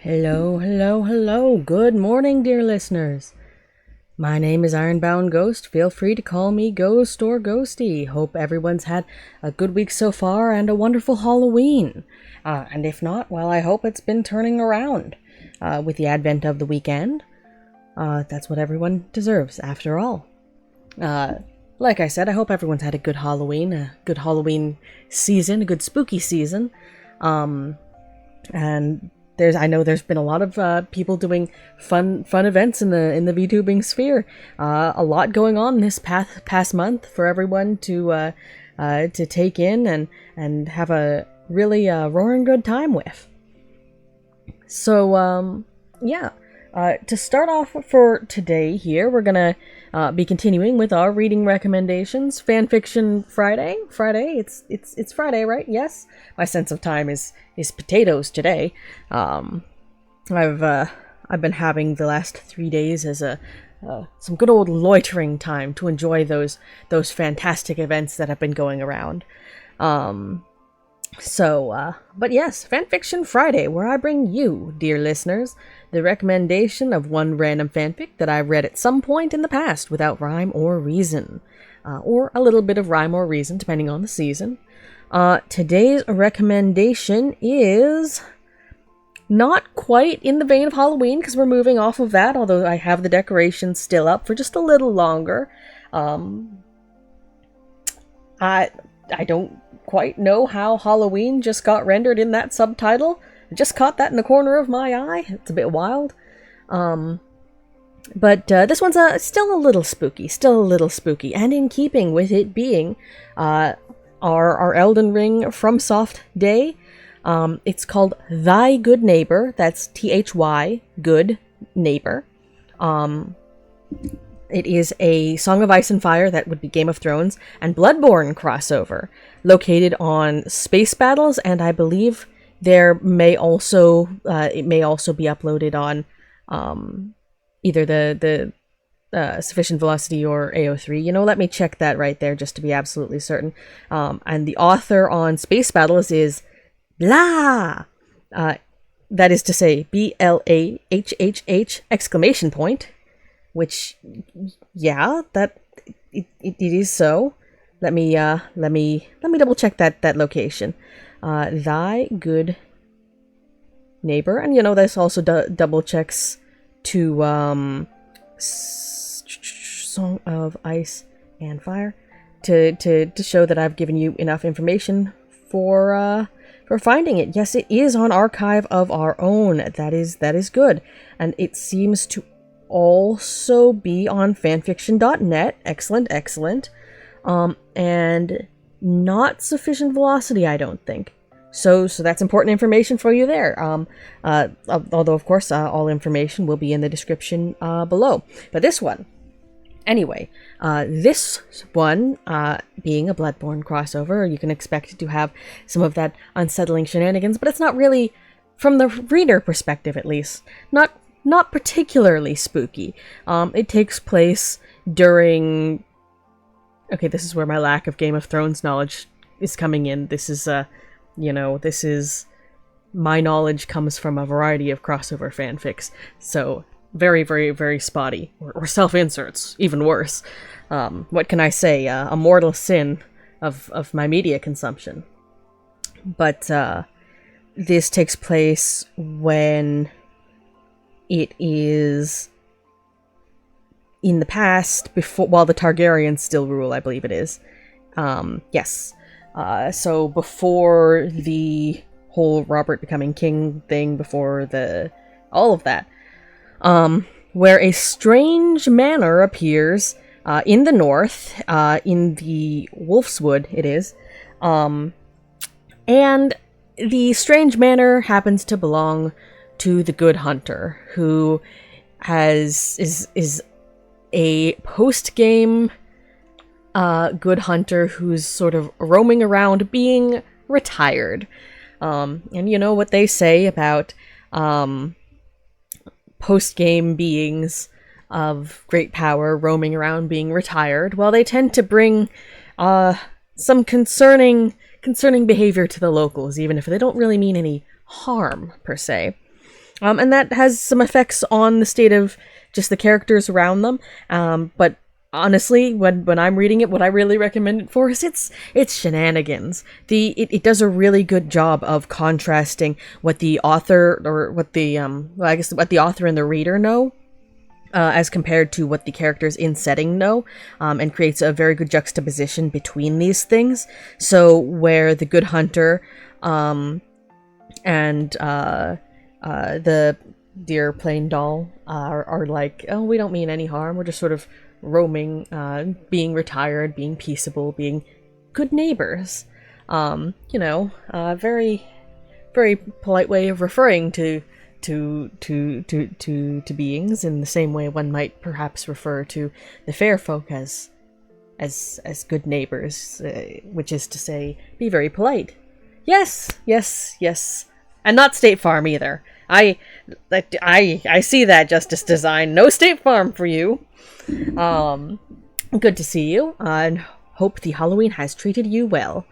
Hello, hello, hello. Good morning, dear listeners. My name is Ironbound Ghost. Feel free to call me Ghost or Ghosty. Hope everyone's had a good week so far and a wonderful Halloween. And if not, well, I hope it's been turning around with the advent of the weekend. That's what everyone deserves, after all. Like I said, I hope everyone's had a good Halloween season, a good spooky season. And I know there's been a lot of people doing fun events in the VTubing sphere. A lot going on this past month for everyone to take in and have a really roaring good time with. So yeah. To start off for today here, we're gonna be continuing with our reading recommendations. Fanfiction Friday. It's Friday, right? Yes. My sense of time is potatoes today. I've been having the last 3 days as some good old loitering time to enjoy those fantastic events that have been going around. But yes, Fanfiction Friday, where I bring you, dear listeners, the recommendation of one random fanfic that I've read at some point in the past without rhyme or reason. Or a little bit of rhyme or reason, depending on the season. Today's recommendation is not quite in the vein of Halloween, because we're moving off of that, although I have the decorations still up for just a little longer. I don't quite know how Halloween just got rendered in that subtitle. I just caught that in the corner of my eye. It's a bit wild. But this one's still a little spooky, and in keeping with it being our Elden Ring FromSoft day. It's called Thy Good Neighbor. That's Thy Good Neighbor. It is a Song of Ice and Fire, that would be Game of Thrones, and Bloodborne crossover, located on Spacebattles, and I believe it may also be uploaded on either the Sufficient Velocity or AO3. Let me check that right there just to be absolutely certain. And the author on Spacebattles is blahhh. That is to say, BLAHHH exclamation point. Which, yeah, that it is so. Let me double check that location. Thy Good Neighbor, and this also double checks to Song of Ice and Fire to show that I've given you enough information for finding it. Yes, it is on Archive of Our Own. That is good, and it seems to also be on fanfiction.net. Excellent. And not Sufficient Velocity, I don't think. So that's important information for you there. Although, of course, all information will be in the description below. But this one, anyway, this one, being a Bloodborne crossover, you can expect it to have some of that unsettling shenanigans, but it's not really, from the reader perspective at least, not particularly spooky. It takes place during... Okay, this is where my lack of Game of Thrones knowledge is coming in. This is, my knowledge comes from a variety of crossover fanfics. So, very, very, very spotty. Or self-inserts, even worse. What can I say? A mortal sin of my media consumption. But, this takes place when... It is in the past, while the Targaryens still rule, I believe it is. Yes. So before the whole Robert becoming king thing, before all of that, where a strange manor appears in the north, in the Wolfswood, it is. And the strange manor happens to belong to the Good Hunter, who is a post-game Good Hunter who's sort of roaming around being retired. And you know what they say about post-game beings of great power roaming around being retired? Well, they tend to bring some concerning behavior to the locals, even if they don't really mean any harm, per se. And that has some effects on the state of just the characters around them. But honestly, when I'm reading it, what I really recommend it for is it's shenanigans. It does a really good job of contrasting what the author, or what the well, I guess what the author and the reader know, as compared to what the characters in setting know, and creates a very good juxtaposition between these things. So where the good hunter and the dear plain doll are like, oh, we don't mean any harm, we're just sort of roaming, being retired, being peaceable, being good neighbors. Very, very polite way of referring to beings, in the same way one might perhaps refer to the fair folk as good neighbors, which is to say, be very polite. Yes, yes, yes. And not State Farm either. I see that, Justice Design. No State Farm for you. Good to see you, and hope the Halloween has treated you well.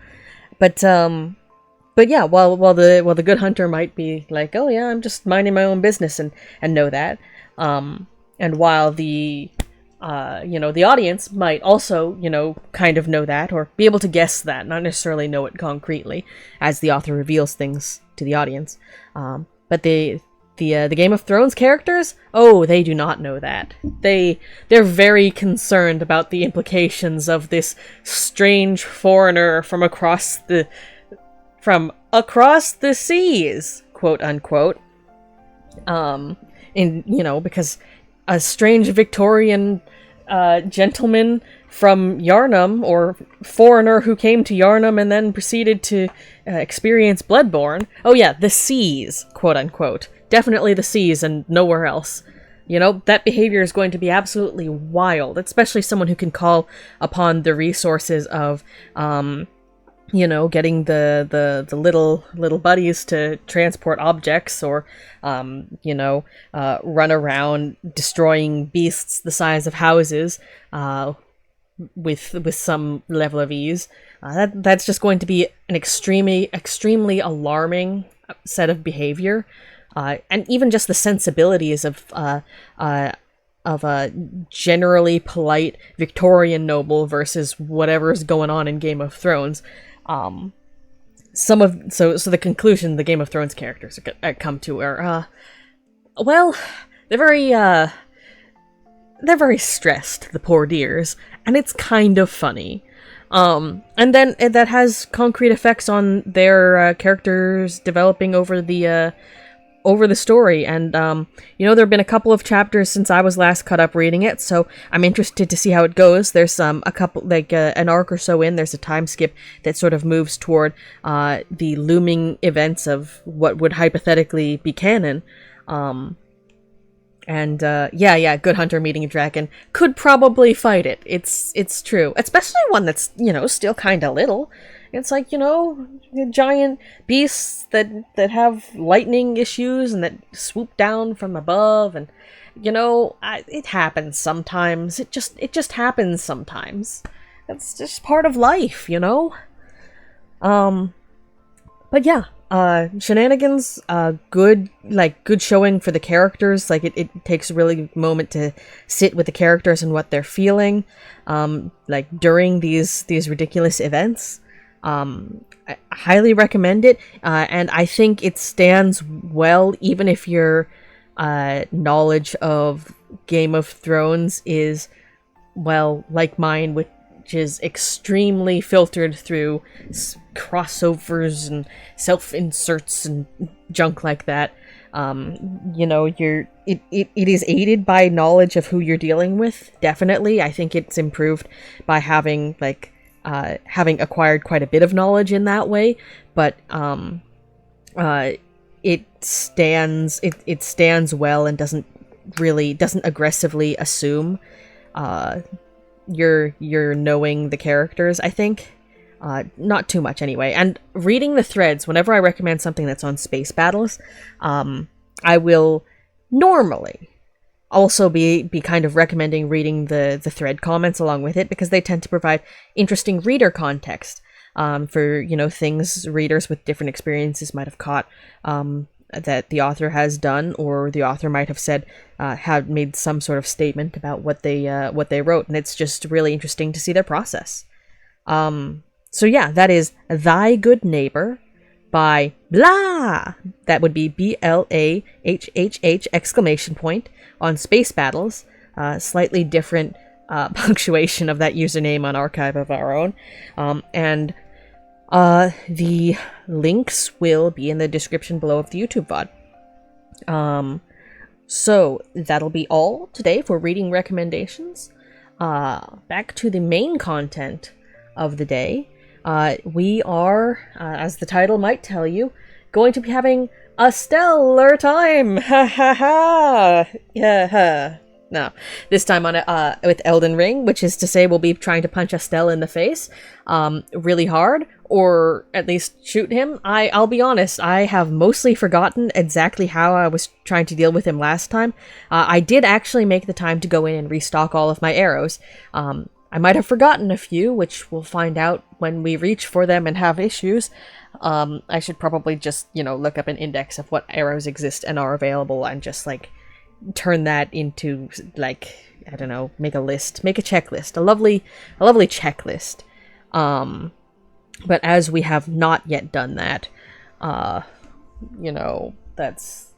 But yeah, while the good hunter might be like, oh yeah, I'm just minding my own business and know that, and while the the audience might also, kind of know that, or be able to guess that, not necessarily know it concretely, as the author reveals things to the audience. But the Game of Thrones characters, oh, they do not know that. They're very concerned about the implications of this strange foreigner from across the seas, quote unquote. Because a strange Victorian gentleman from Yarnum, or foreigner who came to Yarnum and then proceeded to experience Bloodborne. Oh yeah, the seas, quote unquote. Definitely the seas and nowhere else. That behavior is going to be absolutely wild, especially someone who can call upon the resources of, getting the little buddies to transport objects, or, run around destroying beasts the size of houses, with some level of ease. That's just going to be an extremely alarming set of behavior, and even just the sensibilities of a generally polite Victorian noble versus whatever's going on in Game of Thrones. So the conclusion the Game of Thrones characters come to are, they're very stressed, the poor dears, and it's kind of funny. And then that has concrete effects on their characters developing over the story. And there have been a couple of chapters since I was last caught up reading it, so I'm interested to see how it goes. There's a couple, like an arc or so in, there's a time skip that sort of moves toward the looming events of what would hypothetically be canon. Good hunter meeting a dragon could probably fight it. It's true, especially one that's still kind of little. It's like giant beasts that have lightning issues and that swoop down from above, and it happens sometimes. It just happens sometimes. That's just part of life, But yeah. Shenanigans, good showing for the characters. Like, it takes a really good moment to sit with the characters and what they're feeling, during these ridiculous events. I highly recommend it, and I think it stands well, even if your knowledge of Game of Thrones is, like mine, which is extremely filtered through crossovers and self-inserts and junk like that. It is aided by knowledge of who you're dealing with. Definitely, I think it's improved by having acquired quite a bit of knowledge in that way. But it stands well and doesn't aggressively assume you're knowing the characters, I think. Not too much anyway. And reading the threads, whenever I recommend something that's on Spacebattles, I will normally also be kind of recommending reading the thread comments along with it, because they tend to provide interesting reader context for things readers with different experiences might have caught that the author has done, or the author might have said, have made some sort of statement about what they wrote, and it's just really interesting to see their process. So yeah, that is Thy Good Neighbor by blahhh. That would be BLAHHH exclamation point on Spacebattles. Slightly different punctuation of that username on Archive of Our Own, and the links will be in the description below of the YouTube VOD. So that'll be all today for reading recommendations. Back to the main content of the day. We are, as the title might tell you, going to be having Astel-lar time! Ha ha ha! Yeah ha! No, this time on with Elden Ring, which is to say we'll be trying to punch Astel in the face really hard, or at least shoot him. I'll be honest, I have mostly forgotten exactly how I was trying to deal with him last time. I did actually make the time to go in and restock all of my arrows. I might have forgotten a few, which we'll find out when we reach for them and have issues. I should probably just, look up an index of what arrows exist and are available and just, turn that into, I don't know, make a list, make a checklist, a lovely checklist. But as we have not yet done that, that's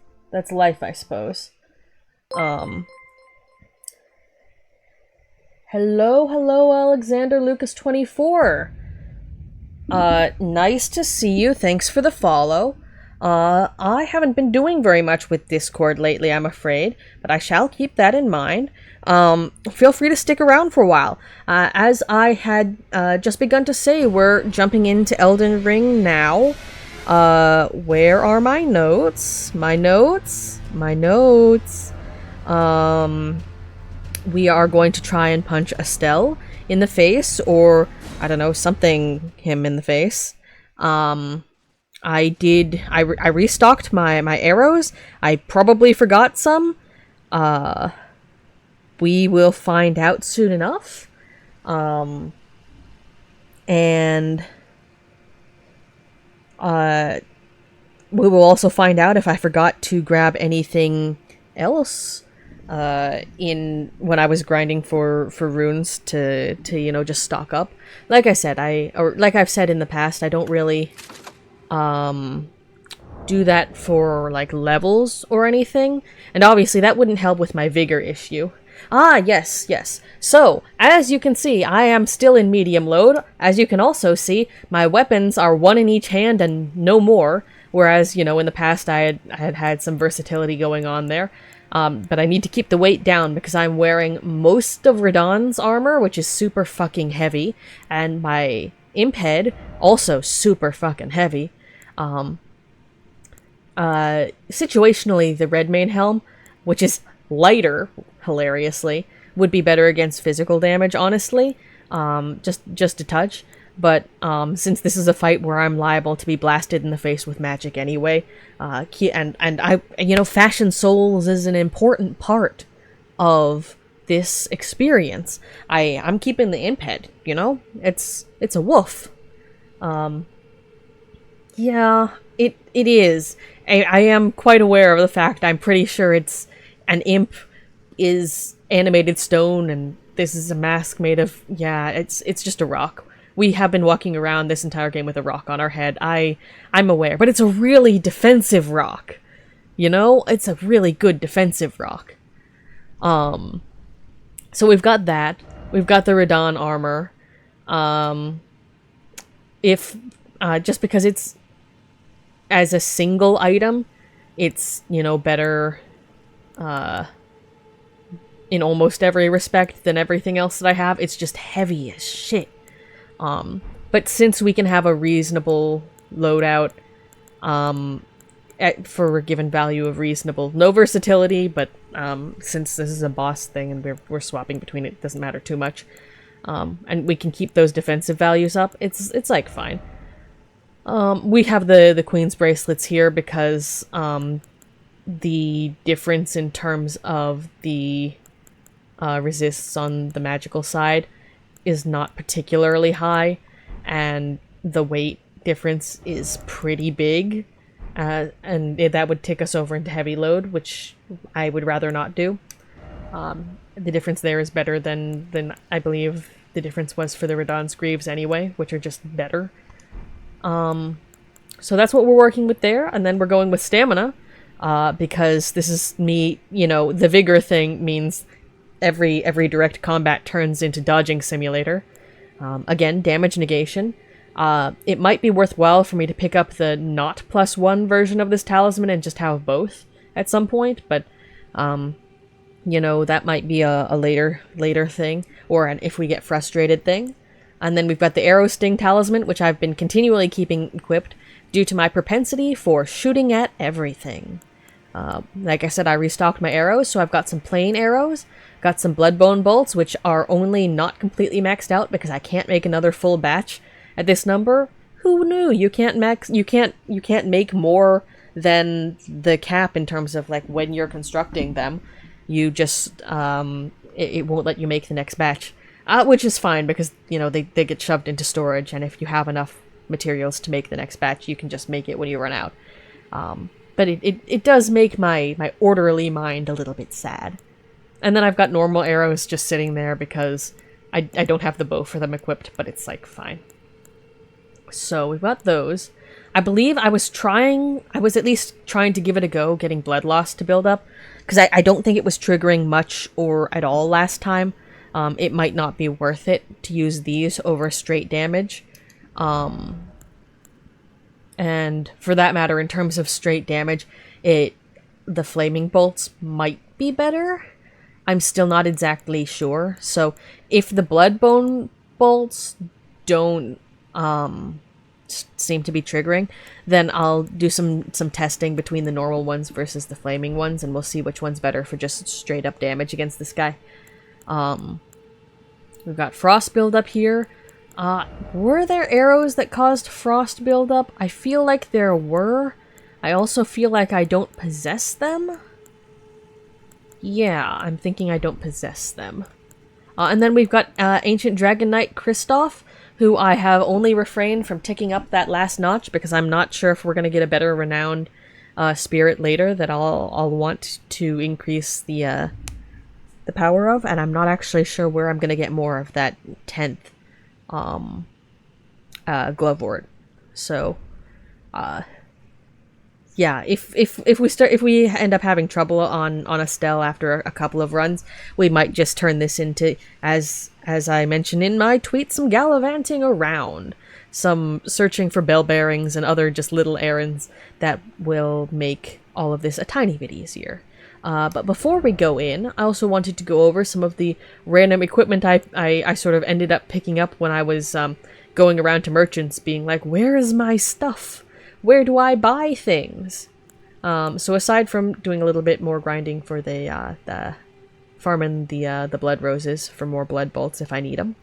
life, I suppose. Hello, Alexander Lucas 24. Nice to see you. Thanks for the follow. I haven't been doing very much with Discord lately, I'm afraid, but I shall keep that in mind. Feel free to stick around for a while. As I had just begun to say, we're jumping into Elden Ring now. Where are my notes? My notes? We are going to try and punch Astel in the face, or, I don't know, something him in the face. I restocked my arrows. I probably forgot some. We will find out soon enough. And we will also find out if I forgot to grab anything else in when I was grinding for runes to just stock up. Like I said, like I've said in the past, I don't really do that for levels or anything, and obviously that wouldn't help with my vigor issue. Yes. So, as you can see, I am still in medium load. As you can also see, my weapons are one in each hand and no more, whereas, in the past I had some versatility going on there. But I need to keep the weight down because I'm wearing most of Radahn's armor, which is super fucking heavy, and my imp head, also super fucking heavy. Situationally, the red mane helm, which is lighter, hilariously, would be better against physical damage, honestly. Just a touch. But since this is a fight where I'm liable to be blasted in the face with magic anyway, and I, Fashion Souls is an important part of this experience. I'm keeping the imp head, it's a wolf. Yeah, it is. I am quite aware of the fact. I'm pretty sure it's an imp is animated stone, and this is a mask made of, it's just a rock. We have been walking around this entire game with a rock on our head. I'm aware, but it's a really defensive rock. It's a really good defensive rock. So we've got that. We've got the Radahn armor. Just because it's as a single item, it's, better in almost every respect than everything else that I have. It's just heavy as shit. But since we can have a reasonable loadout, for a given value of reasonable, no versatility, but since this is a boss thing and we're swapping between it, doesn't matter too much. And we can keep those defensive values up. It's fine. We have the Queen's bracelets here because the difference in terms of the resists on the magical side is not particularly high, and the weight difference is pretty big, that would tick us over into heavy load, which I would rather not do. The difference there is better than I believe the difference was for the Radahn's Greaves anyway, which are just better. So that's what we're working with there, and then we're going with stamina, because this is me, the vigor thing means every direct combat turns into dodging simulator. Again, damage negation. It might be worthwhile for me to pick up the not +1 version of this talisman and just have both at some point, but that might be a later thing, or an if we get frustrated thing. And then we've got the Arrow Sting Talisman, which I've been continually keeping equipped due to my propensity for shooting at everything. Like I said, I restocked my arrows, so I've got some plain arrows, got some Bloodbone bolts, which are only not completely maxed out because I can't make another full batch at this number. Who knew? You can't make more than the cap in terms of like when you're constructing them. You just it won't let you make the next batch, which is fine because they get shoved into storage, and if you have enough materials to make the next batch, you can just make it when you run out. But it does make my orderly mind a little bit sad. And then I've got normal arrows just sitting there because I don't have the bow for them equipped, but it's like fine. So we've got those. I believe I was at least trying to give it a go, getting Blood Loss to build up, because I don't think it was triggering much or at all last time. It might not be worth it to use these over straight damage. And for that matter, in terms of straight damage, the flaming bolts might be better. I'm still not exactly sure. So if the Bloodbone bolts don't seem to be triggering, then I'll do some testing between the normal ones versus the flaming ones, and we'll see which one's better for just straight up damage against this guy. We've got frost buildup here. Were there arrows that caused frost buildup? I feel like there were. I also feel like I don't possess them. Yeah, I'm thinking I don't possess them. And then we've got Ancient Dragon Knight Kristoff, who I have only refrained from ticking up that last notch because I'm not sure if we're going to get a better renowned spirit later that I'll want to increase the power of, and I'm not actually sure where I'm going to get more of that 10th glove ward. So yeah, if we end up having trouble on Astel after a couple of runs, we might just turn this into, as I mentioned in my tweet, some gallivanting around, some searching for bell bearings and other just little errands that will make all of this a tiny bit easier. But before we go in, I also wanted to go over some of the random equipment I sort of ended up picking up when I was going around to merchants being like, where is my stuff? Where do I buy things? So aside from doing a little bit more grinding for the farming the blood roses for more blood bolts if I need them,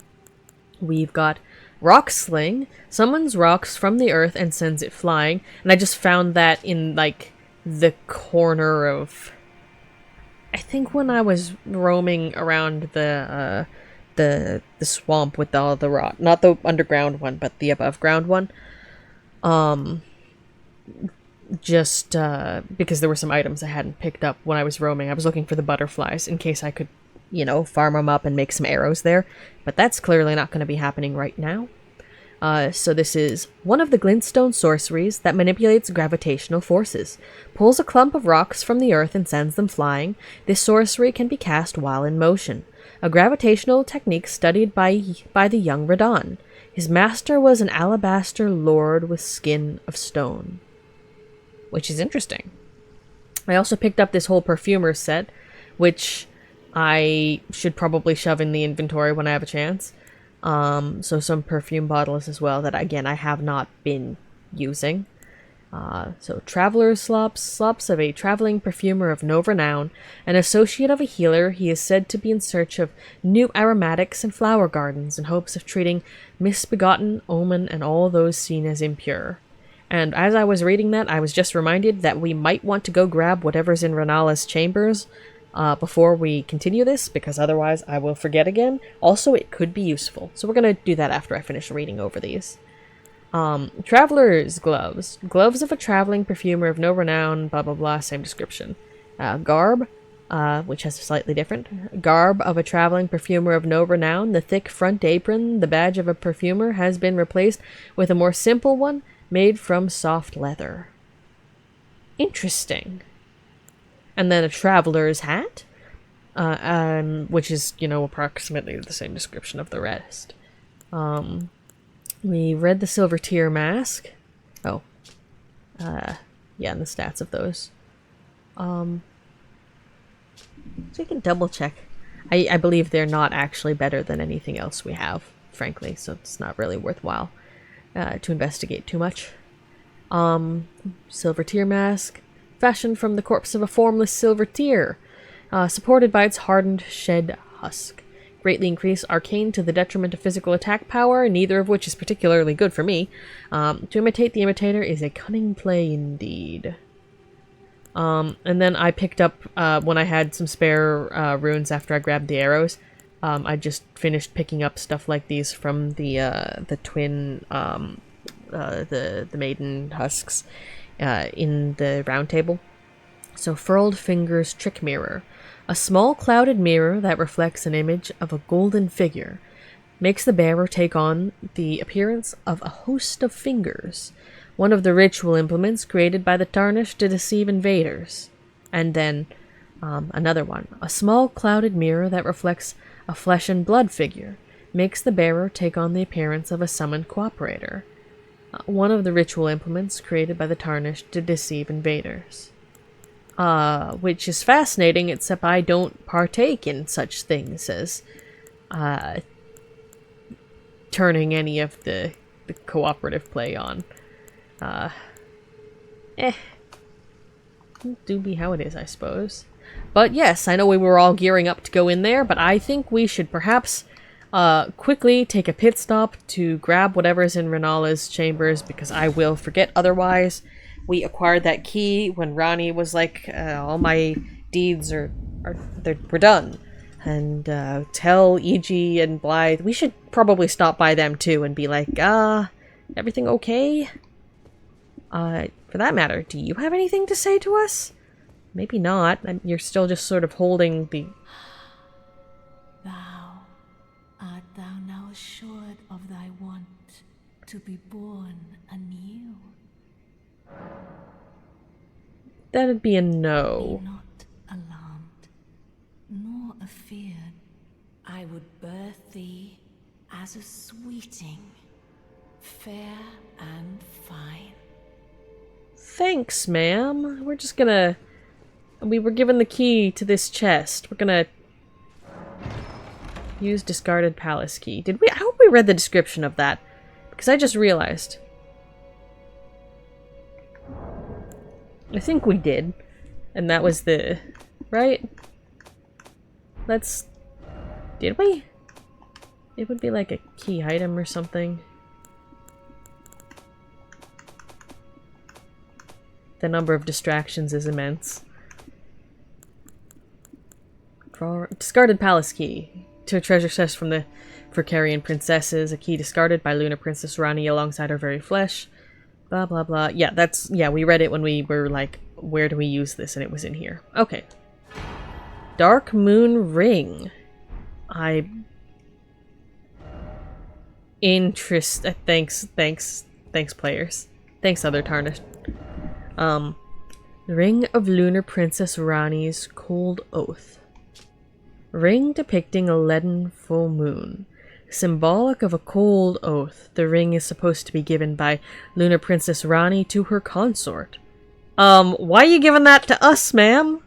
we've got Rock Sling. Summons rocks from the earth and sends it flying. And I just found that in like the corner of, I think when I was roaming around the swamp with all the rock, not the underground one, but the above ground one. Just because there were some items I hadn't picked up when I was roaming. I was looking for the butterflies in case I could, farm them up and make some arrows there. But that's clearly not going to be happening right now. So this is one of the glintstone sorceries that manipulates gravitational forces. Pulls a clump of rocks from the earth and sends them flying. This sorcery can be cast while in motion. A gravitational technique studied by the young Radahn. His master was an alabaster lord with skin of stone. Which is interesting. I also picked up this whole perfumer set, which I should probably shove in the inventory when I have a chance. So some perfume bottles as well that, again, I have not been using. So Traveler's Slops of a traveling perfumer of no renown, an associate of a healer, he is said to be in search of new aromatics and flower gardens in hopes of treating misbegotten, omen, and all those seen as impure. And as I was reading that, I was just reminded that we might want to go grab whatever's in Renala's chambers before we continue this, because otherwise I will forget again. Also, it could be useful. So we're going to do that after I finish reading over these. Traveler's gloves. Gloves of a traveling perfumer of no renown, blah blah blah, same description. Garb, which has a slightly different. Garb of a traveling perfumer of no renown. The thick front apron, the badge of a perfumer, has been replaced with a more simple one made from soft leather. Interesting. And then a traveler's hat, which is, you know, approximately the same description of the rest. We read the Silver Tear Mask. Oh. Yeah, and the stats of those. So we can double check. I believe they're not actually better than anything else we have, frankly, so it's not really worthwhile to investigate too much. Silver Tear Mask. Fashioned from the corpse of a formless silver tear. Supported by its hardened shed husk. Greatly increase arcane to the detriment of physical attack power, neither of which is particularly good for me. To imitate the imitator is a cunning play indeed. And then I picked up, when I had some spare runes after I grabbed the arrows, I just finished picking up stuff like these from the twin, the maiden husks in the round table. So, Furled Fingers Trick Mirror. A small clouded mirror that reflects an image of a golden figure. Makes the bearer take on the appearance of a host of fingers. One of the ritual implements created by the Tarnished to deceive invaders. And then, another one. A small clouded mirror that reflects a flesh and blood figure. Makes the bearer take on the appearance of a summoned cooperator. One of the ritual implements created by the Tarnished to deceive invaders. Which is fascinating, except I don't partake in such things as turning any of the cooperative play on. Do be how it is, I suppose. But yes, I know we were all gearing up to go in there, but I think we should perhaps quickly take a pit stop to grab whatever's in Renala's chambers, because I will forget otherwise. We acquired that key when Ranni was like, all my deeds we're done. And tell E.G. and Blythe, we should probably stop by them too and be like, everything okay? For that matter, do you have anything to say to us? Maybe not. You're still just sort of holding the... Art thou now assured of thy want to be born anew? That'd be a no. Be not alarmed, nor afeared. I would birth thee as a sweeting, fair and fine. Thanks, ma'am. We're just gonna... We were given the key to this chest. We're gonna... use discarded palace key. Did we? I hope we read the description of that, because I just realized. I think we did. And that was the... right? Let's... Did we? It would be like a key item or something. The number of distractions is immense. Discarded palace key. To a treasure chest from the Fricarian princesses. A key discarded by Lunar Princess Ranni alongside her very flesh. Blah, blah, blah. Yeah, that's... Yeah, we read it when we were like, where do we use this? And it was in here. Okay. Dark Moon Ring. Thanks, players. Thanks, other Tarnished. Ring of Lunar Princess Ranni's Cold Oath. Ring depicting a leaden full moon. Symbolic of a cold oath, the ring is supposed to be given by Lunar Princess Ranni to her consort. Why are you giving that to us, ma'am?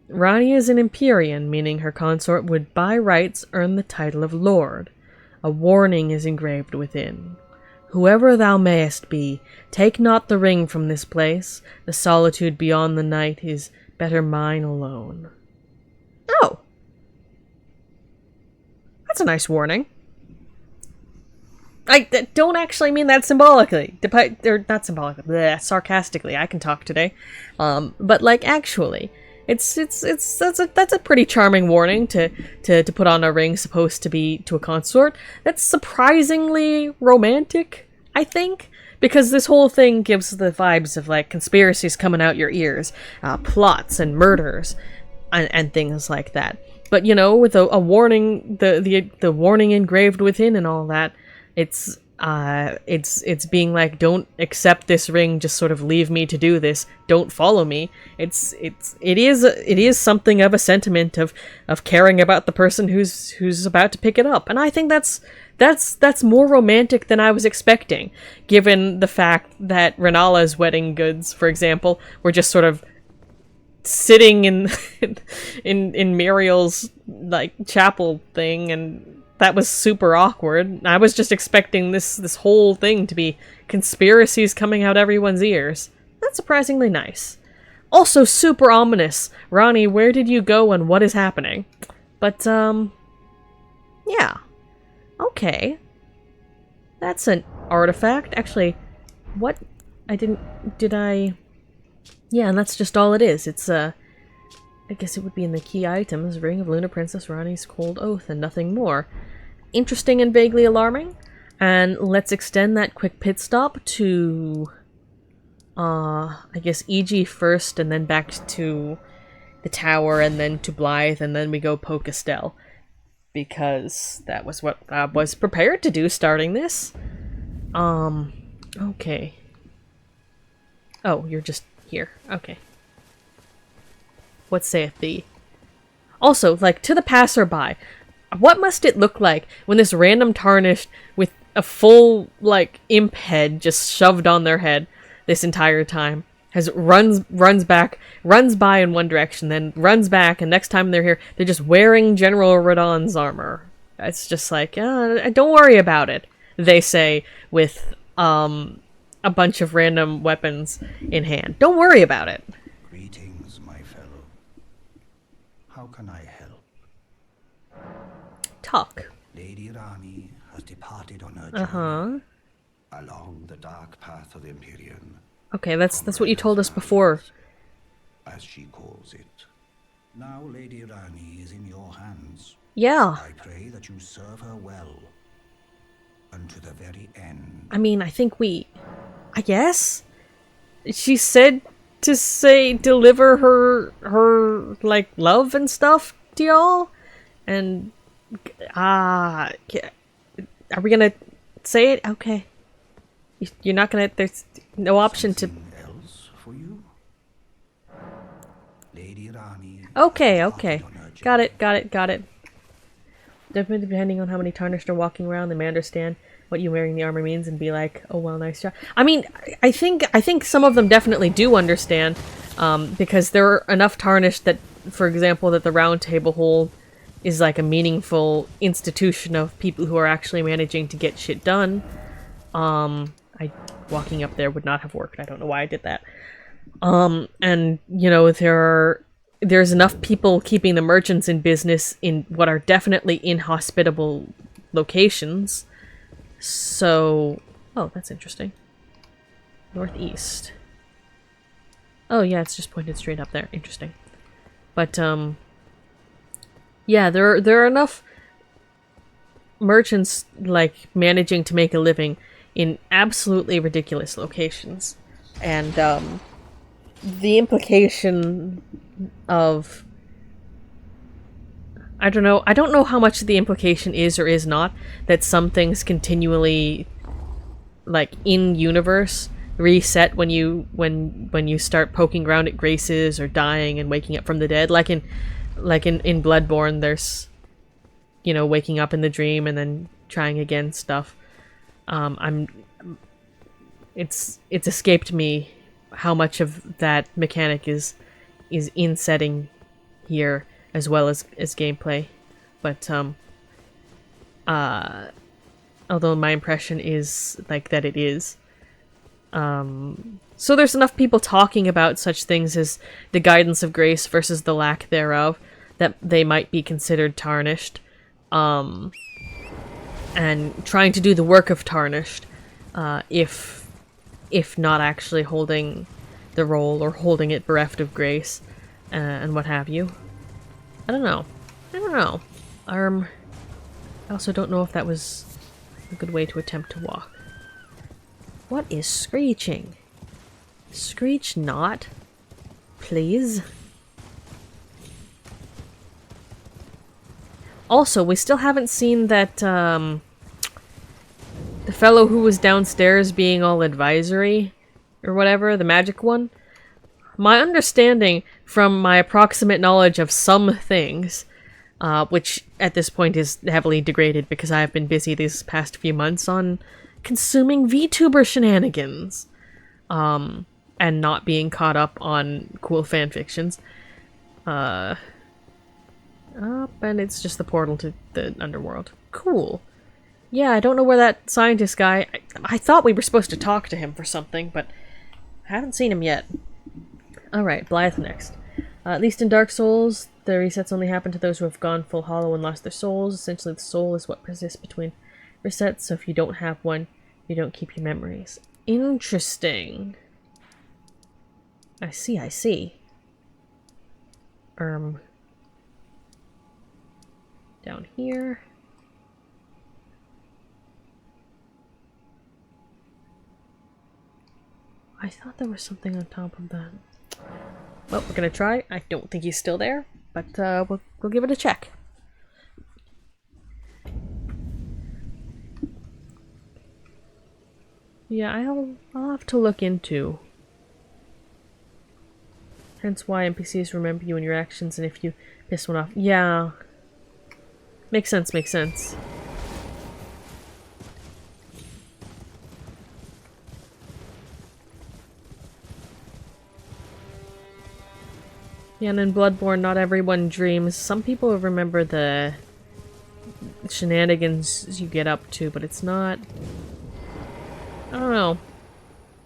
Ranni is an Empyrean, meaning her consort would by rights earn the title of Lord. A warning is engraved within. Whoever thou mayest be, take not the ring from this place. The solitude beyond the night is better mine alone. Oh! That's a nice warning. I don't actually mean that symbolically. Or not symbolically, bleh, sarcastically. I can talk today. But like actually, that's a pretty charming warning to put on a ring supposed to be to a consort. That's surprisingly romantic, I think, because this whole thing gives the vibes of like conspiracies coming out your ears, plots and murders, and things like that. But you know, with a warning, the warning engraved within and all that, it's being like, don't accept this ring, just sort of leave me to do this, don't follow me. It is something of a sentiment of caring about the person who's about to pick it up, and I think that's more romantic than I was expecting, given the fact that Renala's wedding goods, for example, were just sort of sitting in Muriel's like chapel thing, and that was super awkward. I was just expecting this whole thing to be conspiracies coming out everyone's ears. That's surprisingly nice. Also super ominous. Ronnie, where did you go and what is happening? But yeah. Okay. That's an artifact. Actually, what? Yeah, and that's just all it is. It's, I guess it would be in the key items. Ring of Lunar Princess Rani's Cold Oath and nothing more. Interesting and vaguely alarming. And let's extend that quick pit stop to, I guess EG first, and then back to the tower, and then to Blythe, and then we go poke Astel. Because that was what I was prepared to do starting this. Okay. Oh, you're just here. Okay. What saith thee? Also, like, to the passerby, what must it look like when this random tarnished with a full, like, imp head just shoved on their head this entire time runs by in one direction, then runs back, and next time they're here, they're just wearing General Radon's armor. It's just like, don't worry about it, they say, with, a bunch of random weapons in hand. Don't worry about it. Greetings, my fellow. How can I help? Talk. Lady Rani has departed on her journey Uh-huh. along the dark path of Empyrean. Okay, that's what you told us before. As she calls it. Now Lady Rani is in your hands. Yeah. I pray that you serve her well. Unto the very end. I mean, I guess? She said to deliver her, like, love and stuff to y'all? And, are we gonna say it? Okay. You're not gonna, there's no option to... Something else for you? Lady Rani. Okay. Got it. Definitely depending on how many tarnished are walking around, they may understand what you wearing the armor means and be like, oh well, nice job. I mean, I think some of them definitely do understand, because there are enough tarnished that, for example, that the Round Table Hold is like a meaningful institution of people who are actually managing to get shit done. Walking up there would not have worked. I don't know why I did that. And, you know, there's enough people keeping the merchants in business in what are definitely inhospitable locations. So... Oh, that's interesting. Northeast. Oh, yeah, it's just pointed straight up there. Interesting. But, yeah, there are enough merchants, like, managing to make a living in absolutely ridiculous locations. And, the implication of... I don't know how much the implication is or is not that some things continually, like, in-universe reset when you start poking around at graces or dying and waking up from the dead. Like in Bloodborne, there's, you know, waking up in the dream and then trying again stuff. It's escaped me how much of that mechanic is in setting here, as well as gameplay. But, although my impression is, like, that it is. So there's enough people talking about such things as the guidance of grace versus the lack thereof, that they might be considered tarnished. And trying to do the work of tarnished, if not actually holding the role or holding it bereft of grace, and what have you. I don't know. I also don't know if that was a good way to attempt to walk. What is screeching? Screech not, please. Also, we still haven't seen that, the fellow who was downstairs being all advisory, or whatever, the magic one. My understanding from my approximate knowledge of some things, which at this point is heavily degraded because I have been busy these past few months on consuming VTuber shenanigans, and not being caught up on cool fanfictions. And it's just the portal to the underworld. Cool. Yeah, I don't know where that scientist guy... I thought we were supposed to talk to him for something, but I haven't seen him yet. Alright, Blahh next. At least in Dark Souls, the resets only happen to those who have gone full hollow and lost their souls. Essentially, the soul is what persists between resets, so if you don't have one, you don't keep your memories. Interesting. I see, I see. Down here. I thought there was something on top of that. Well, we're gonna try. I don't think he's still there, but we'll give it a check. Yeah, I'll have to look into. Hence why NPCs remember you and your actions, and if you piss one off. Yeah. Makes sense, makes sense. Yeah, and in Bloodborne, not everyone dreams. Some people remember the shenanigans you get up to, but it's not... I don't know.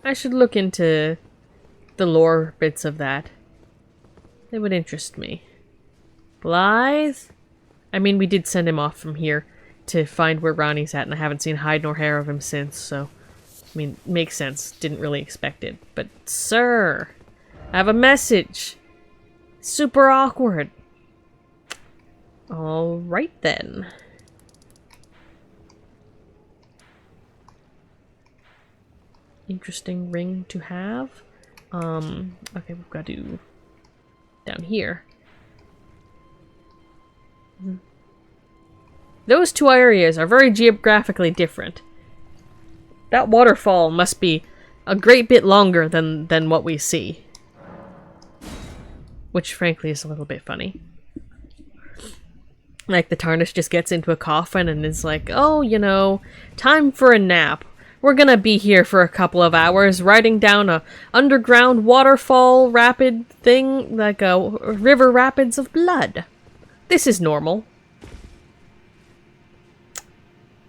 I should look into the lore bits of that. It would interest me. Blahh? I mean, we did send him off from here to find where Ronnie's at, and I haven't seen hide nor hair of him since, so... I mean, makes sense. Didn't really expect it. But, sir! I have a message! Super awkward. Alright then. Interesting ring to have. Okay, we've got to... down here. Those two areas are very geographically different. That waterfall must be a great bit longer than what we see. Which, frankly, is a little bit funny. Like, the Tarnish just gets into a coffin and is like, oh, you know, time for a nap. We're gonna be here for a couple of hours, riding down a underground waterfall rapid thing, like a river rapids of blood. This is normal.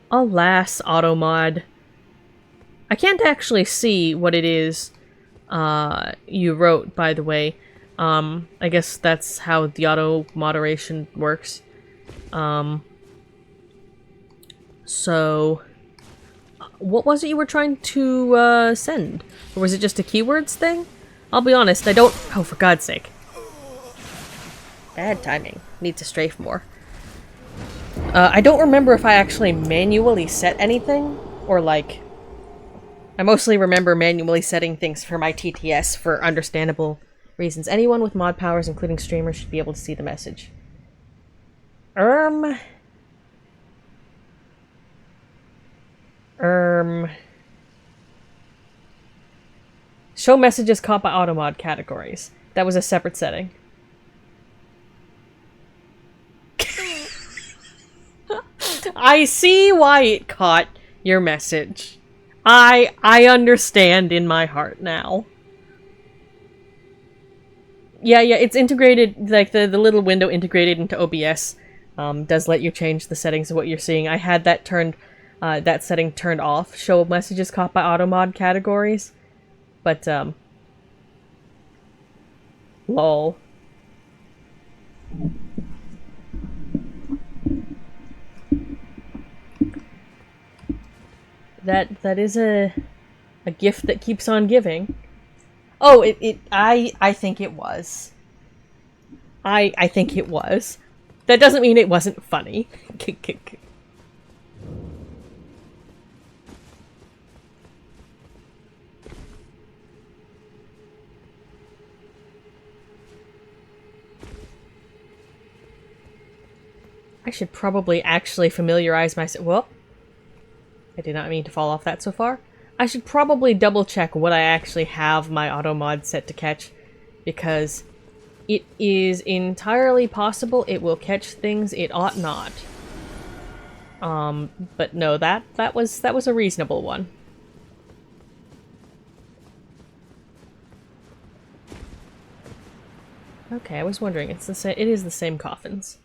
Alas, automod. I can't actually see what it is you wrote, by the way. I guess that's how the auto moderation works. So, what was it you were trying to send? Or was it just a keywords thing? I'll be honest, I don't... Oh, for God's sake. Bad timing. Need to strafe more. I don't remember if I actually manually set anything, or like... I mostly remember manually setting things for my TTS for understandable reasons. Anyone with mod powers, including streamers, should be able to see the message. Show messages caught by automod categories. That was a separate setting. I see why it caught your message. I understand in my heart now. Yeah, it's integrated, like the little window integrated into OBS does let you change the settings of what you're seeing. I had that turned, that setting turned off, show messages caught by automod categories. But, lol. That is a gift that keeps on giving. Oh, I think it was. I think it was. That doesn't mean it wasn't funny. I should probably actually familiarize myself. Well, I did not mean to fall off that so far. I should probably double check what I actually have my auto mod set to catch, because it is entirely possible it will catch things it ought not. But no, that was a reasonable one. Okay, I was wondering. It is the same coffins.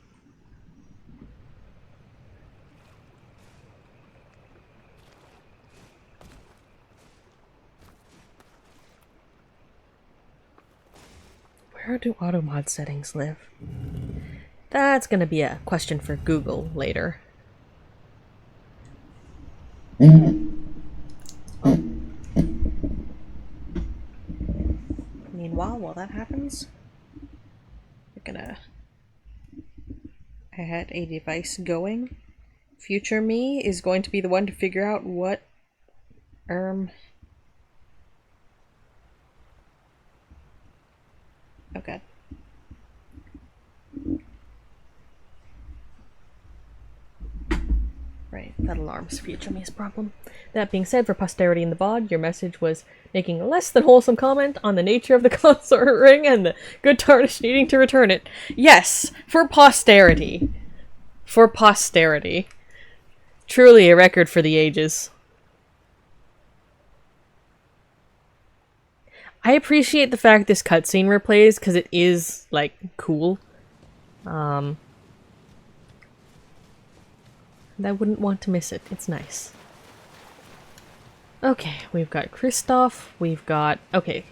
Where do auto mod settings live? That's gonna be a question for Google later. Oh. Meanwhile, while that happens, I had a device going. Future me is going to be the one to figure out what okay. Right, that alarms future me's problem. That being said, for posterity in the VOD, your message was making a less than wholesome comment on the nature of the consort ring and the good tarnish needing to return it. Yes, for posterity. For posterity. Truly a record for the ages. I appreciate the fact this cutscene replays, because it is, like, cool. And I wouldn't want to miss it. It's nice. Okay, we've got Kristoff. We've got... Okay,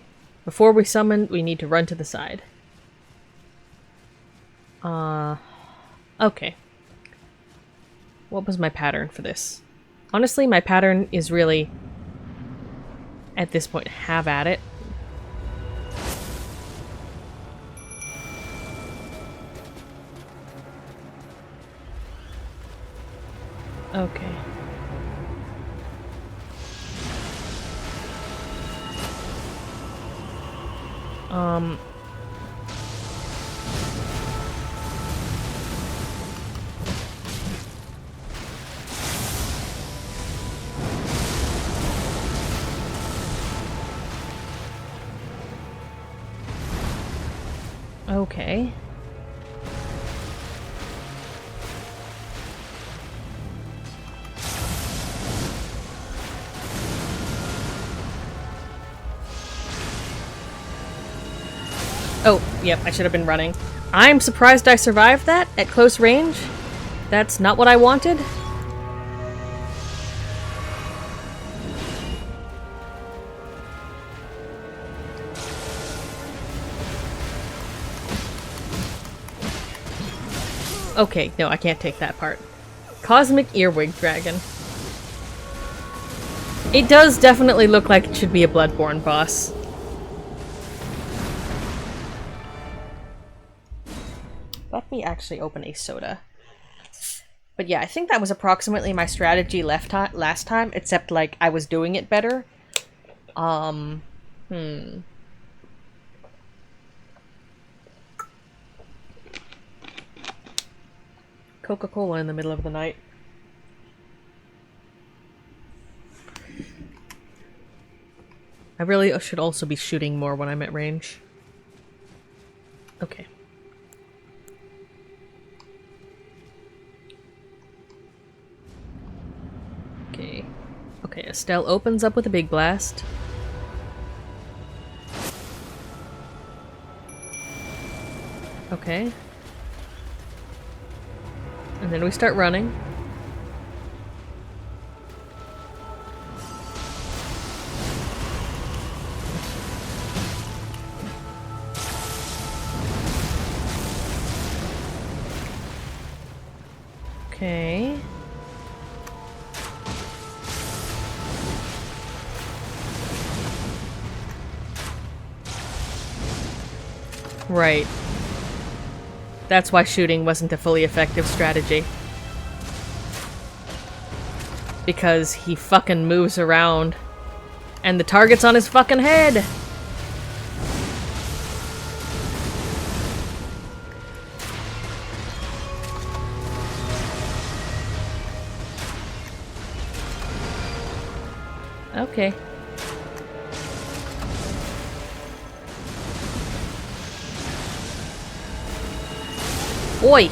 before we summon, we need to run to the side. Okay. What was my pattern for this? Honestly, my pattern is really, at this point, have at it. Okay. Okay. Oh, yep, I should have been running. I'm surprised I survived that at close range. That's not what I wanted. Okay, no, I can't take that part. Cosmic Earwig Dragon. It does definitely look like it should be a Bloodborne boss. Let me actually open a soda. But yeah, I think that was approximately my strategy last time, except like I was doing it better. Coca-Cola in the middle of the night. I really should also be shooting more when I'm at range. Okay. Okay. Okay, Astel opens up with a big blast. Okay. And then we start running. Okay. Right. That's why shooting wasn't a fully effective strategy. Because he fucking moves around. And the target's on his fucking head! Okay. Oi!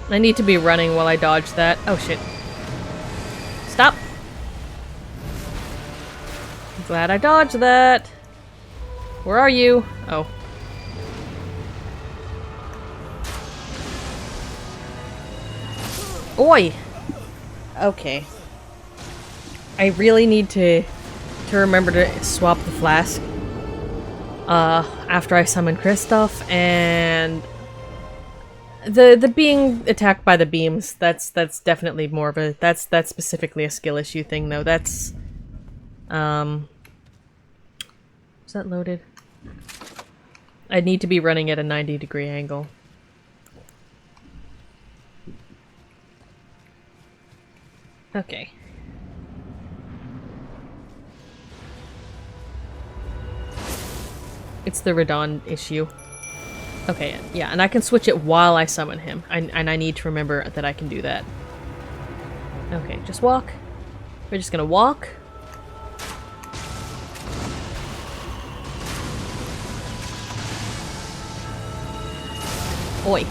I need to be running while I dodge that. Oh shit. Stop! I'm glad I dodged that. Where are you? Oh. Oi! Okay. I really need to remember to swap the flask after I summon Kristoff, and the being attacked by the beams, that's definitely more of a that's specifically a skill issue thing though. That's is that loaded? I need to be running at a 90-degree angle. Okay. It's the Radon issue. Okay, yeah, and I can switch it while I summon him. And I need to remember that I can do that. Okay, just walk. We're just gonna walk. Oi.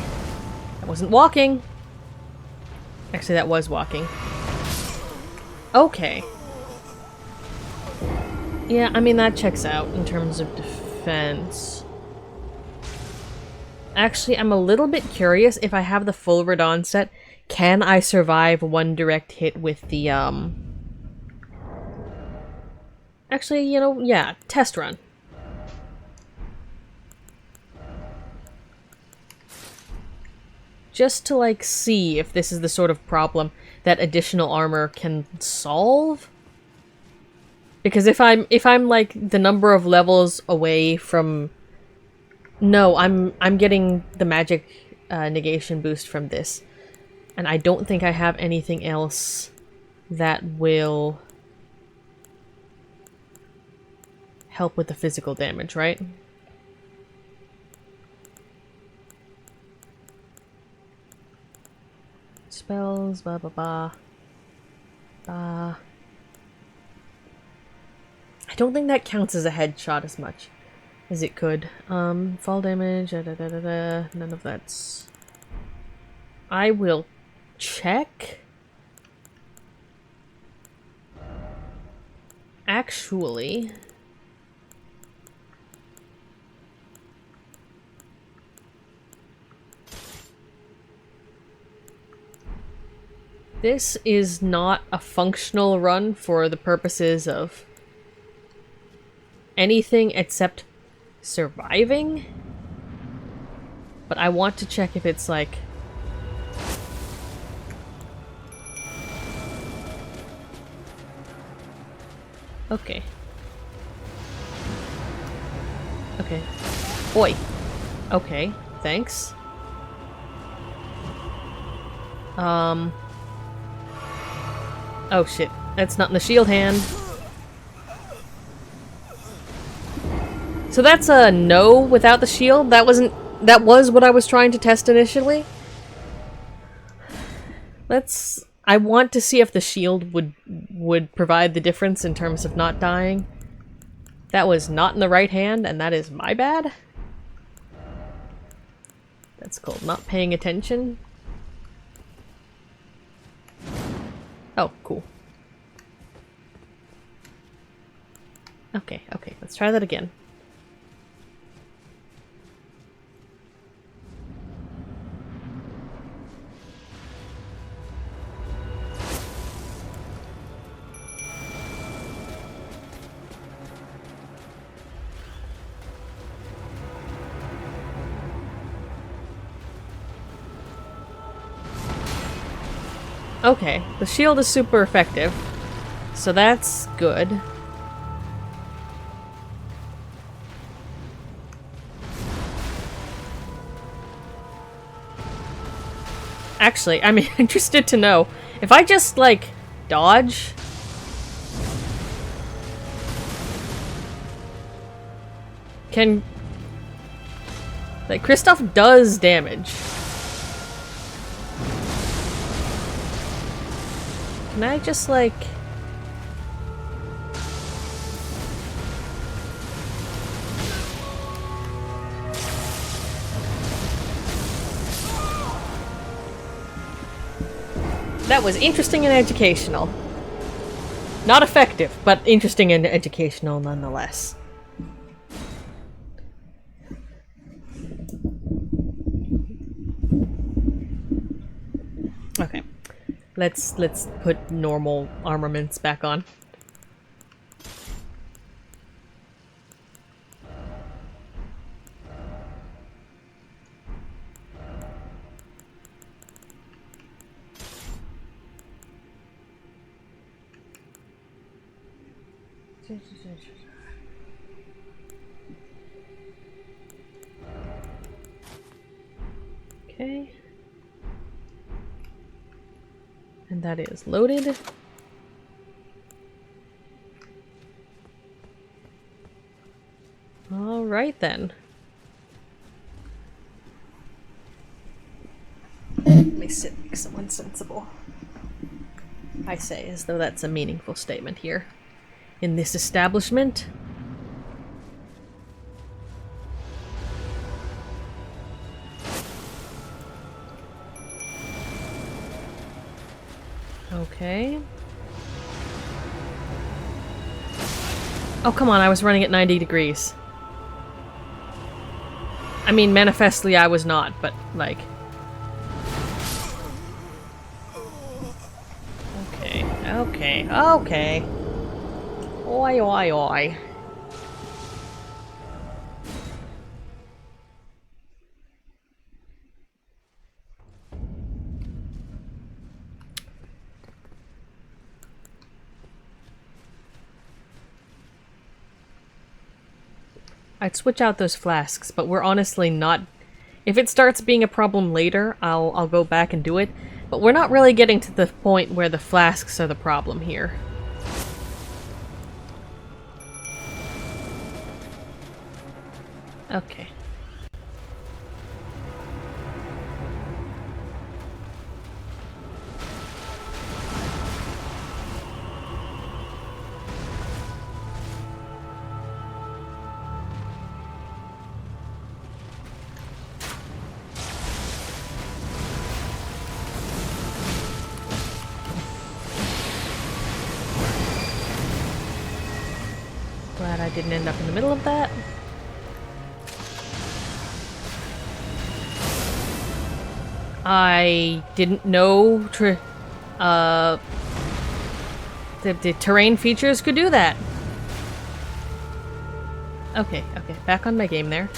That wasn't walking. Actually, that was walking. Okay. Yeah, I mean, that checks out in terms of defense. Actually, I'm a little bit curious if I have the full Radon set. Can I survive one direct hit with the, Actually, you know, yeah, test run. Just to, like, see if this is the sort of problem that additional armor can solve. Because if I'm like the number of levels away from... No, I'm getting the magic negation boost from this. And I don't think I have anything else that will help with the physical damage, right? Spells, blah blah blah. I don't think that counts as a headshot as much as it could. Fall damage, none of that's... I will check. Actually... This is not a functional run for the purposes of anything except surviving. But I want to check if it's like... Okay. Okay. Oi. Okay, thanks. Oh shit, that's not in the shield hand. So that's a no without the shield? That was what I was trying to test initially? I want to see if the shield would provide the difference in terms of not dying. That was not in the right hand, and that is my bad. That's called not paying attention. Oh, cool. Okay, let's try that again. Okay, the shield is super effective, so that's good. Actually, I'm interested to know, if I just, like, dodge... Can... Like, Kristoff does damage. Can I just, like... That was interesting and educational. Not effective, but interesting and educational nonetheless. Okay. Let's put normal armaments back on. Okay. And that is loaded. All right then. Let me sit like someone sensible. I say, as though that's a meaningful statement here. In this establishment. Okay. Oh, come on, I was running at 90 degrees. I mean, manifestly I was not, but, like... Okay. Oi. I'd switch out those flasks, but we're honestly not... If it starts being a problem later, I'll go back and do it. But we're not really getting to the point where the flasks are the problem here. Okay. Glad I didn't end up in the middle of that. I didn't know the terrain features could do that. Okay, back on my game there.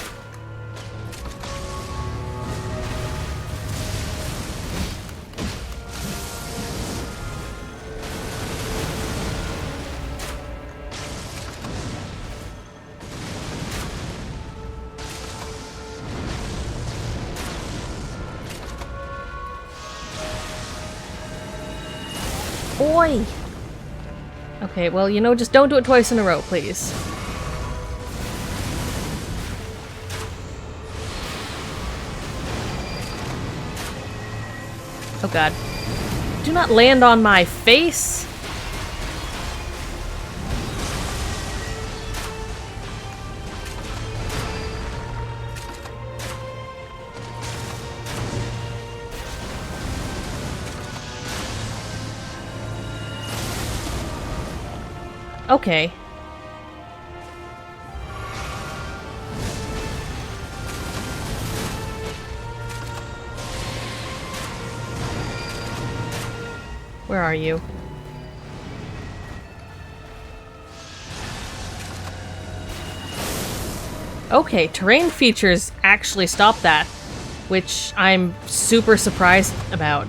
Oi! Okay, well, you know, just don't do it twice in a row, please. Oh god. Do not land on my face! Okay. Where are you? Okay, terrain features actually stop that, which I'm super surprised about.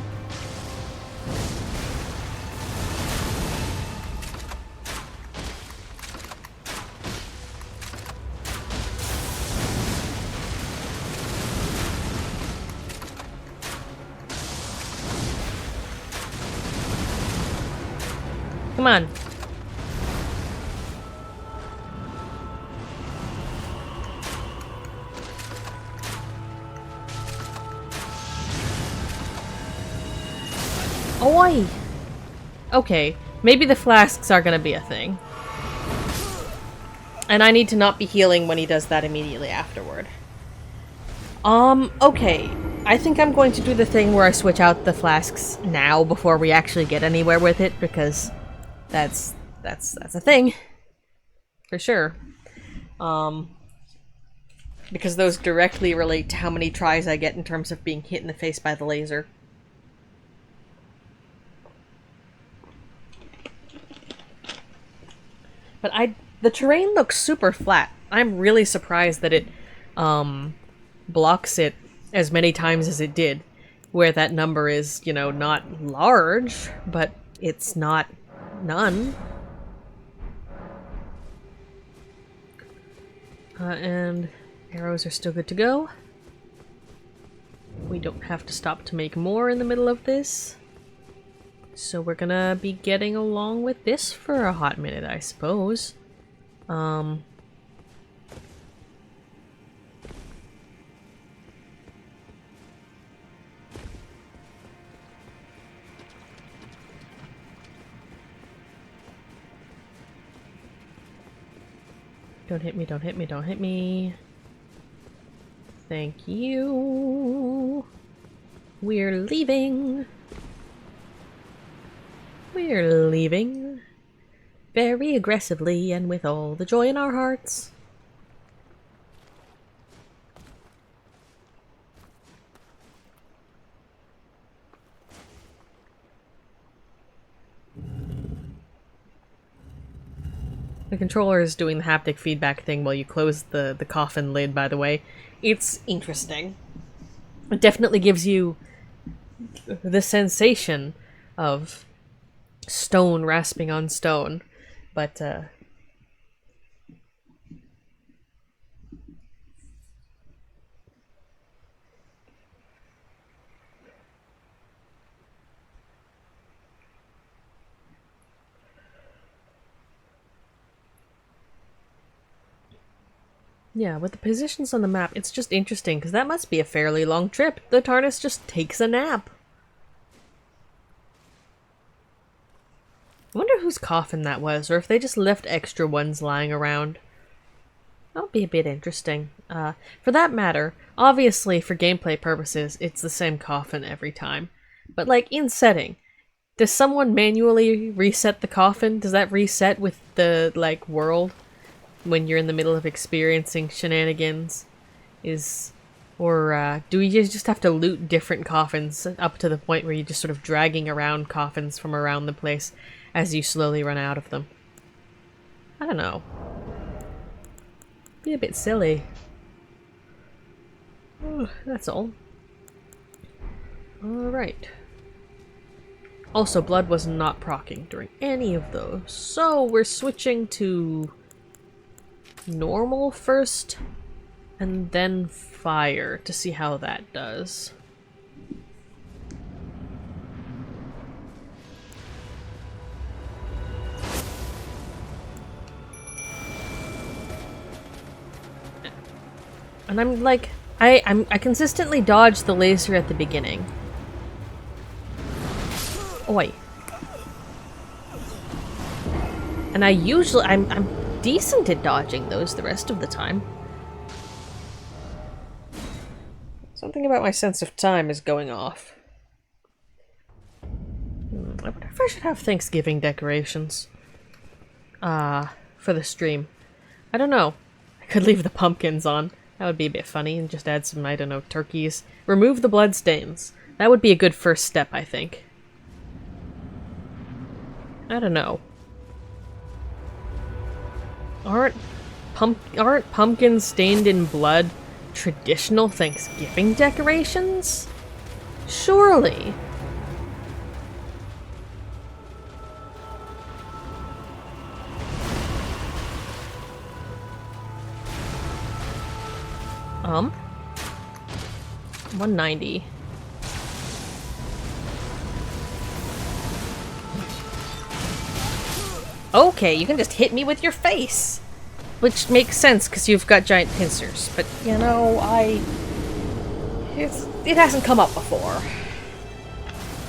Come on. Oi! Okay, maybe the flasks are gonna be a thing. And I need to not be healing when he does that immediately afterward. Okay. I think I'm going to do the thing where I switch out the flasks now before we actually get anywhere with it, because that's a thing. For sure. Because those directly relate to how many tries I get in terms of being hit in the face by the laser. But the terrain looks super flat. I'm really surprised that it blocks it as many times as it did, where that number is, you know, not large, but it's not none. And arrows are still good to go. We don't have to stop to make more in the middle of this. So we're gonna be getting along with this for a hot minute, I suppose. Don't hit me, don't hit me, don't hit me. Thank you. We're leaving. We're leaving. Very aggressively and with all the joy in our hearts. The controller is doing the haptic feedback thing while you close the coffin lid, by the way. It's interesting. It definitely gives you the sensation of stone rasping on stone, but yeah, with the positions on the map, it's just interesting, because that must be a fairly long trip. The TARDIS just takes a nap. I wonder whose coffin that was, or if they just left extra ones lying around. That'll be a bit interesting. For that matter, obviously for gameplay purposes, it's the same coffin every time. But like, in setting, does someone manually reset the coffin? Does that reset with the, like, world? When you're in the middle of experiencing shenanigans? Or do you just have to loot different coffins up to the point where you're just sort of dragging around coffins from around the place as you slowly run out of them? I don't know. Be a bit silly. Oh, that's all. Alright. Also, blood was not proccing during any of those, so we're switching to normal first, and then fire to see how that does. And I'm like, I consistently dodge the laser at the beginning. Oi. And I'm decent at dodging those the rest of the time. Something about my sense of time is going off. I wonder if I should have Thanksgiving decorations. For the stream. I don't know. I could leave the pumpkins on. That would be a bit funny, and just add some, I don't know, turkeys. Remove the blood stains. That would be a good first step, I think. I don't know. Aren't pumpkins stained in blood traditional Thanksgiving decorations? Surely. Um? 190. Okay, you can just hit me with your face. Which makes sense, because you've got giant pincers. But, you know, it hasn't come up before.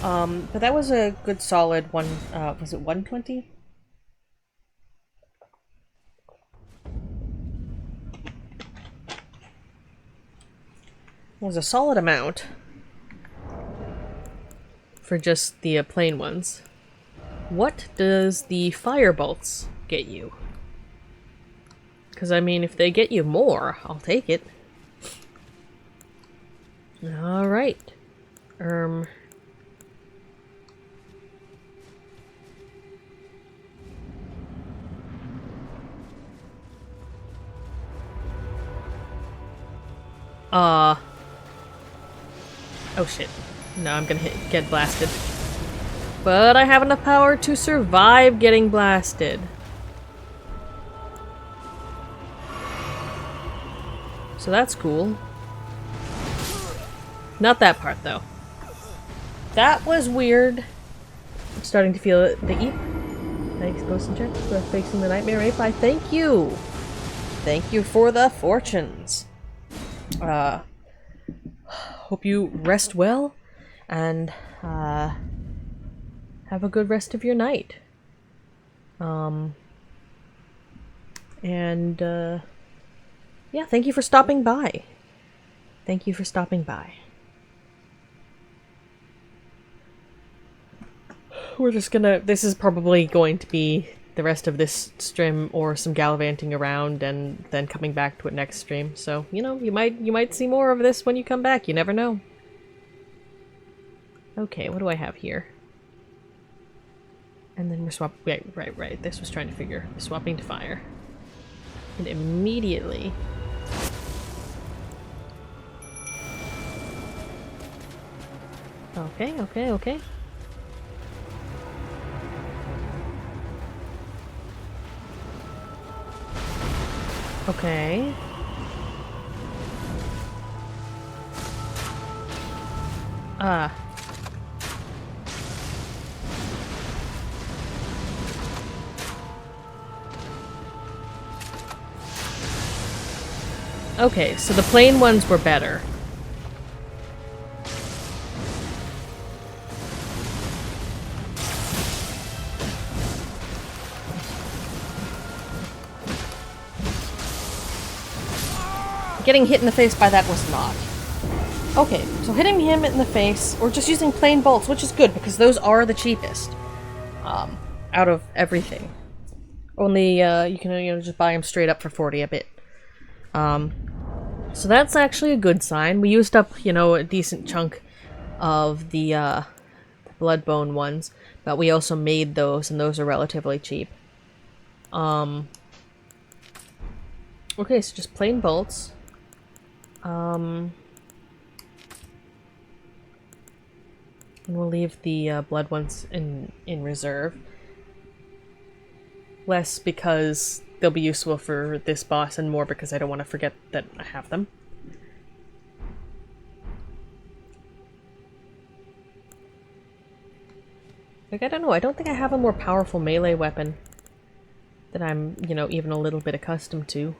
But that was a good solid one, was it 120? It was a solid amount. for just the plain ones. What does the fire bolts get you? Because, I mean, if they get you more, I'll take it. Alright. Oh shit. No, I'm gonna get blasted. But I have enough power to survive getting blasted. So that's cool. Not that part, though. That was weird. I'm starting to feel it. The eep. Thanks, Ghost and Check, for fixing the nightmare ape. I thank you. Thank you for the fortunes. Hope you rest well, and have a good rest of your night. Yeah, thank you for stopping by. Thank you for stopping by. We're just gonna... This is probably going to be the rest of this stream, or some gallivanting around and then coming back to it next stream. So, you know, you might see more of this when you come back. You never know. Okay, what do I have here? And then we're swapping... Right. This was trying to figure. Swapping to fire. And immediately... Okay. Okay. Okay, so the plain ones were better. Getting hit in the face by that was not. Okay, so hitting him in the face, or just using plain bolts, which is good, because those are the cheapest. Out of everything. Only, you can, just buy them straight up for 40 a bit. So that's actually a good sign. We used up, a decent chunk of the Bloodborne ones, but we also made those, and those are relatively cheap. Okay, so just plain bolts. And we'll leave the blood ones in reserve. Less because they'll be useful for this boss, and more because I don't want to forget that I have them. Like, I don't know, I don't think I have a more powerful melee weapon that I'm, even a little bit accustomed to.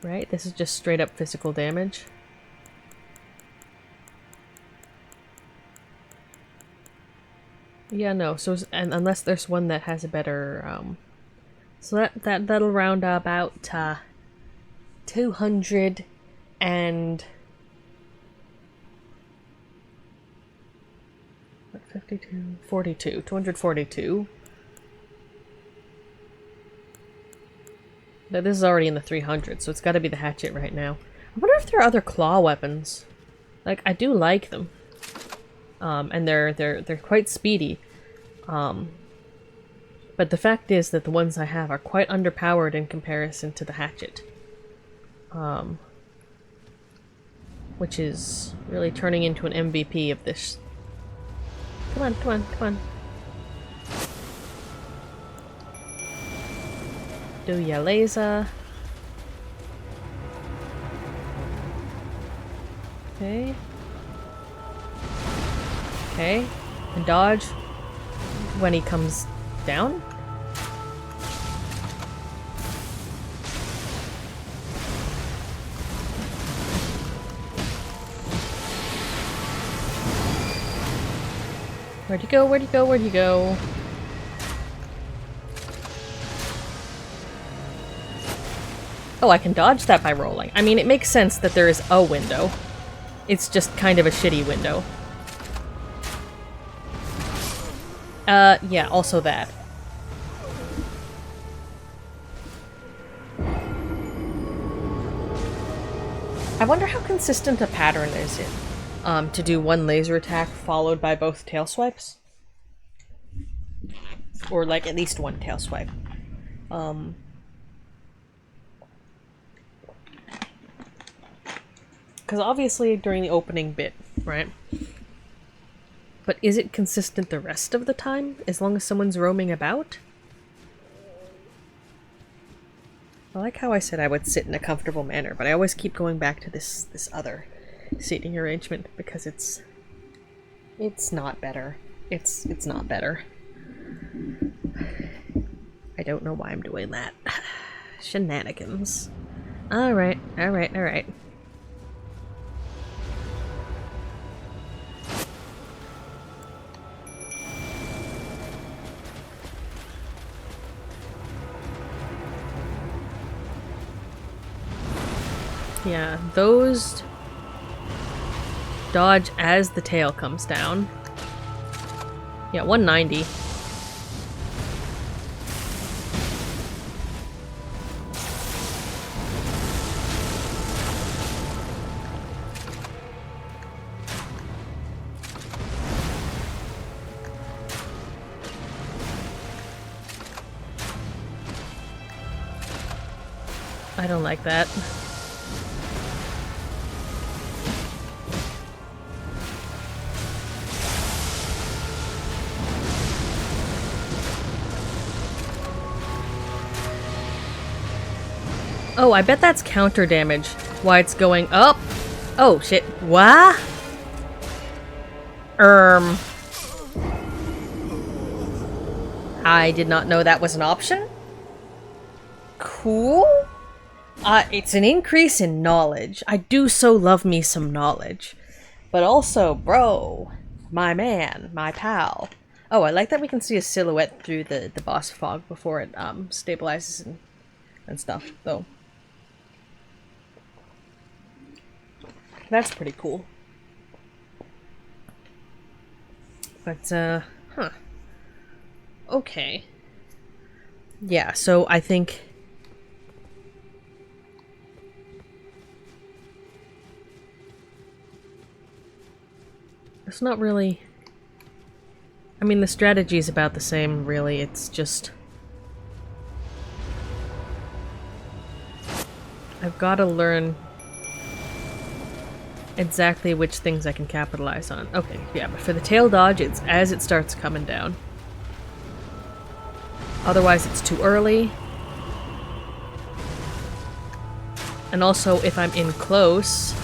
Right? This is just straight up physical damage. Yeah, no, so, and unless there's one that has a better, so that'll round about, 200 and... What, 52? 42. 242. Now, this is already in the 300s, so it's gotta be the hatchet right now. I wonder if there are other claw weapons. Like, I do like them. And they're quite speedy. But the fact is that the ones I have are quite underpowered in comparison to the hatchet. Which is really turning into an MVP of this. Come on. Do ya laser. Okay. Okay. And dodge when he comes down. Where'd you go? Where'd you go? Oh, I can dodge that by rolling. I mean, it makes sense that there is a window. It's just kind of a shitty window. Yeah, also that. I wonder how consistent a pattern is it, to do one laser attack followed by both tail swipes? Or, like, at least one tail swipe. Because obviously during the opening bit, right? But is it consistent the rest of the time, as long as someone's roaming about? I like how I said I would sit in a comfortable manner, but I always keep going back to this other seating arrangement because it's not better. It's not better. I don't know why I'm doing that. Shenanigans. Alright, alright, alright. Yeah, those dodge as the tail comes down. Yeah, 190. I don't like that. Oh, I bet that's counter damage. Why it's going up? Oh, shit. What? I did not know that was an option. Cool. It's an increase in knowledge. I do so love me some knowledge. But also, bro, my man, my pal. Oh, I like that we can see a silhouette through the boss fog before it stabilizes and stuff, though. That's pretty cool. But, huh. Okay. Yeah, so I think... It's not really... I mean, the strategy is about the same, really. It's just... I've got to learn exactly which things I can capitalize on. Okay, yeah, but for the tail dodge, it's as it starts coming down. Otherwise, it's too early. And also, if I'm in close...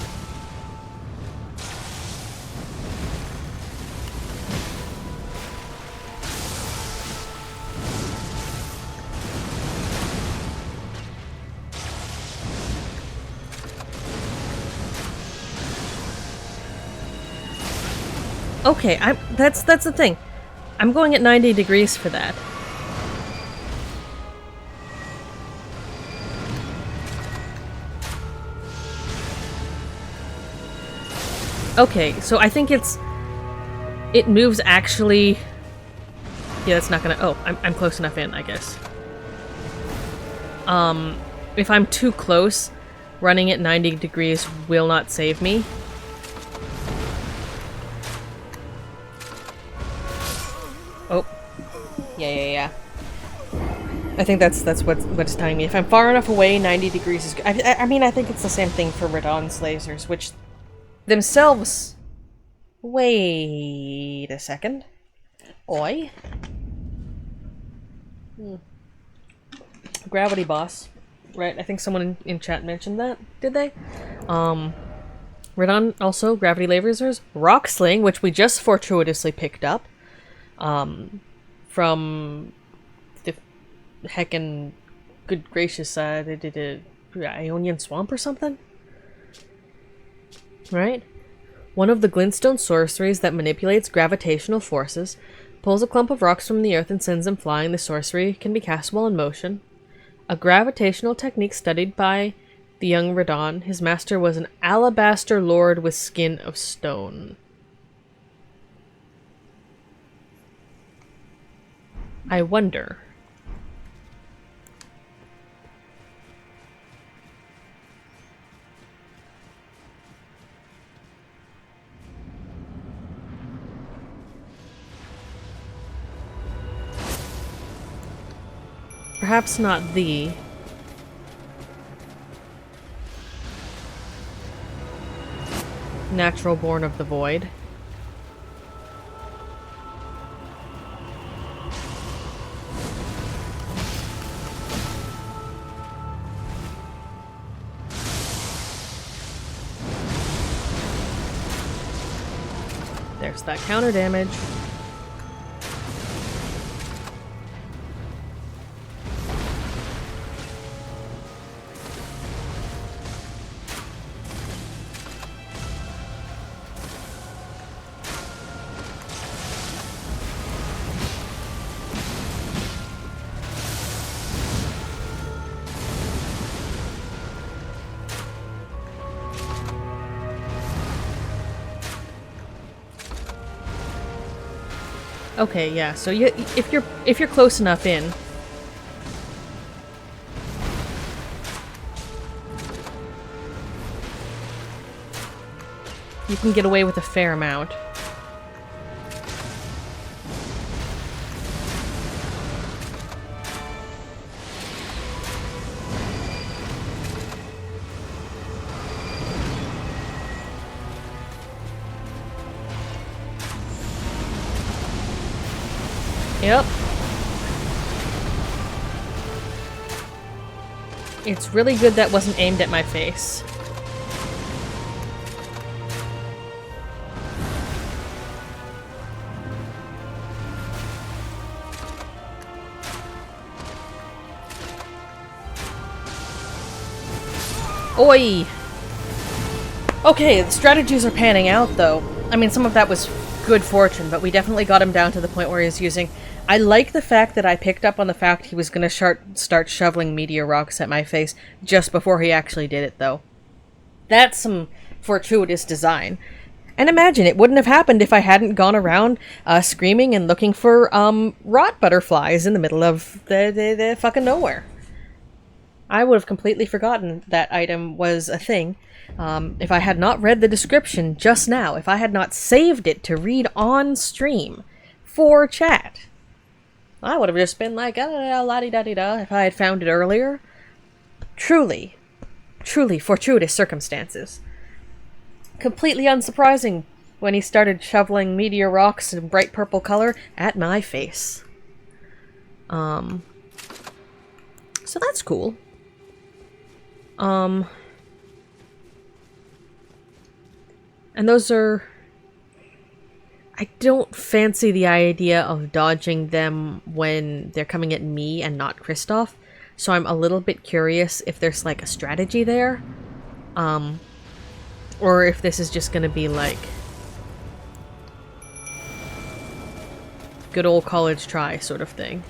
Okay, that's the thing. I'm going at 90 degrees for that. Okay, so I think it moves actually... Yeah, that's not gonna... Oh, I'm close enough in, I guess. If I'm too close, running at 90 degrees will not save me. Oh. Yeah. I think that's what's telling me. If I'm far enough away, 90 degrees is good. I mean, I think it's the same thing for Radahn's lasers, which themselves... Wait a second. Oi. Gravity boss. Right, I think someone in chat mentioned that. Did they? Radahn also, gravity lasers. Rock Sling, which we just fortuitously picked up. From the heckin' good gracious, they did a Ionian Swamp or something? Right? One of the glintstone sorceries that manipulates gravitational forces, pulls a clump of rocks from the earth and sends them flying. The sorcery can be cast while in motion. A gravitational technique studied by The young Radon, his master was an alabaster lord with skin of stone. I wonder. Perhaps not the... natural born of the void. There's that counter damage. Okay, yeah. So if you're close enough in, you can get away with a fair amount. Yep. It's really good that wasn't aimed at my face. Oi! Okay, the strategies are panning out, though. I mean, some of that was good fortune, but we definitely got him down to the point where he's using... I like the fact that I picked up on the fact he was going to start shoveling meteor rocks at my face just before he actually did it, though. That's some fortuitous design. And imagine, it wouldn't have happened if I hadn't gone around screaming and looking for rot butterflies in the middle of the fucking nowhere. I would have completely forgotten that item was a thing if I had not read the description just now, if I had not saved it to read on stream for chat. I would have just been like, la-di-da-di-da, if I had found it earlier. Truly, truly fortuitous circumstances. Completely unsurprising when he started shoveling meteor rocks in bright purple color at my face. So that's cool. And those are... I don't fancy the idea of dodging them when they're coming at me and not Kristoff, so I'm a little bit curious if there's like a strategy there. Or if this is just gonna be like... good old college try sort of thing.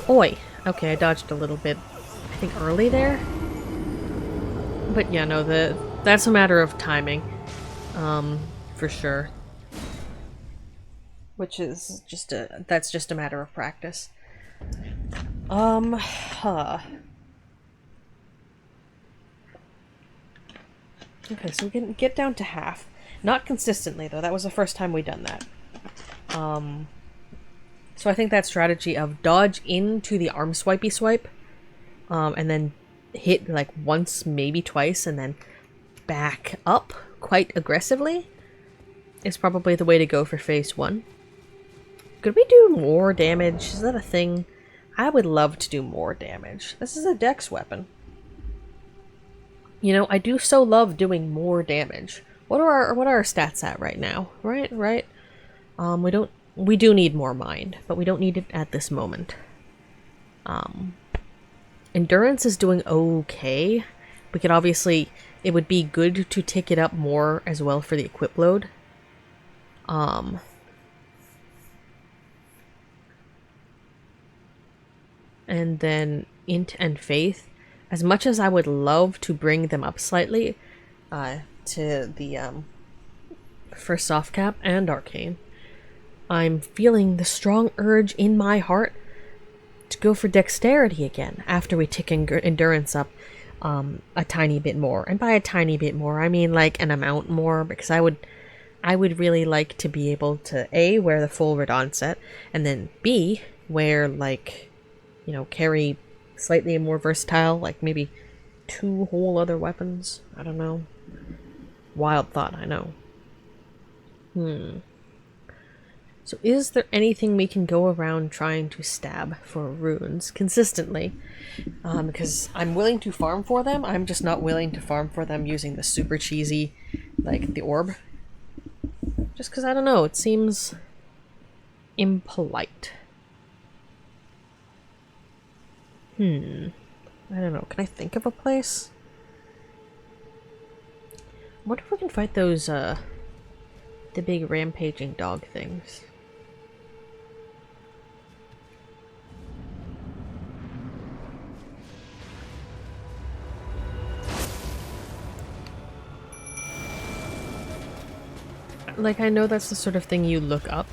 Oi! Okay, I dodged a little bit, I think early there? But yeah, no, that's a matter of timing, for sure. Which is that's just a matter of practice. Huh. Okay, so we can get down to half. Not consistently, though. That was the first time we've done that. So I think that strategy of dodge into the arm swipey swipe, and then hit like once, maybe twice, and then back up quite aggressively is probably the way to go for phase 1. Could we do more damage? Is that a thing? I would love to do more damage. This is a dex weapon. You know, I do so love doing more damage. What are our stats at right now? Right? We do need more mind, but we don't need it at this moment. Endurance is doing okay. We could obviously... it would be good to tick it up more as well for the equip load. and then int and faith. As much as I would love to bring them up slightly to the for soft cap and arcane, I'm feeling the strong urge in my heart to go for dexterity again after we tick endurance up a tiny bit more. And by a tiny bit more, I mean like an amount more, because I would really like to be able to A, wear the full Radon set, and then B, wear like, you know, carry slightly more versatile, like maybe 2 whole other weapons. I don't know. Wild thought, I know. So is there anything we can go around trying to stab for runes consistently? Because I'm willing to farm for them, I'm just not willing to farm for them using the super cheesy, like, the orb. Just because, I don't know, it seems impolite. I don't know, can I think of a place? I wonder if we can fight those, the big rampaging dog things. Like, I know that's the sort of thing you look up.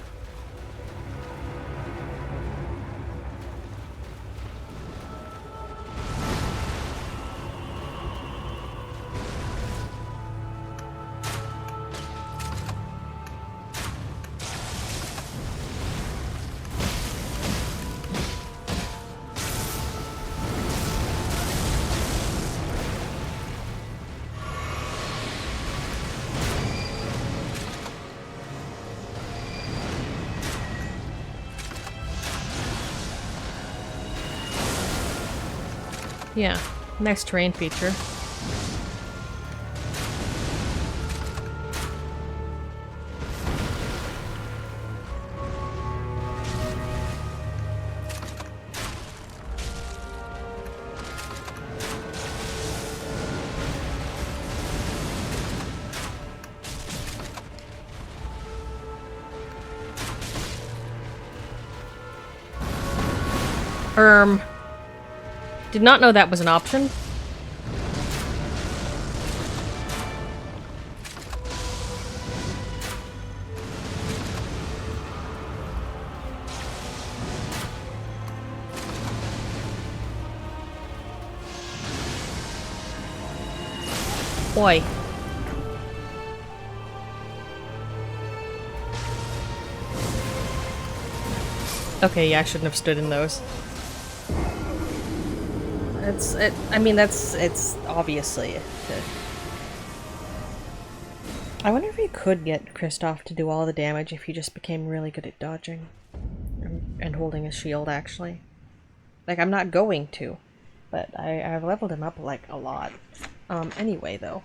Yeah, nice terrain feature. Did not know that was an option. Boy. Okay, yeah, I shouldn't have stood in those. It's obviously. I wonder if you could get Kristoff to do all the damage if he just became really good at dodging and holding his shield, actually. Like, I'm not going to, but I've leveled him up, like, a lot. Anyway, though.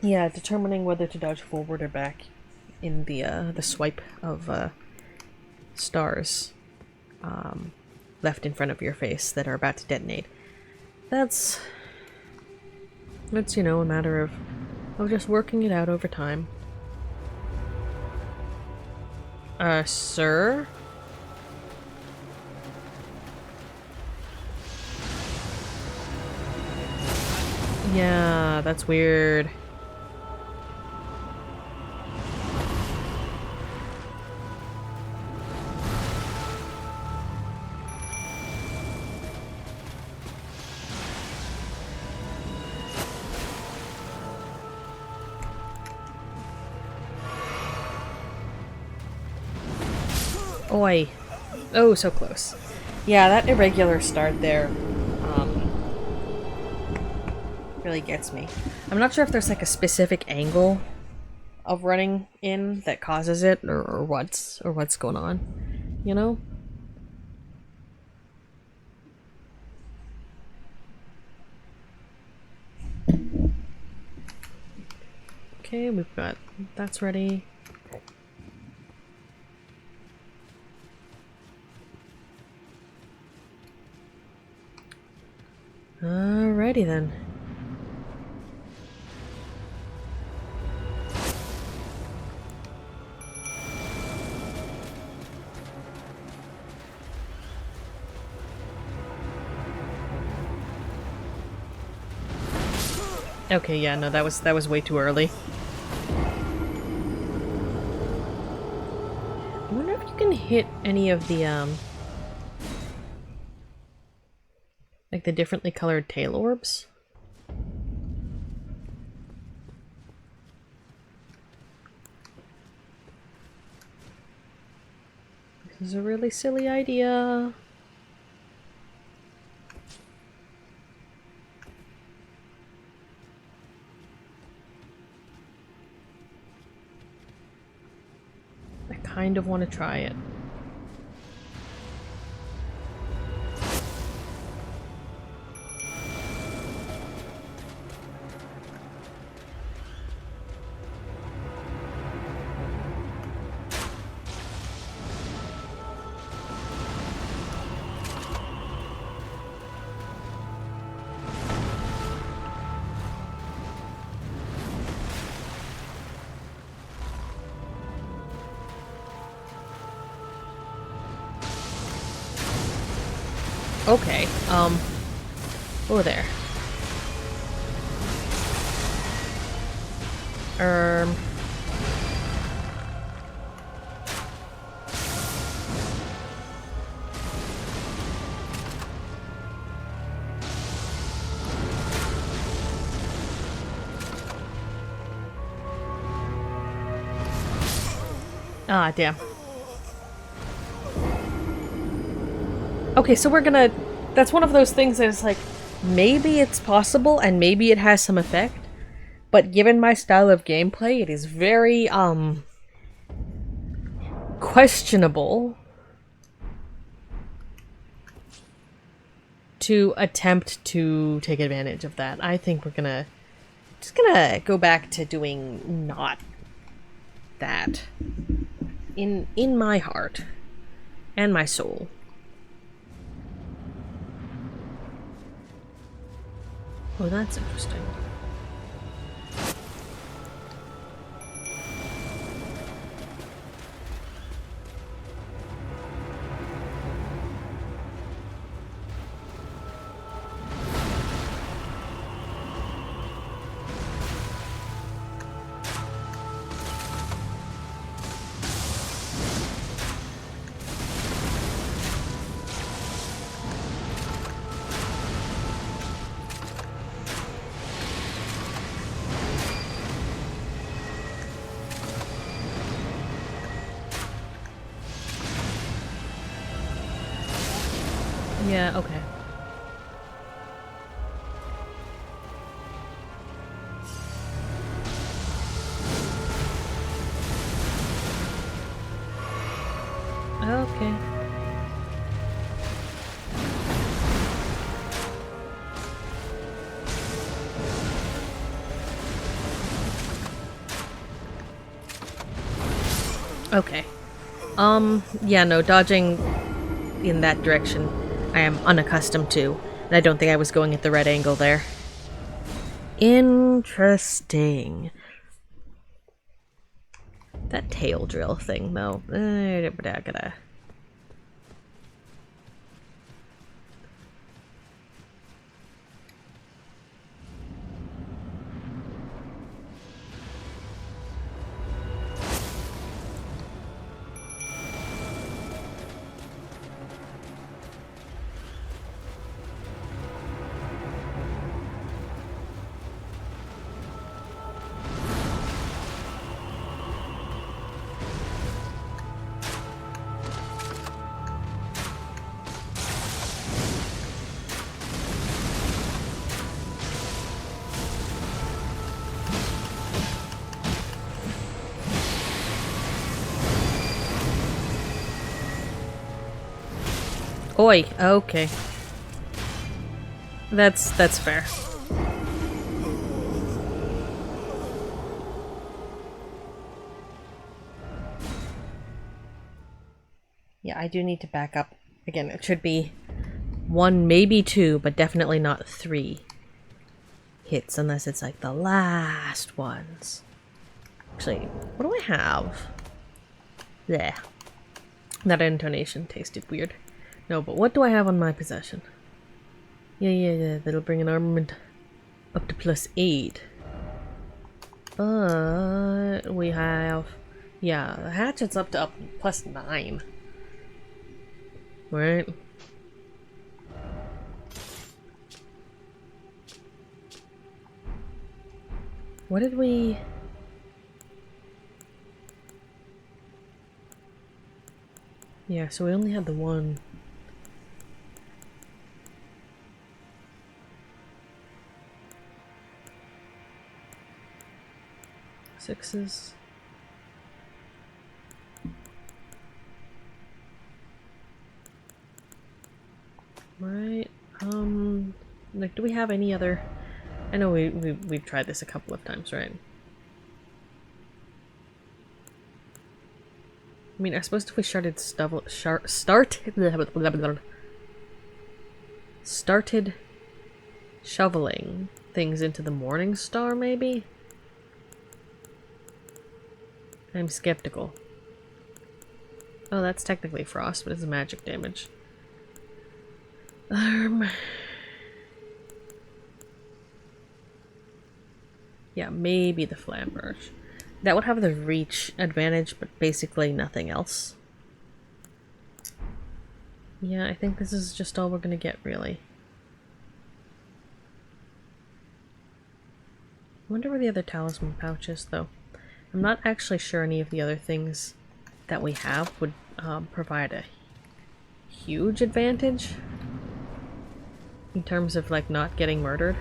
Yeah, determining whether to dodge forward or back in the swipe of, stars left in front of your face that are about to detonate. That's, you know, a matter of just working it out over time. Sir? Yeah, that's weird. Oi. Oh, so close. Yeah, that irregular start there really gets me. I'm not sure if there's like a specific angle of running in that causes it, or what's going on, you know? Okay, we've got that's ready. Alrighty then. Okay, yeah, no, that was way too early. I wonder if you can hit any of the, like the differently colored tail orbs. This is a really silly idea. I kind of want to try it. Okay, oh there. Ah, damn. Okay, so we're gonna... That's one of those things that is like, maybe it's possible and maybe it has some effect, but given my style of gameplay, it is very, questionable to attempt to take advantage of that. I think we're gonna... just gonna go back to doing not that. In my heart. And my soul. Oh, that's interesting. Yeah, okay. Okay. Okay. Yeah, no, dodging in that direction I am unaccustomed to, and I don't think I was going at the right angle there. Interesting. That tail drill thing, though. Oi, okay. That's fair. Yeah, I do need to back up. Again, it should be 1, maybe 2, but definitely not 3 hits unless it's like the last ones. Actually, what do I have? There. That intonation tasted weird. No, but what do I have on my possession? Yeah, that'll bring an armament. up to +8. But we have, yeah, the hatchet's up to +9. Right? What did we... Yeah, so we only had the one. Sixes. Right. Like, do we have any other... I know we've tried this a couple of times, right? I mean, I suppose if we started started shoveling things into the Morning Star, maybe? I'm skeptical. Oh, that's technically frost, but it's magic damage. Yeah, maybe the flamberge. That would have the reach advantage, but basically nothing else. Yeah, I think this is just all we're gonna get, really. I wonder where the other talisman pouch is, though. I'm not actually sure any of the other things that we have would provide a huge advantage in terms of, like, not getting murdered.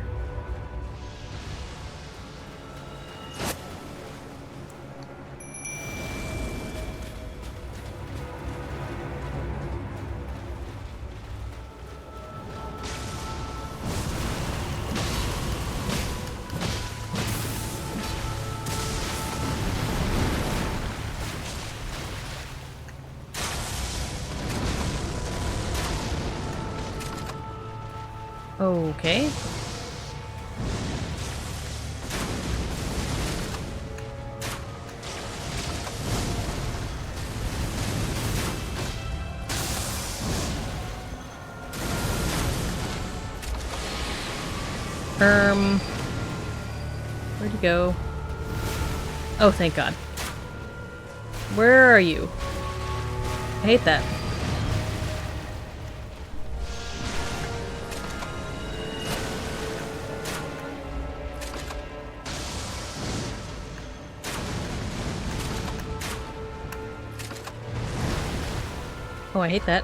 Okay. Where'd you go? Oh, thank God. Where are you? I hate that. Oh, I hate that.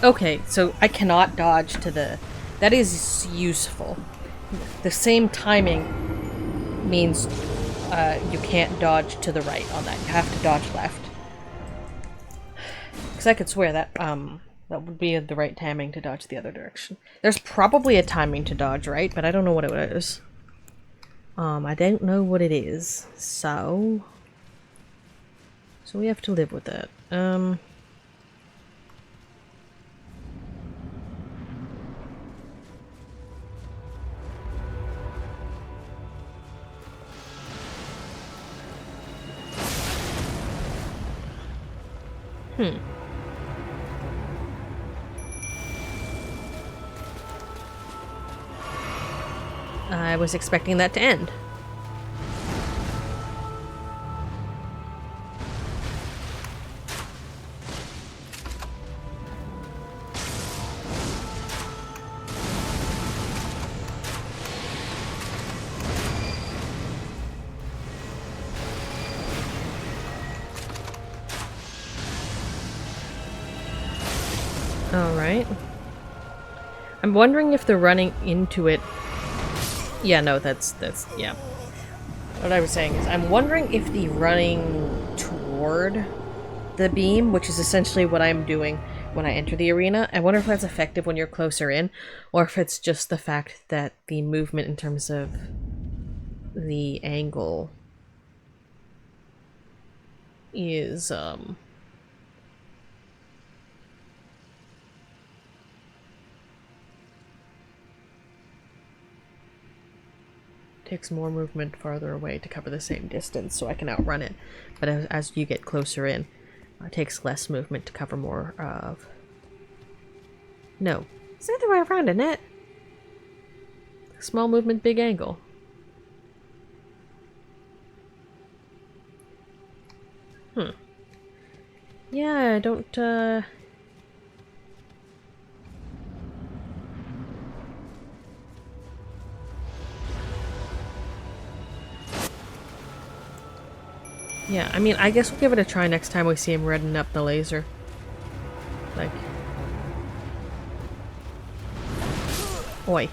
Okay, so I cannot dodge to the... That is useful. The same timing means you can't dodge to the right on that. You have to dodge left. Because I could swear that that would be the right timing to dodge the other direction. There's probably a timing to dodge right, but I don't know what it is. I don't know what it is, so we have to live with it. I was expecting that to end. Alright. I'm wondering if they're running into it. Yeah, no, that's, yeah. What I was saying is, I'm wondering if the running toward the beam, which is essentially what I'm doing when I enter the arena, I wonder if that's effective when you're closer in, or if it's just the fact that the movement in terms of the angle is, takes more movement farther away to cover the same distance so I can outrun it. But as you get closer in, It takes less movement to cover more of... No. It's the other way around, isn't it? Small movement, big angle. Yeah, I don't, Yeah, I mean, I guess we'll give it a try next time we see him reddening up the laser. Like... Oi.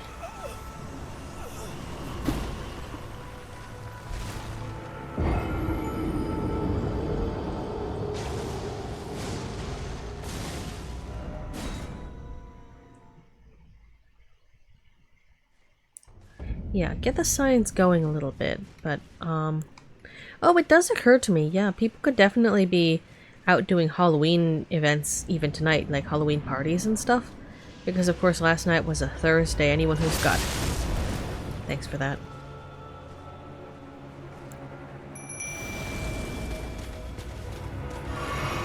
Yeah, get the signs going a little bit, but, oh, it does occur to me, yeah, people could definitely be out doing Halloween events even tonight, like Halloween parties and stuff. Because, of course, last night was a Thursday. Anyone who's got... Thanks for that.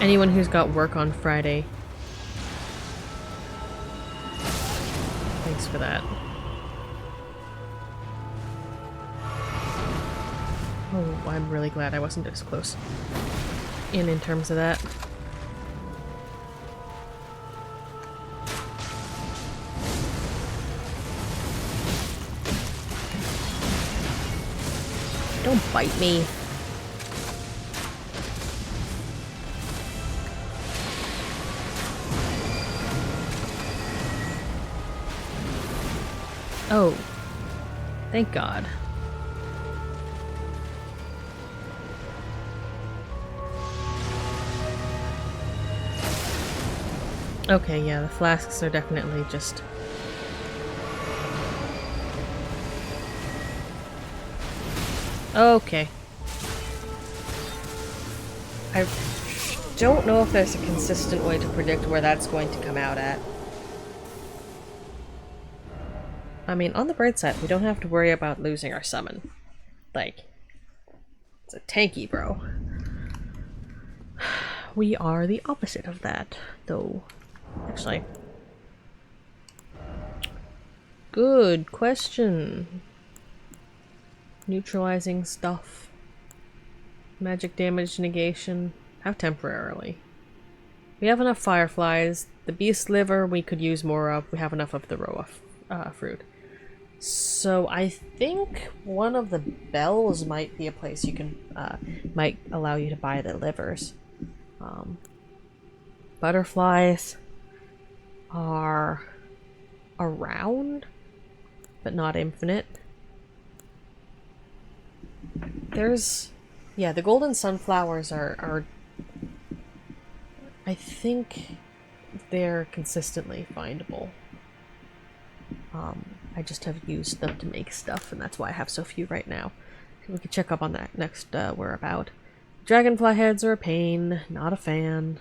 Anyone who's got work on Friday. Thanks for that. Oh, I'm really glad I wasn't this close in terms of that. Don't bite me. Oh. Thank God. Okay, yeah, the flasks are definitely just... Okay. I don't know if there's a consistent way to predict where that's going to come out at. I mean, on the bright side, we don't have to worry about losing our summon. Like, it's a tanky, bro. We are the opposite of that, though. Actually. Good question. Neutralizing stuff. Magic damage negation. How temporarily? We have enough fireflies. The beast liver we could use more of. We have enough of the Roa fruit. So I think one of the bells might be a place you can, might allow you to buy the livers. Butterflies are around, but not infinite. There's, yeah, the golden sunflowers are I think they're consistently findable. I just have used them to make stuff, and that's why I have so few right now. We can check up on that next whereabout. Dragonfly heads are a pain, not a fan.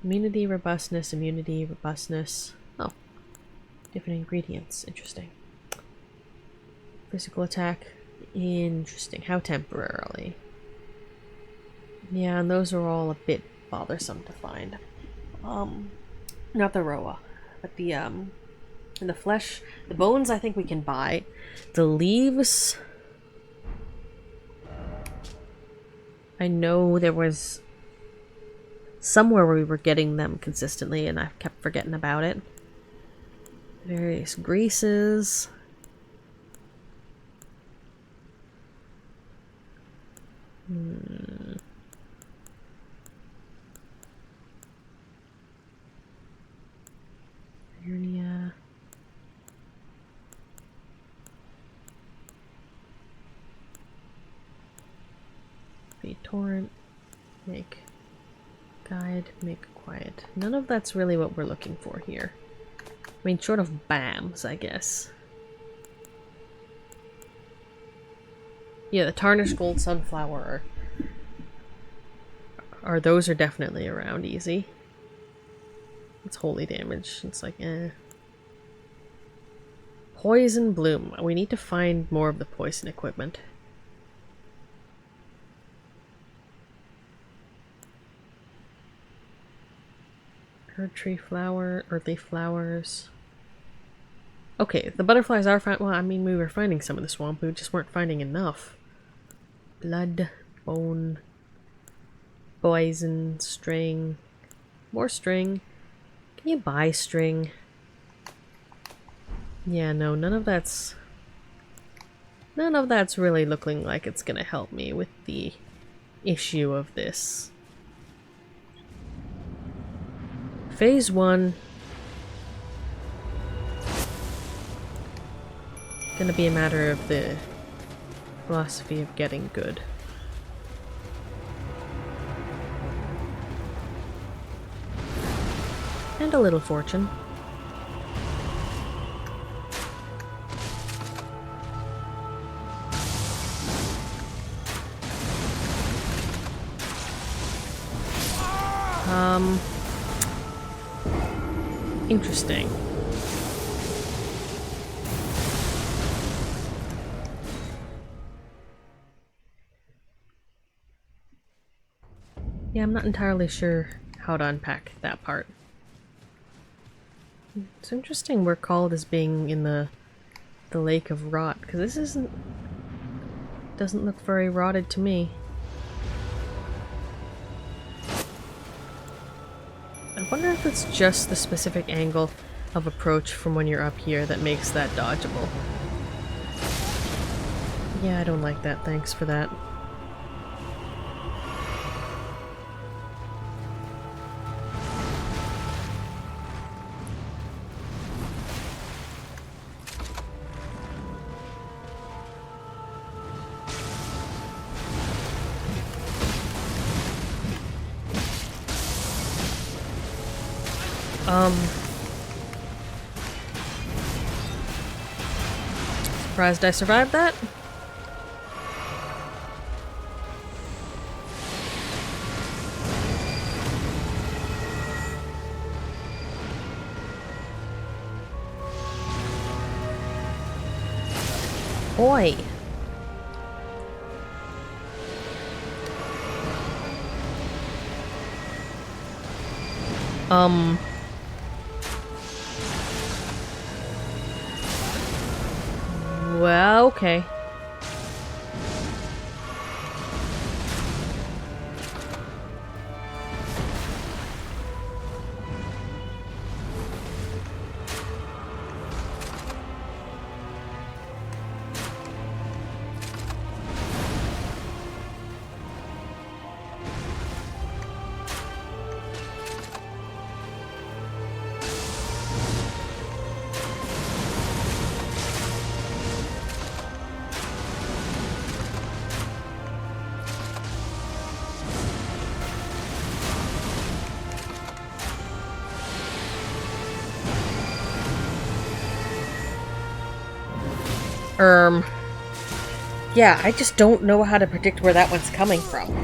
Immunity, robustness, immunity, robustness. Oh. Different ingredients. Interesting. Physical attack. Interesting. How temporarily. Yeah, and those are all a bit bothersome to find. Not the Roa, but the, and the flesh. The bones I think we can buy. The leaves... I know there was somewhere where we were getting them consistently and I kept forgetting about it. Various greases. Hernia. Be torrent. Make guide. Make quiet. None of that's really what we're looking for here. I mean, short of BAMs, I guess. Yeah, the tarnished gold sunflower those are definitely around easy. It's holy damage. It's like, eh. Poison bloom. We need to find more of the poison equipment. Bird tree flower, earthly flowers. Okay, the butterflies are fine. Well, I mean, we were finding some in the swamp. We just weren't finding enough. Blood, bone, poison, string. More string. Can you buy string? Yeah, no, none of that's really looking like it's gonna help me with the issue of this. Phase 1. Gonna be a matter of the philosophy of getting good. And a little fortune. Interesting. Yeah, I'm not entirely sure how to unpack that part. It's interesting we're called as being in the lake of rot, because this doesn't look very rotted to me. I wonder if it's just the specific angle of approach from when you're up here that makes that dodgeable. Yeah, I don't like that. Thanks for that. Surprised I survived that? Oi! Well, okay. Yeah, I just don't know how to predict where that one's coming from.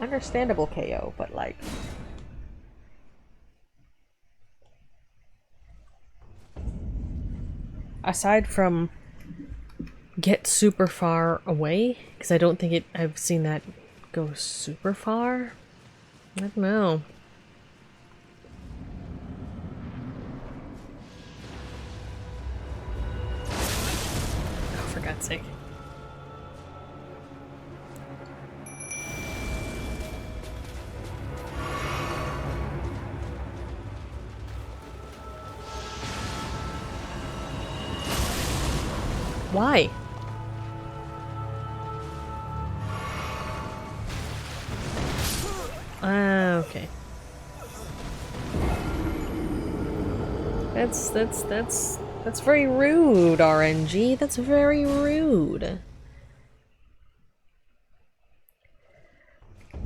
Understandable KO, but like... aside from get super far away, because I don't think I've seen that go super far. I don't know. Oh, for God's sake. Why? Okay. That's very rude, RNG. That's very rude. I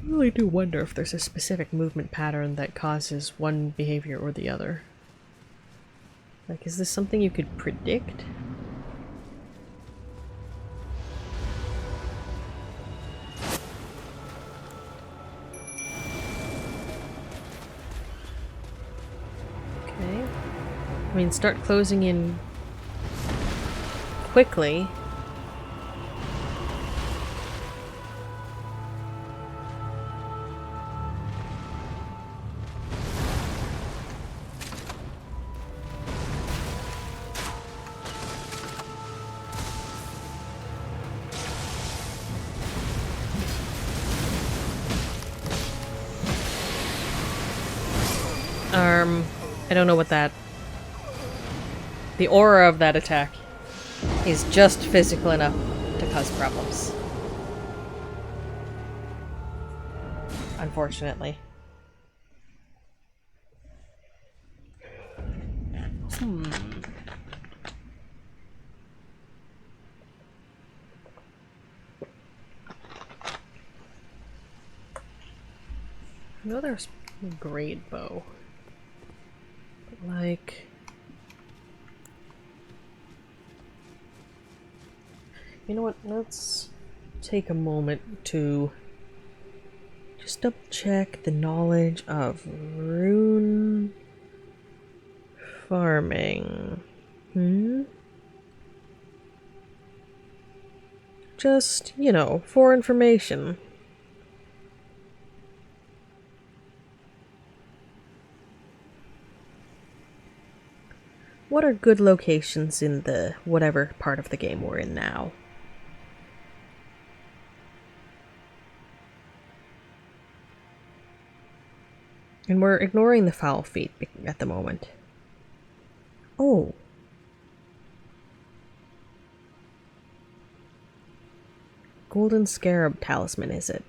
really do wonder if there's a specific movement pattern that causes one behavior or the other. Like, is this something you could predict? Okay. I mean, start closing in quickly. farm. I don't know what that... The aura of that attack is just physical enough to cause problems. Unfortunately. I know there's a great bow. But like... You know what, let's take a moment to just double check the knowledge of rune farming. Just, you know, for information. What are good locations in the whatever part of the game we're in now? And we're ignoring the foul feet at the moment. Oh. Golden Scarab Talisman, is it?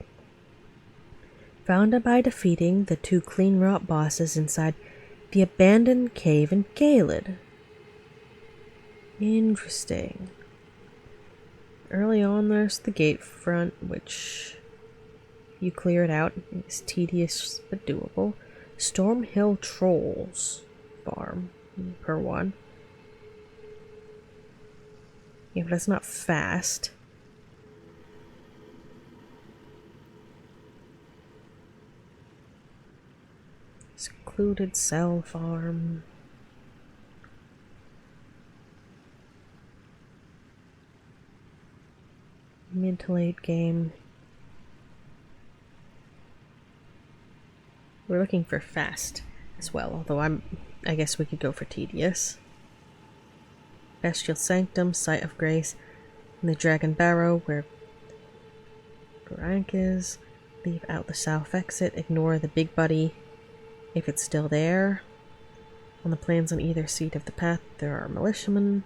Found by defeating the 2 clean rot bosses inside the abandoned cave in Caelid. Interesting. Early on there's the gate front, which you clear it out. It's tedious but doable. Stormhill Trolls farm per one. Yeah, but that's not fast. Secluded Cell Farm. Mid to late game. We're looking for fast as well, although I guess we could go for tedious. Bestial Sanctum, Site of Grace, and the Dragon Barrow, where Barank is. Leave out the south exit, ignore the big buddy if it's still there. On the plains on either seat of the path there are militiamen.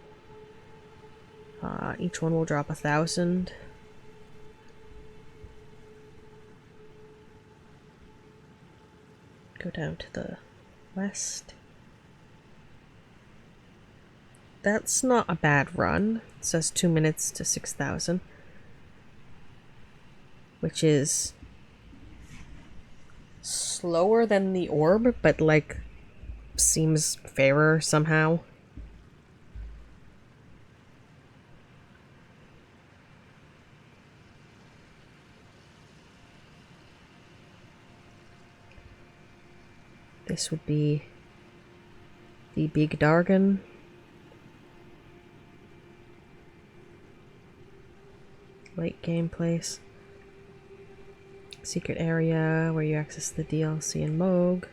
Each one will drop 1,000. Go down to the west. That's not a bad run. It says 2 minutes to 6,000. Which is slower than the orb, but like seems fairer somehow. This would be the Big Dargan. Late game place. Secret area where you access the DLC and Moog.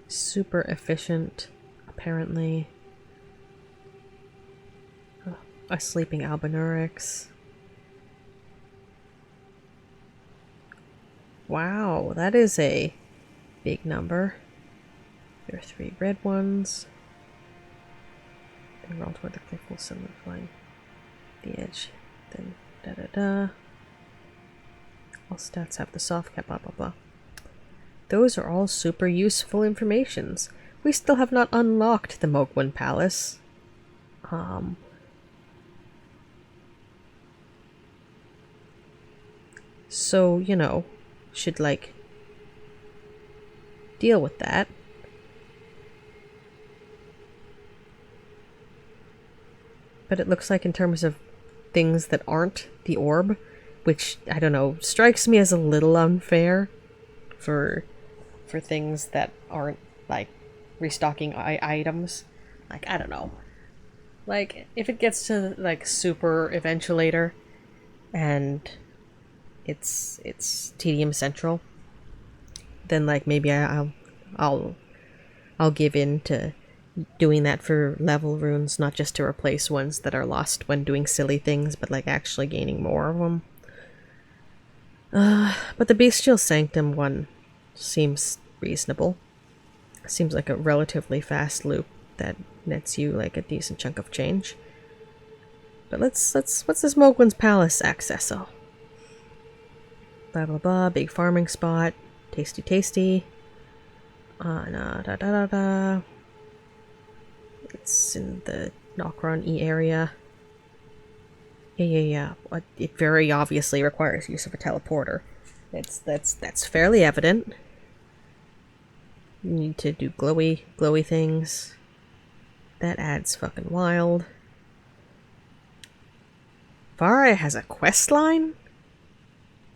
Super efficient, apparently. Oh, a sleeping Albinurix. Wow, that is a big number. There are 3 red ones. Then roll toward the cliff will send them flying the edge. Then da-da-da. All stats have the soft cap, blah blah blah. Those are all super useful informations. We still have not unlocked the Mogwin Palace. So, you know, should like deal with that. But it looks like in terms of things that aren't the orb, which, I don't know, strikes me as a little unfair for things that aren't, like, restocking items. Like, I don't know. Like, if it gets to, like, Super Eventuator, and it's Tedium Central, then, like, maybe I'll give in to doing that for level runes, not just to replace ones that are lost when doing silly things, but, like, actually gaining more of them. But the Bestial Sanctum one seems reasonable. Seems like a relatively fast loop that nets you like a decent chunk of change. But what's this Mogwin's Palace accesso? Blah blah blah, big farming spot, tasty tasty. Da da da da. It's in the Nokron E area. Yeah. It very obviously requires use of a teleporter. That's fairly evident. You need to do glowy things. That adds fucking wild. Vare has a quest line?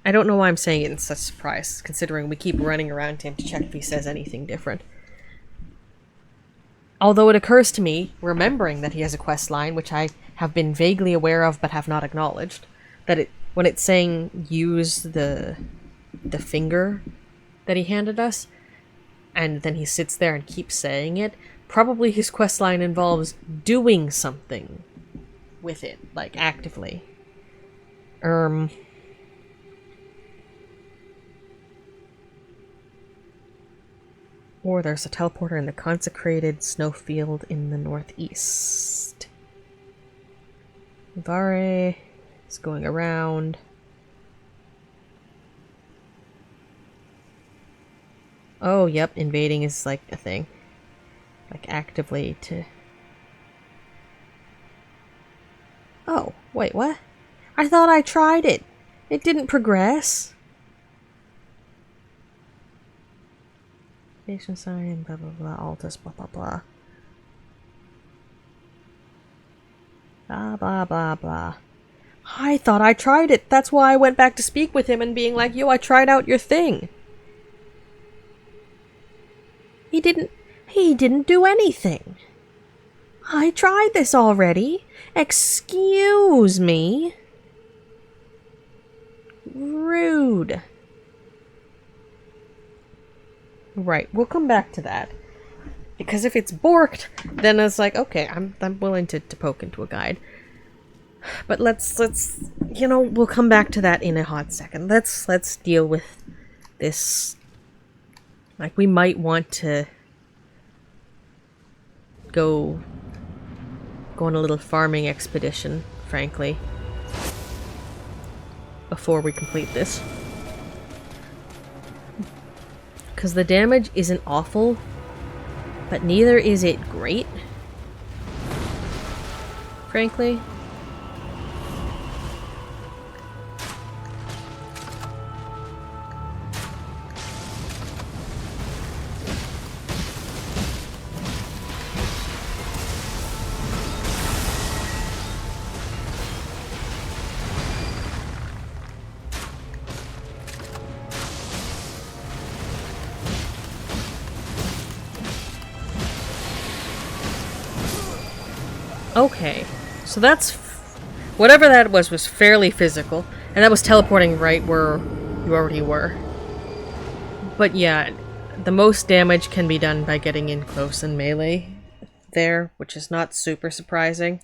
I don't know why I'm saying it in such surprise, considering we keep running around to him to check if he says anything different. Although it occurs to me, remembering that he has a quest line, which I have been vaguely aware of but have not acknowledged, that when it's saying use the finger that he handed us, and then he sits there and keeps saying it, probably his quest line involves doing something with it, like actively. Or there's a teleporter in the consecrated snowfield in the northeast. Vare is going around. Oh, yep, invading is like a thing. Like actively to... Oh, wait, what? I thought I tried it. It didn't progress. Station sign, blah blah blah, Altus, blah blah blah. Blah blah blah blah. I thought I tried it. That's why I went back to speak with him and being like, yo, I tried out your thing. He didn't do anything. I tried this already. Excuse me. Rude. Right, we'll come back to that. Because if it's borked, then it's like, okay, I'm willing to poke into a guide. But let's we'll come back to that in a hot second. Let's deal with this. Like, we might want to go on a little farming expedition, frankly, before we complete this. Because the damage isn't awful, but neither is it great, frankly. Okay, so that's... whatever that was fairly physical, and that was teleporting right where you already were. But yeah, the most damage can be done by getting in close and melee there, which is not super surprising.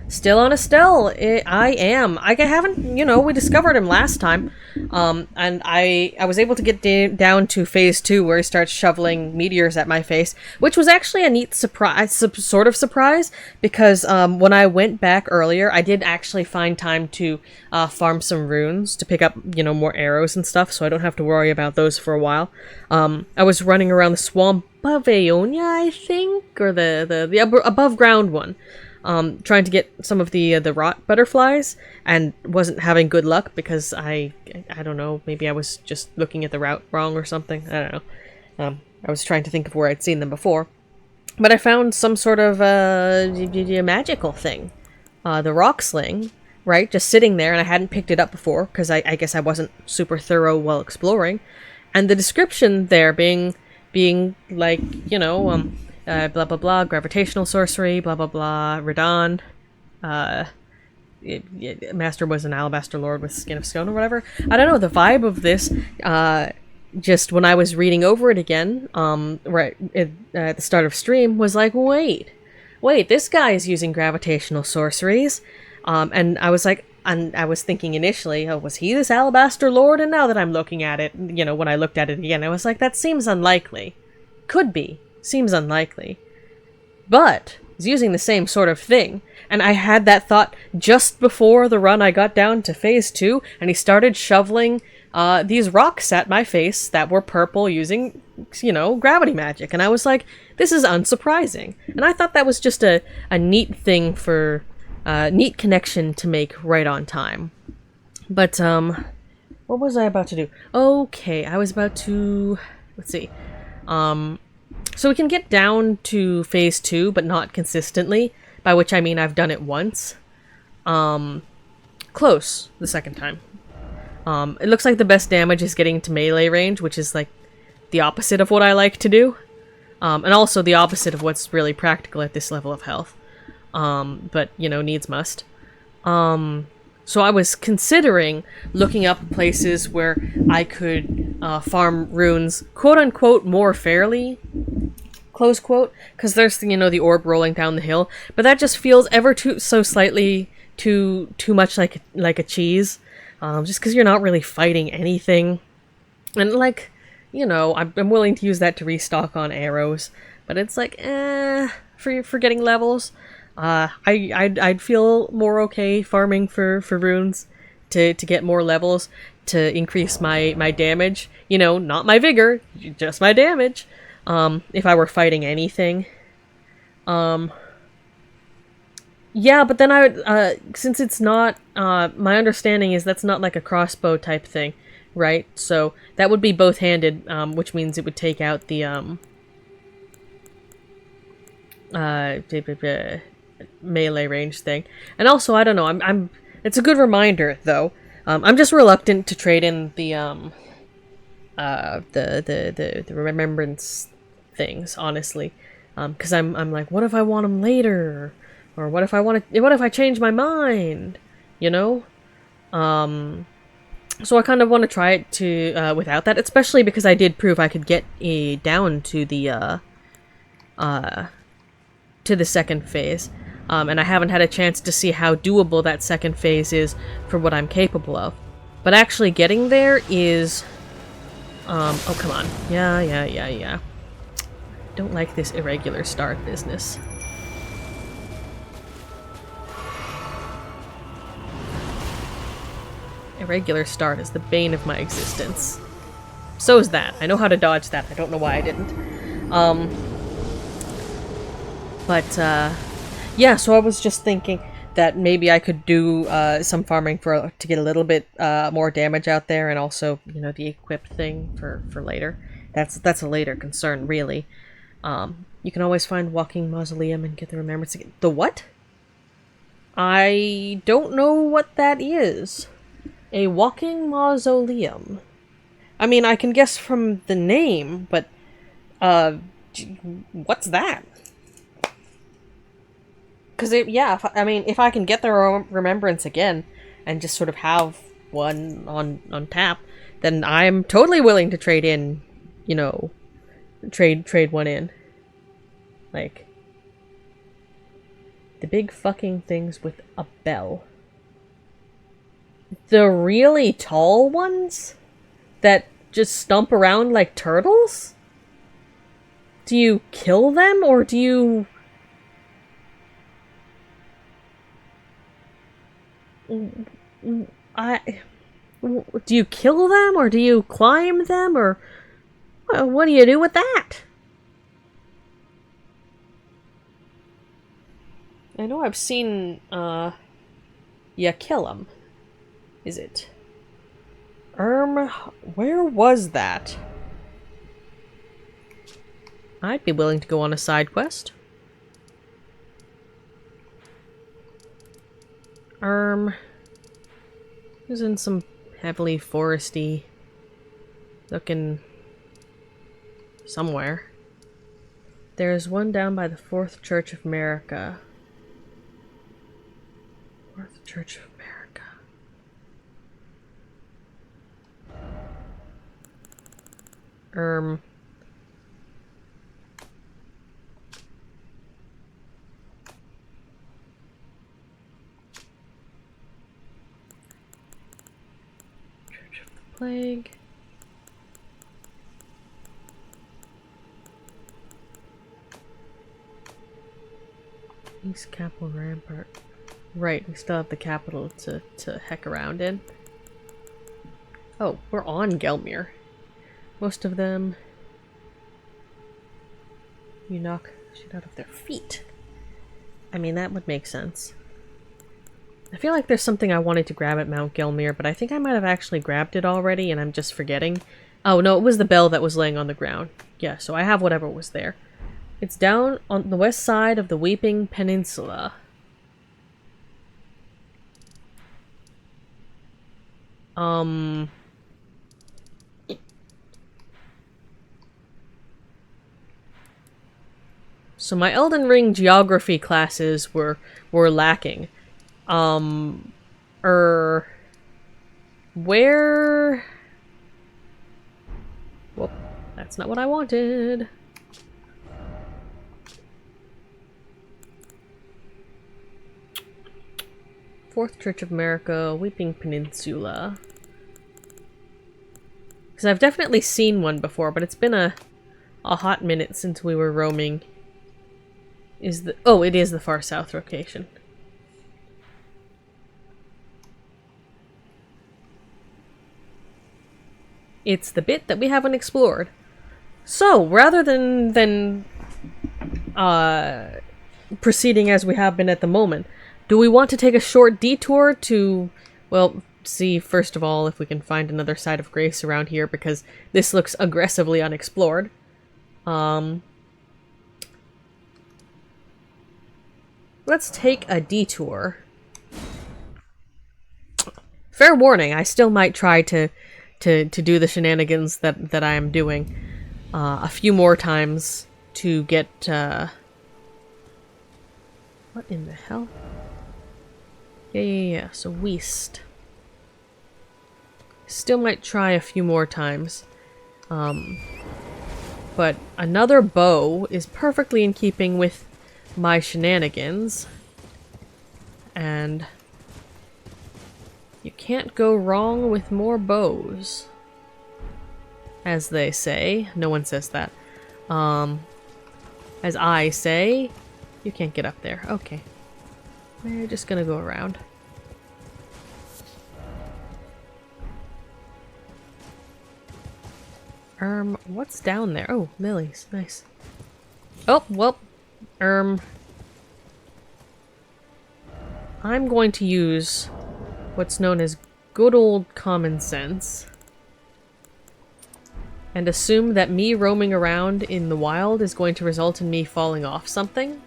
Still on Astel, I am. I haven't, we discovered him last time, and I was able to get down to phase 2 where he starts shoveling meteors at my face, which was actually a neat surprise, sort of surprise, because when I went back earlier, I did actually find time to farm some runes to pick up, more arrows and stuff, so I don't have to worry about those for a while. I was running around the swamp of Aeonia, I think, or the above ground one. Trying to get some of the rot butterflies, and wasn't having good luck because I don't know, maybe I was just looking at the route wrong or something. I don't know. I was trying to think of where I'd seen them before. But I found some sort of magical thing. The rock sling, right? Just sitting there, and I hadn't picked it up before because I guess I wasn't super thorough while exploring. And the description there being like, blah blah blah, gravitational sorcery, blah blah blah, Radon. Master was an alabaster lord with skin of stone or whatever. I don't know, the vibe of this, just when I was reading over it again, right at the start of stream, was like, wait, this guy is using gravitational sorceries. And I was like, and I was thinking initially, oh, was he this Alabaster Lord? And now that I'm looking at it, you know, when I looked at it again, I was like, that seems unlikely. Could be. Seems unlikely. But he's using the same sort of thing. And I had that thought just before the run I got down to phase 2, and he started shoveling these rocks at my face that were purple using, you know, gravity magic. And I was like, this is unsurprising. And I thought that was just a neat thing for, neat connection to make right on time. But, what was I about to do? Okay, I was about to, let's see. So we can get down to phase 2, but not consistently, by which I mean I've done it once. Close the second time. It looks like the best damage is getting to melee range, which is like the opposite of what I like to do. And also the opposite of what's really practical at this level of health. But, you know, needs must. So I was considering looking up places where I could farm runes, quote-unquote, more fairly, close quote, because there's, you know, the orb rolling down the hill, but that just feels ever so slightly too much like a cheese, just because you're not really fighting anything. And, like, you know, I'm willing to use that to restock on arrows, but it's like, for getting levels. I'd feel more okay farming for runes to get more levels to increase my damage. You know, not my vigor, just my damage. If I were fighting anything. Yeah, but then I would, since it's not, my understanding is that's not like a crossbow type thing, right? So that would be both-handed, which means it would take out the, melee range thing. And also, I don't know, it's a good reminder, though. I'm just reluctant to trade in the remembrance things, honestly. Because I'm like, what if I want them later? Or what if I change my mind? You know? So I kind of want to try it to, without that, especially because I did prove I could get down to the second phase. And I haven't had a chance to see how doable that second phase is for what I'm capable of. But actually getting there is... oh, come on. Yeah. Don't like this irregular start business. Irregular start is the bane of my existence. So is that. I know how to dodge that. I don't know why I didn't. Yeah, so I was just thinking that maybe I could do some farming to get a little bit more damage out there, and also, you know, the equip thing for later. That's a later concern, really. You can always find Walking Mausoleum and get the remembrance again. The what? I don't know what that is. A Walking Mausoleum. I mean, I can guess from the name, but what's that? Because, yeah, if I can get the remembrance again and just sort of have one on tap, then I'm totally willing to trade in, you know, trade one in. Like, the big fucking things with a bell. The really tall ones? That just stomp around like turtles? Do you kill them, or do you... Do you kill them, or do you climb them, or what do you do with that? I know I've seen, you kill them. Is it? Where was that? I'd be willing to go on a side quest. It was in some heavily foresty looking somewhere. There's one down by the Fourth Church of America. Fourth Church of America. Plague. East Capital Rampart. Right, we still have the capital to heck around in. Oh, we're on Gelmir. Most of them you knock shit out of their feet. I mean, that would make sense. I feel like there's something I wanted to grab at Mount Gelmir, but I think I might have actually grabbed it already and I'm just forgetting. Oh no, it was the bell that was laying on the ground. Yeah, so I have whatever was there. It's down on the west side of the Weeping Peninsula. So my Elden Ring geography classes were lacking. Where? Well, that's not what I wanted. Fourth Church of America, Weeping Peninsula. Because I've definitely seen one before, but it's been a hot minute since we were roaming. Oh, it is the far south location. It's the bit that we haven't explored. So, rather than proceeding as we have been at the moment, do we want to take a short detour to, well, see first of all if we can find another site of grace around here, because this looks aggressively unexplored. Let's take a detour. Fair warning, I still might try to do the shenanigans that I am doing a few more times to get what in the hell? Yeah, so west. Still might try a few more times. But another bow is perfectly in keeping with my shenanigans. And you can't go wrong with more bows. As they say. No one says that. As I say, you can't get up there. Okay. We're just gonna go around. What's down there? Oh, lilies. Nice. Oh, well. I'm going to use what's known as good old common sense and assume that me roaming around in the wild is going to result in me falling off something.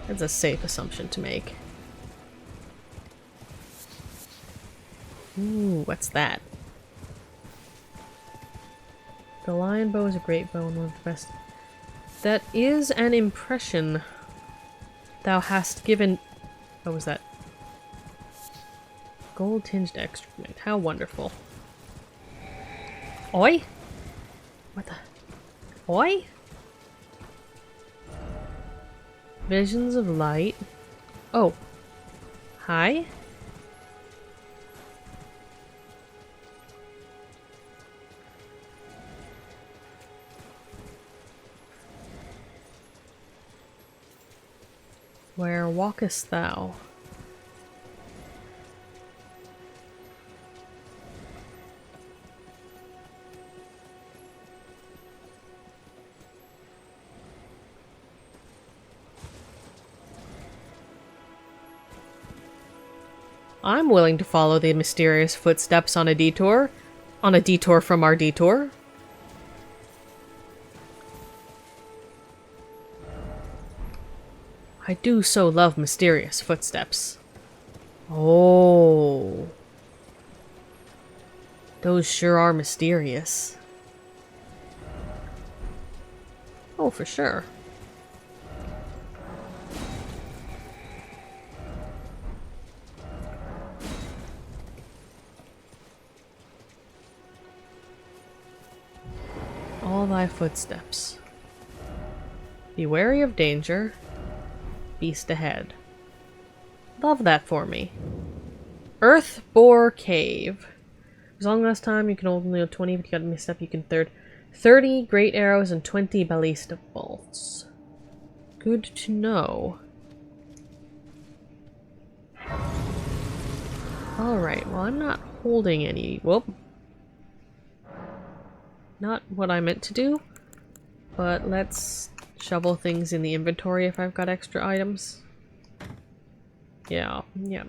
That's a safe assumption to make. Ooh, what's that? The lion bow is a great bow and one of the best. That is an impression thou hast given. What was that? Gold tinged excrement. How wonderful. Oi? What the? Oi? Visions of light. Oh. Hi? Where walkest thou? I'm willing to follow the mysterious footsteps on a detour. On a detour from our detour. I do so love mysterious footsteps. Oh. Those sure are mysterious. Oh, for sure. All thy footsteps. Be wary of danger. Beast ahead. Love that for me. Earth Boar Cave. As long as time you can only have 20, but you gotta mix up, you can 30 great arrows and 20 ballista bolts. Good to know. Alright, well I'm not holding any. Whoop. Not what I meant to do, but let's shovel things in the inventory if I've got extra items. Yeah, yep.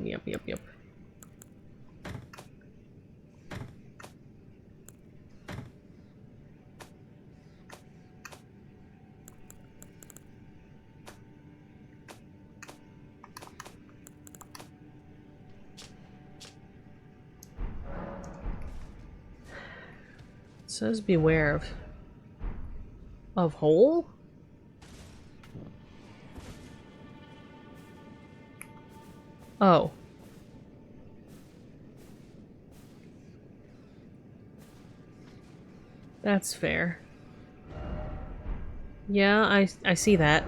It says beware of hole? Oh. That's fair. Yeah, I see that.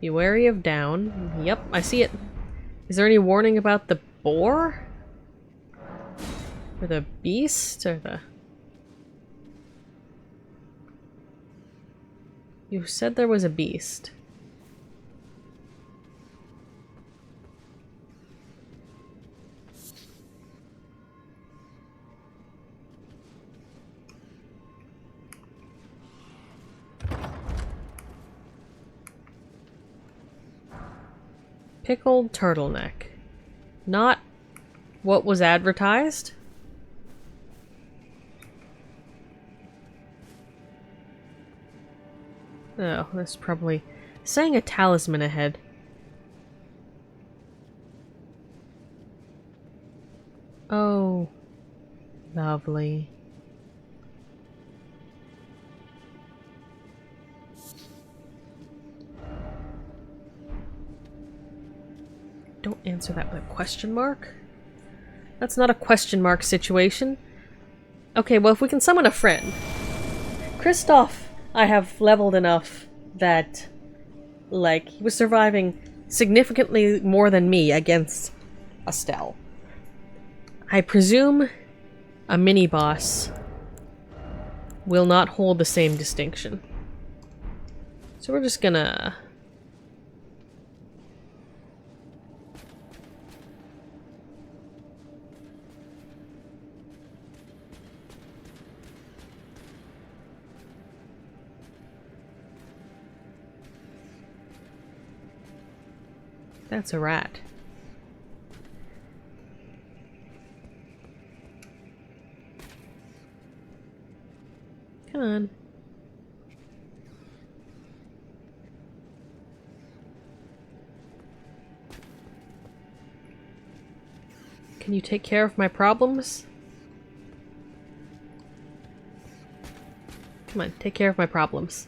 Be wary of down. Yep, I see it. Is there any warning about the boar? Or the beast? Or the... You said there was a beast. Pickled turtleneck. Not what was advertised? Oh, that's probably saying a talisman ahead. Oh, lovely. Don't answer that with a question mark. That's not a question mark situation. Okay, well if we can summon a friend. Kristoff, I have leveled enough that, like, he was surviving significantly more than me against Astel. I presume a mini-boss will not hold the same distinction. So we're just gonna... That's a rat. Come on. Can you take care of my problems? Come on, take care of my problems.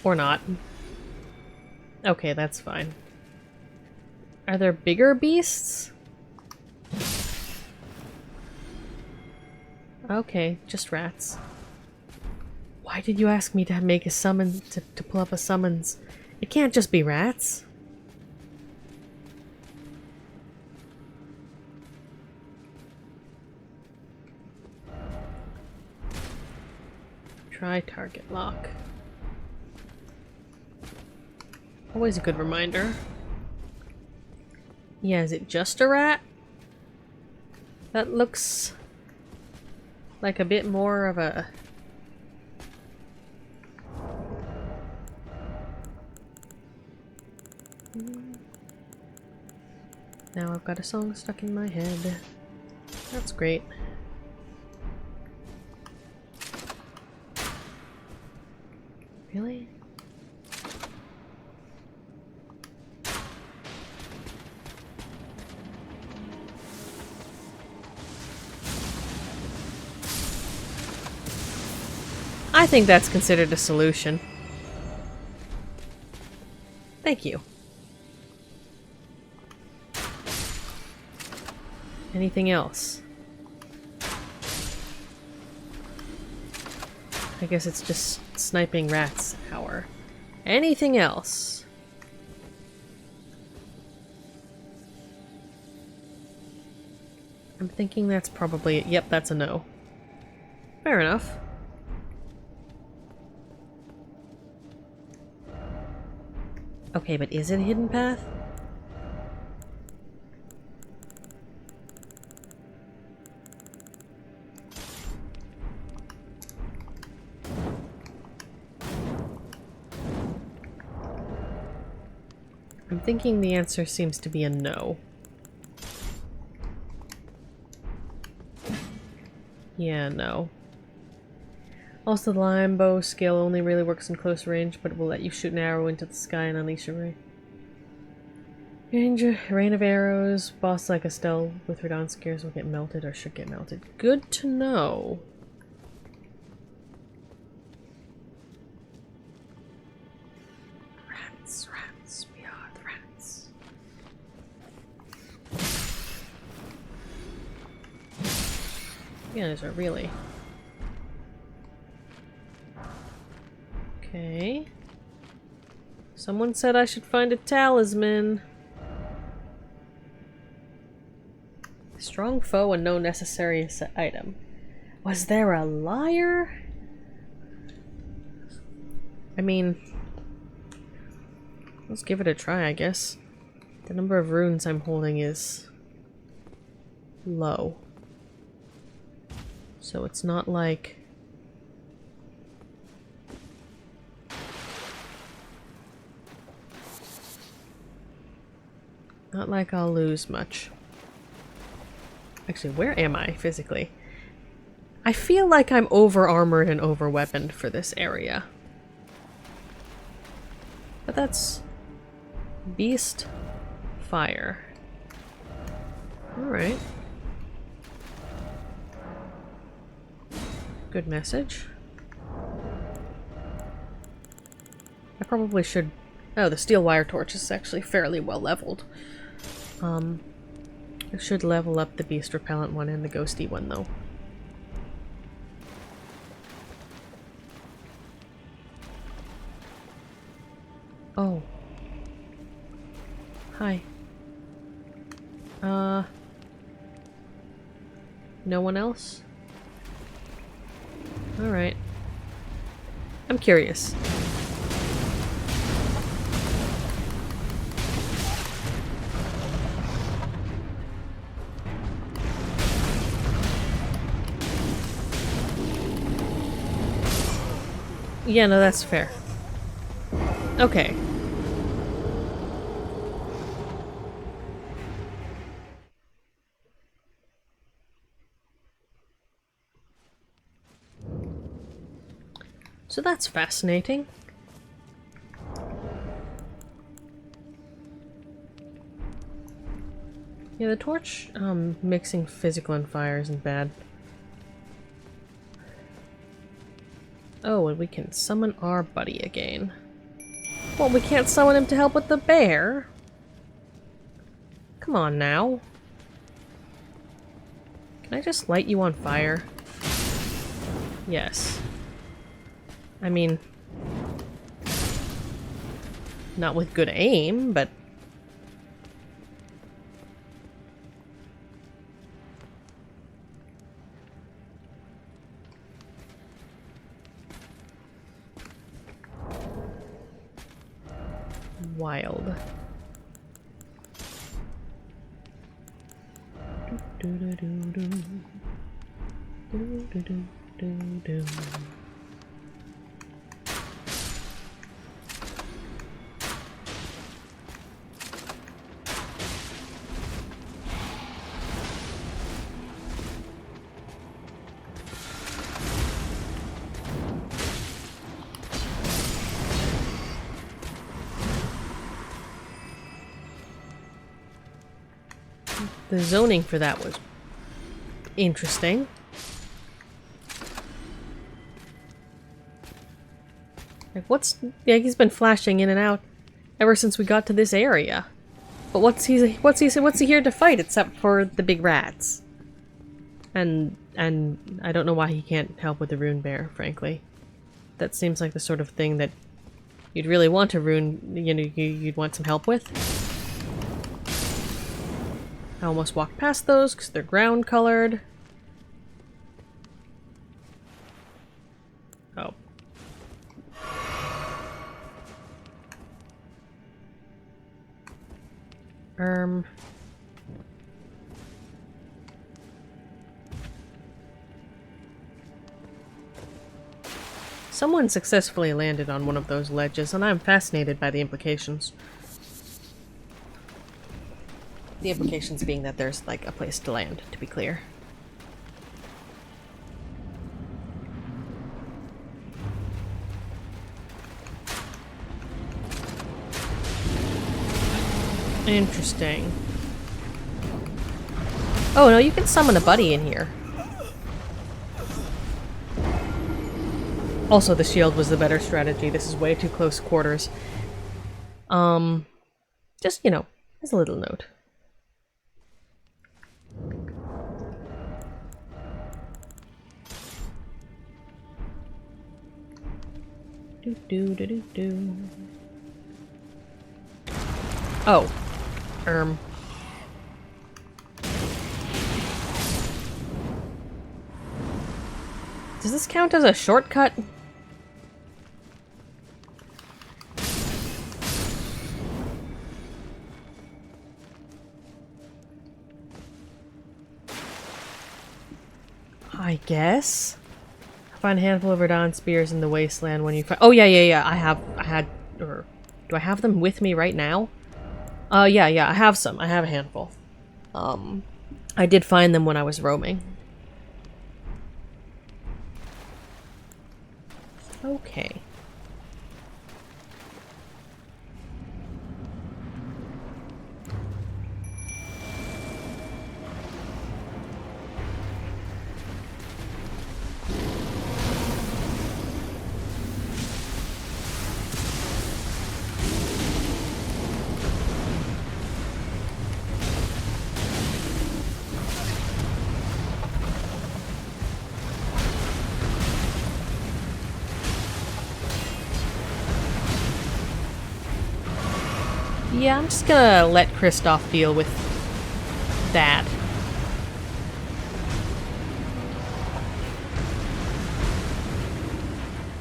Or not. Okay, that's fine. Are there bigger beasts? Okay, just rats. Why did you ask me to make a summon, to pull up a summons? It can't just be rats. Try target lock. Always a good reminder. Yeah, is it just a rat? That looks like a bit more of a... Now I've got a song stuck in my head. That's great. Really? I think that's considered a solution. Thank you. Anything else? I guess it's just sniping rats hour. Anything else? I'm thinking that's probably... Yep, that's a no. Fair enough. Okay, but is it a hidden path? I'm thinking the answer seems to be a no. Yeah, no. Also, the line bow skill only really works in close range, but will let you shoot an arrow into the sky and unleash a ray. Rain of arrows. Boss like Astel with Radon scares will get melted or should get melted. Good to know. Rats, rats, we are the rats. Yeah, those are really... Okay. Someone said I should find a talisman. Strong foe and no necessary item. Was there a liar? I mean... Let's give it a try, I guess. The number of runes I'm holding is... low. So it's not like... Not like I'll lose much. Actually, where am I physically? I feel like I'm over-armored and over-weaponed for this area. But that's... Beast. Fire. Alright. Good message. I probably should... Oh, the steel wire torch is actually fairly well leveled. I should level up the beast repellent one and the ghosty one, though. Oh. Hi. No one else? Alright. I'm curious. Yeah, no, that's fair. Okay. So that's fascinating. Yeah, the torch, mixing physical and fire isn't bad. Oh, and we can summon our buddy again. Well, we can't summon him to help with the bear. Come on now. Can I just light you on fire? Yes. I mean... Not with good aim, but... Wild. The zoning for that was interesting. Like, what's... Yeah, he's been flashing in and out. ever since we got to this area. But what's he here to fight except for the big rats? And I don't know why he can't help with the rune bear, frankly. That seems like the sort of thing that you'd really want a rune, you know, you'd want some help with. I almost walked past those because they're ground colored. Oh. Someone successfully landed on one of those ledges, and I'm fascinated by the implications. The implications being that there's, like, a place to land, to be clear. Interesting. Oh, no, you can summon a buddy in here. Also, the shield was the better strategy. This is way too close quarters. Just, you know, as a little note. Do do do do do. Oh. Does this count as a shortcut? I guess. Find a handful of Radon spears in the wasteland when you find— oh, yeah. I had, or do I have them with me right now? Yeah, I have some. I have a handful. I did find them when I was roaming. Okay. Yeah, I'm just gonna let Kristoff deal with that.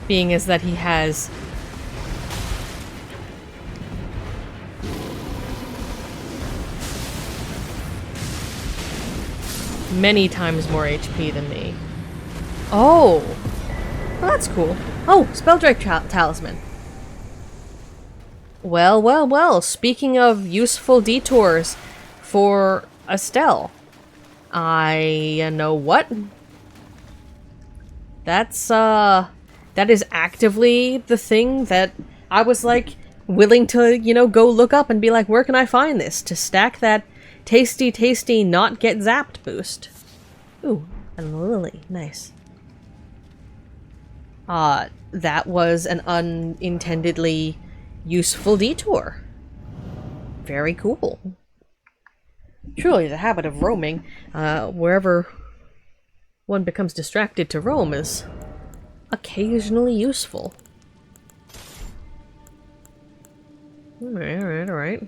Being as that he has many times more HP than me. Oh! Well, that's cool. Oh, Spelldrake Talisman. Well, speaking of useful detours for Astel, I know what? That is actively the thing that I was, like, willing to, you know, go look up and be like, where can I find this? To stack that tasty not get zapped boost. Ooh, and a lily. Nice. That was an unintendedly useful detour. Very cool. Truly, the habit of roaming, wherever one becomes distracted to roam, is occasionally useful. Alright.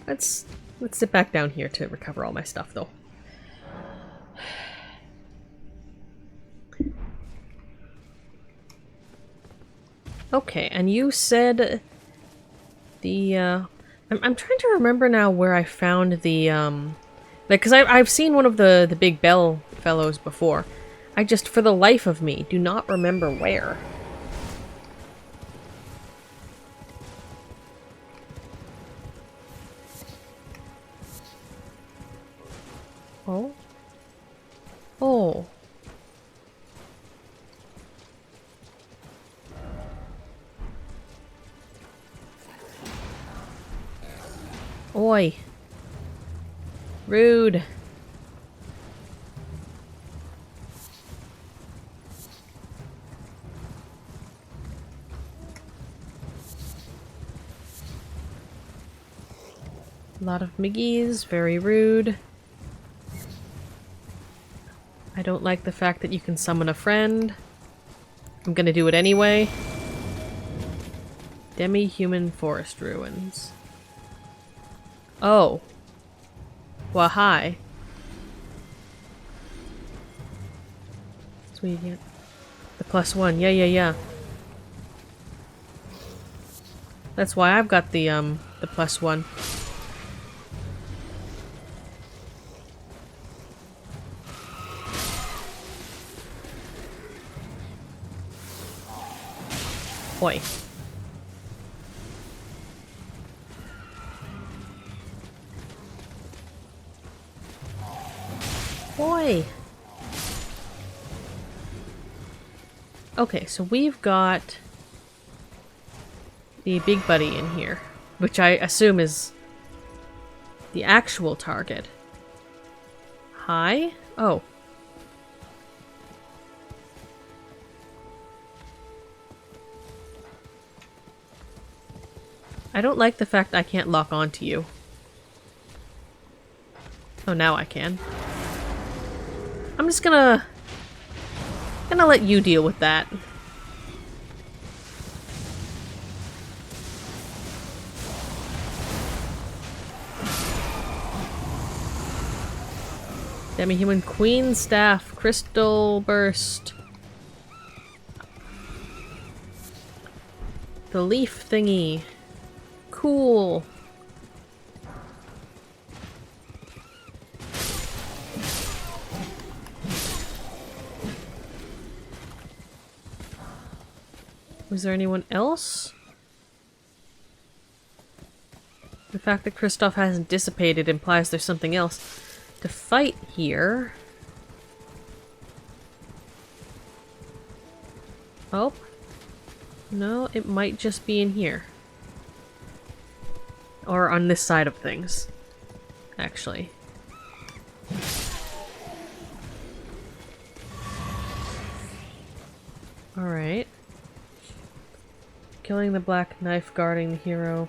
Let's sit back down here to recover all my stuff, though. Okay, and you said the, I'm trying to remember now where I found the, like, because I've seen one of the big bell fellows before. I just, for the life of me, do not remember where. Oh? Oh. Oi. Rude. A lot of McGee's, very rude. I don't like the fact that you can summon a friend. I'm gonna do it anyway. Demi-human forest ruins. Oh. Well, hi. Sweet, yeah. The +1, yeah. That's why I've got the +1. Boy. Boy. Okay, so we've got the big buddy in here, which I assume is the actual target. Hi? Oh. I don't like the fact I can't lock onto you. Oh, now I can. I'm just gonna let you deal with that. Demi-human queen staff, crystal burst. The leaf thingy. Cool. Was there anyone else? The fact that Kristoff hasn't dissipated implies there's something else to fight here. Oh. No, it might just be in here. Or on this side of things, actually. Alright. Killing the black knife guarding the hero.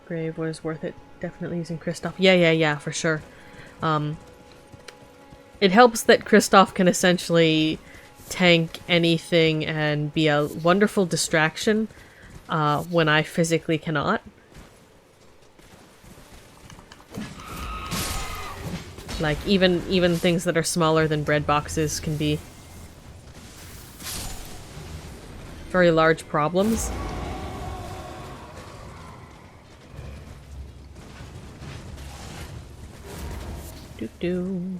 Grave was worth it. Definitely using Kristoff. Yeah, for sure. It helps that Kristoff can essentially tank anything and be a wonderful distraction when I physically cannot. Like, even things that are smaller than bread boxes can be very large problems. Doo-doo.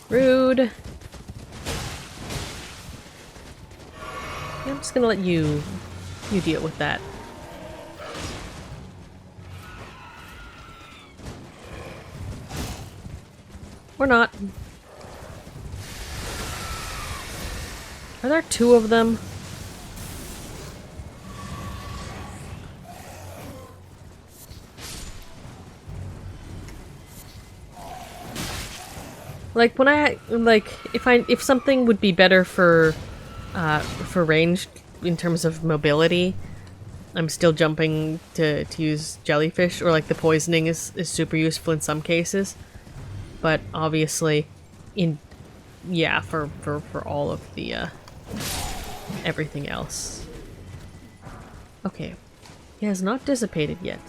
Rude. Yeah, I'm just gonna let you deal with that. Or not. Are there two of them? Like when if something would be better for ranged in terms of mobility, I'm still jumping to use jellyfish, or like the poisoning is super useful in some cases. But obviously for all of the everything else. Okay. He has not dissipated yet.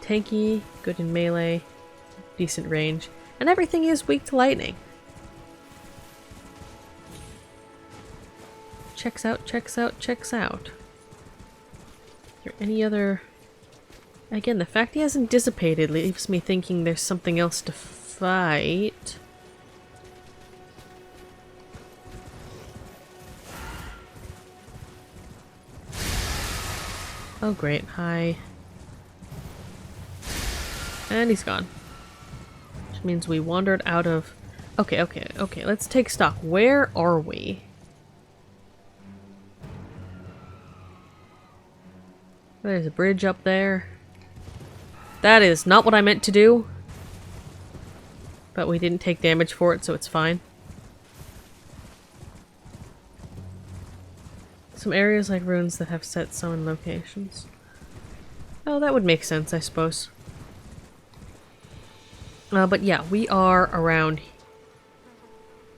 Tanky, good in melee, decent range. And everything is weak to lightning. Checks out. Is there any other... Again, the fact he hasn't dissipated leaves me thinking there's something else to fight. Oh great, hi. And he's gone. Which means we wandered out of... Okay, let's take stock. Where are we? There's a bridge up there. That is not what I meant to do. But we didn't take damage for it, so it's fine. Some areas like runes that have set summon locations. Oh, that would make sense, I suppose. But yeah, we are around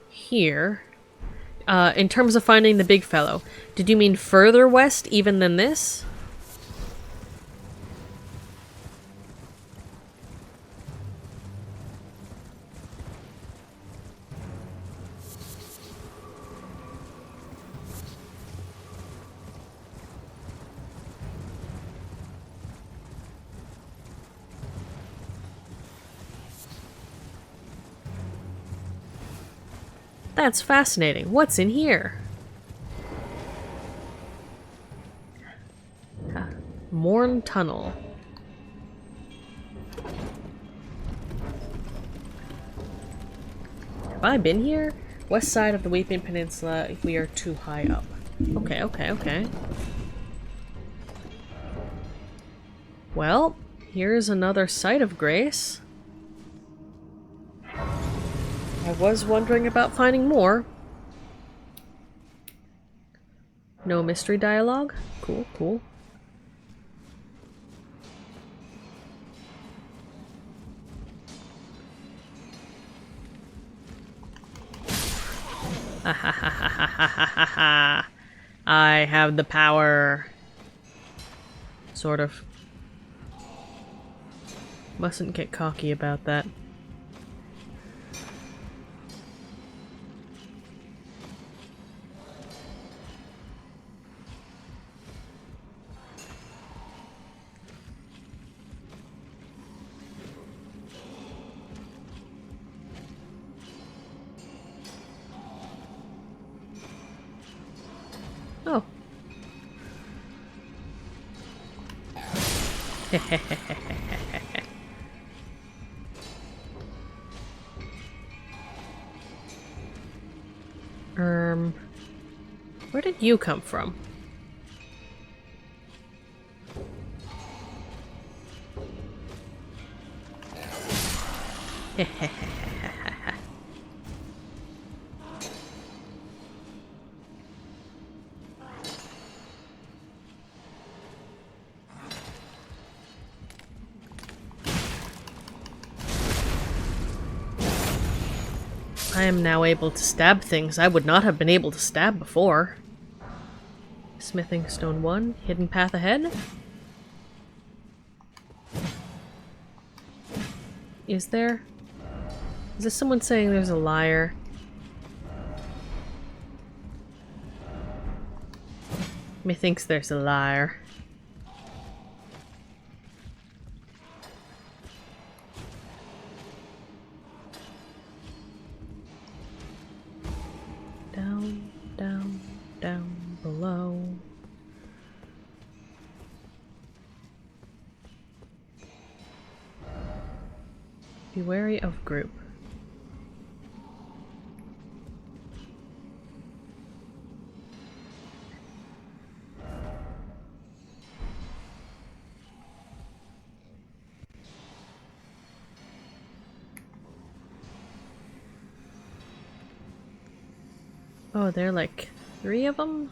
here. In terms of finding the big fellow, did you mean further west even than this? That's fascinating. What's in here? Morn Tunnel. Have I been here? West side of the Weeping Peninsula if we are too high up. Okay, okay, okay. Well, here's another site of grace. I was wondering about finding more. No mystery dialogue? Cool, cool. Ha ha ha ha ha ha ha ha. I have the power. Sort of. Mustn't get cocky about that. Oh. Where did you come from? I am now able to stab things I would not have been able to stab before. Smithing Stone 1, hidden path ahead. Is there? Is this someone saying there's a liar? Methinks there's a liar. Down, down, down below. Be wary of group. Oh, there are like 3 of them?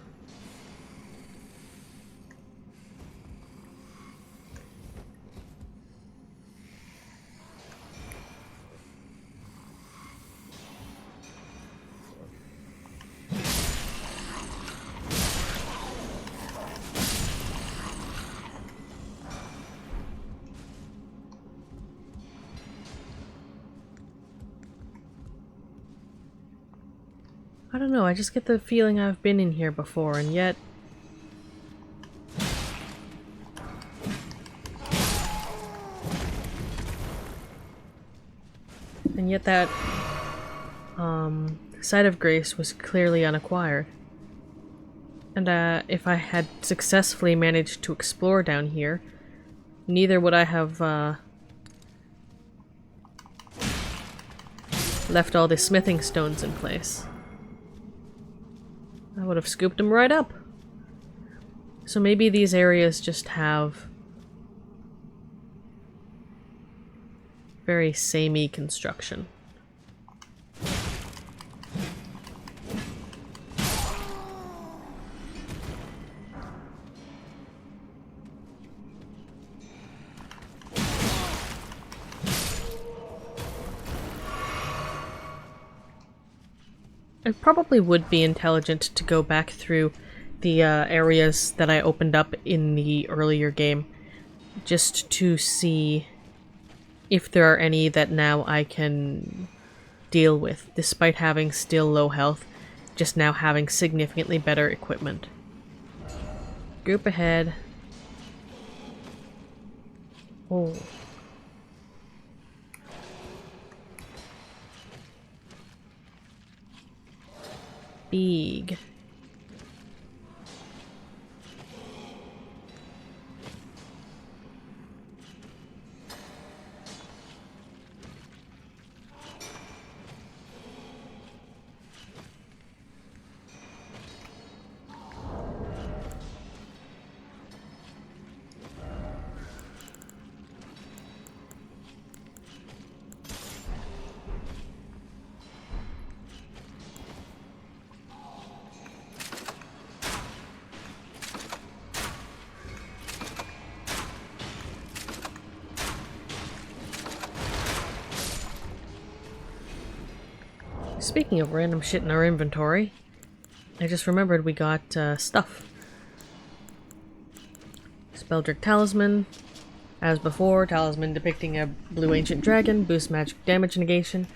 I don't know, I just get the feeling I've been in here before, and yet... And yet that, site of grace was clearly unacquired. And, if I had successfully managed to explore down here, neither would I have, left all the smithing stones in place. I would have scooped them right up. So maybe these areas just have very samey construction. It probably would be intelligent to go back through the areas that I opened up in the earlier game, just to see if there are any that now I can deal with, despite having still low health, just now having significantly better equipment. Group ahead. Oh. Big. Speaking of random shit in our inventory, I just remembered we got stuff. Spelldrick Talisman. As before, talisman depicting a blue ancient dragon, boosts magic damage negation.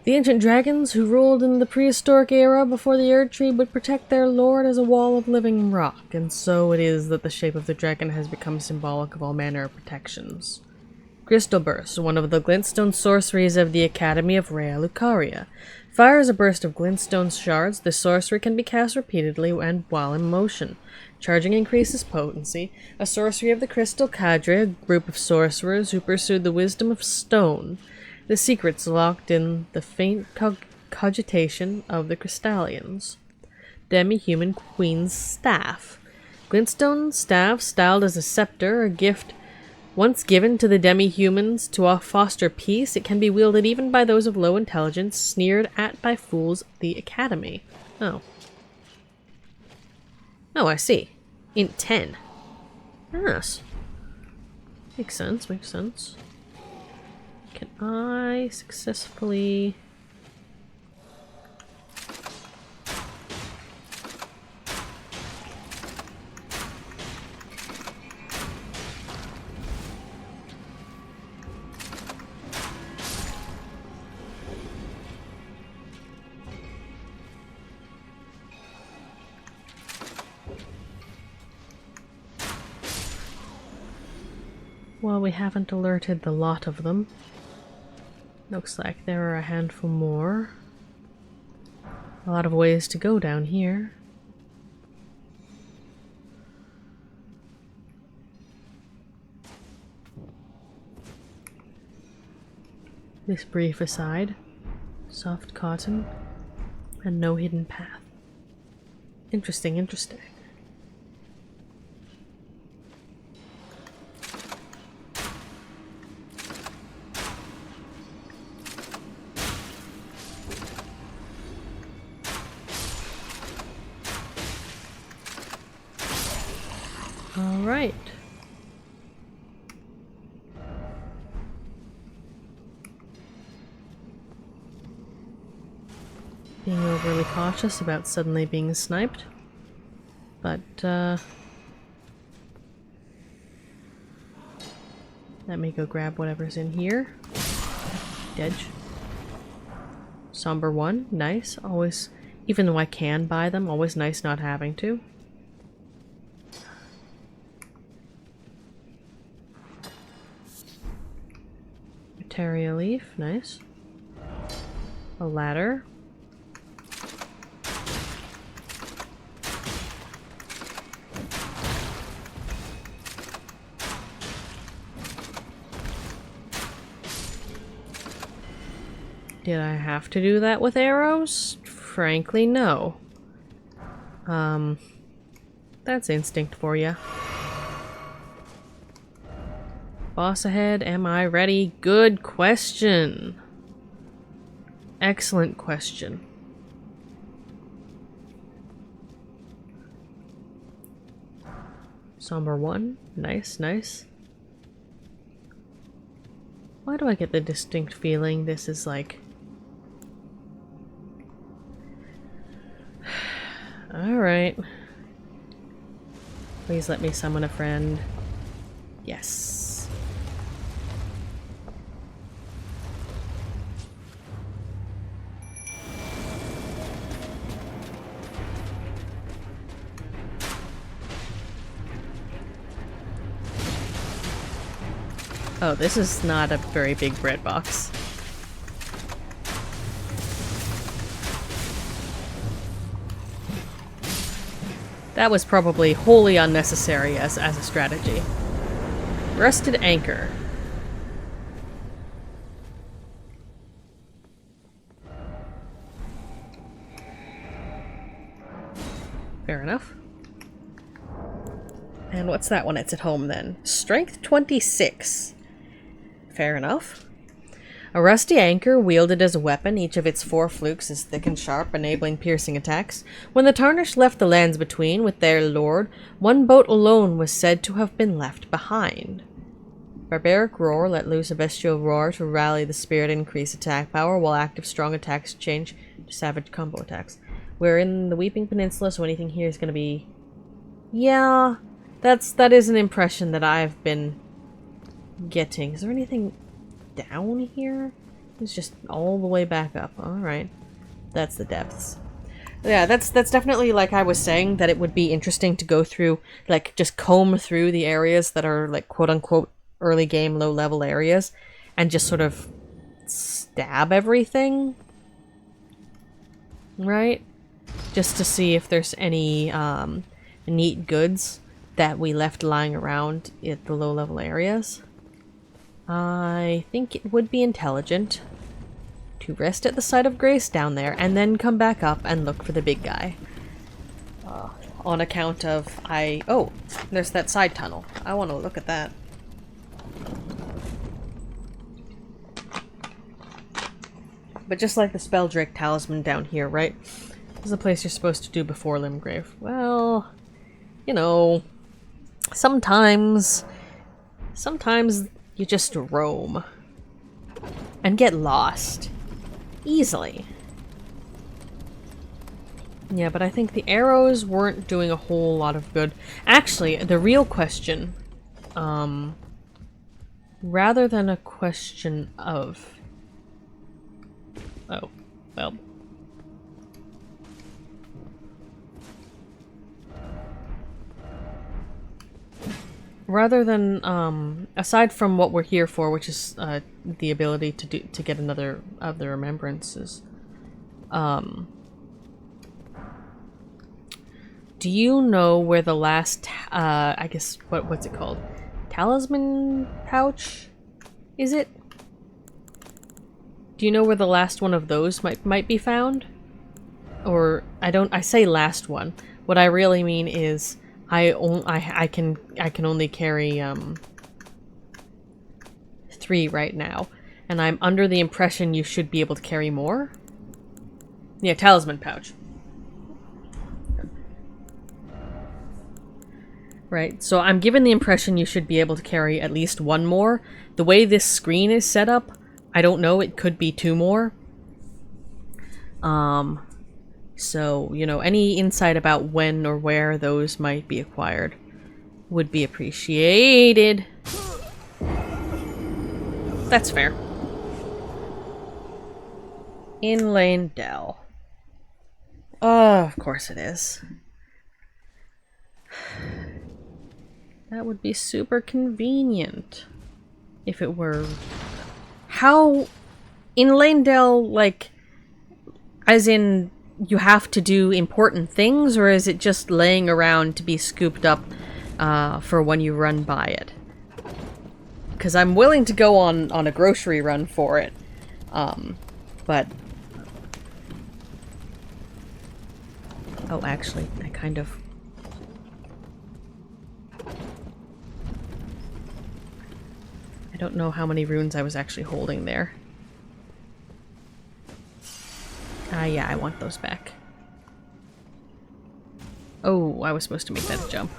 The ancient dragons who ruled in the prehistoric era before the Erd Tree would protect their lord as a wall of living rock, and so it is that the shape of the dragon has become symbolic of all manner of protections. Crystal Burst, one of the glintstone sorceries of the Academy of Rea Lucaria. Fires a burst of glintstone shards. The sorcery can be cast repeatedly and while in motion. Charging increases potency. A sorcery of the Crystal Cadre, a group of sorcerers who pursued the wisdom of stone. The secrets locked in the faint cogitation of the Crystallians. Demi-human Queen's Staff. Glintstone staff styled as a scepter, a gift once given to the demi-humans to foster peace. It can be wielded even by those of low intelligence, sneered at by fools of the Academy. Oh. Oh, I see. Int 10. Yes. Makes sense, makes sense. Can I successfully... Well, we haven't alerted the lot of them. Looks like there are a handful more. A lot of ways to go down here. This brief aside. Soft cotton. And no hidden path. Interesting, interesting. Alright. Being overly cautious about suddenly being sniped. But, let me go grab whatever's in here. Dedge. Somber 1, nice. Always, even though I can buy them, always nice not having to. Materia leaf, nice. A ladder. Did I have to do that with arrows? Frankly, no. That's instinct for you. Boss ahead, am I ready? Good question. Excellent question. Somber 1, nice, nice. Why do I get the distinct feeling this is like... Alright. Please let me summon a friend. Yes. Oh, this is not a very big bread box. That was probably wholly unnecessary as a strategy. Rusted anchor. Fair enough. And what's that one? It's at home then. Strength 26. Fair enough. A rusty anchor wielded as a weapon, each of its 4 flukes is thick and sharp, enabling piercing attacks. When the Tarnished left the lands between with their lord, one boat alone was said to have been left behind. Barbaric Roar let loose a bestial roar to rally the spirit and increase attack power, while active strong attacks change to savage combo attacks. We're in the Weeping Peninsula, so anything here is going to be... Yeah, that is an impression that I've been getting. Is there anything down here? It's just all the way back up. Alright. That's the depths. Yeah, that's definitely, like I was saying, that it would be interesting to go through, like, just comb through the areas that are, like, quote-unquote early game, low-level areas, and just sort of stab everything. Right? Just to see if there's any neat goods that we left lying around at the low-level areas. I think it would be intelligent to rest at the site of grace down there and then come back up and look for the big guy. On account of oh, there's that side tunnel. I want to look at that. But just like the Spelldrake Talisman down here, right? This is a place you're supposed to do before Limgrave. Well, you know, sometimes you just roam and get lost easily. Yeah, but I think the arrows weren't doing a whole lot of good. Actually, the real question, rather than a question of... Oh, well... Rather than, aside from what we're here for, which is, the ability to get another of the remembrances, do you know where the last, I guess, what's it called? Talisman pouch? Is it? Do you know where the last one of those might be found? Or, I say last one. What I really mean is, I can only carry 3 right now, and I'm under the impression you should be able to carry more. Yeah, talisman pouch. Right, so I'm given the impression you should be able to carry at least 1 more. The way this screen is set up, I don't know, it could be 2 more. So, you know, any insight about when or where those might be acquired would be appreciated. That's fair. Inlane Dell. Oh, of course it is. That would be super convenient if it were... How... Inlane Dell, like... As in... You have to do important things, or is it just laying around to be scooped up for when you run by it? Because I'm willing to go on a grocery run for it, but... Oh, actually, I kind of... I don't know how many runes I was actually holding there. Yeah, I want those back. Oh, I was supposed to make that a jump.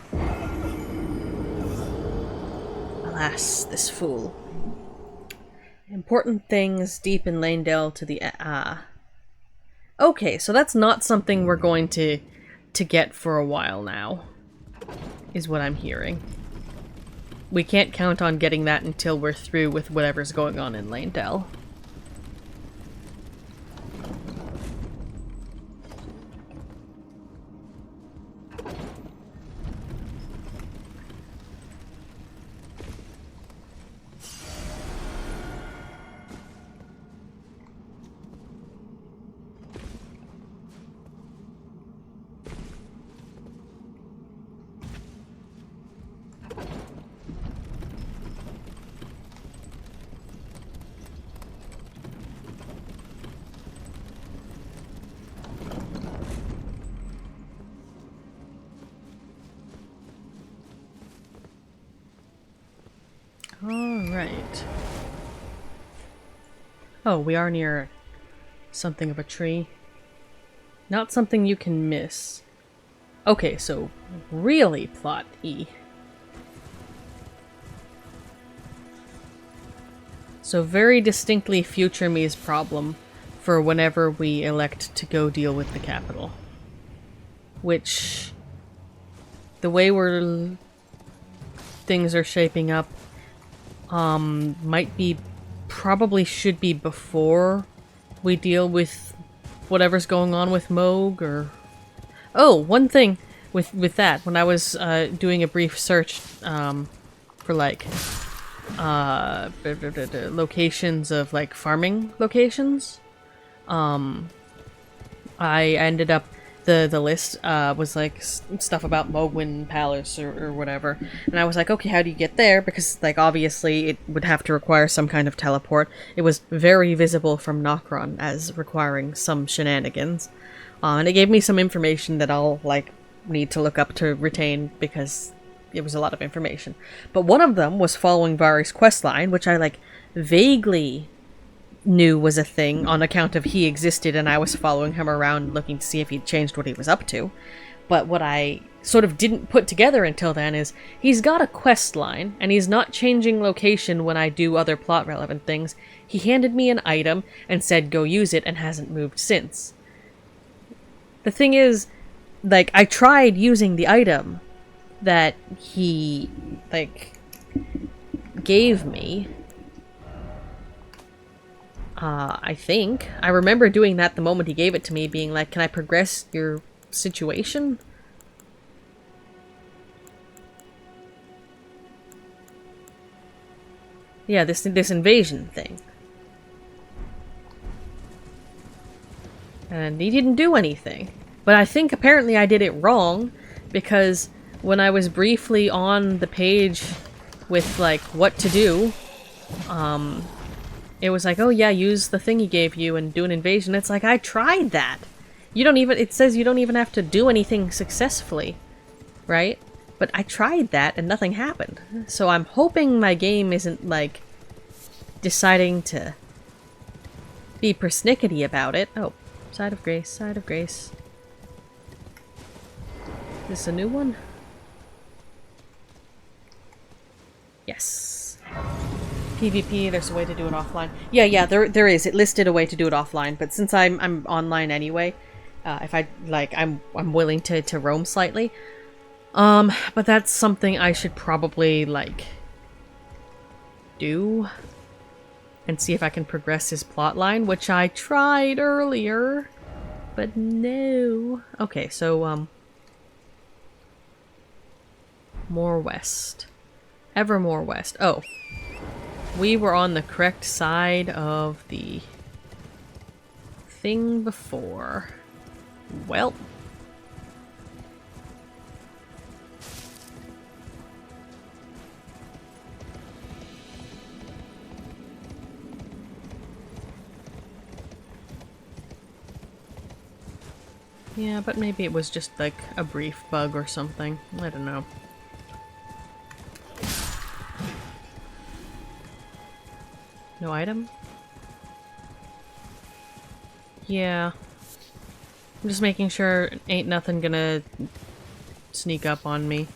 Alas, this fool. Important things deep in Lanedale to the... Okay, so that's not something we're going to to get for a while now, is what I'm hearing. We can't count on getting that until we're through with whatever's going on in Leyndell. Alright. Oh, we are near something of a tree. Not something you can miss. Okay, so really plot E. So very distinctly future me's problem for whenever we elect to go deal with the capital. Which, the way things are shaping up, might be, probably should be before we deal with whatever's going on with Moog, or... Oh, one thing with that, when I was doing a brief search for like locations of like farming locations, I ended up the list was like stuff about Mogwin Palace or whatever, and I was like, okay, how do you get there? Because like obviously it would have to require some kind of teleport. It was very visible from Nokron as requiring some shenanigans, and it gave me some information that I'll like need to look up to retain because it was a lot of information. But one of them was following Vari's questline, which I like vaguely knew was a thing on account of he existed and I was following him around looking to see if he'd changed what he was up to. But what I sort of didn't put together until then is he's got a quest line and he's not changing location when I do other plot relevant things. He handed me an item and said go use it and hasn't moved since. The thing is, like, I tried using the item that he like gave me. I think. I remember doing that the moment he gave it to me, being like, can I progress your situation? Yeah, this invasion thing. And he didn't do anything. But I think apparently I did it wrong, because when I was briefly on the page with, like, what to do, it was like, oh yeah, use the thing he gave you and do an invasion. It's like, I tried that. You don't even, it says you don't even have to do anything successfully, right? But I tried that and nothing happened. So I'm hoping my game isn't, like, deciding to be persnickety about it. Oh, Side of Grace, Side of Grace. Is this a new one? Yes. PvP, there's a way to do it offline. Yeah, there is. It listed a way to do it offline, but since I'm online anyway, if I like, I'm willing to roam slightly. But that's something I should probably like do and see if I can progress his plotline, which I tried earlier, but no. Okay, so more west, ever more west. Oh. We were on the correct side of the thing before. Well. Yeah, but maybe it was just like a brief bug or something. I don't know. No item? Yeah. I'm just making sure ain't nothing gonna sneak up on me.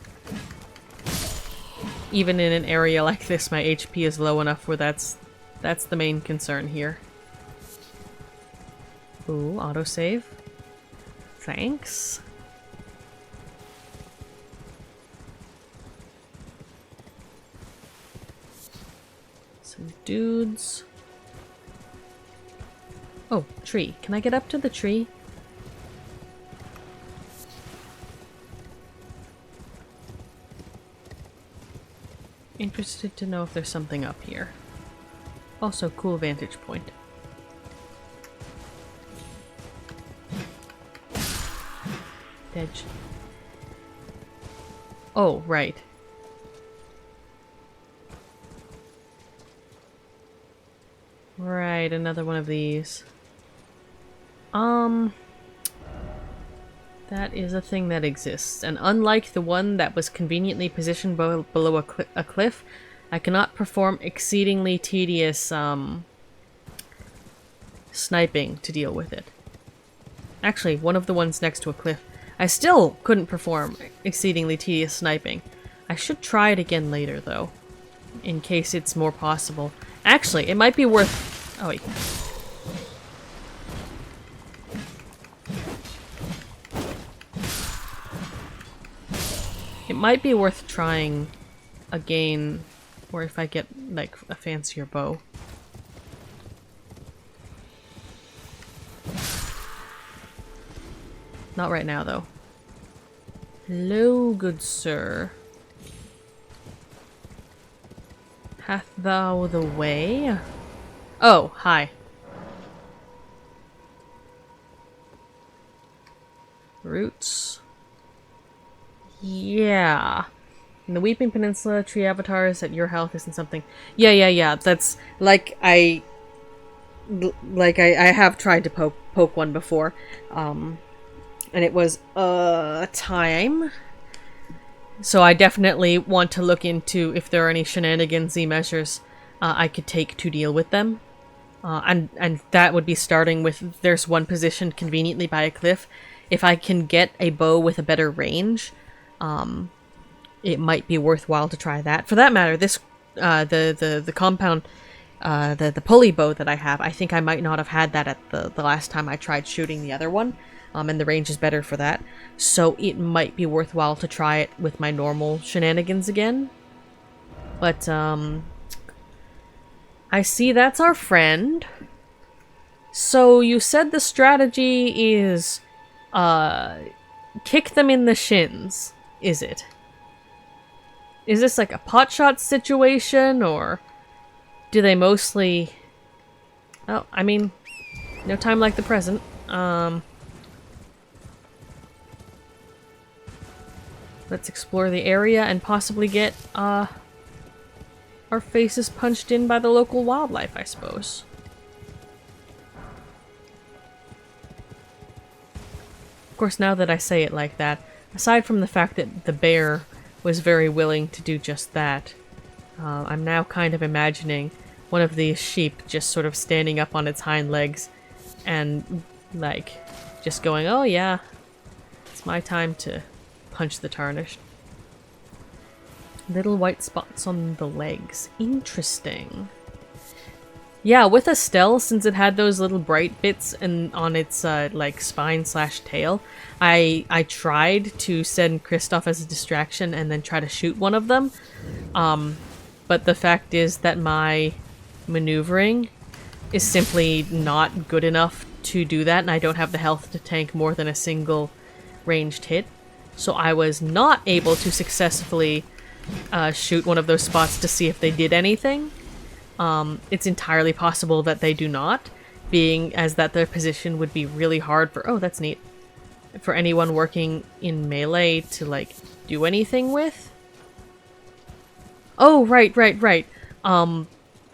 Even in an area like this, my HP is low enough where that's the main concern here. Ooh, autosave. Thanks. Some dudes. Oh, tree. Can I get up to the tree? Interested to know if there's something up here. Also, cool vantage point. Edge. Oh, right. Right, another one of these. That is a thing that exists, and unlike the one that was conveniently positioned below a cliff, I cannot perform exceedingly tedious, sniping to deal with it. Actually, one of the ones next to a cliff, I still couldn't perform exceedingly tedious sniping. I should try it again later, though, in case it's more possible. Actually, it might be worth... Oh, wait. It might be worth trying again, or if I get, like, a fancier bow. Not right now, though. Hello, good sir. Hath thou the way? Oh, hi. Roots. Yeah. In the Weeping Peninsula, tree avatars at your health isn't something... Yeah. That's... Like, I have tried to poke one before. And it was, time. So I definitely want to look into if there are any shenanigans-y measures I could take to deal with them. And that would be starting with, there's one positioned conveniently by a cliff. If I can get a bow with a better range, it might be worthwhile to try that. For that matter, this the compound, the pulley bow that I have, I think I might not have had that at the last time I tried shooting the other one, and the range is better for that. So it might be worthwhile to try it with my normal shenanigans again. But I see that's our friend. So you said the strategy is kick them in the shins, is it? Is this like a potshot situation, or do they mostly... Oh, I mean, no time like the present. Let's explore the area and possibly get our faces punched in by the local wildlife, I suppose. Of course, now that I say it like that, aside from the fact that the bear was very willing to do just that, I'm now kind of imagining one of these sheep just sort of standing up on its hind legs and, like, just going, oh yeah, it's my time to punch the tarnished. Little white spots on the legs. Interesting. Yeah, with Astel, since it had those little bright bits on its like spine / tail, I tried to send Kristoff as a distraction and then try to shoot one of them. But the fact is that my maneuvering is simply not good enough to do that, and I don't have the health to tank more than a single ranged hit. So I was not able to successfully shoot one of those spots to see if they did anything. It's entirely possible that they do not, being as that their position would be really hard for... Oh, that's neat. For anyone working in melee to, like, do anything with. Oh, right.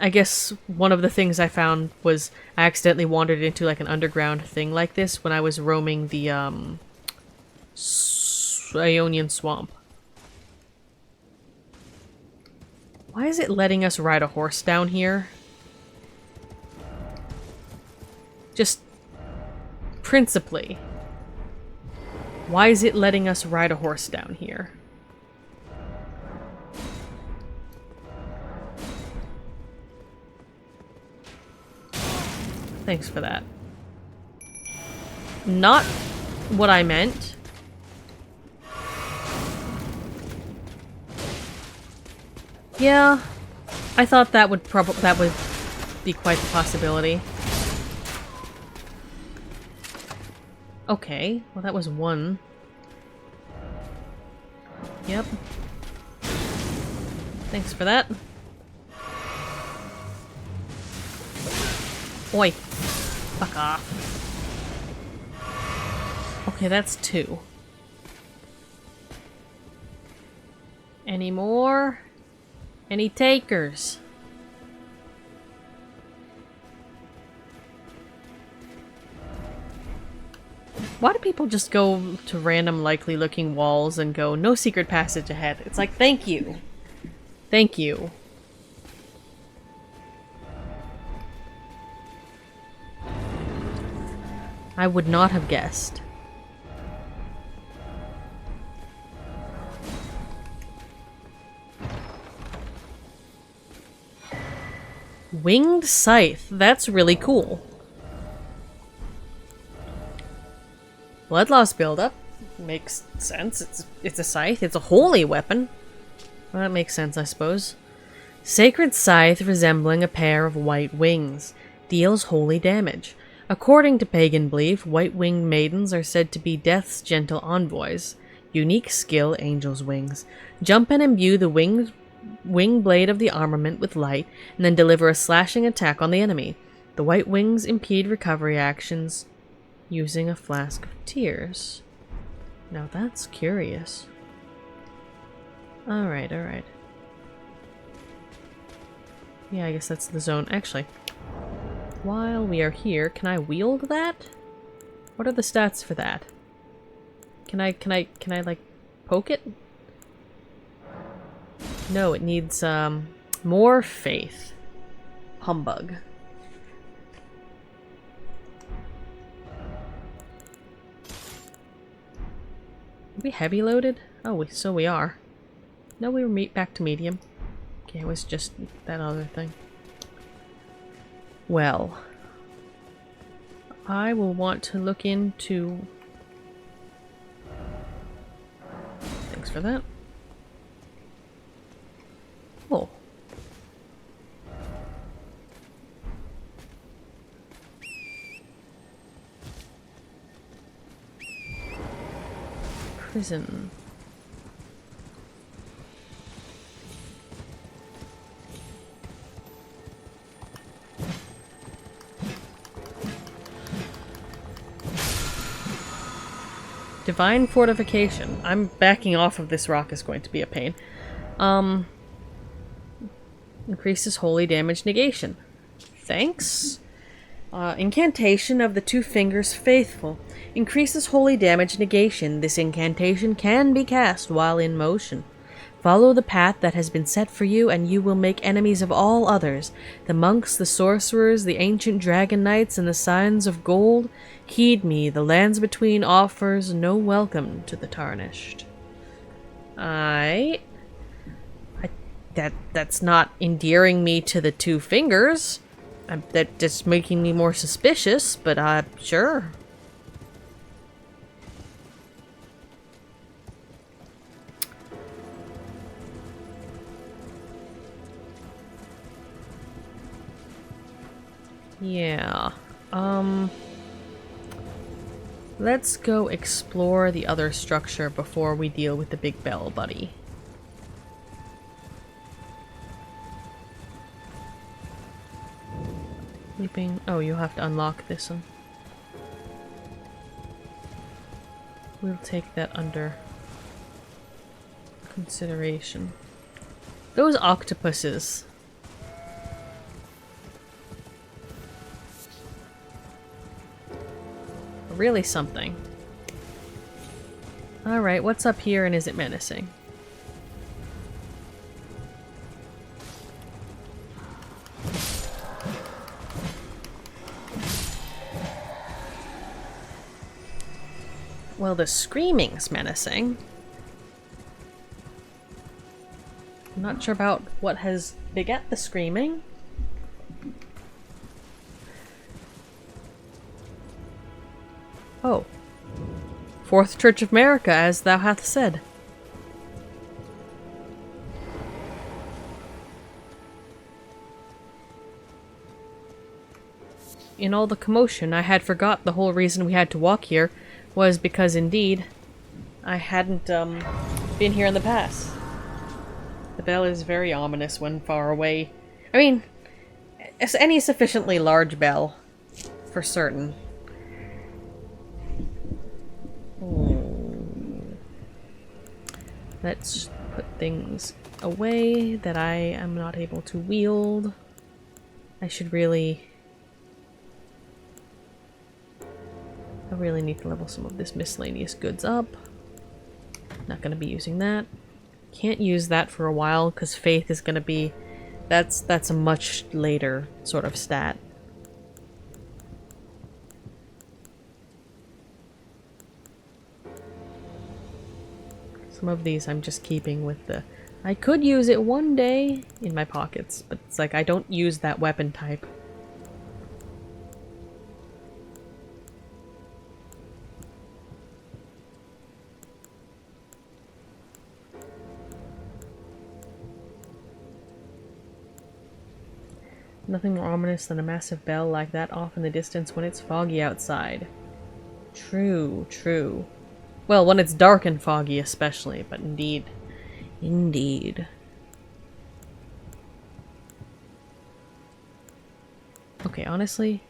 I guess one of the things I found was I accidentally wandered into, like, an underground thing like this when I was roaming the, Ionian Swamp. Why is it letting us ride a horse down here? Just principally. Why is it letting us ride a horse down here? Thanks for that. Not what I meant. Yeah. I thought that would be quite the possibility. Okay, well that was one. Yep. Thanks for that. Oi. Fuck off. Okay, that's two. Any more? Any takers? Why do people just go to random likely looking walls and go, no secret passage ahead? It's like, thank you. Thank you. I would not have guessed. Winged Scythe. That's really cool. Blood loss buildup. Makes sense. It's a scythe. It's a holy weapon. Well, that makes sense, I suppose. Sacred Scythe resembling a pair of white wings. Deals holy damage. According to pagan belief, white-winged maidens are said to be death's gentle envoys. Unique skill, Angel's Wings. Jump and imbue the wing blade of the armament with light, and then deliver a slashing attack on the enemy. The white wings impede recovery actions using a flask of tears. Now that's curious. Alright, alright. Yeah, I guess that's the zone. Actually, while we are here, can I wield that? What are the stats for that? Can I like poke it? No, it needs more faith. Humbug. Are we heavy loaded? Oh, so we are. No, we were back to medium. Okay, it was just that other thing. Well, I will want to look into... Thanks for that. Oh. Prison. Divine Fortification. I'm backing off of this rock is going to be a pain. Increases holy damage negation. Thanks. Incantation of the Two Fingers Faithful. Increases holy damage negation. This incantation can be cast while in motion. Follow the path that has been set for you, and you will make enemies of all others. The monks, the sorcerers, the ancient dragon knights, and the signs of gold. Heed me, the lands between offers no welcome to the tarnished. That's not endearing me to the Two Fingers. That's just making me more suspicious, but sure. Yeah. Let's go explore the other structure before we deal with the big bell buddy. Leaping. Oh, you'll have to unlock this one. We'll take that under consideration. Those octopuses. Are really something. Alright, what's up here and is it menacing? Well, the screaming's menacing. I'm not sure about what has beget the screaming. Oh. Fourth Church of America, as thou hath said. in all the commotion, I had forgot the whole reason we had to walk here was because, indeed, I hadn't, been here in the past. The bell is very ominous when far away. I mean, any sufficiently large bell, for certain. Let's put things away that I am not able to wield. I really need to level some of this miscellaneous goods up. Not gonna be using that. Can't use that for a while because faith is gonna be... That's a much later sort of stat. Some of these I'm just keeping with the... I could use it one day in my pockets, but it's like I don't use that weapon type. Nothing more ominous than a massive bell like that off in the distance when it's foggy outside. True, true. Well, when it's dark and foggy especially, but indeed. Indeed. Okay, honestly,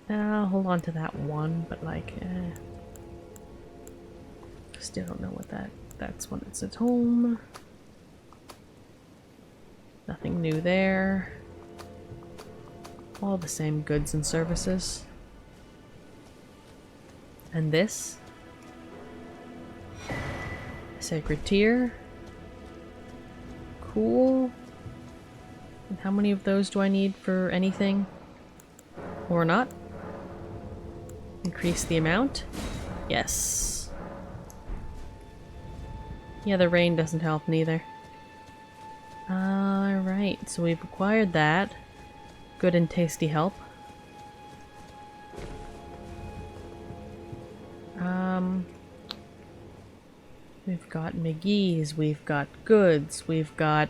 I'll hold on to that one, but like, still don't know what that's when it's at home. Nothing new there. All the same goods and services. And this? Sacred Tier. Cool. And how many of those do I need for anything? Or not? Increase the amount? Yes. Yeah, the rain doesn't help neither. Alright, so we've acquired that. Good and tasty help. We've got McGee's, we've got goods, we've got...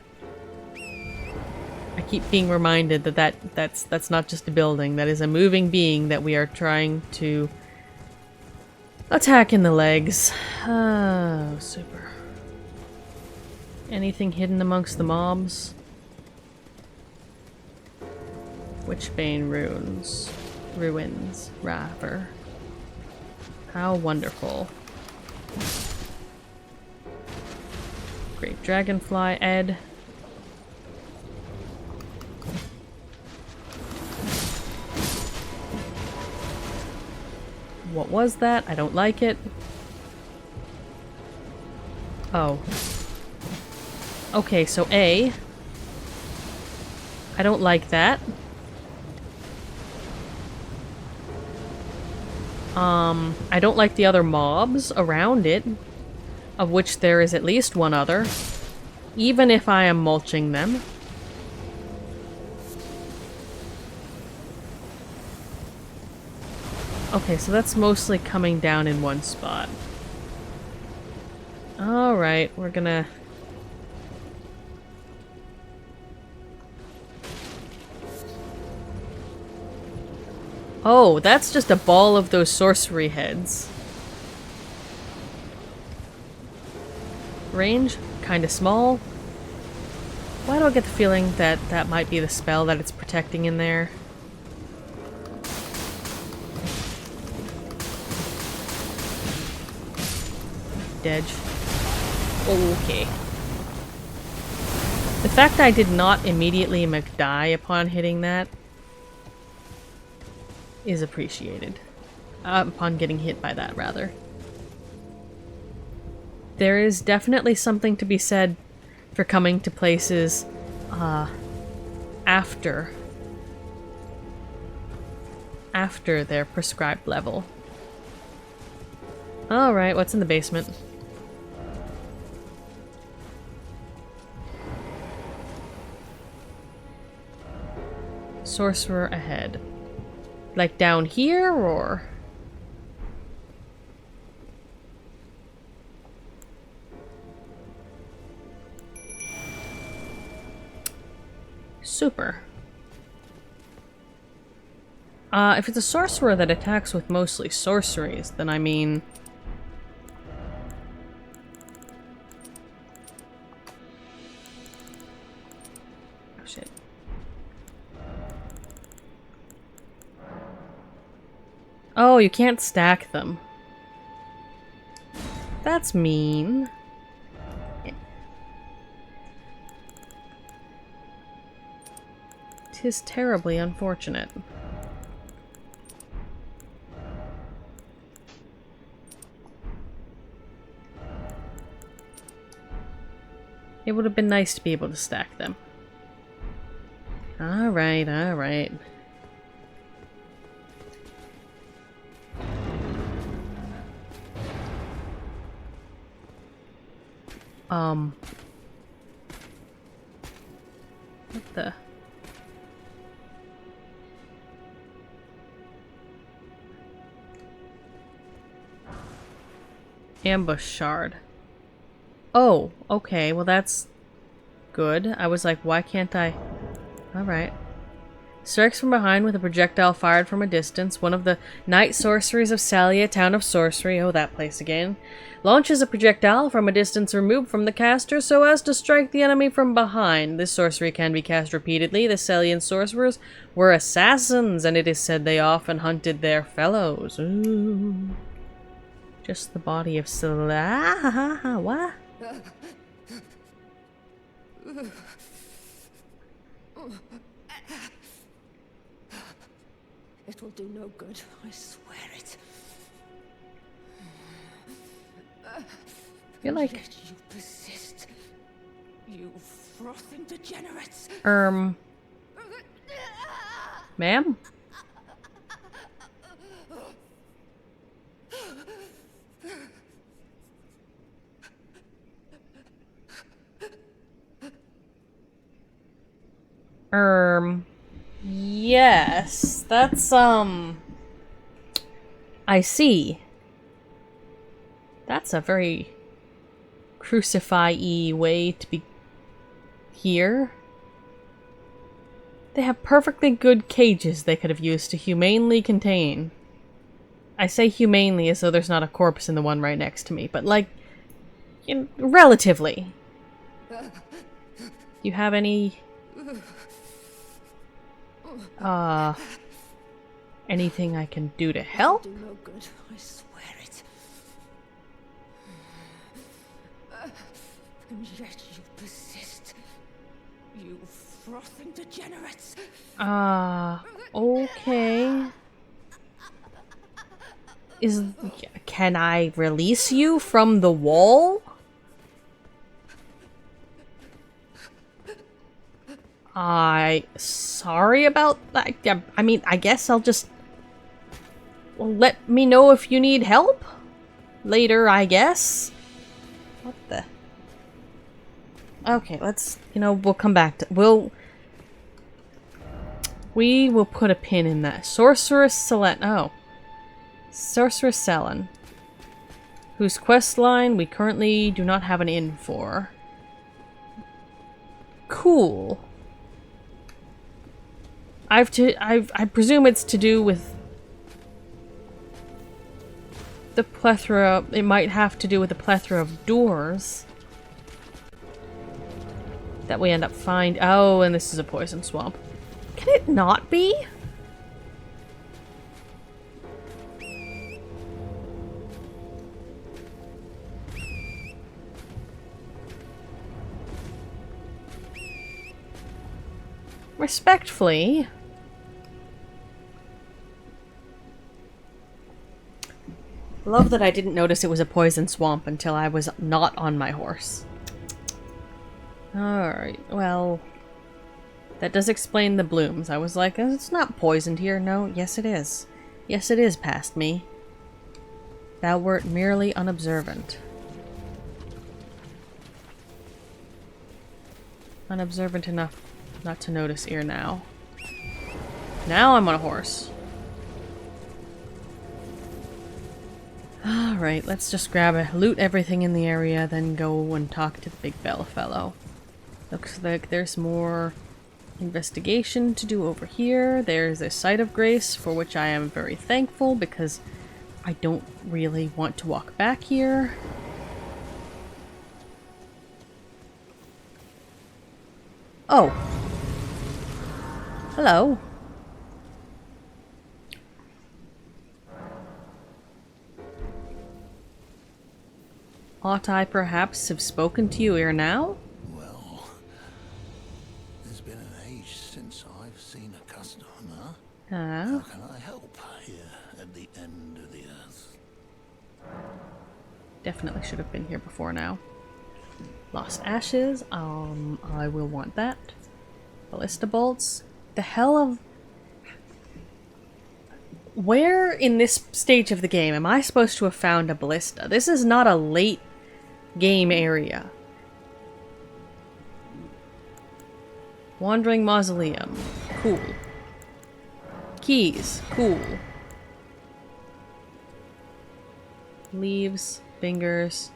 I keep being reminded that that's not just a building, that is a moving being that we are trying to attack in the legs. Oh, super. Anything hidden amongst the mobs? Witchbane ruins, Raver. How wonderful. Great Dragonfly, Ed. What was that? I don't like it. Oh. Okay, so A. I don't like that. I don't like the other mobs around it, of which there is at least one other, even if I am mulching them. Okay, so that's mostly coming down in one spot. Alright, we're gonna... Oh, that's just a ball of those sorcery heads. Range? Kinda small. Why do I get the feeling that that might be the spell that it's protecting in there? Dedge. Okay. The fact I did not immediately McDie upon hitting that is appreciated. Upon getting hit by that, rather. There is definitely something to be said for coming to places after their prescribed level. Alright, what's in the basement? Sorcerer ahead. Like down here, or...? Super. If it's a sorcerer that attacks with mostly sorceries, then I mean... Oh shit. Oh, you can't stack them. That's mean. Tis terribly unfortunate. It would have been nice to be able to stack them. Alright, alright. What the? Ambush shard. Oh, okay, well that's good. I was like, why can't I? Alright. Strikes from behind with a projectile fired from a distance. One of the night sorceries of Salia, town of sorcery. Oh, that place again. Launches a projectile from a distance removed from the caster so as to strike the enemy from behind. This sorcery can be cast repeatedly. The Salian sorcerers were assassins, and it is said they often hunted their fellows. Ooh. Just the body of Salia. What? It will do no good, I swear it. You're like... Yet you persist. You frothing degenerates. Ma'am? Yes, that's, I see. That's a very crucify-y way to be here. They have perfectly good cages they could have used to humanely contain. I say humanely as though there's not a corpse in the one right next to me, but like, relatively. You have any... anything I can do to help? Do no good, I swear it. And yet you persist. You frothing degenerates. Okay. Can I release you from the wall? Sorry about that. I mean, I guess I'll just... Well, let me know if you need help later, I guess. What the... Okay, let's... we'll come back to... We will put a pin in that. Sorceress Selen... Oh. Sorceress Selen. Whose quest line we currently do not have an in for. Cool. I presume it's to do with the plethora. It might have to do with the plethora of doors that we end up finding. Oh, and this is a poison swamp. Can it not be? Respectfully. Love that I didn't notice it was a poison swamp until I was not on my horse. Alright, well... That does explain the blooms. I was like, it's not poisoned here. No, yes it is. Yes it is past me. Thou wert merely unobservant. Unobservant enough not to notice here now. Now I'm on a horse. Alright, let's just loot everything in the area, then go and talk to the big bell fellow. Looks like there's more investigation to do over here. There's a site of grace, for which I am very thankful, because I don't really want to walk back here. Oh. Hello. Ought I perhaps have spoken to you ere now? Well, there's been an age since I've seen a customer. How can I help here at the end of the earth? Definitely should have been here before now. Lost ashes. I will want that. Ballista bolts. The hell of... Where in this stage of the game am I supposed to have found a ballista? This is not a late game area. Wandering mausoleum. Cool. Keys. Cool. Leaves. Fingers.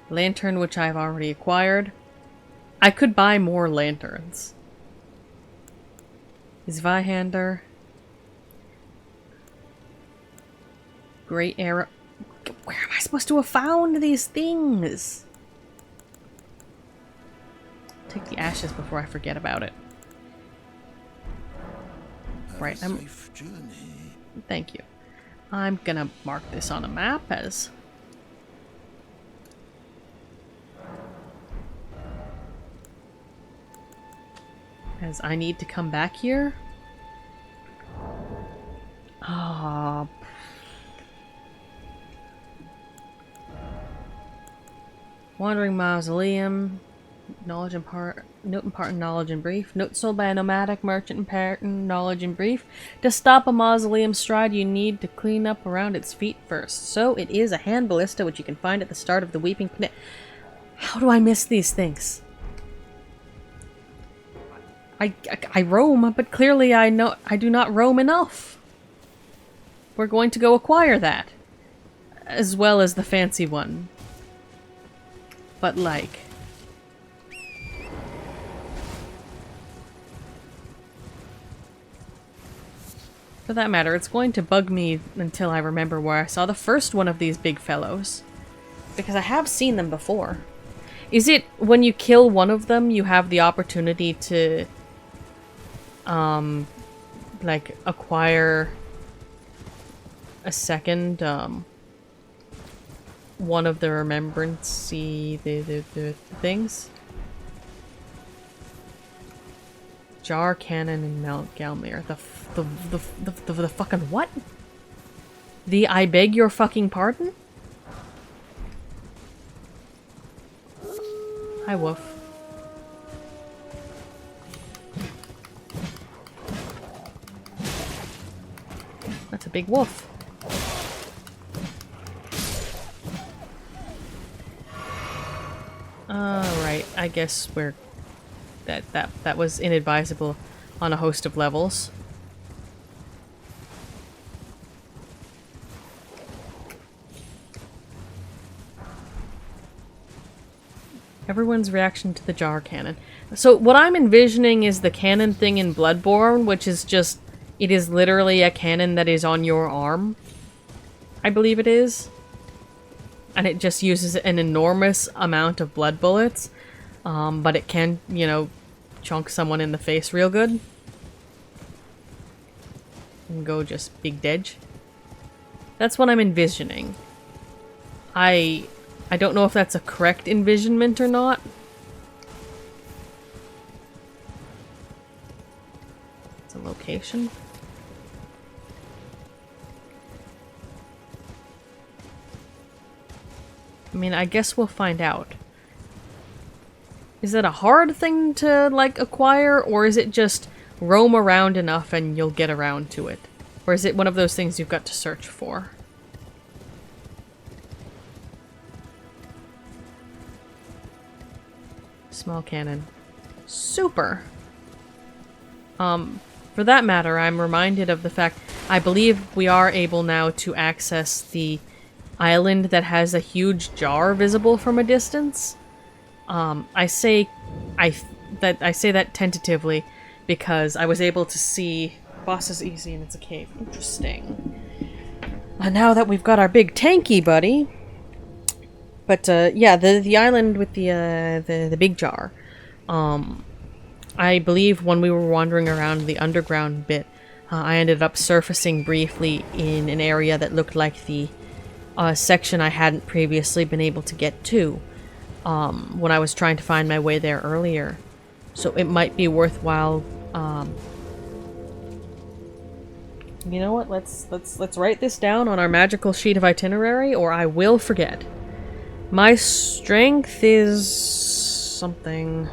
Lantern, which I've already acquired. I could buy more lanterns. Zweihander. Great arrow. Where am I supposed to have found these things? Take the ashes before I forget about it. Right, Safe journey. Thank you. I'm gonna mark this on a map as... I need to come back here. Ah. Wandering mausoleum. Knowledge and part. Note and part knowledge and brief. Note sold by a nomadic merchant imparting knowledge and brief. To stop a mausoleum stride, you need to clean up around its feet first. So it is a hand ballista, which you can find at the start of the Weeping Peninsula. How do I miss these things? I roam, but clearly I do not roam enough. We're going to go acquire that. As well as the fancy one. But like... For that matter, it's going to bug me until I remember where I saw the first one of these big fellows. Because I have seen them before. Is it when you kill one of them, you have the opportunity to... like, acquire a second, one of the remembrancy, the things? Jar cannon and Mount Galmir. The fucking what? The I beg your fucking pardon? Hi, Wolf. That's a big wolf. Alright, I guess we're... That was inadvisable on a host of levels. Everyone's reaction to the jar cannon. So what I'm envisioning is the cannon thing in Bloodborne, which is just... It is literally a cannon that is on your arm. I believe it is. And it just uses an enormous amount of blood bullets. But it can, you know, chunk someone in the face real good. And go just big dedge. That's what I'm envisioning. I don't know if that's a correct envisionment or not. It's a location. I mean, I guess we'll find out. Is it a hard thing to, like, acquire, or is it just roam around enough and you'll get around to it? Or is it one of those things you've got to search for? Small cannon. Super! For that matter, I'm reminded of the fact I believe we are able now to access the island that has a huge jar visible from a distance. I say that tentatively because I was able to see... Boss is easy and it's a cave. Interesting. And now that we've got our big tanky buddy... But, yeah, the island with the big jar. I believe when we were wandering around the underground bit, I ended up surfacing briefly in an area that looked like the section I hadn't previously been able to get to when I was trying to find my way there earlier. So it might be worthwhile. You know what? Let's write this down on our magical sheet of itinerary, or I will forget. My strength is something.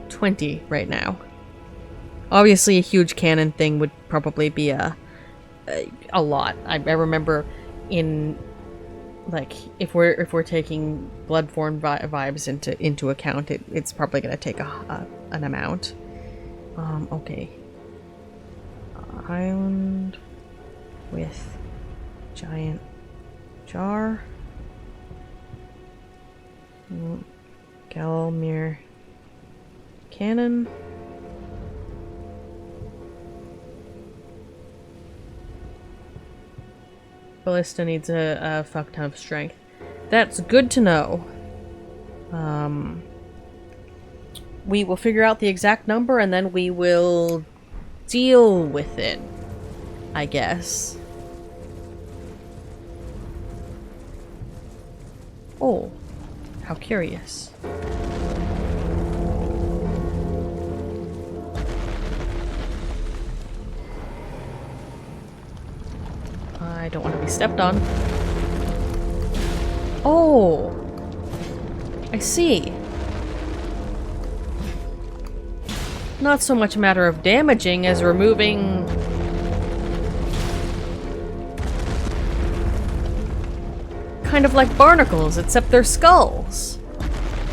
20 right now. Obviously, a huge cannon thing would probably be a lot. I remember in like if we're taking Bloodborne vibes into account, it's probably gonna take an amount. Okay. Island with giant jar. Galmir cannon. Ballista needs a fuck ton of strength. That's good to know. We will figure out the exact number and then we will deal with it, I guess. Oh, how curious. I don't want to be stepped on. Oh, I see. Not so much a matter of damaging as removing... kind of like barnacles, except they're skulls.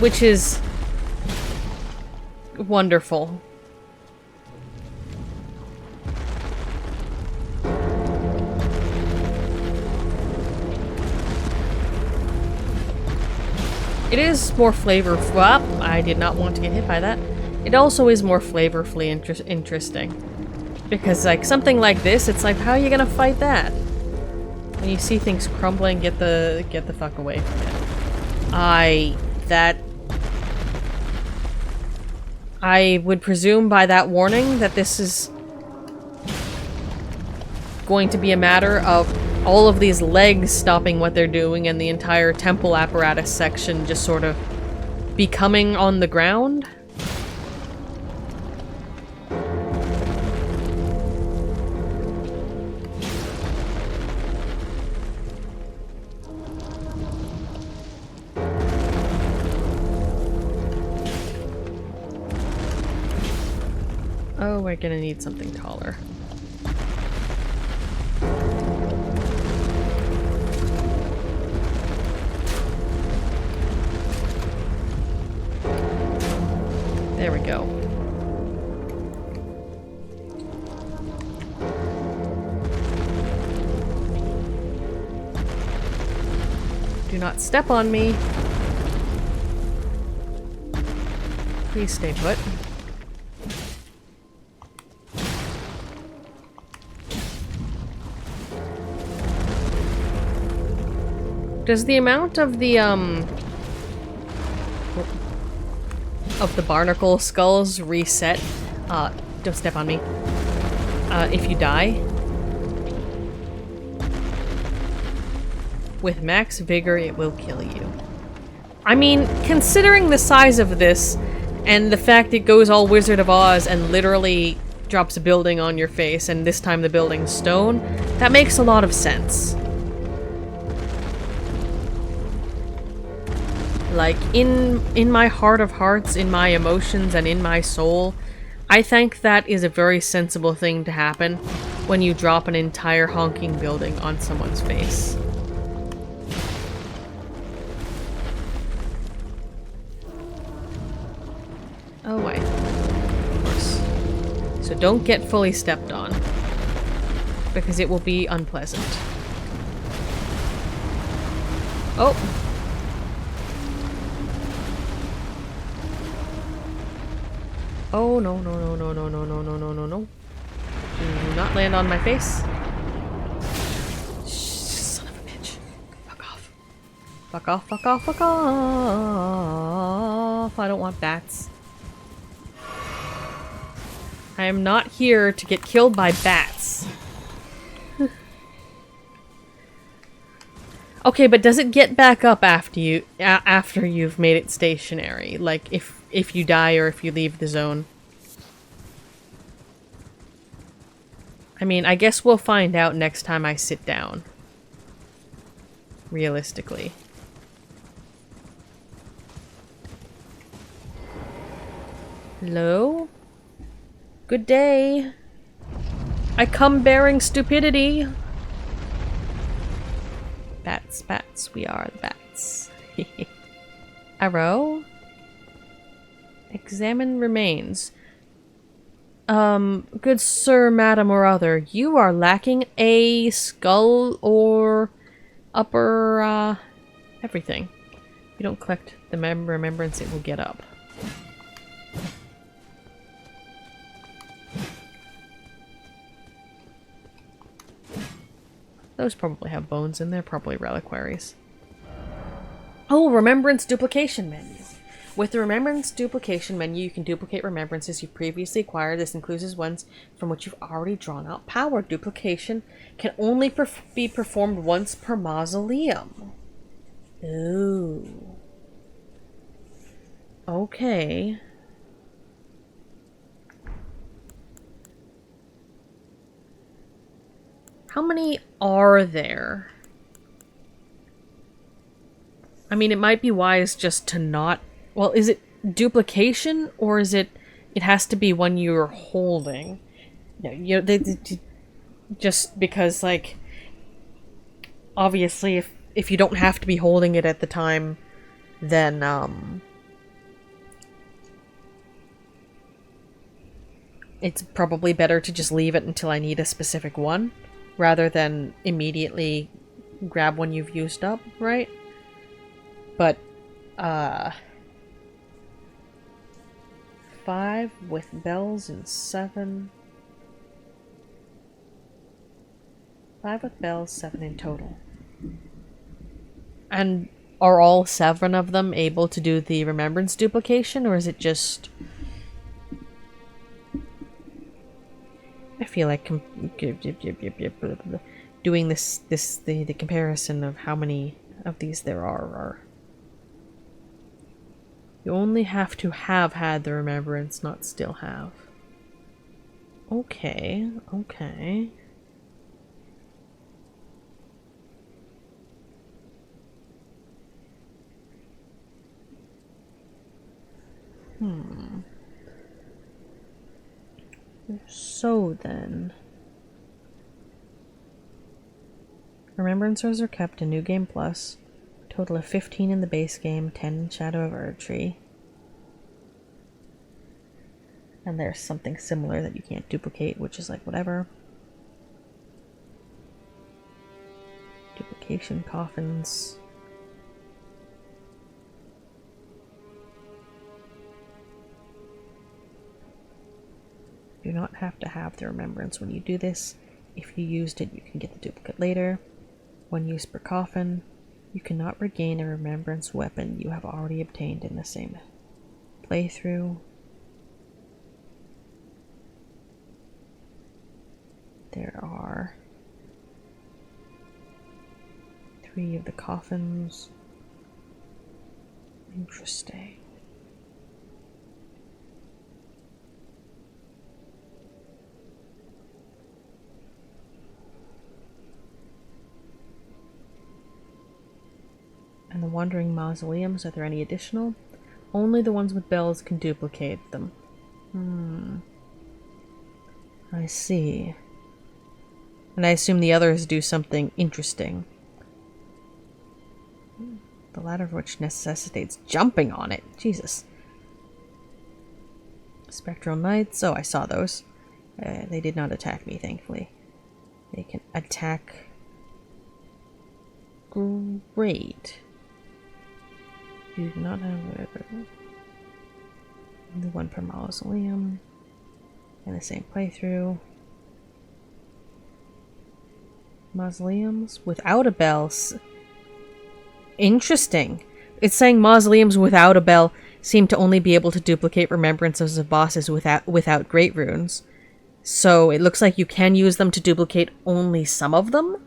Which is... wonderful. It is more flavorful. I did not want to get hit by that. It also is more flavorfully interesting. Because, like, something like this, it's like, how are you gonna fight that? When you see things crumbling, get the fuck away from it. I would presume by that warning that this is going to be a matter of all of these legs stopping what they're doing and the entire temple apparatus section just sort of becoming on the ground. Oh, we're gonna need something taller. There we go. Do not step on me. Please stay put. Does the amount of the barnacle skulls reset? Don't step on me. If you die? With max vigor, it will kill you. I mean, considering the size of this, and the fact it goes all Wizard of Oz and literally drops a building on your face, and this time the building's stone, that makes a lot of sense. Like, in my heart of hearts, in my emotions, and in my soul, I think that is a very sensible thing to happen when you drop an entire honking building on someone's face. Oh, wait. Of course. So don't get fully stepped on, because it will be unpleasant. Oh! Oh, no, no, no, no, no, no, no, no, no, no, no. Do not land on my face. Son of a bitch. Fuck off. Fuck off, fuck off, fuck off. I don't want bats. I am not here to get killed by bats. Okay, but does it get back up after you've made it stationary? Like if you die or if you leave the zone? I mean, I guess we'll find out next time I sit down. Realistically. Hello? Good day. I come bearing stupidity. Bats, bats, we are the bats. Arrow? Examine remains. Good sir, madam, or other, you are lacking a skull or upper, everything. If you don't collect the remembrance, it will get up. Those probably have bones in there, probably reliquaries. Oh, remembrance duplication menu. With the remembrance duplication menu, you can duplicate remembrances you've previously acquired. This includes ones from which you've already drawn out power. Duplication can only be performed once per mausoleum. Ooh. Okay. How many are there? I mean, it might be wise just to not... Well, is it duplication, or is it has to be one you're holding? No, just because, like, obviously, if you don't have to be holding it at the time, then, it's probably better to just leave it until I need a specific one, rather than immediately grab one you've used up, right? But, 5 with bells and 7. 5 with bells, 7 in total. And are all 7 of them able to do the remembrance duplication, or is it just... I feel like doing the comparison of how many of these there are. You only have to have had the remembrance, not still have. Okay, okay. So then... Remembrances are kept in New Game Plus. Total of 15 in the base game, 10 in Shadow of Erdtree. And there's something similar that you can't duplicate, which is like whatever. Duplication coffins. You do not have to have the remembrance when you do this. If you used it, you can get the duplicate later. 1 use per coffin. You cannot regain a remembrance weapon you have already obtained in the same playthrough. There are 3 of the coffins. Interesting. And the Wandering Mausoleums, are there any additional? Only the ones with bells can duplicate them. I see. And I assume the others do something interesting. The latter of which necessitates jumping on it. Jesus. Spectral Knights. Oh, I saw those. They did not attack me, thankfully. They can attack... Great. You do not have... The one per mausoleum. And the same playthrough. Mausoleums without a bell. Interesting. It's saying mausoleums without a bell seem to only be able to duplicate remembrances of bosses without great runes. So it looks like you can use them to duplicate only some of them.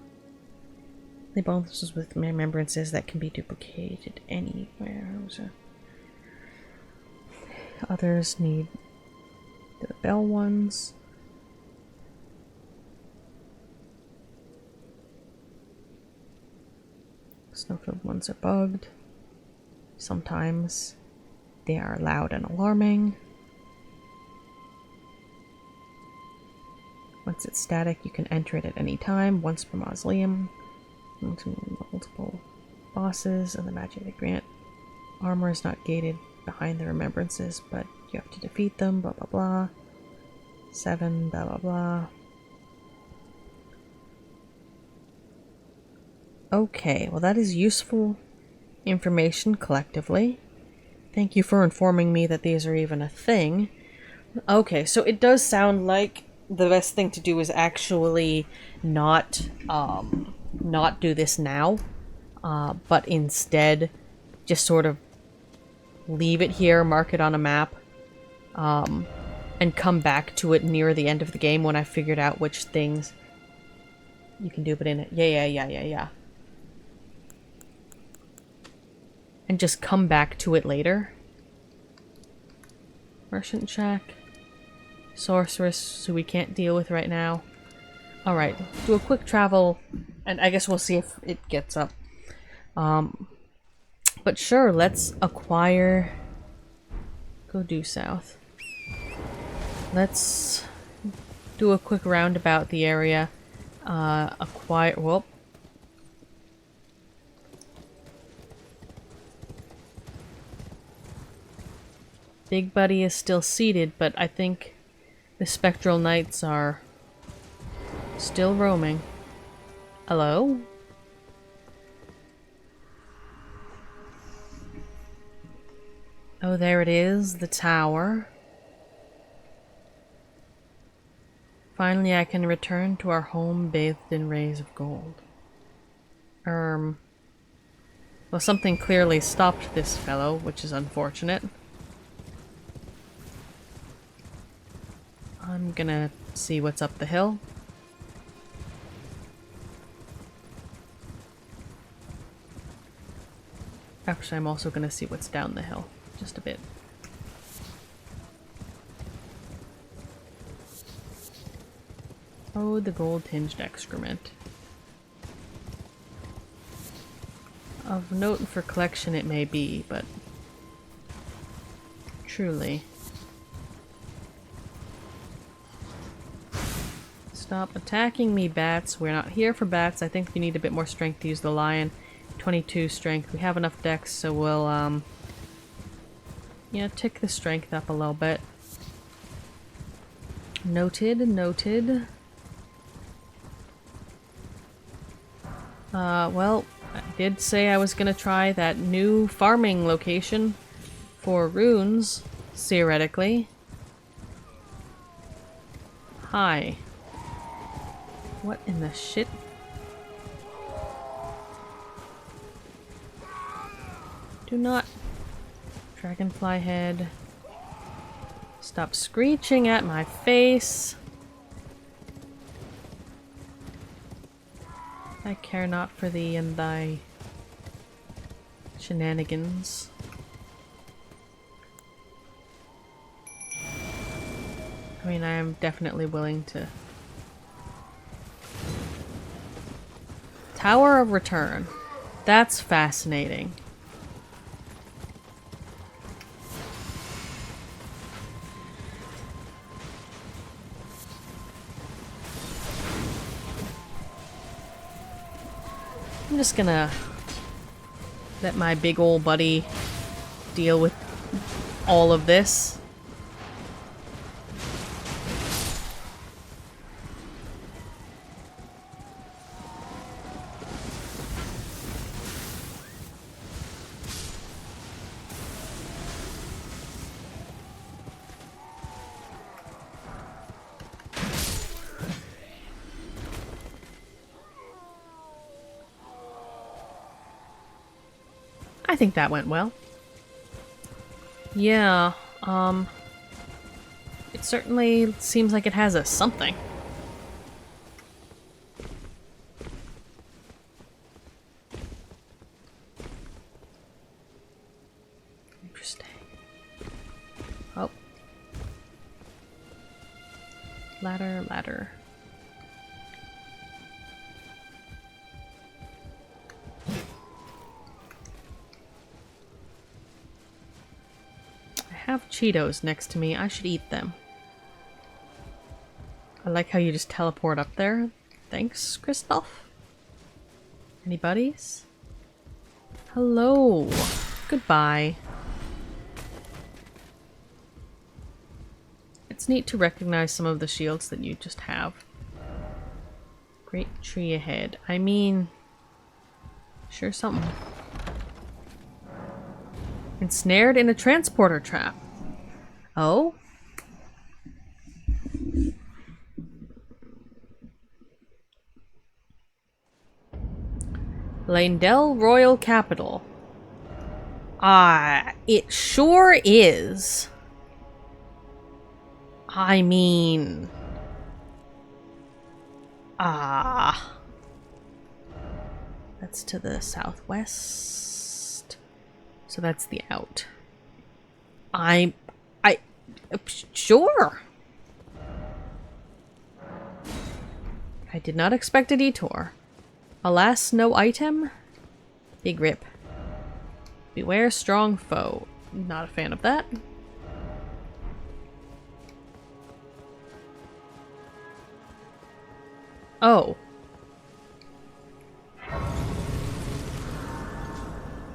They bonuses with remembrances that can be duplicated anywhere. Others need the bell ones. Snowfield ones are bugged. Sometimes they are loud and alarming. Once it's static, you can enter it at any time, once per mausoleum. Multiple bosses and the magic they grant. Armor is not gated behind the remembrances, but you have to defeat them, blah blah blah. 7, blah blah blah. Okay, well that is useful information collectively. Thank you for informing me that these are even a thing. Okay, so it does sound like the best thing to do is actually not do this now, but instead just sort of leave it here, mark it on a map, and come back to it near the end of the game when I figured out which things you can do, but in it. Yeah. And just come back to it later. Merchant check. Sorceress, who we can't deal with right now. Alright, do a quick travel, and I guess we'll see if it gets up. But sure, let's acquire... Go due south. Let's do a quick roundabout the area. Acquire... Well... Big Buddy is still seated, but I think the Spectral Knights are still roaming. Hello? Oh, there it is, the tower. Finally, I can return to our home bathed in rays of gold. Well, something clearly stopped this fellow, which is unfortunate. I'm gonna see what's up the hill. Actually, I'm also gonna see what's down the hill. Just a bit. Oh, the gold-tinged excrement. Of note for collection it may be, but... truly... Stop attacking me, bats. We're not here for bats. I think you need a bit more strength to use the lion. 22 strength. We have enough dex, so we'll, yeah, tick the strength up a little bit. Noted, noted. Well, I did say I was gonna try that new farming location for runes, theoretically. Hi. What in the shit? Do not... Dragonfly head. Stop screeching at my face. I care not for thee and thy shenanigans. I mean, I am definitely willing to... Tower of Return. That's fascinating. I'm just gonna let my big ol' buddy deal with all of this. I think that went well. Yeah, it certainly seems like it has a something. Interesting. Oh. Ladder, ladder. I have Cheetos next to me. I should eat them. I like how you just teleport up there. Thanks, Christoph. Any buddies? Hello. Goodbye. It's neat to recognize some of the shields that you just have. Great tree ahead. I mean... Sure something. Ensnared in a transporter trap. Oh? Leyndell Royal Capital. It sure is. I mean... That's to the southwest. So that's the out. Sure. I did not expect a detour. Alas, no item. Big rip. Beware strong foe. Not a fan of that. Oh. A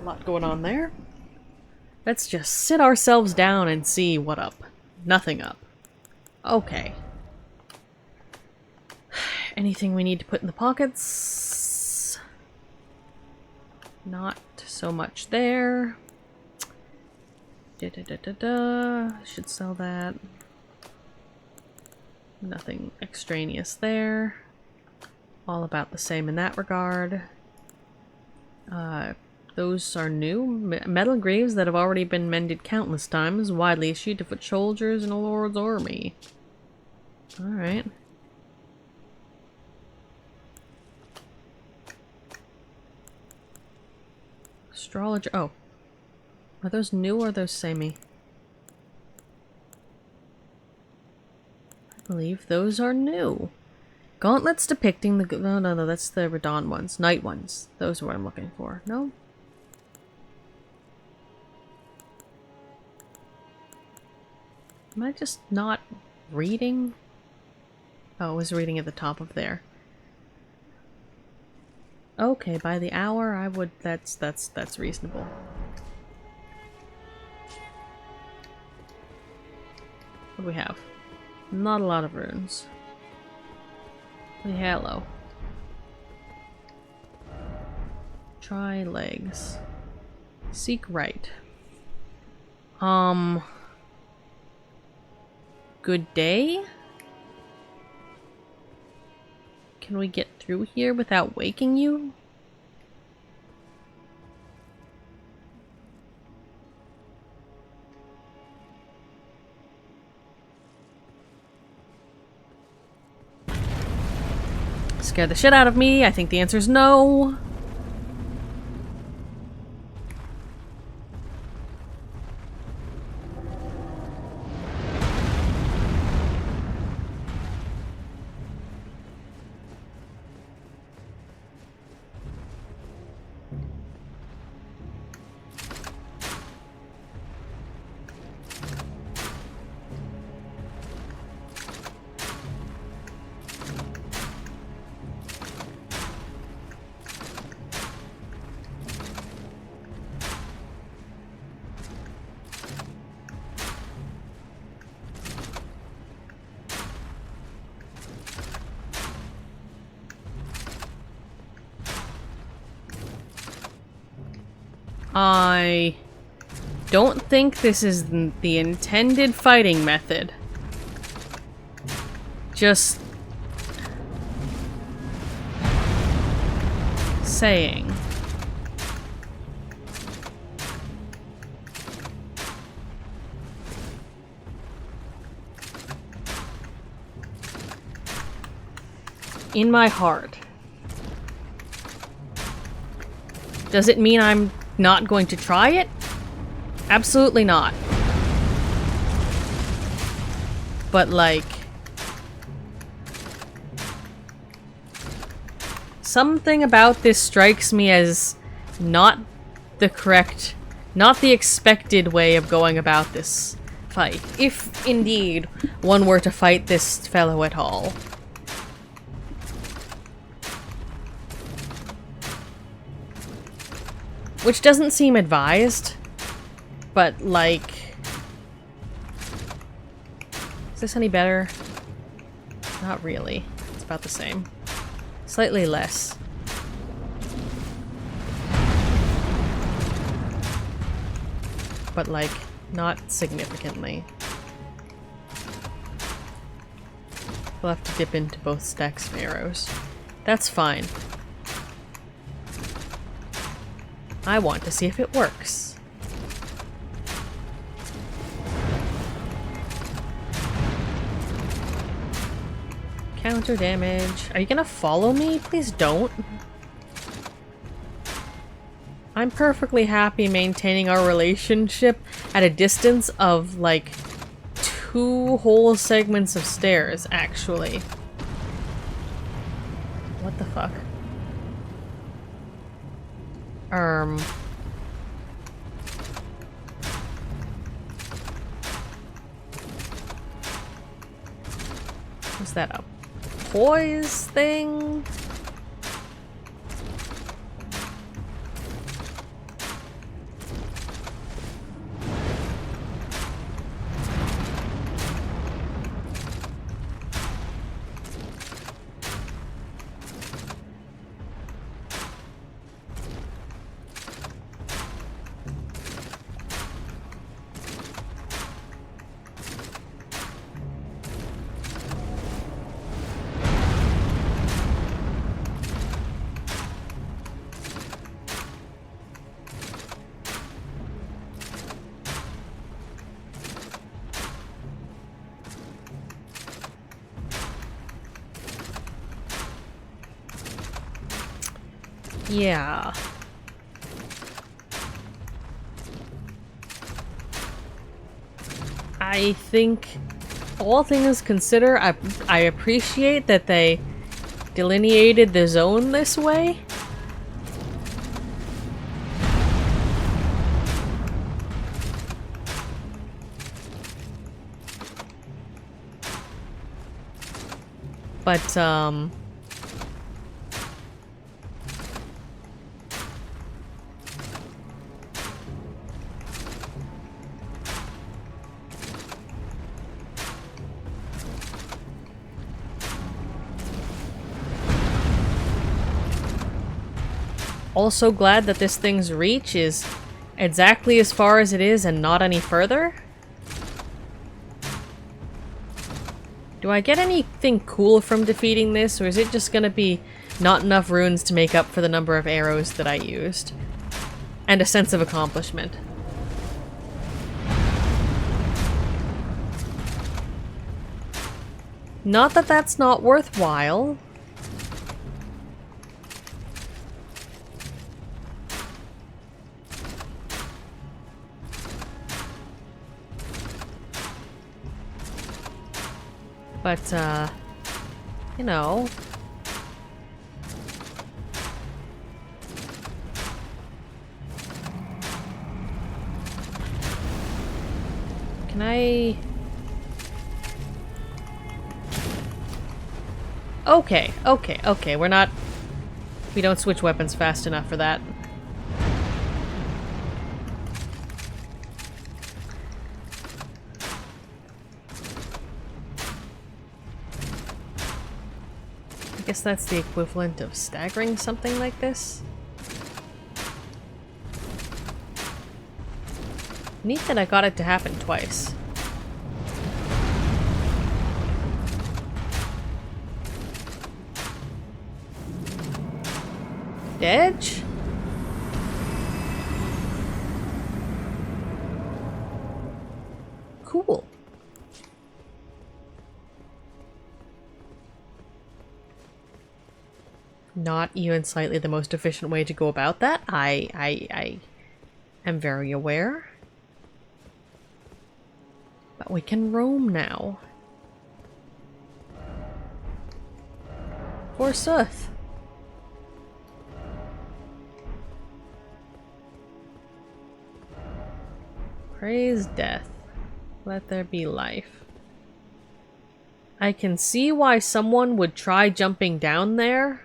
lot going on there. Let's just sit ourselves down and see what up. Nothing up. Okay. Anything we need to put in the pockets? Not so much there. Should sell that. Nothing extraneous there. All about the same in that regard. Those are new. Metal greaves that have already been mended countless times, widely issued to foot soldiers in a lord's army. Alright. Astrologer. Oh. Are those new or are those samey? I believe those are new. Gauntlets depicting the... No, that's the Radon ones. Night ones. Those are what I'm looking for. No? Am I just not reading? Oh, I was reading at the top of there. Okay, by the hour I would... That's reasonable. What do we have? Not a lot of runes. Hello. Try legs. Seek right. Good day? Can we get through here without waking you? Scare the shit out of me. I think the answer is no. I don't think this is the intended fighting method. Just saying. in my heart. Does it mean I'm not going to try it? Absolutely not. But like, something about this strikes me as not the correct, not the expected way of going about this fight, if indeed one were to fight this fellow at all. Which doesn't seem advised, but like, is this any better? Not really. It's about the same. Slightly less. But like, not significantly. We'll have to dip into both stacks of arrows. That's fine. I want to see if it works. Counter damage. Are you gonna follow me? Please don't. I'm perfectly happy maintaining our relationship at a distance of like 2 whole segments of stairs, actually. What the fuck? Was that a poise thing? Yeah. I think, all things considered, I appreciate that they delineated the zone this way. But, also glad that this thing's reach is exactly as far as it is and not any further. Do I get anything cool from defeating this, or is it just gonna be not enough runes to make up for the number of arrows that I used? And a sense of accomplishment. Not that that's not worthwhile. But, you know. Can I... Okay, we're not... We don't switch weapons fast enough for that. I guess that's the equivalent of staggering something like this. Neat that I got it to happen twice. Edge? Cool. not even slightly the most efficient way to go about that. I am very aware. But we can roam now. Forsooth. Praise death. Let there be life. I can see why someone would try jumping down there.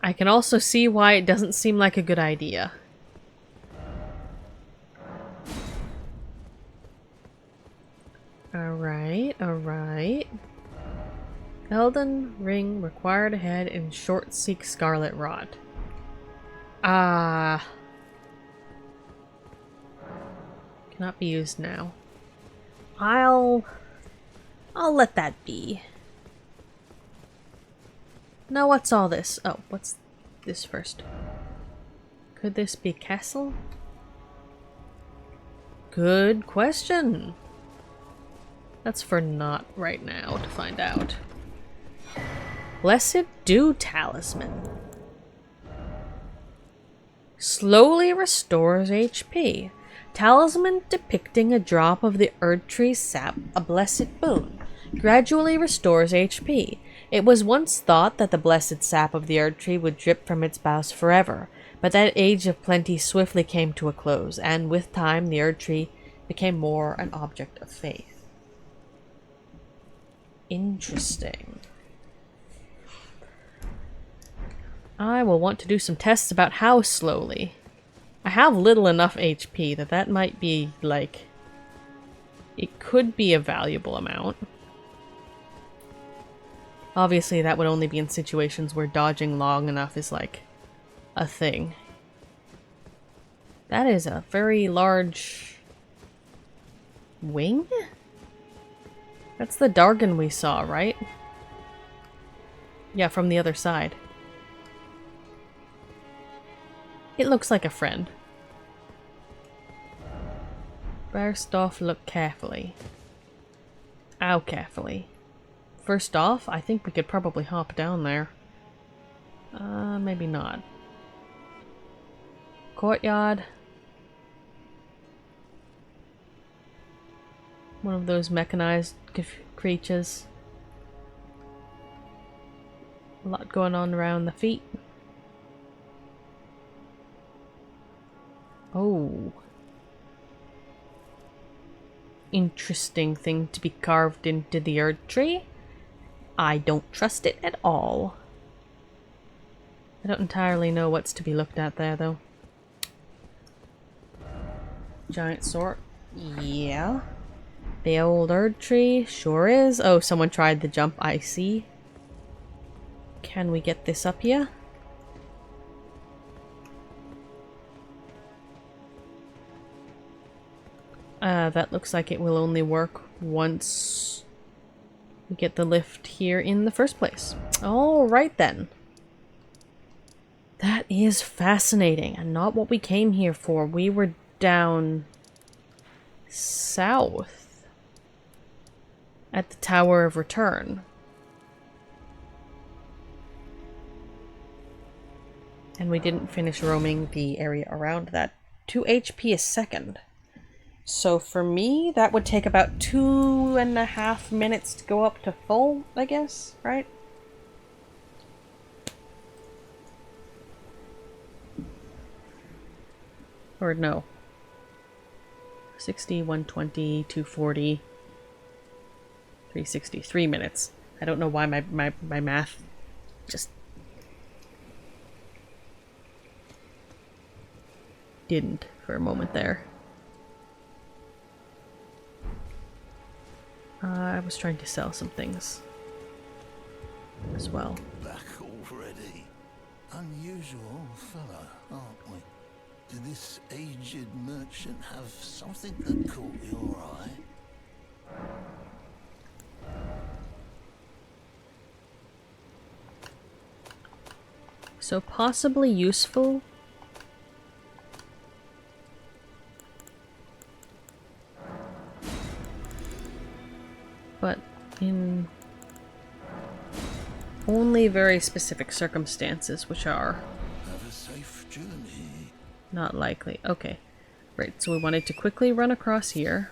I can also see why it doesn't seem like a good idea. Alright, alright. Elden Ring required ahead in short seek Scarlet Rod. Ah. Cannot be used now. I'll let that be. Now what's all this? Oh, what's this first? Could this be a castle? Good question. That's for not right now to find out. Blessed Dew Talisman. Slowly restores HP. Talisman depicting a drop of the Erd Tree's sap, a blessed boon. Gradually restores HP. It was once thought that the blessed sap of the Erd Tree would drip from its boughs forever, but that age of plenty swiftly came to a close, and with time the Erd Tree became more an object of faith. Interesting. I will want to do some tests about how slowly. I have little enough HP that might be, like... It could be a valuable amount. Obviously, that would only be in situations where dodging long enough is, like, a thing. That is a very large... wing? That's the Dargon we saw, right? Yeah, from the other side. It looks like a friend. First off, look carefully. How carefully? First off, I think we could probably hop down there. Maybe not. Courtyard. One of those mechanized creatures. A lot going on around the feet. Oh. Interesting thing to be carved into the Erd Tree. I don't trust it at all. I don't entirely know what's to be looked at there, though. Giant sword. Yeah. The old Erd Tree sure is. Oh, someone tried the jump, I see. Can we get this up here? That looks like it will only work once we get the lift here in the first place. Alright then. That is fascinating and not what we came here for. We were down south at the Tower of Return. And we didn't finish roaming the area around that. 2 HP a second. So for me, that would take about 2.5 minutes to go up to full, I guess, right? Or no. 60, 120, 240, 360, 3 minutes. I don't know why my math just didn't for a moment there. I was trying to sell some things as well. Back already. Unusual fella, aren't we? Did this aged merchant have something that caught your eye? So possibly useful. But in only very specific circumstances, which are Have a safe journey. not likely. Okay. Right, so we wanted to quickly run across here.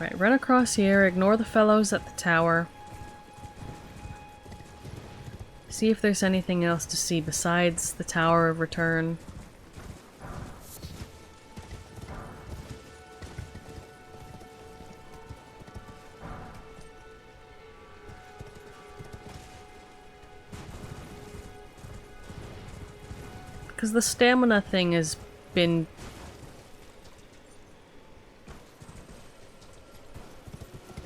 Right, run across here, ignore the fellows at the tower. See if there's anything else to see besides the Tower of Return. Because the stamina thing has been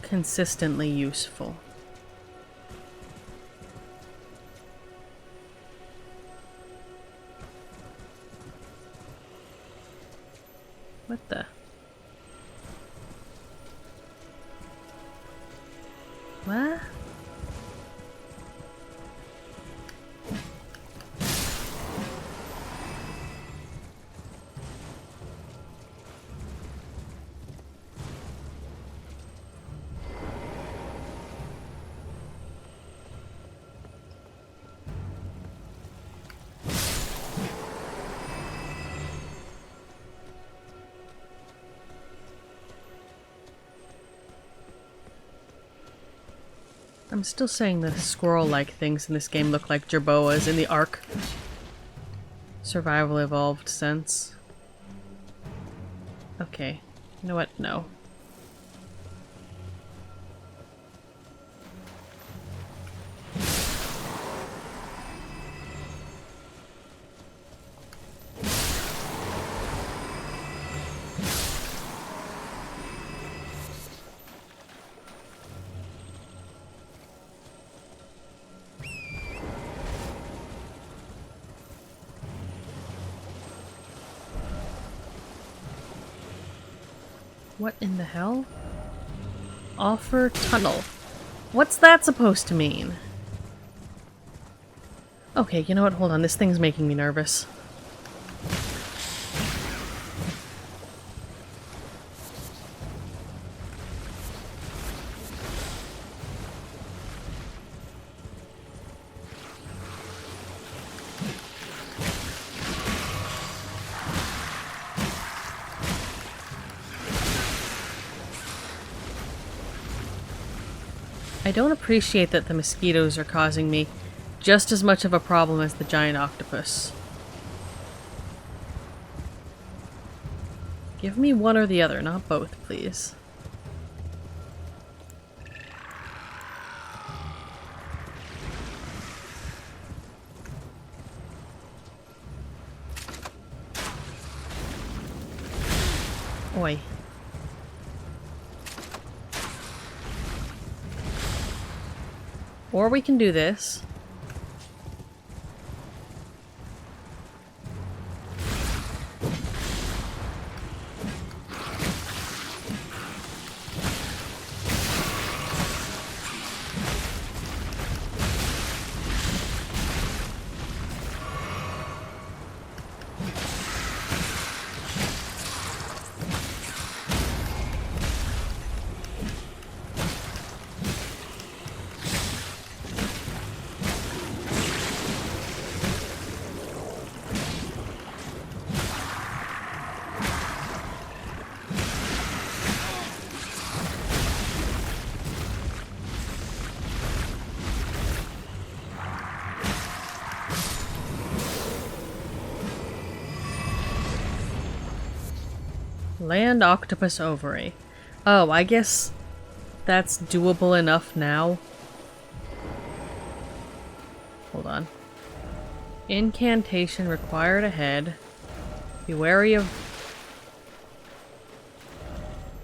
consistently useful. What the? What? I'm still saying the squirrel-like things in this game look like jerboas in the Ark Survival Evolved sense. Okay. You know what? No. What in the hell? Offer tunnel. What's that supposed to mean? Okay, you know what? Hold on. This thing's making me nervous. I don't appreciate that the mosquitoes are causing me just as much of a problem as the giant octopus. Give me one or the other, not both, please. Oi. Or we can do this. Land octopus ovary. Oh, I guess that's doable enough now. Hold on. Incantation required ahead. Be wary of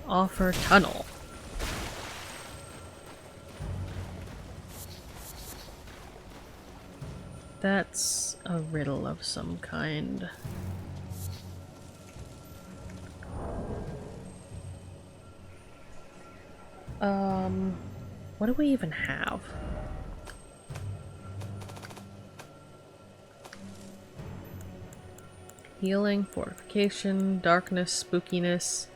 offer tunnel. That's a riddle of some kind. What do we even have? Healing, fortification, darkness, spookiness,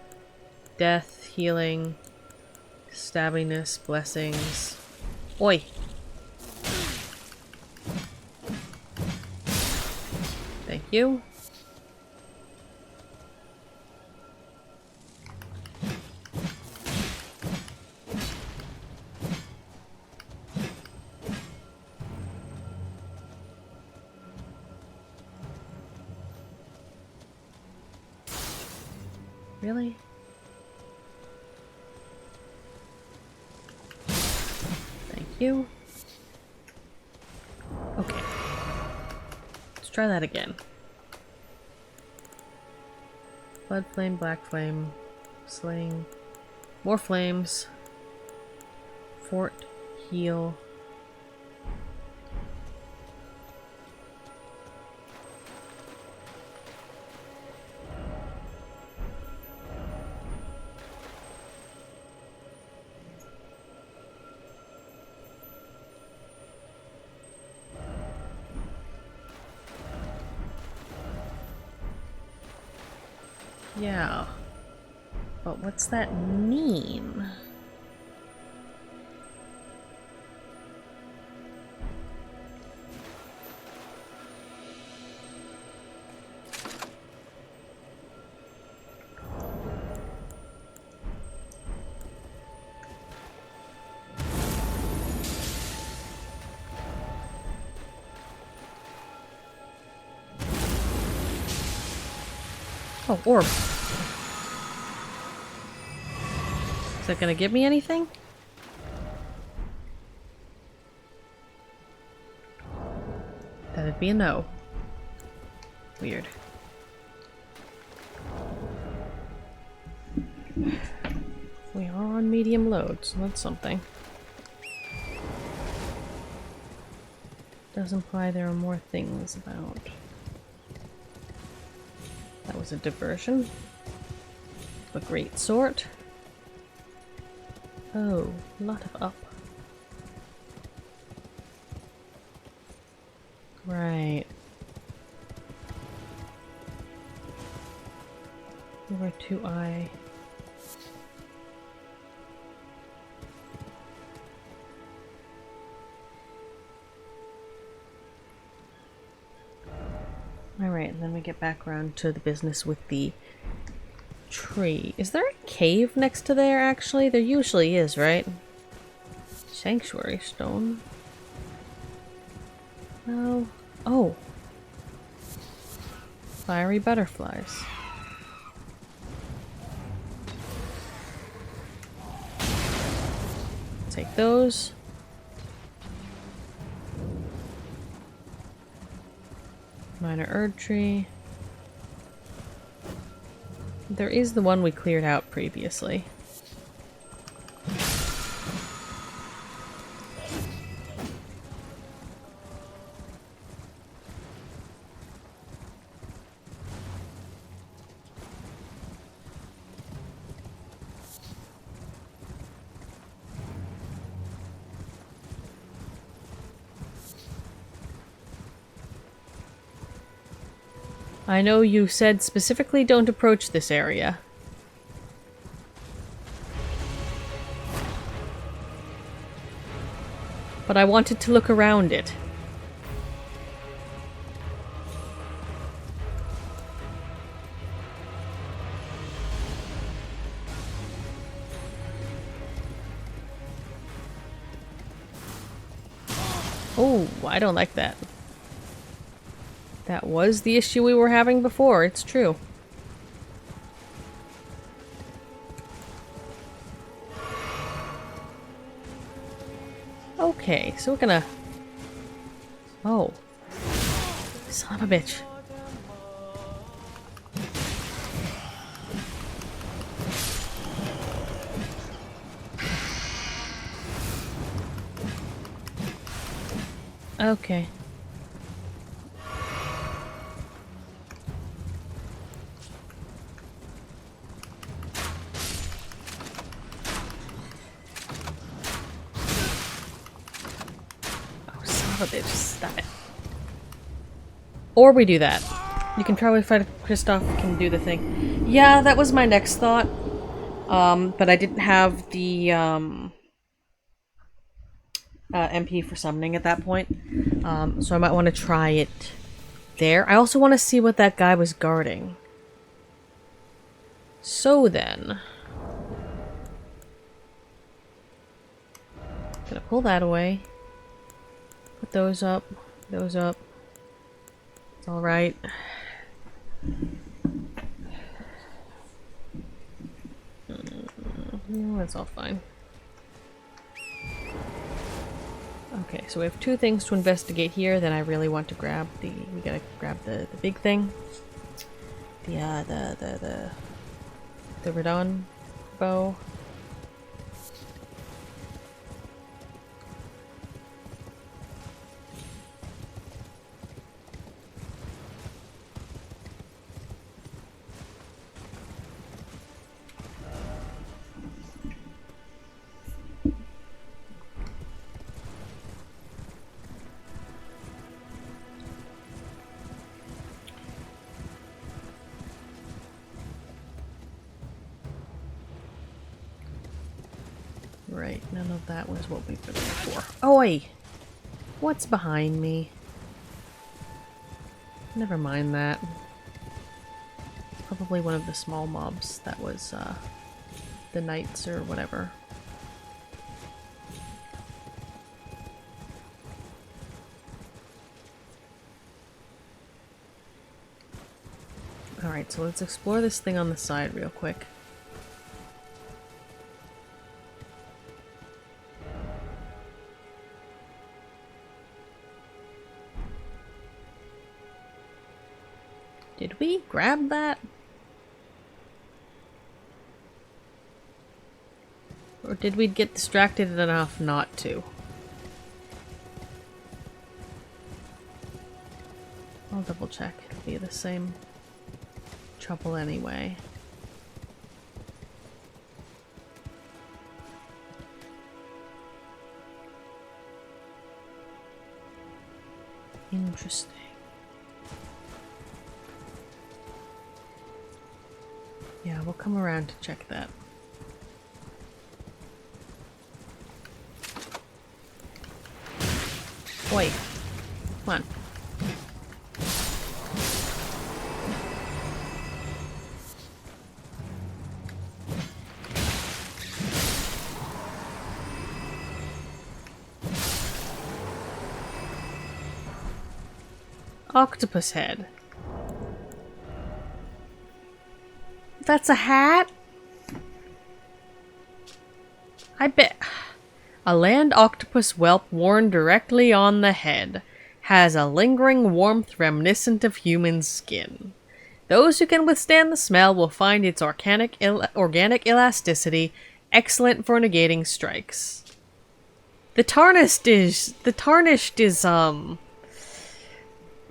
death, healing, stabbiness, blessings. Oi! Thank you. Really? Thank you. Okay. Let's try that again. Blood flame, black flame, slaying, more flames, fort, heal. Yeah, but what's that mean? Oh, orb. Is that gonna give me anything? That'd be a no. Weird. We are on medium load, so that's something. Does imply there are more things about. That was a diversion. Of a great sort. Oh, a lot of up. Right. Over 2i. Alright, and then we get back around to the business with the tree. Is there a cave next to there, actually? There usually is, right? Sanctuary stone. No. Oh. Fiery butterflies. Take those. Minor Erd tree. There is the one we cleared out previously. I know you said specifically don't approach this area. But I wanted to look around it. Oh, I don't like that. That was the issue we were having before, it's true. Okay, so we're gonna... Oh. Son of a bitch. Okay. Oh, son of a bitch, stop it. Or we do that. You can probably fight Kristoff can do the thing. Yeah, that was my next thought. But I didn't have the MP for summoning at that point. So I might want to try it there. I also want to see what that guy was guarding. So then... gonna pull that away. Put those up. Those up. It's alright. That's all fine. Okay, so we have two things to investigate here. Then I really want to grab the... we gotta grab the big thing. The Radon bow. Right, none of that was what we've been looking for. Oi! What's behind me? Never mind that. Probably one of the small mobs that was, the knights or whatever. Alright, so let's explore this thing on the side real quick. Did we grab that? Or did we get distracted enough not to? I'll double check. It'll be the same trouble anyway. Interesting. Yeah, we'll come around to check that. Wait. Come on. Octopus head. That's a hat? I bet. A land octopus whelp worn directly on the head has a lingering warmth reminiscent of human skin. Those who can withstand the smell will find its organic elasticity excellent for negating strikes. The tarnished is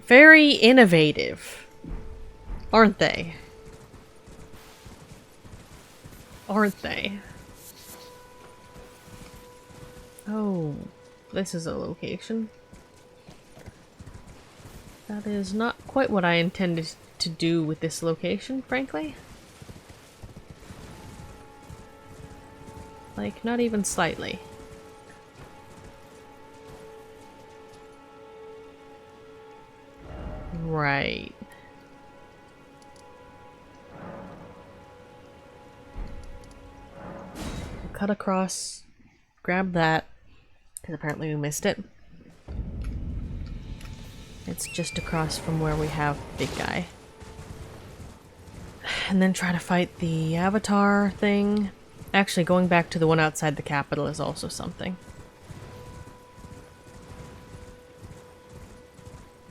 very innovative, aren't they? Aren't they? Oh, this is a location. That is not quite what I intended to do with this location, frankly. Like, not even slightly. Right. Cut across, grab that, because apparently we missed it. It's just across from where we have the big guy. And then try to fight the avatar thing. Actually, going back to the one outside the capital is also something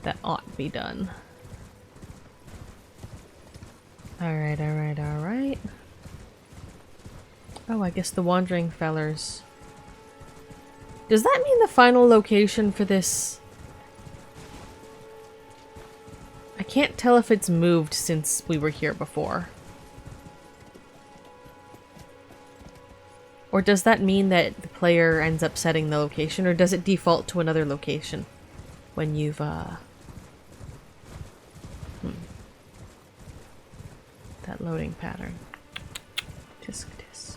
that ought to be done. Alright, alright, alright. Oh, I guess the wandering fellers. Does that mean the final location for this? I can't tell if it's moved since we were here before. Or does that mean that the player ends up setting the location, or does it default to another location when you've, that loading pattern. Tisk tisk.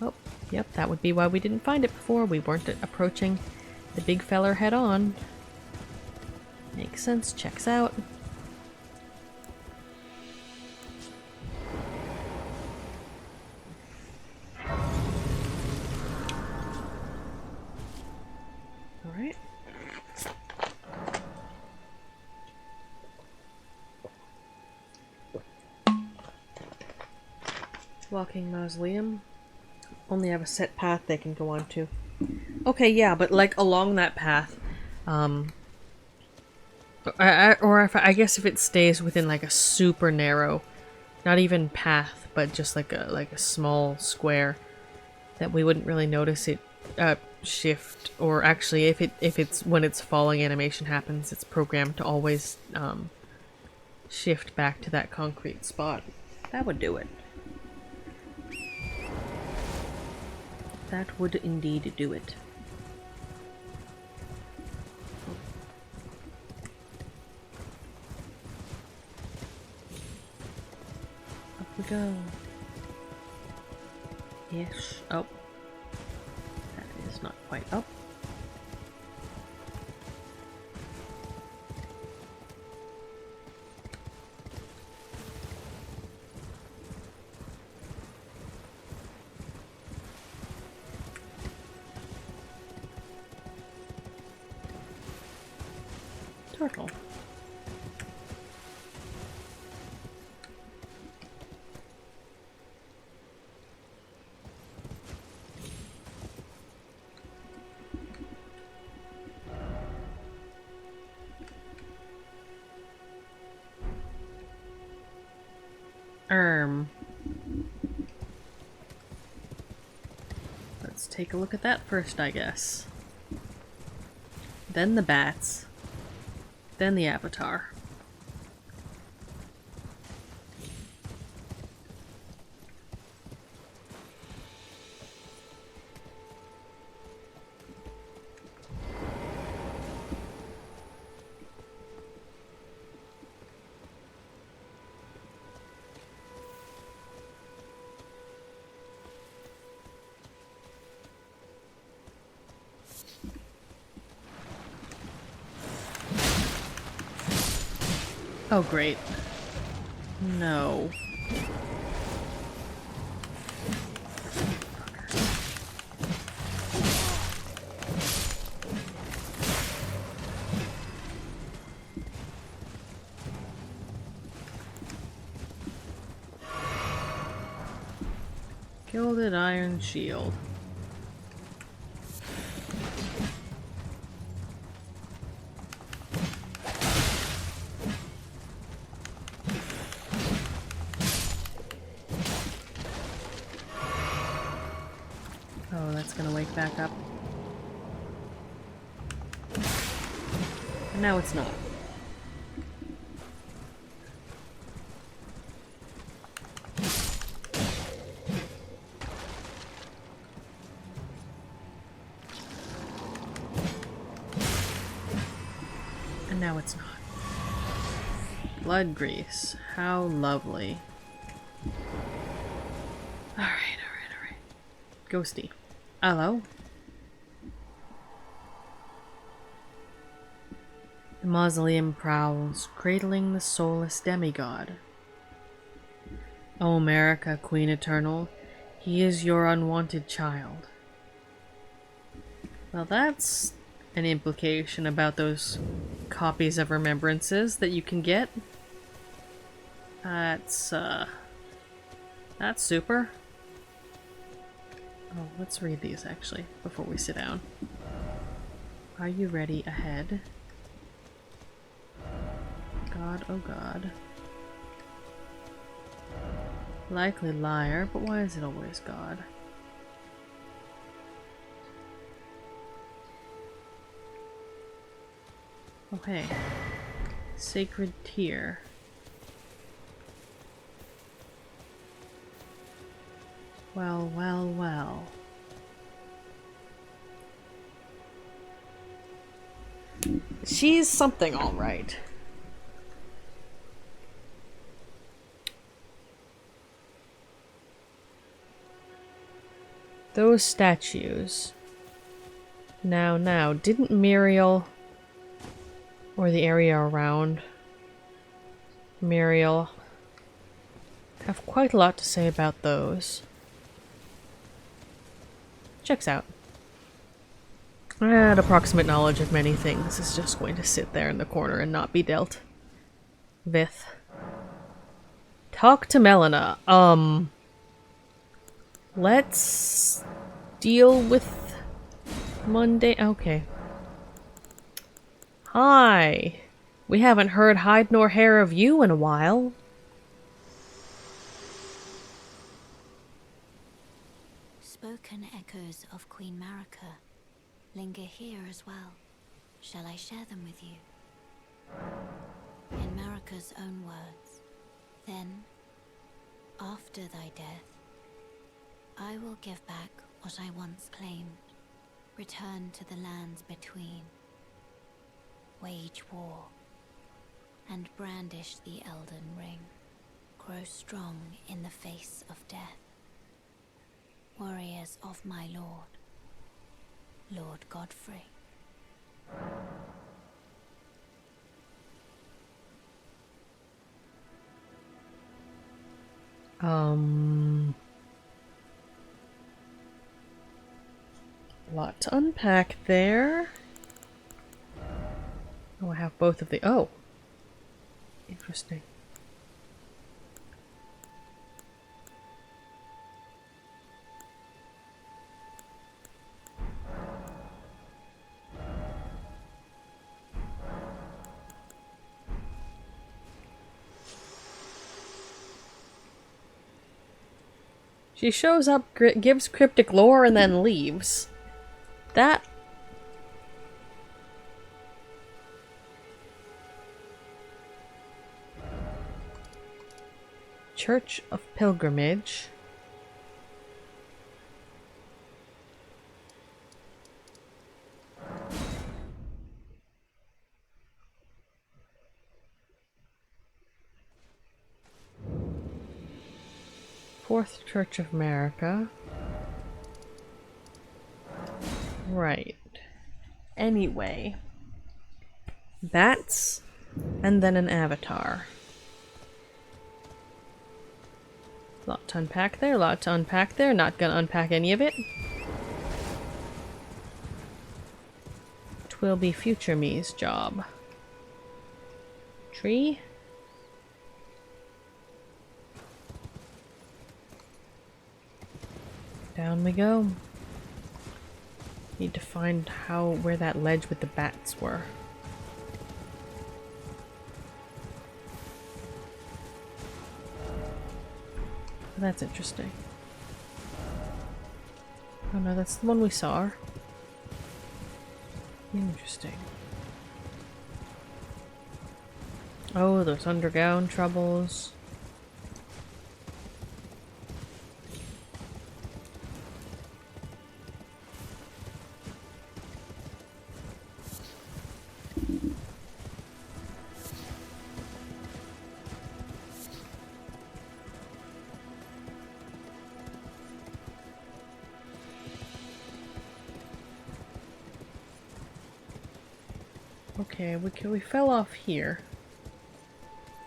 Oh, yep, that would be why we didn't find it before. We weren't approaching the big feller head on. Makes sense, checks out. Alright. Walking mausoleum. Only have a set path they can go on to. Okay, yeah, but like along that path, I guess if it stays within like a super narrow, not even path, but just like a small square, that we wouldn't really notice it shift. Or actually, if it's when its falling animation happens, it's programmed to always shift back to that concrete spot. That would do it. That would indeed do it. Up we go. Ish. Oh. That is not quite up. Turtle. Let's take a look at that first, I guess. Then the bats. Then the avatar. Oh, great. No. Gilded iron shield. Oh, that's gonna wake back up. And now it's not. And now it's not. Blood grease. How lovely. Alright. Ghosty. Hello? The mausoleum prowls, cradling the soulless demigod. O America, Queen Eternal, he is your unwanted child. Well, that's an implication about those copies of remembrances that you can get. That's super. Oh, let's read these actually before we sit down. Are you ready ahead? God, oh God. Likely liar, but why is it always God? Oh hey. Sacred tear. Well, well, well. She's something, all right. Those statues. Now, didn't Muriel, or the area around Muriel, have quite a lot to say about those? Checks out. I had approximate knowledge of many things. It's just going to sit there in the corner and not be dealt with. Talk to Melina. Let's deal with Monday. Okay. Hi. We haven't heard hide nor hair of you in a while. Spoken echoes of Queen Marika linger here as well. Shall I share them with you? In Marika's own words, then, after thy death, I will give back what I once claimed, return to the lands between, wage war, and brandish the Elden Ring, grow strong in the face of death. Warriors of my lord, Lord Godfrey. Lot to unpack there. Oh, I have both of the... Oh! Interesting. She shows up, gives cryptic lore, and then leaves. That... Church of Pilgrimage. Fourth Church of America. Right. Anyway. Bats, and then an avatar. Lot to unpack there, lot to unpack there. Not gonna unpack any of it. Twill be future me's job. Tree. Down we go. Need to find where that ledge with the bats were. That's interesting. Oh no, that's the one we saw. Interesting. Oh, those underground troubles. Okay, we fell off here.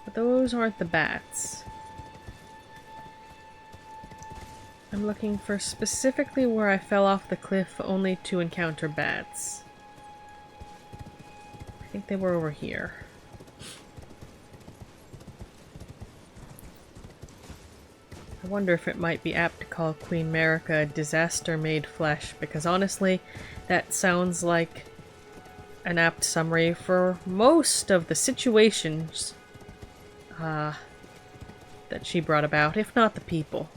But those aren't the bats. I'm looking for specifically where I fell off the cliff only to encounter bats. I think they were over here. I wonder if it might be apt to call Queen Marika a disaster made flesh, because honestly, that sounds like an apt summary for most of the situations that she brought about, if not the people.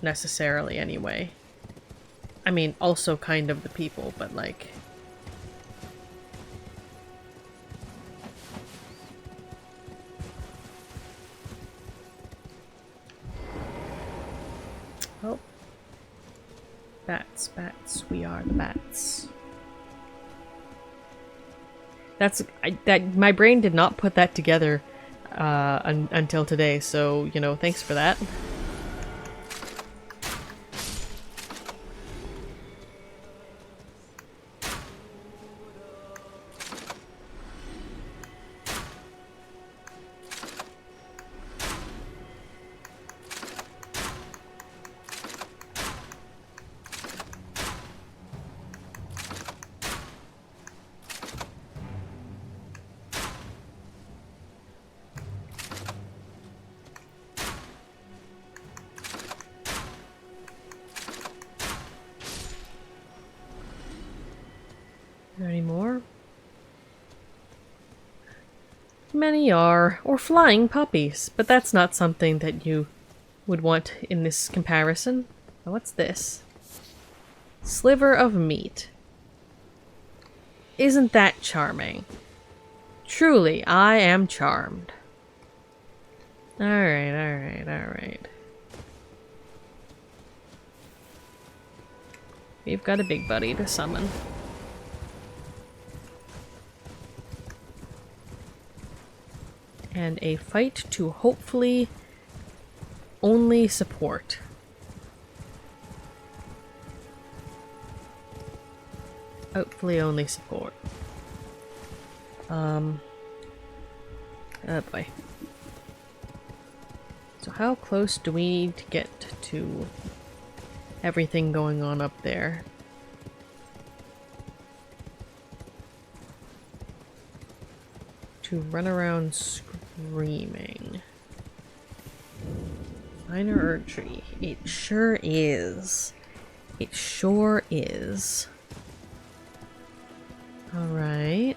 Necessarily, anyway. I mean, also kind of the people, but like... Oh. Bats, bats, we are the bats. My brain did not put that together until today, so, you know, thanks for that. there any more? Many are, or flying puppies, but that's not something that you would want in this comparison. Now, what's this? Sliver of meat. Isn't that charming? Truly, I am charmed. Alright, alright, alright. We've got a big buddy to summon. And a fight to hopefully only support. Hopefully only support. Oh boy. So how close do we need to get to everything going on up there? To run around screaming. Minor Erd Tree. It sure is. It sure is. Alright.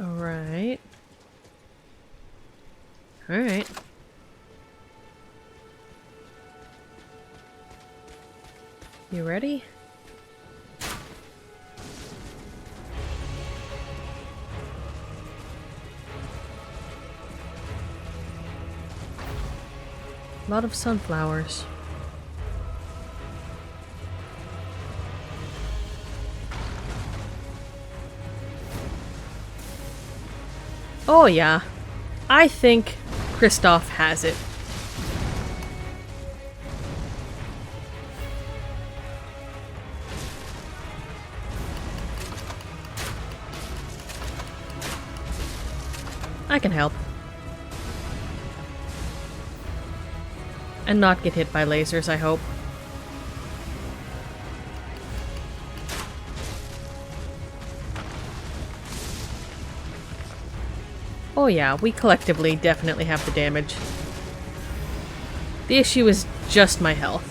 Alright. Alright. You ready? A lot of sunflowers. Oh yeah, I think Kristoff has it. I can help. And not get hit by lasers, I hope. Oh yeah, we collectively definitely have the damage. The issue is just my health.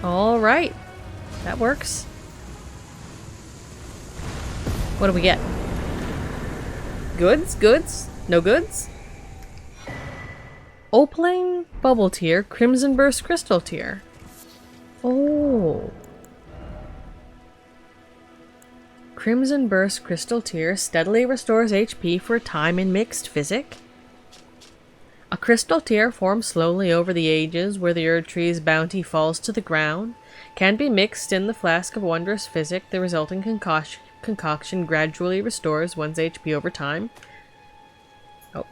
Alright. That works. What do we get? Goods? Goods? No goods? Opaline Bubble Tier, Crimson Burst Crystal Tier. Oh. Crimson Burst Crystal Tier steadily restores HP for a time in mixed physic. A crystal tear forms slowly over the ages where the Erd Tree's bounty falls to the ground, can be mixed in the flask of wondrous physic. The resulting concoction gradually restores one's HP over time. Oh.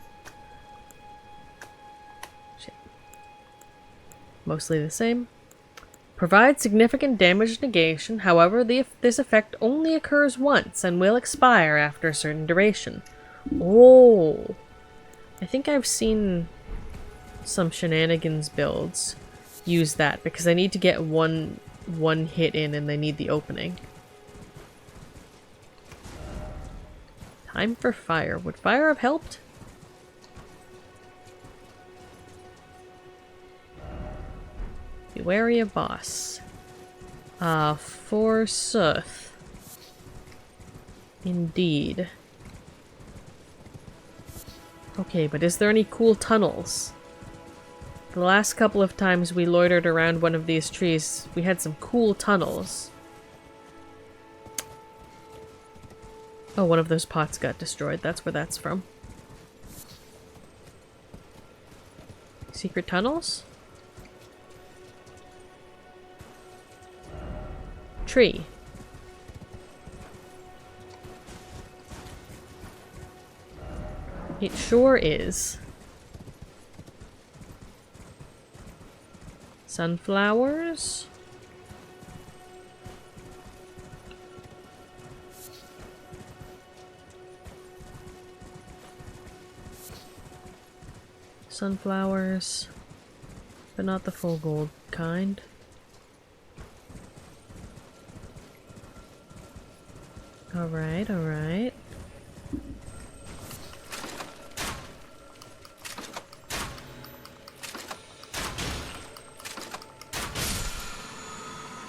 Shit. Mostly the same. Provides significant damage negation, however, this effect only occurs once and will expire after a certain duration. Oh. I think I've seen some shenanigans builds use that because I need to get one hit in and they need the opening. Time for fire. Would fire have helped? Be wary of boss. Forsooth. Indeed. Okay, but is there any cool tunnels? The last couple of times we loitered around one of these trees, we had some cool tunnels. Oh, one of those pots got destroyed. That's where that's from. Secret tunnels? tree. It sure is. Sunflowers. Sunflowers, but not the full gold kind. Alright, alright.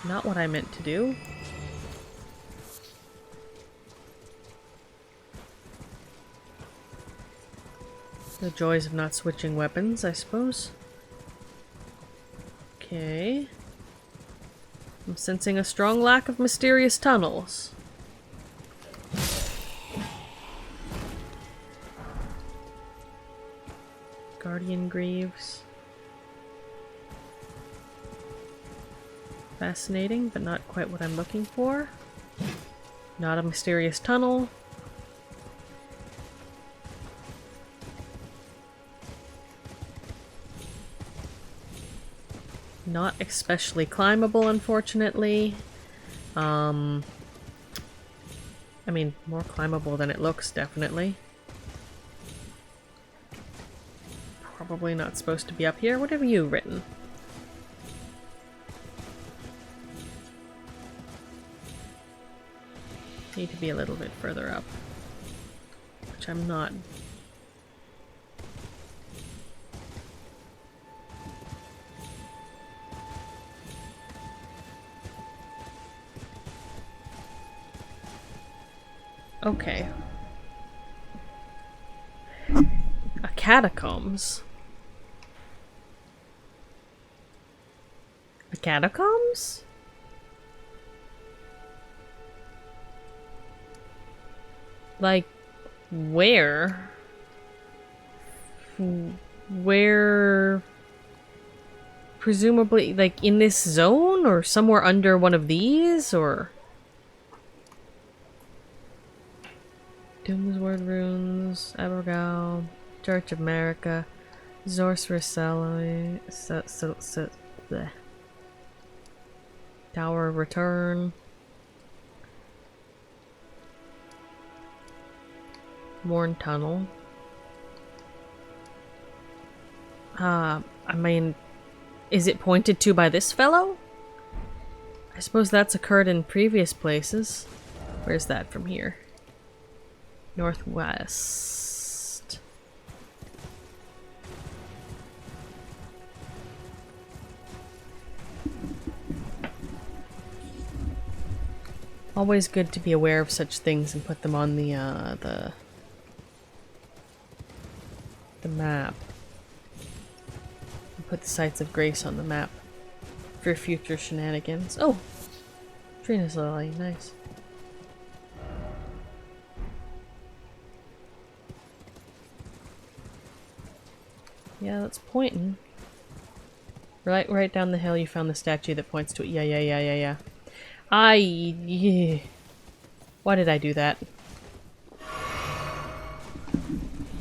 Not what I meant to do. The joys of not switching weapons, I suppose. Okay. I'm sensing a strong lack of mysterious tunnels. Guardian Greaves. Fascinating, but not quite what I'm looking for. Not a mysterious tunnel. Not especially climbable, unfortunately. I mean, more climbable than it looks, definitely. Probably not supposed to be up here. What have you written? Need to be a little bit further up. Which I'm not. Okay. A catacombs? A catacombs? Like, where? Where? Presumably, like, in this zone? Or somewhere under one of these? Or... Doomsword Runes, Abergal, Church of America, Sorceress Salary, Tower of Return, Morn Tunnel. I mean, is it pointed to by this fellow? I suppose that's occurred in previous places. Where's that from here? Northwest. Always good to be aware of such things and put them on the map. And put the sites of grace on the map for future shenanigans. Oh! Trina's Lily, nice. Yeah, that's pointing. Right down the hill you found the statue that points to it. Yeah. Yeah. Why did I do that?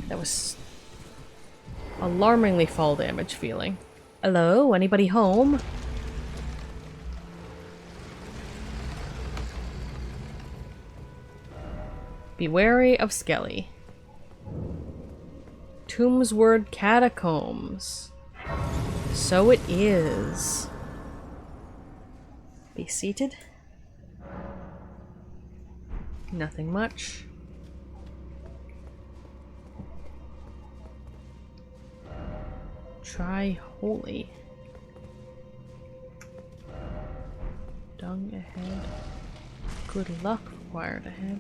That was alarmingly fall damage feeling. Hello? Anybody home? Be wary of Skelly. Tombsword Catacombs. So it is. Be seated. Nothing much. Try holy. Dung ahead. Good luck required ahead.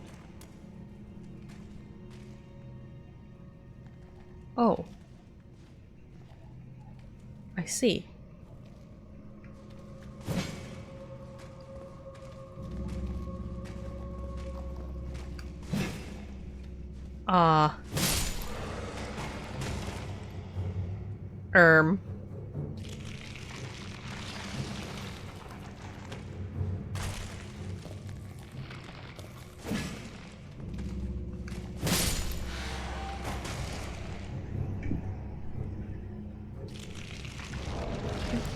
Oh. I see.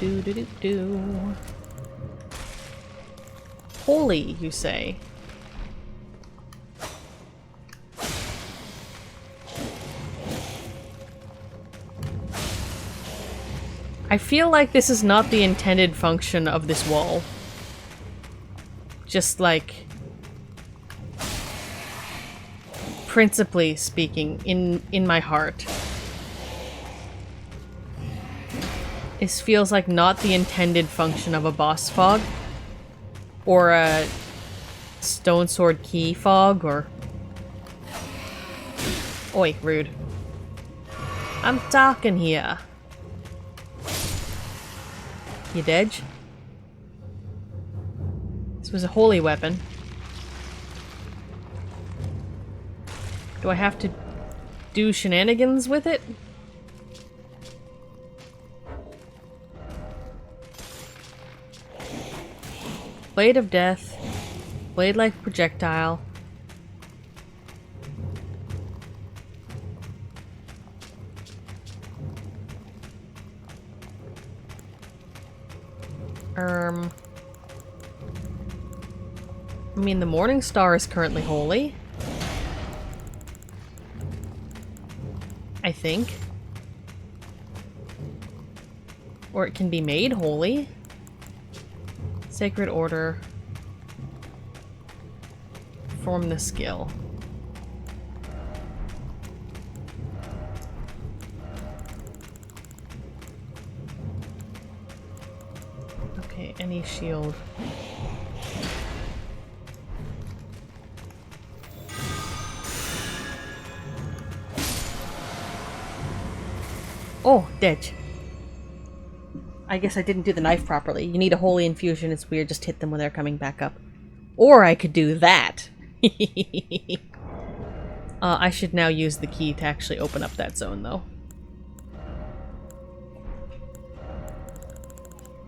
do do do do. Holy, you say? I feel like this is not the intended function of this wall. Just like, principally speaking, in my heart. This feels like not the intended function of a boss fog. Or a stone sword key fog, or... Oi, rude. I'm talking here. You dead? This was a holy weapon. Do I have to do shenanigans with it? Blade of Death. Blade-like projectile. I mean, the Morning Star is currently holy. I think. Or it can be made holy. Sacred Order. Perform the skill. Okay, any shield. Oh, dead. I guess I didn't do the knife properly. You need a holy infusion. It's weird. Just hit them when they're coming back up. Or I could do that. I should now use the key to actually open up that zone, though.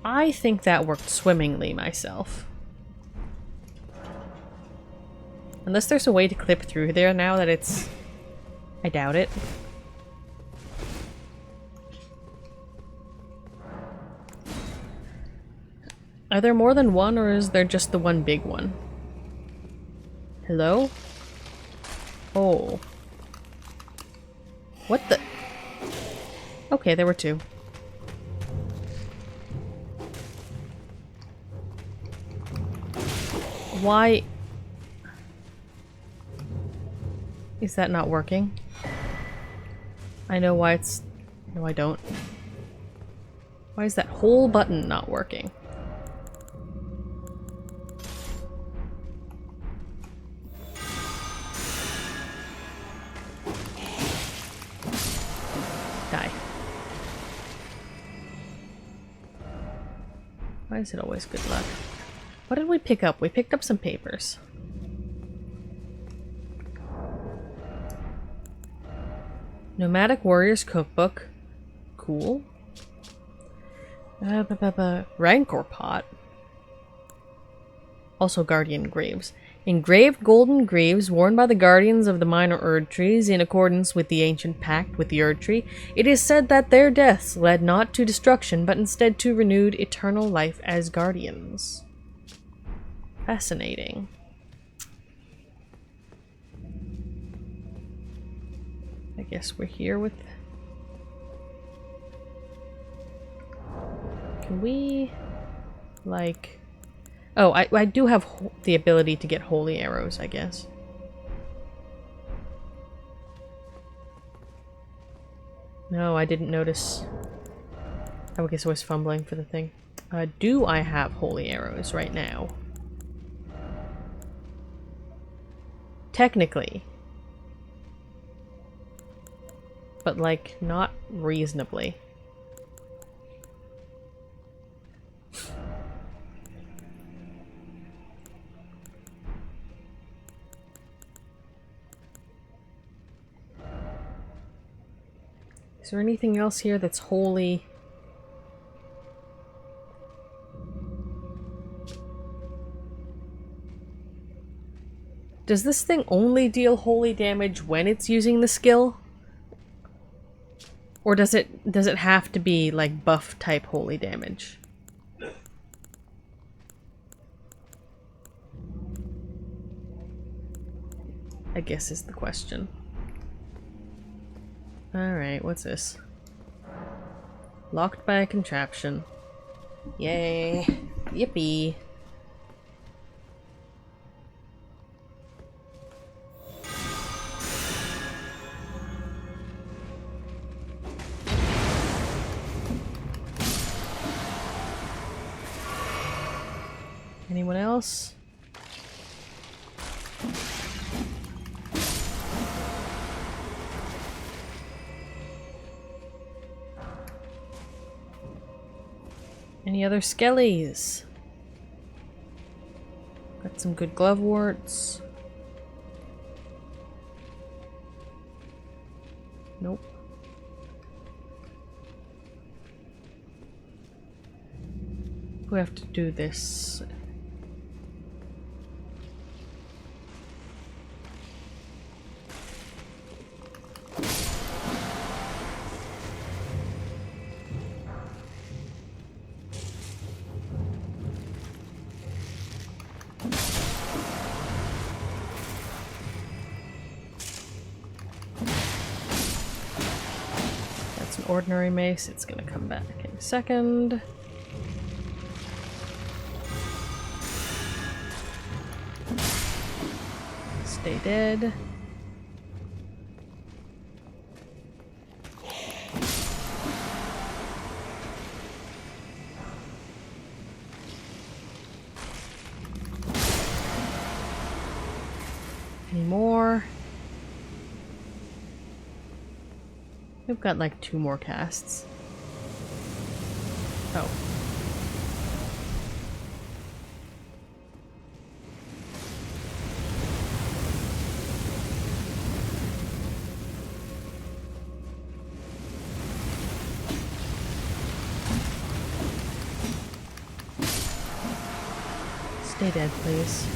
I think that worked swimmingly myself. Unless there's a way to clip through there now that it's... I doubt it. Are there more than one, or is there just the one big one? Hello? Oh. What the? Okay, there were two. Why is that not working? I know why it's... No, I don't. Why is that whole button not working? Die. Why is it always good luck? What did we pick up? We picked up some papers. Nomadic Warriors Cookbook. Cool. Rancor Pot. Also Guardian Graves. Engraved golden graves worn by the guardians of the minor Erd trees in accordance with the ancient pact with the Erd tree. It is said that their deaths led not to destruction, but instead to renewed eternal life as guardians. Fascinating. I guess we're here with... Can we... like... Oh, I do have the ability to get holy arrows, I guess. No, I didn't notice. I guess I was fumbling for the thing. Do I have holy arrows right now? Technically. But, like, not reasonably. Is there anything else here that's holy? Does this thing only deal holy damage when it's using the skill? Or does it have to be like buff type holy damage? I guess is the question. Alright, what's this? Locked by a contraption. Yay. Yippee. Anyone else? Any other skellies? Got some good glove warts. Nope. We have to do this. Ordinary mace, it's gonna come back in a second. Stay dead. Any more? We've got like 2 more casts. Oh. Stay dead, please.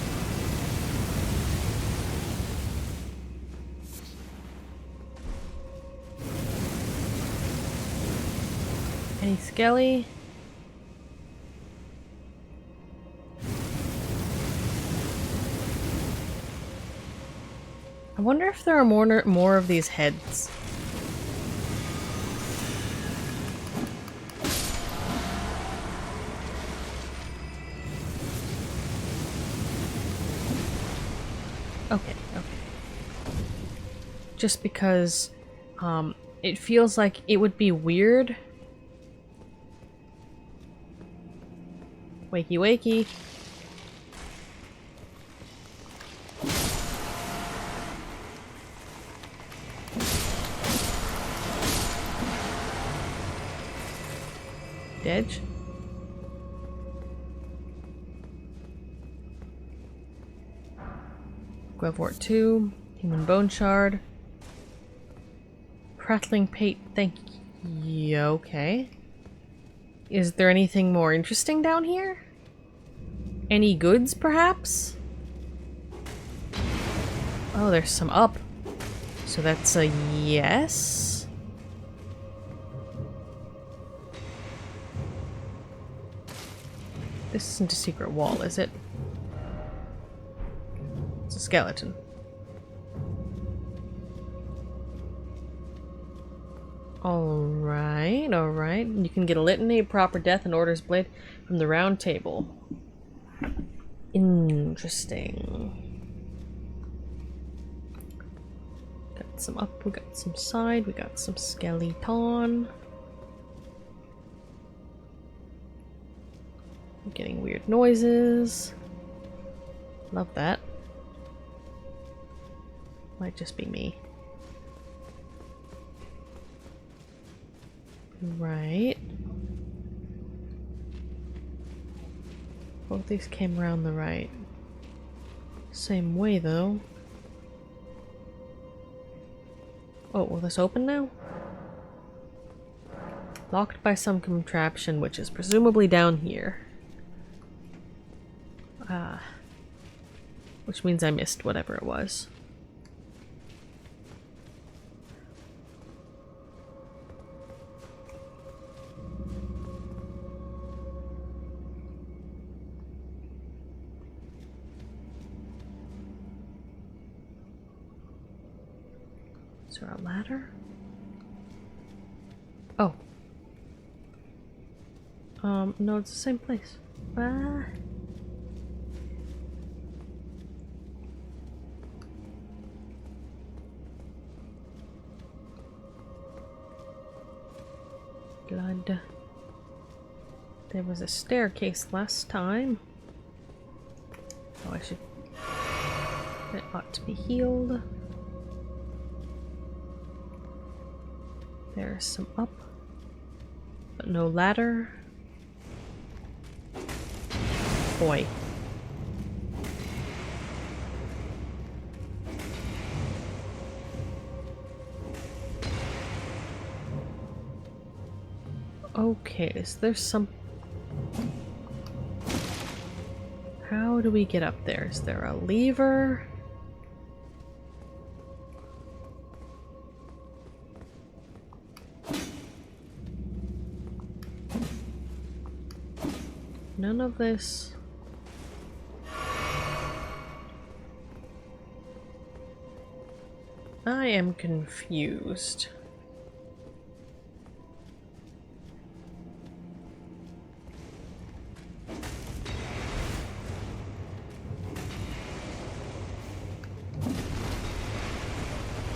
Any skelly? I wonder if there are more of these heads. Okay, okay. Just because it feels like it would be weird. Wakey wakey. Dedge. Glovewort 2. Human Bone Shard. Prattling Pate. Thank you. Okay. Is there anything more interesting down here? Any goods, perhaps? Oh, there's some up. So that's a yes? This isn't a secret wall, is it? It's a skeleton. Alright, alright. You can get a litany of proper death and orders blade from the round table. Interesting. Got some up, we got some side, we got some skeleton. I'm getting weird noises. Love that. Might just be me. Right. Both these came around the right. Same way though. Oh, will this open now? Locked by some contraption, which is presumably down here. Which means I missed whatever it was. Is there a ladder? Oh. No, it's the same place. Ah. Blood. There was a staircase last time. Oh, I should... It ought to be healed. There's some up, but no ladder. Boy. Okay, so there's some... How do we get up there? Is there a lever? None of this. I am confused.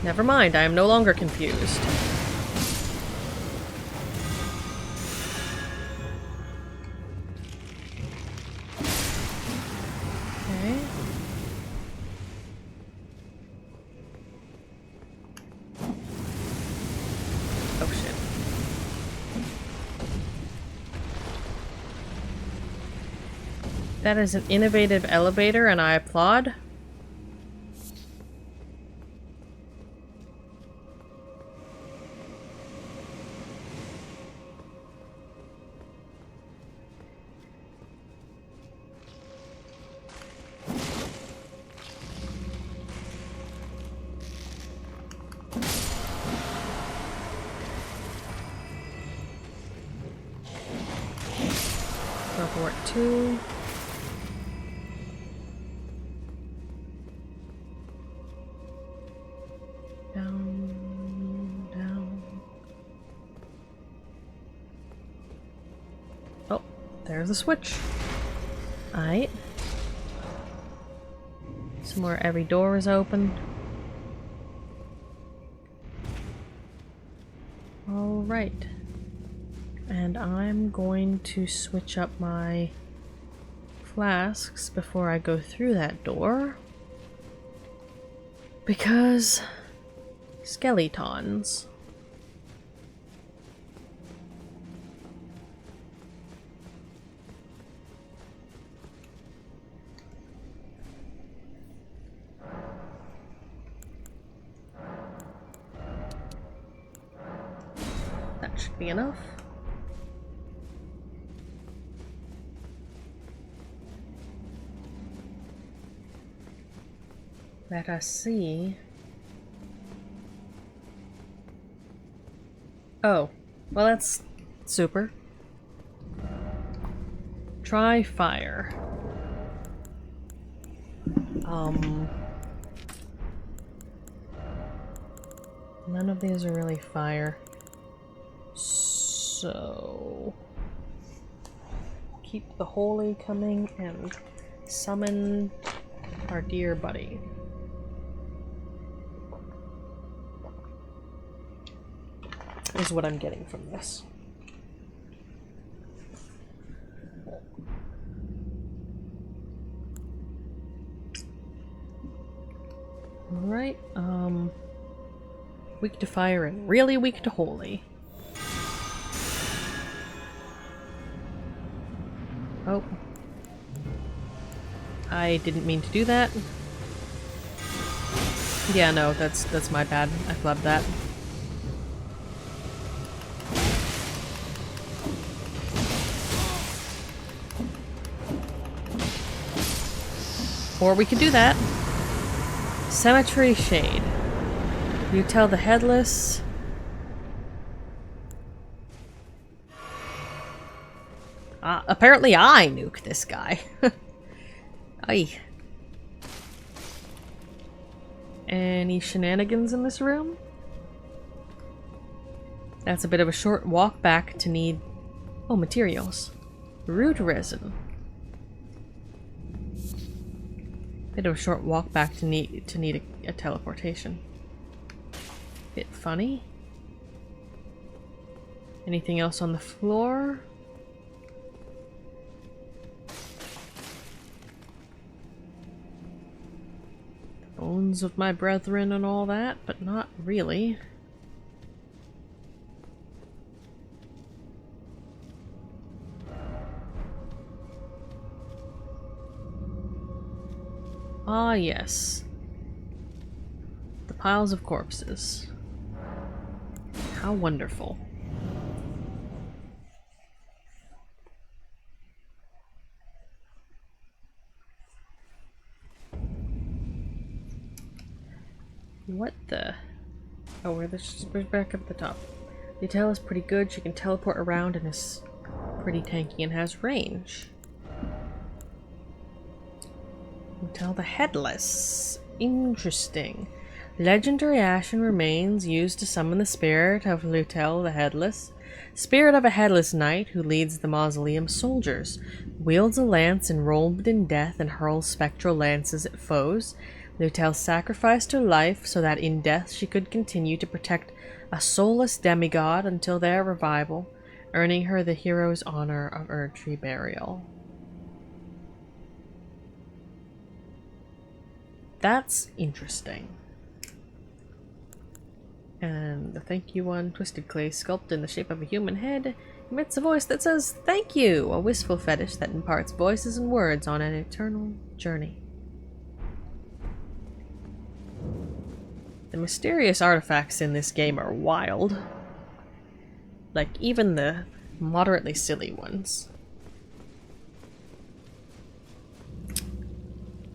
Never mind, I am no longer confused. Okay. Oh shit. That is an innovative elevator and I applaud. Report 2. Down, down. Oh, there's a switch. Alright. Somewhere every door is open. Alright. And I'm going to switch up my flasks before I go through that door. Because... skeletons. That should be enough. Let us see. Oh, well that's super. Try fire. None of these are really fire. So... keep the holy coming and summon our dear buddy. Is what I'm getting from this. Alright, weak to fire and really weak to holy. Oh. I didn't mean to do that. Yeah, no, that's my bad. I flubbed that. Or we could do that. Cemetery Shade. You tell the Headless. Apparently I nuke this guy. Aye. Any shenanigans in this room? That's a bit of a short walk back to need... Oh, materials. Root resin. Bit of a short walk back to need a teleportation. Bit funny. Anything else on the floor? Bones of my brethren and all that, but not really. Ah, yes. The piles of corpses. How wonderful. What the... Oh, we're back up at the top. Littell is pretty good. She can teleport around and is pretty tanky and has range. Littell the Headless. Interesting. Legendary ashen remains used to summon the spirit of Littell the Headless. Spirit of a headless knight who leads the mausoleum soldiers. Wields a lance enrobed in death and hurls spectral lances at foes. Littell sacrificed her life so that in death she could continue to protect a soulless demigod until their revival, earning her the hero's honor of Erdtree burial. That's interesting. And the thank you one, twisted clay sculpt in the shape of a human head, emits a voice that says, "Thank you!" A wistful fetish that imparts voices and words on an eternal journey. The mysterious artifacts in this game are wild. Like, even the moderately silly ones.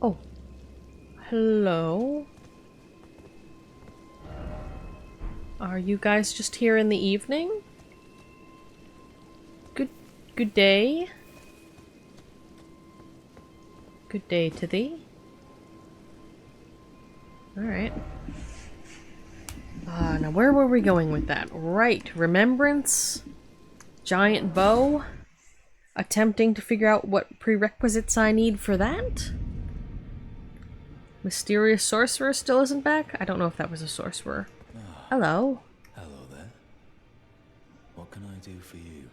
Oh. Hello? Are you guys just here in the evening? Good day. Good day to thee. Alright. Now where were we going with that? Right, remembrance, giant bow, attempting to figure out what prerequisites I need for that. Mysterious sorcerer still isn't back? I don't know if that was a sorcerer. Hello. Hello there. What can I do for you?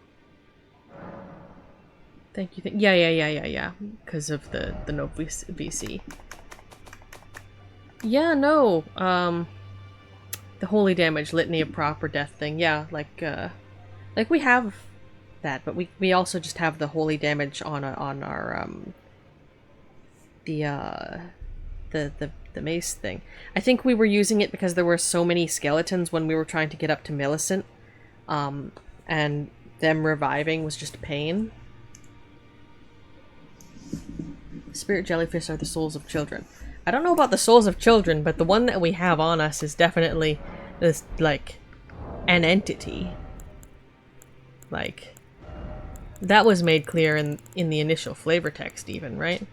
Thank you. Yeah. Because of the no VC. Yeah, no. The holy damage litany of proper death thing. Yeah, like we have that, but we also just have the holy damage on our the mace thing. I think we were using it because there were so many skeletons when we were trying to get up to Millicent, and them reviving was just a pain. Spirit jellyfish are the souls of children. I don't know about the souls of children, but the one that we have on us is definitely this, like, an entity. Like, that was made clear in the initial flavor text even, right?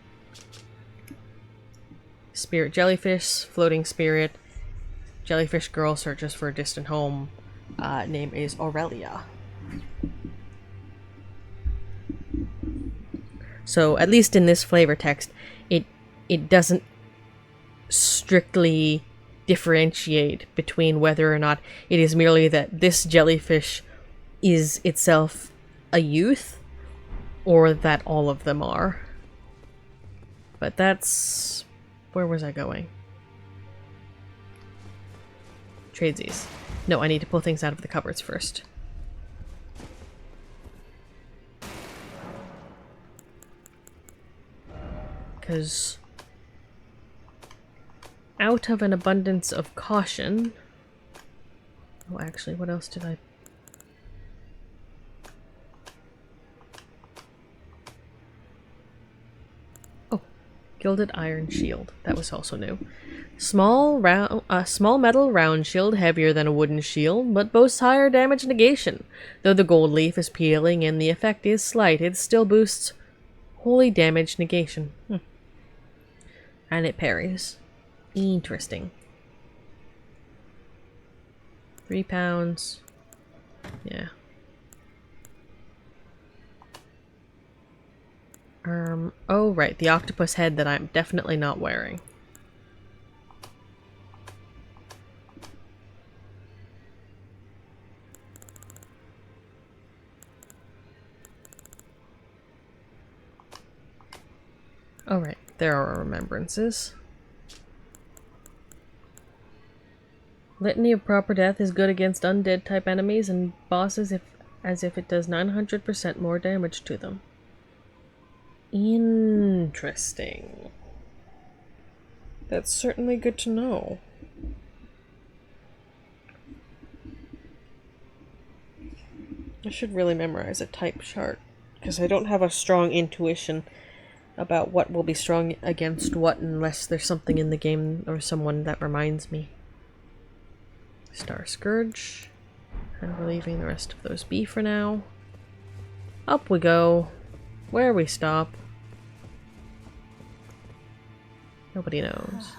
Spirit jellyfish, floating spirit, jellyfish girl searches for a distant home. Name is Aurelia. So, at least in this flavor text, it doesn't strictly differentiate between whether or not it is merely that this jellyfish is itself a youth, or that all of them are. But that's... Where was I going? Tradesies. No, I need to pull things out of the cupboards first. Because out of an abundance of caution... Oh, actually, what else did I... Oh, gilded iron shield. That was also new. Small metal round shield, heavier than a wooden shield, but boasts higher damage negation. Though the gold leaf is peeling and the effect is slight, it still boosts holy damage negation. And it parries. Interesting. 3 pounds. Yeah. Oh right, the octopus head that I'm definitely not wearing. Oh right, there are remembrances. Litany of Proper Death is good against undead type enemies and bosses as if it does 900% more damage to them. Interesting. That's certainly good to know. I should really memorize a type chart, because I don't have a strong intuition about what will be strong against what unless there's something in the game or someone that reminds me. Star Scourge. And we're leaving the rest of those be for now. Up we go. Where we stop. Nobody knows.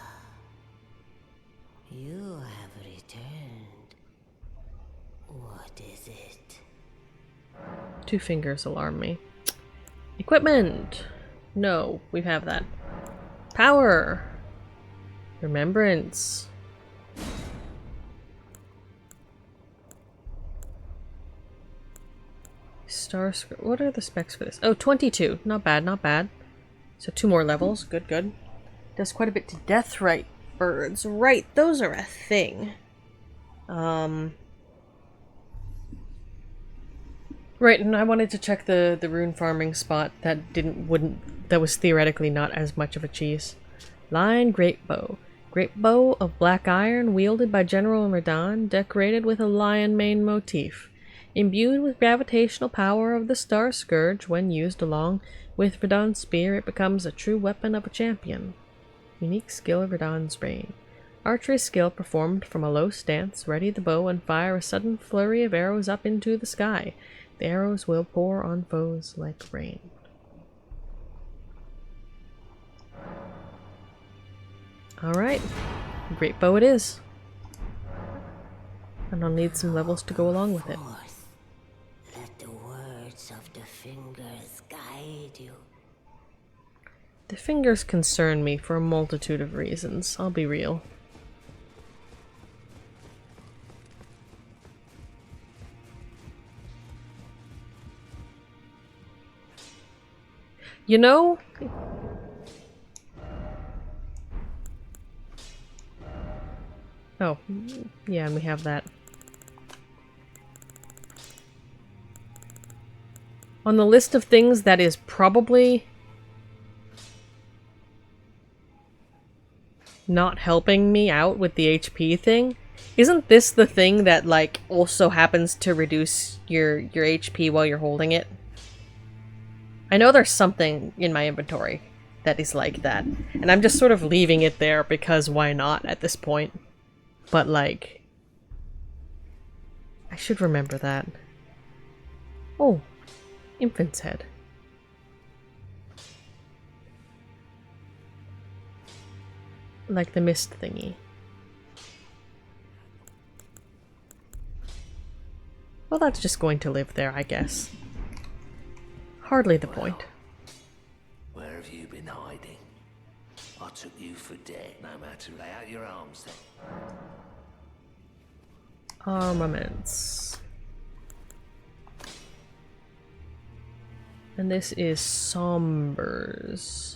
You have returned. What is it? Two fingers alarm me. Equipment! No, we have that. Power! Remembrance. What are the specs for this? Oh, 22. Not bad, not bad. So 2 more levels. Good, good. Does quite a bit to deathrite birds. Right, those are a thing. Right, and I wanted to check the rune farming spot that that was theoretically not as much of a cheese. Lion Great Bow. Great bow of black iron wielded by General Radahn, decorated with a lion mane motif. Imbued with gravitational power of the Star Scourge, when used along with Radahn's spear, it becomes a true weapon of a champion. Unique skill of Radahn's reign. Archery skill performed from a low stance. Ready the bow and fire a sudden flurry of arrows up into the sky. The arrows will pour on foes like rain. Alright. Great bow it is. And I'll need some levels to go along with it. Let the words of the fingers guide you. The fingers concern me for a multitude of reasons, I'll be real. You know? Oh, yeah, and we have that. On the list of things that is probably not helping me out with the HP thing, isn't this the thing that, like, also happens to reduce your HP while you're holding it? I know there's something in my inventory that is like that, and I'm just sort of leaving it there because why not at this point? But, like, I should remember that. Oh, infant's head. Like the mist thingy. Well, that's just going to live there, I guess. Hardly the point. Where have you been hiding? I took you for dead, no matter. Lay out your arms then. Armaments. And this is Sombers.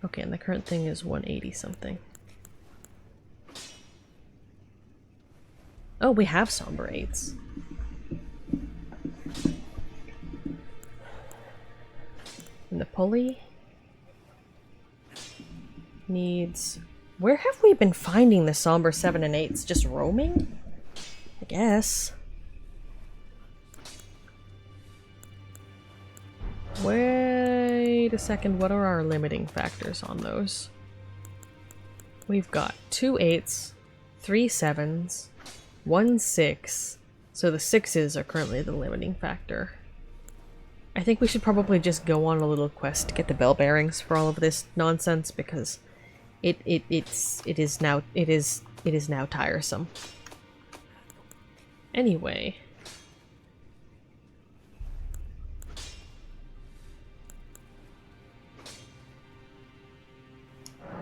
Okay, and the current thing is 180 something. Oh, we have Somber 8s. And the pulley needs... Where have we been finding the Somber 7 and 8s? Just roaming? I guess. Wait a second, what are our limiting factors on those? We've got 2 8s, 3 7s, 1 6, so the 6s are currently the limiting factor. I think we should probably just go on a little quest to get the bell bearings for all of this nonsense, because it is now tiresome. Anyway.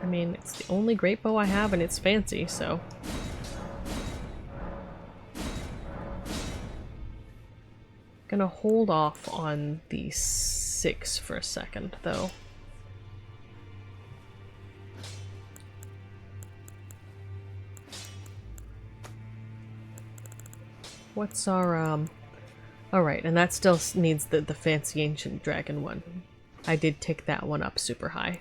I mean, it's the only great bow I have and it's fancy, so. Gonna hold off on the 6 for a second, though. What's our, Alright, and that still needs the fancy ancient dragon one. I did tick that one up super high.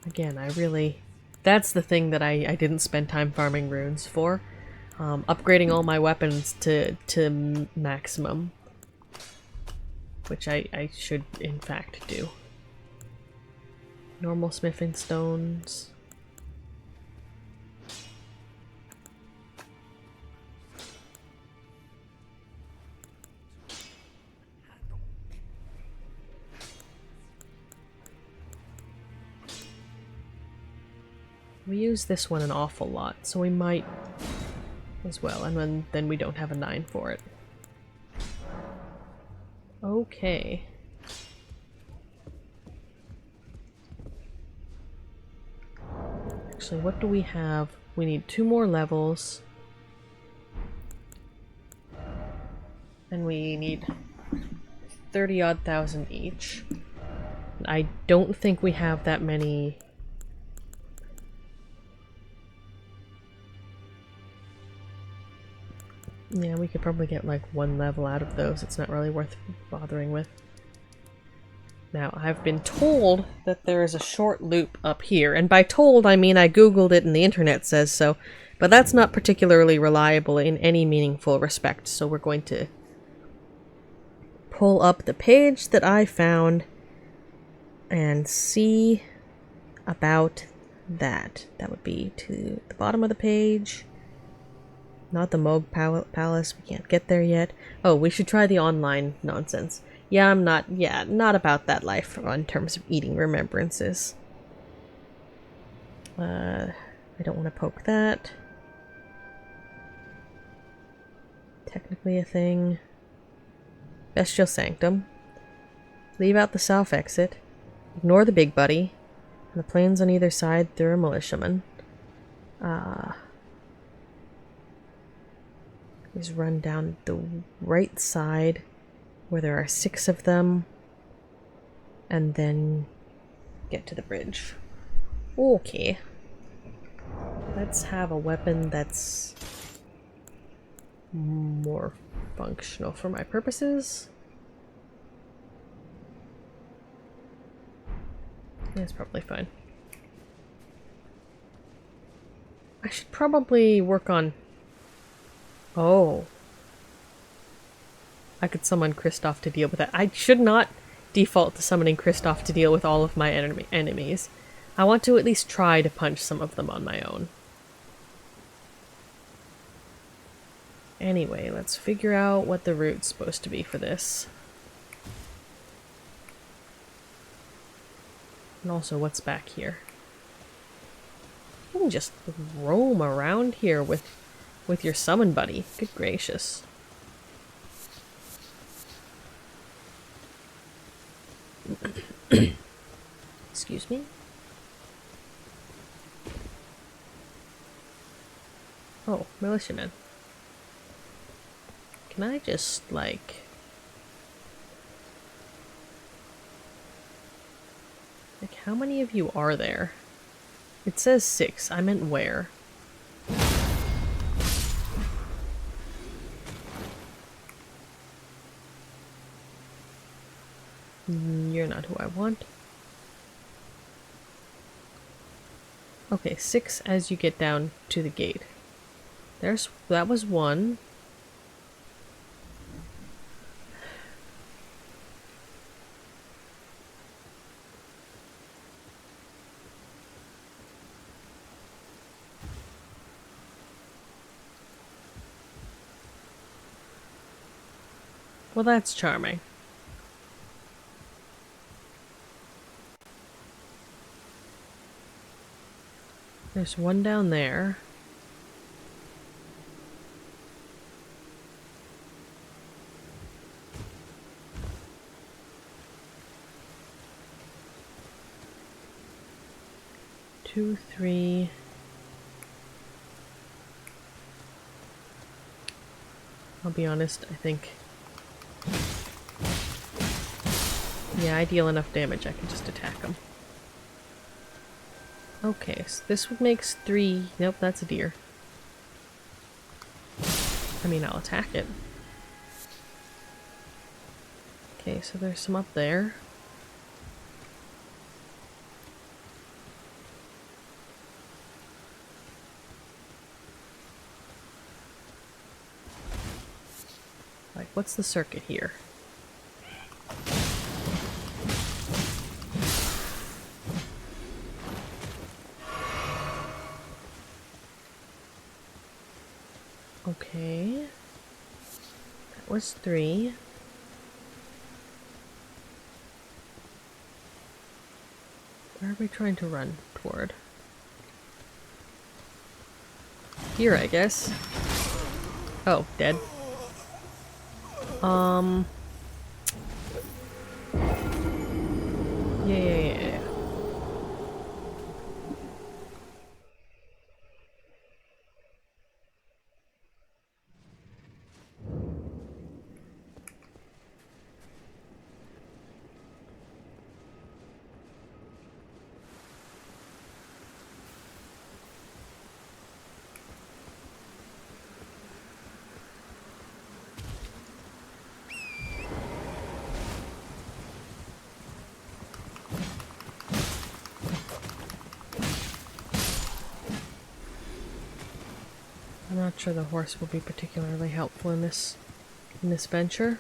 Again, I really... That's the thing that I didn't spend time farming runes for. Upgrading all my weapons to maximum. Which I should, in fact, do. Normal smithing stones. We use this one an awful lot, so we might as well, and then we don't have a 9 for it. Okay. Actually, what do we have? We need 2 more levels. And we need 30-odd thousand each. I don't think we have that many... Yeah, we could probably get like 1 level out of those. It's not really worth bothering with. Now, I've been told that there is a short loop up here, and by told I mean I googled it and the internet says so, but that's not particularly reliable in any meaningful respect, so we're going to pull up the page that I found and see about that. That would be to the bottom of the page. Not the Moog Palace, we can't get there yet. Oh, we should try the online nonsense. Yeah, I'm not about that life in terms of eating remembrances. I don't want to poke that. Technically a thing. Bestial Sanctum. Leave out the south exit. Ignore the big buddy. And the plains on either side, through a militiaman. Is run down the right side where there are 6 of them and then get to the bridge. Okay. Let's have a weapon that's more functional for my purposes. That's probably fine. I should probably work on... Oh. I could summon Kristoff to deal with that. I should not default to summoning Kristoff to deal with all of my enemies. I want to at least try to punch some of them on my own. Anyway, let's figure out what the route's supposed to be for this. And also, what's back here? You can just roam around here with your summon buddy. Good gracious. Excuse me? Oh, militiaman. Can I just, like... how many of you are there? It says 6. I meant where? You're not who I want. Okay, 6 as you get down to the gate. That was 1. Well, that's charming. There's one down there. Two, three. I'll be honest, I think... Yeah, I deal enough damage, I can just attack them. Okay, so this makes 3... Nope, that's a deer. I mean, I'll attack it. Okay, so there's some up there. Like, what's the circuit here? Okay. That was 3. Where are we trying to run toward? Here, I guess. Oh, dead. Yeah. I'm not sure the horse will be particularly helpful in this venture.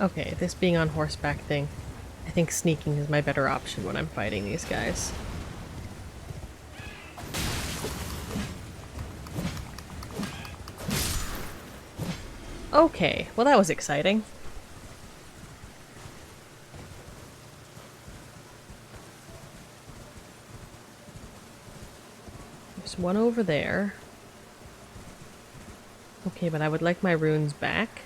Okay, this being on horseback thing, I think sneaking is my better option when I'm fighting these guys. Okay, well that was exciting. There's one over there. Okay, but I would like my runes back.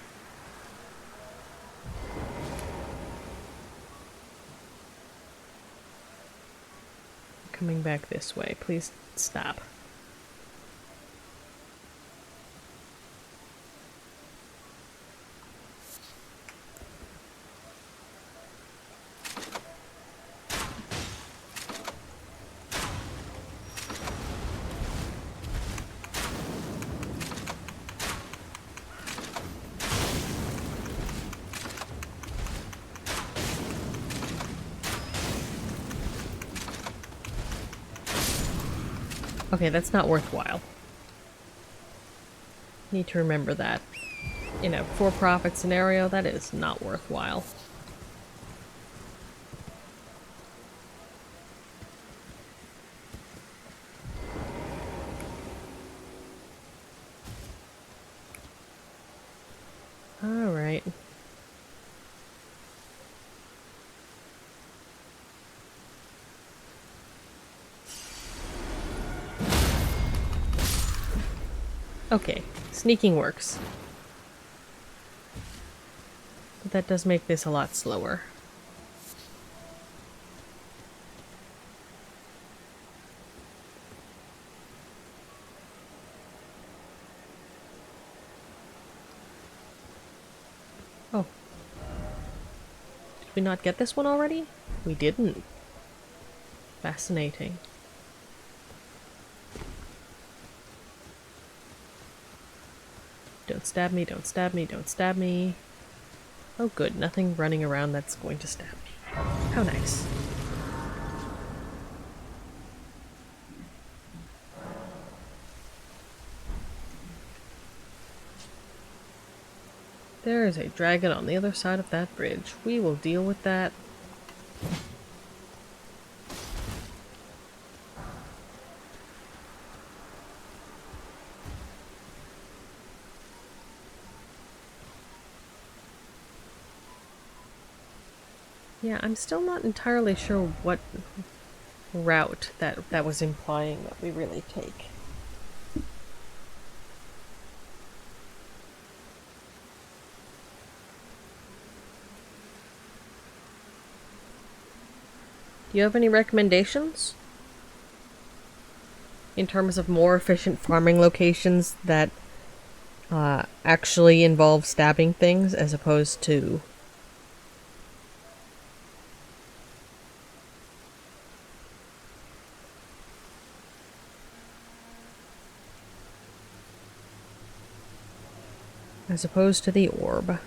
Coming back this way. Please stop. Okay, that's not worthwhile. Need to remember that. In a for-profit scenario, that is not worthwhile. Alright. Okay, sneaking works. But that does make this a lot slower. Oh. Did we not get this one already? We didn't. Fascinating. Don't stab me, don't stab me, don't stab me. Oh good, nothing running around that's going to stab me. How nice. There is a dragon on the other side of that bridge. We will deal with that. Yeah, I'm still not entirely sure what route that was implying that we really take. Do you have any recommendations? In terms of more efficient farming locations that actually involve stabbing things as opposed to the orb.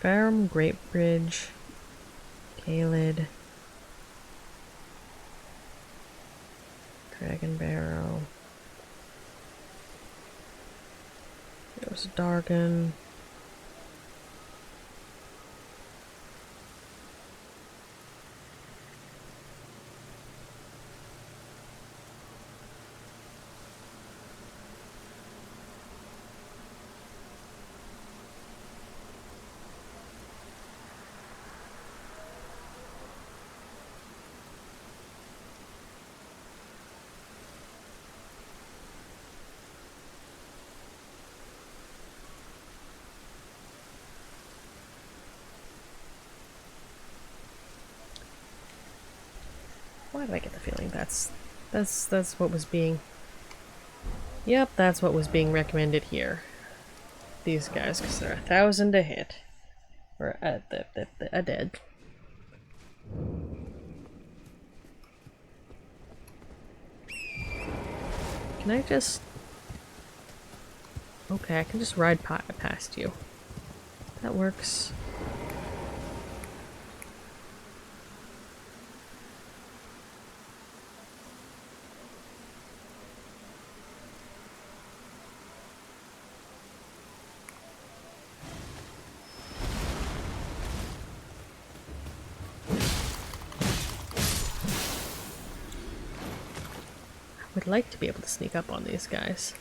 Farum, Great Bridge, Kaled, Dragon Barrow. There's Dargon. Why do I get the feeling that's what was being... Yep, that's what was being recommended here. These guys, because they're 1,000 to hit. Or a dead. Can I just... Okay, I can just ride past you. That works. Would like to be able to sneak up on these guys.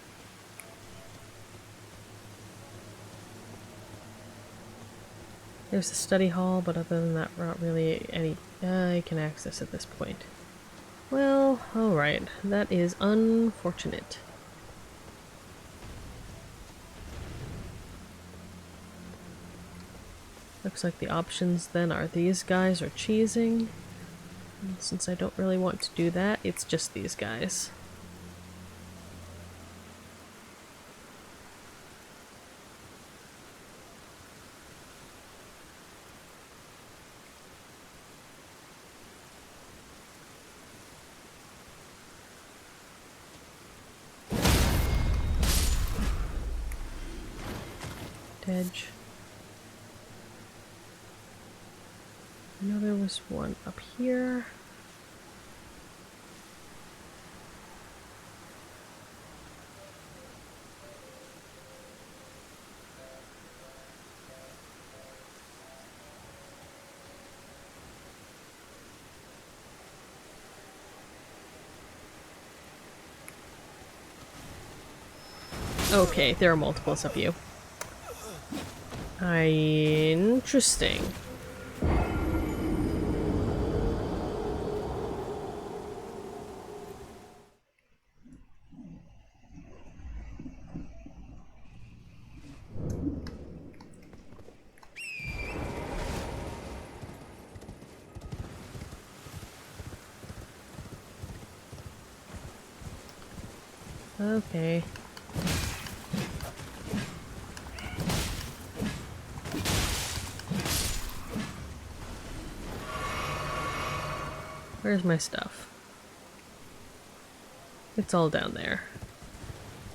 There's the study hall, but other than that, not really any I can access at this point. Well, alright. That is unfortunate. Looks like the options then are these guys or cheesing. And since I don't really want to do that, it's just these guys. Edge. I know there was one up here. Okay, there are multiples of you. Interesting. Okay. Where's my stuff? It's all down there.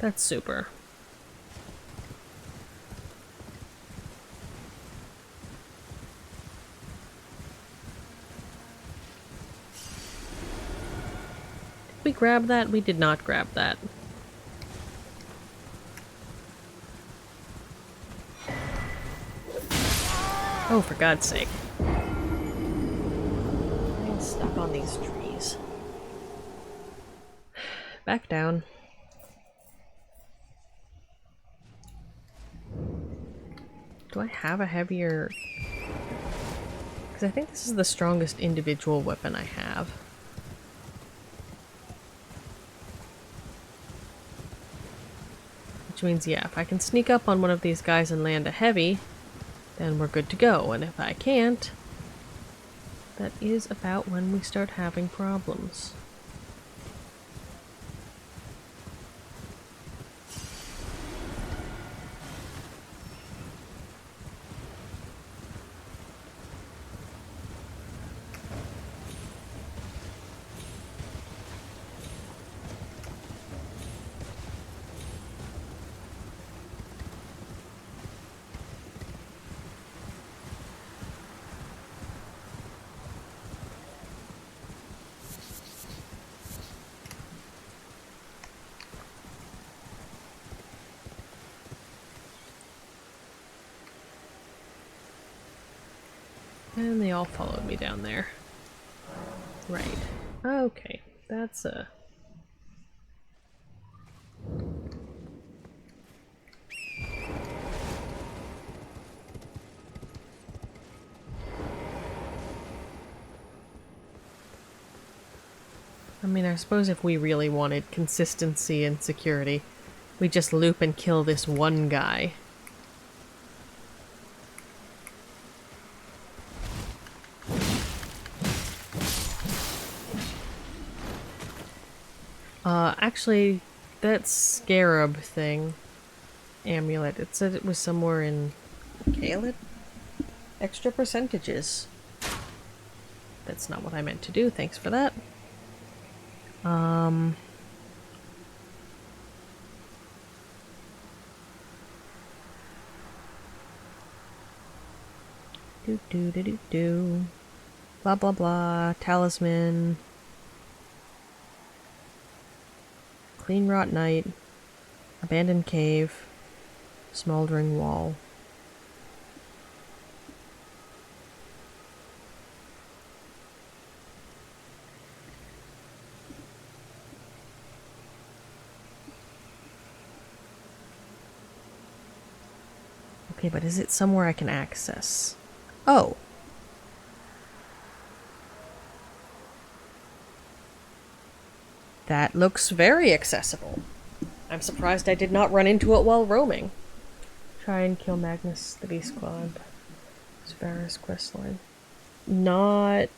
That's super. we grab that? We did not grab that. Oh, for God's sake. I'm stuck on these trees. Back down. Do I have a heavier... Because I think this is the strongest individual weapon I have. Which means, yeah, if I can sneak up on one of these guys and land a heavy, then we're good to go. And if I can't, that is about when we start having problems. And they all followed me down there. Right. Okay. That's a... I mean, I suppose if we really wanted consistency and security, we just loop and kill this one guy. Actually, that scarab thing, amulet, it said it was somewhere in Caled? Extra percentages. That's not what I meant to do, thanks for that. Do. Blah blah blah. Talisman. Clean Rot Night. Abandoned Cave. Smoldering Wall. Okay, but is it somewhere I can access? Oh. That looks very accessible. I'm surprised I did not run into it while roaming. Try and kill Magnus the Beast Cloud. Sparrow's questline. Not...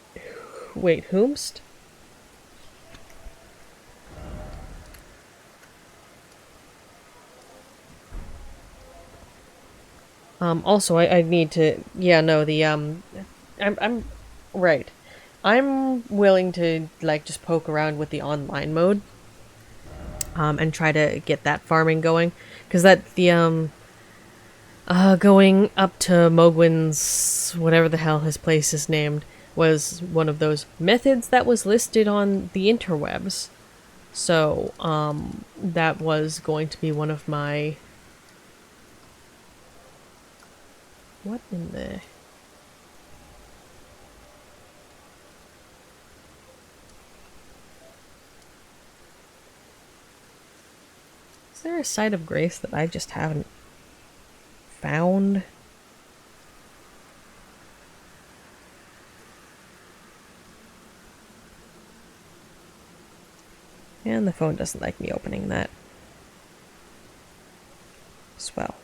Wait, whomst? Also, I need to... Yeah, no, the, I'm right. I'm willing to, like, just poke around with the online mode. And try to get that farming going. Because that, the, going up to Mogwin's, whatever the hell his place is named, was one of those methods that was listed on the interwebs. So, that was going to be one of my... What in the... Is there a site of grace that I just haven't found? And the phone doesn't like me opening that. Swell.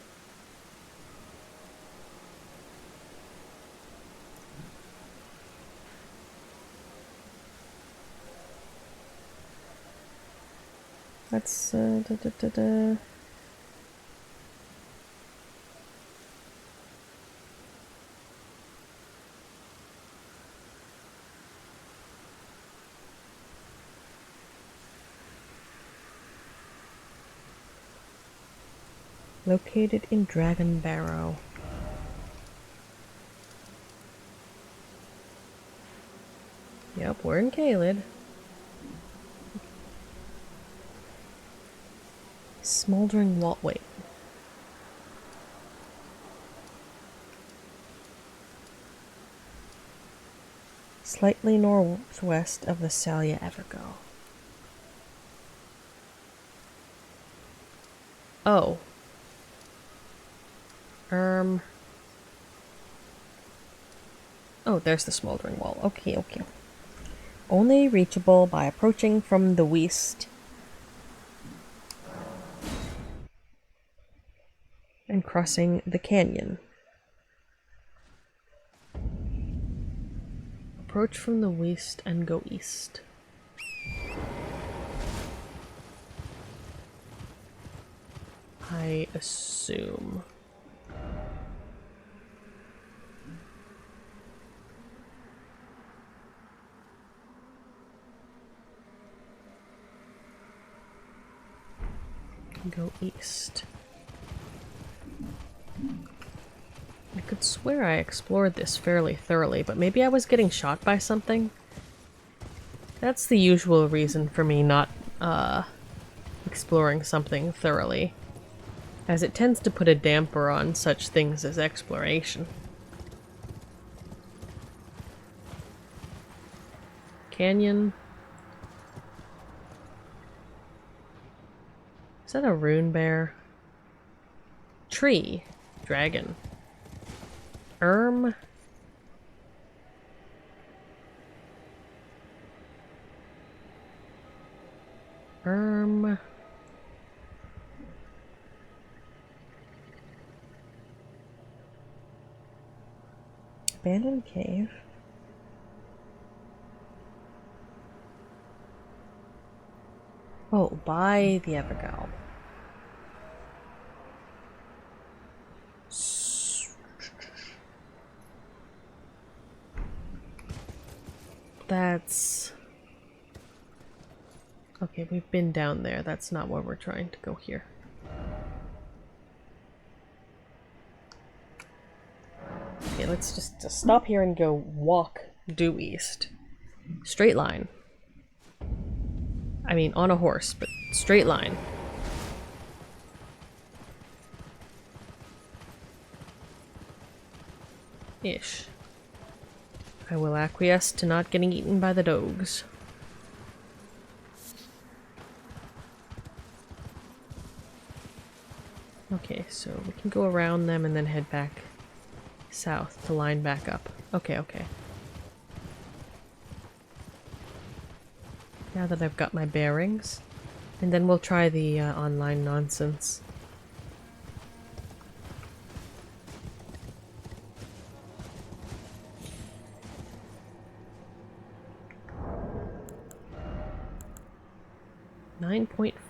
That's located in Dragon Barrow. Yep, we're in Caled. Smoldering wall. Wait. Slightly northwest of the Salia Evergo. Oh. Oh, there's the smoldering wall. Okay, okay. Only reachable by approaching from the west and crossing the canyon. Approach from the west and go east. I assume. Go east. I could swear I explored this fairly thoroughly, but maybe I was getting shot by something. That's the usual reason for me not exploring something thoroughly, as it tends to put a damper on such things as exploration. Canyon. Is that a rune bear? Tree. Dragon. Abandoned cave. Oh, by the Evergo. That's... Okay, we've been down there. That's not where we're trying to go here. Okay, let's just stop here and go walk due east. Straight line. I mean, on a horse, but straight line. Ish. I will acquiesce to not getting eaten by the dogs. Okay, so we can go around them and then head back south to line back up. Okay, okay. Now that I've got my bearings. And then we'll try the online nonsense.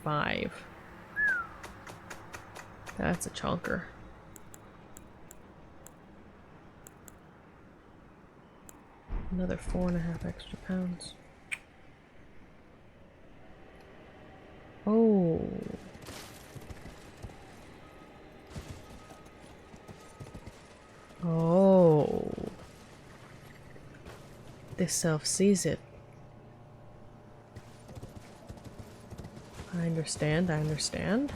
.5. That's a chonker. Another 4.5 extra pounds. Oh. Oh. This self sees it. I understand, I understand.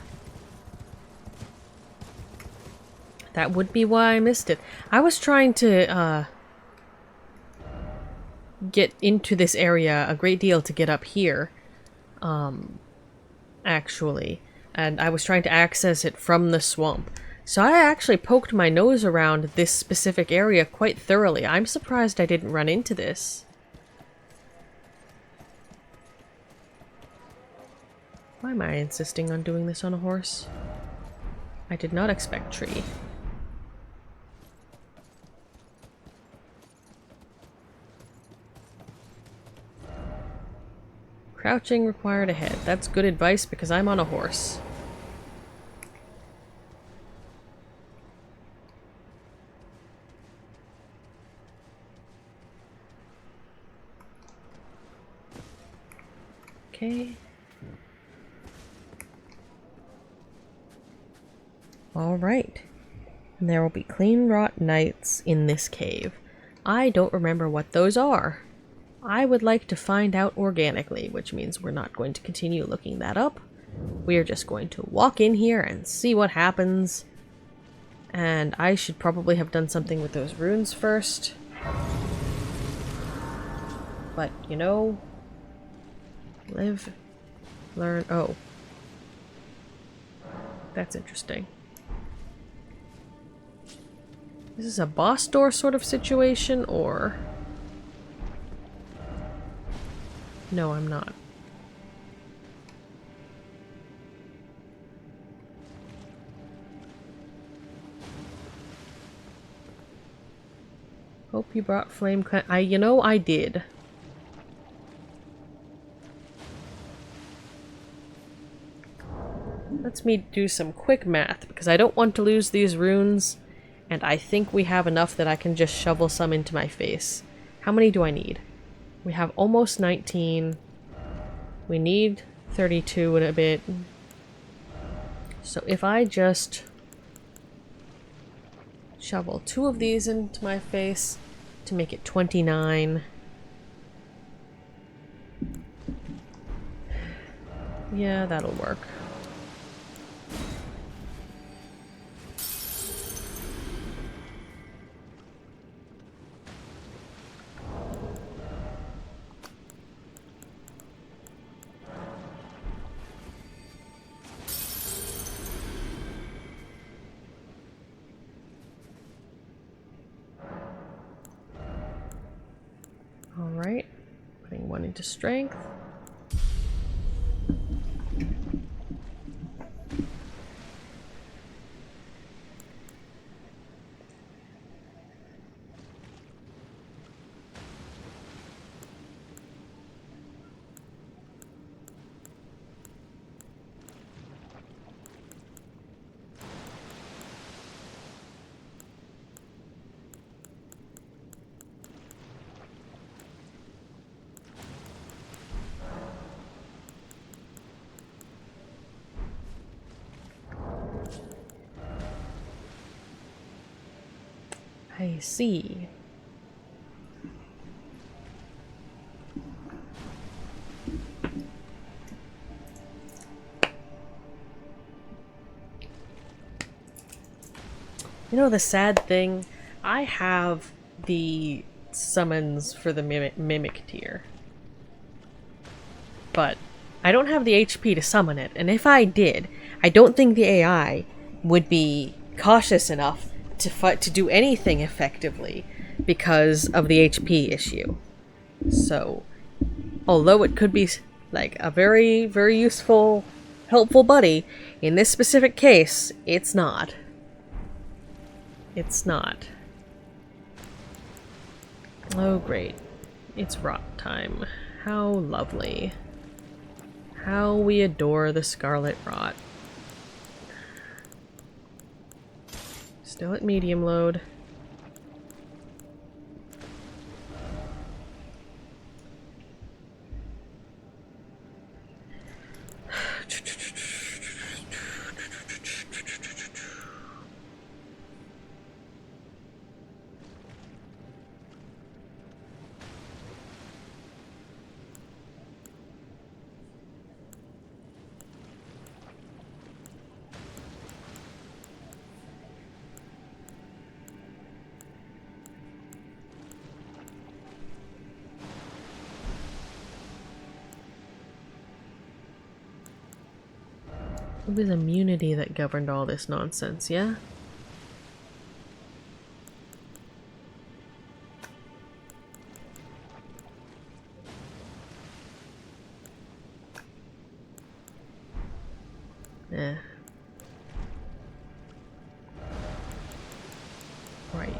That would be why I missed it. I was trying to, get into this area a great deal to get up here. Actually. And I was trying to access it from the swamp. So I actually poked my nose around this specific area quite thoroughly. I'm surprised I didn't run into this. Why am I insisting on doing this on a horse? I did not expect tree. Crouching required ahead. That's good advice because I'm on a horse. Okay. Alright. And there will be clean rot nights in this cave. I don't remember what those are. I would like to find out organically, which means we're not going to continue looking that up. We are just going to walk in here and see what happens. And I should probably have done something with those runes first. But, you know, live, learn. Oh. That's interesting. Is this a boss door sort of situation, or... No, I'm not. Hope you brought flame. You know, I did. Let's me do some quick math, because I don't want to lose these runes, and I think we have enough that I can just shovel some into my face. How many do I need? We have almost 19. We need 32 in a bit. So if I just shovel 2 of these into my face to make it 29. Yeah, that'll work. Alright, putting 1 into strength. I see. You know the sad thing? I have the summons for the mimic tier. But I don't have the HP to summon it, and if I did, I don't think the AI would be cautious enough to do anything effectively because of the HP issue. So, although it could be like a very, very useful, helpful buddy, in this specific case, it's not. It's not. Oh great. It's rot time. How lovely. How we adore the scarlet rot. Still at medium load. It was immunity that governed all this nonsense, yeah? Eh. Right.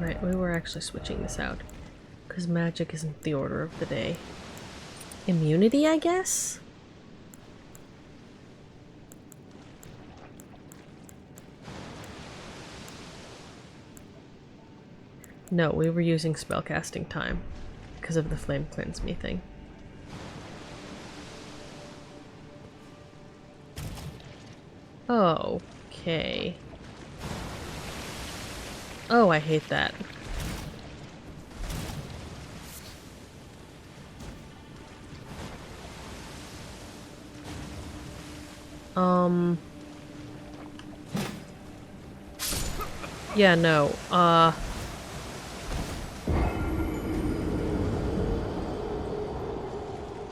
Right, we were actually switching this out. Because magic isn't the order of the day. Immunity, I guess? No, we were using spellcasting time because of the flame cleanse me thing. Okay. Oh, I hate that. Yeah, no.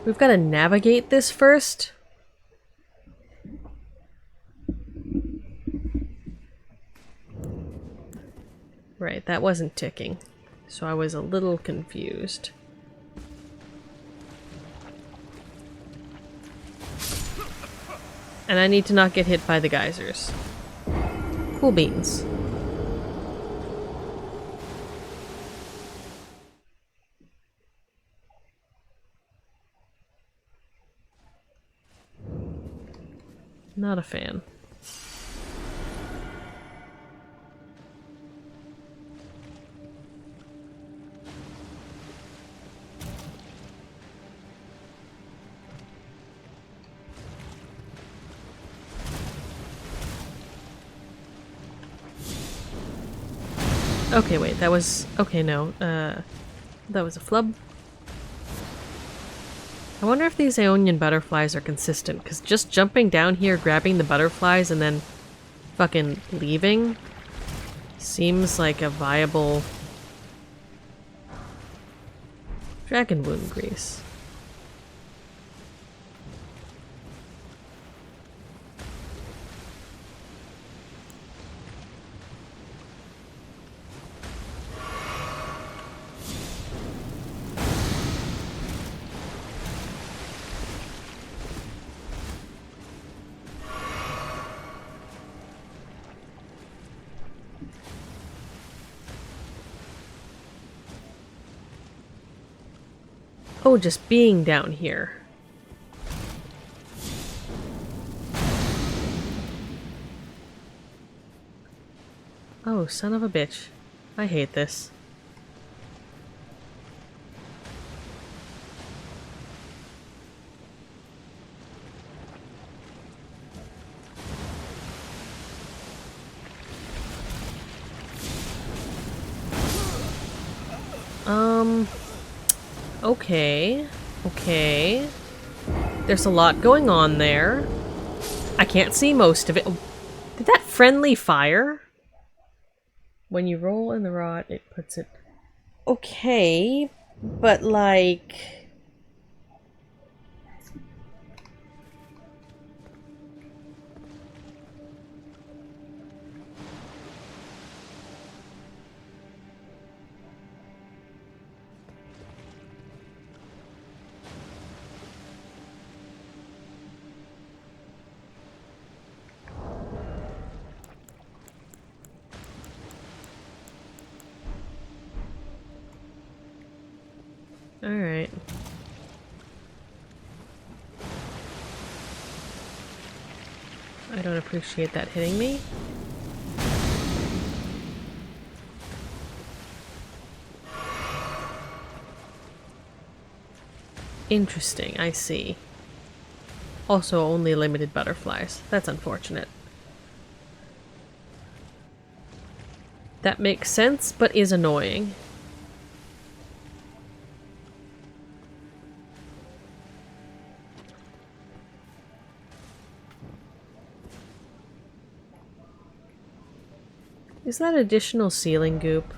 We've got to navigate this first. Right, that wasn't ticking. So I was a little confused. And I need to not get hit by the geysers. Cool beans. Not a fan. Okay, wait, that was... Okay, no. That was a flub. I wonder if these Aeonian butterflies are consistent, because just jumping down here, grabbing the butterflies, and then fucking leaving seems like a viable... Dragon wound grease. Oh, just being down here. Oh, son of a bitch. I hate this. Okay. Okay. There's a lot going on there. I can't see most of it. Did that friendly fire? When you roll in the rot, it puts it... Okay, but like... Alright. I don't appreciate that hitting me. Interesting, I see. Also, only limited butterflies. That's unfortunate. That makes sense, but is annoying. Is that additional ceiling goop?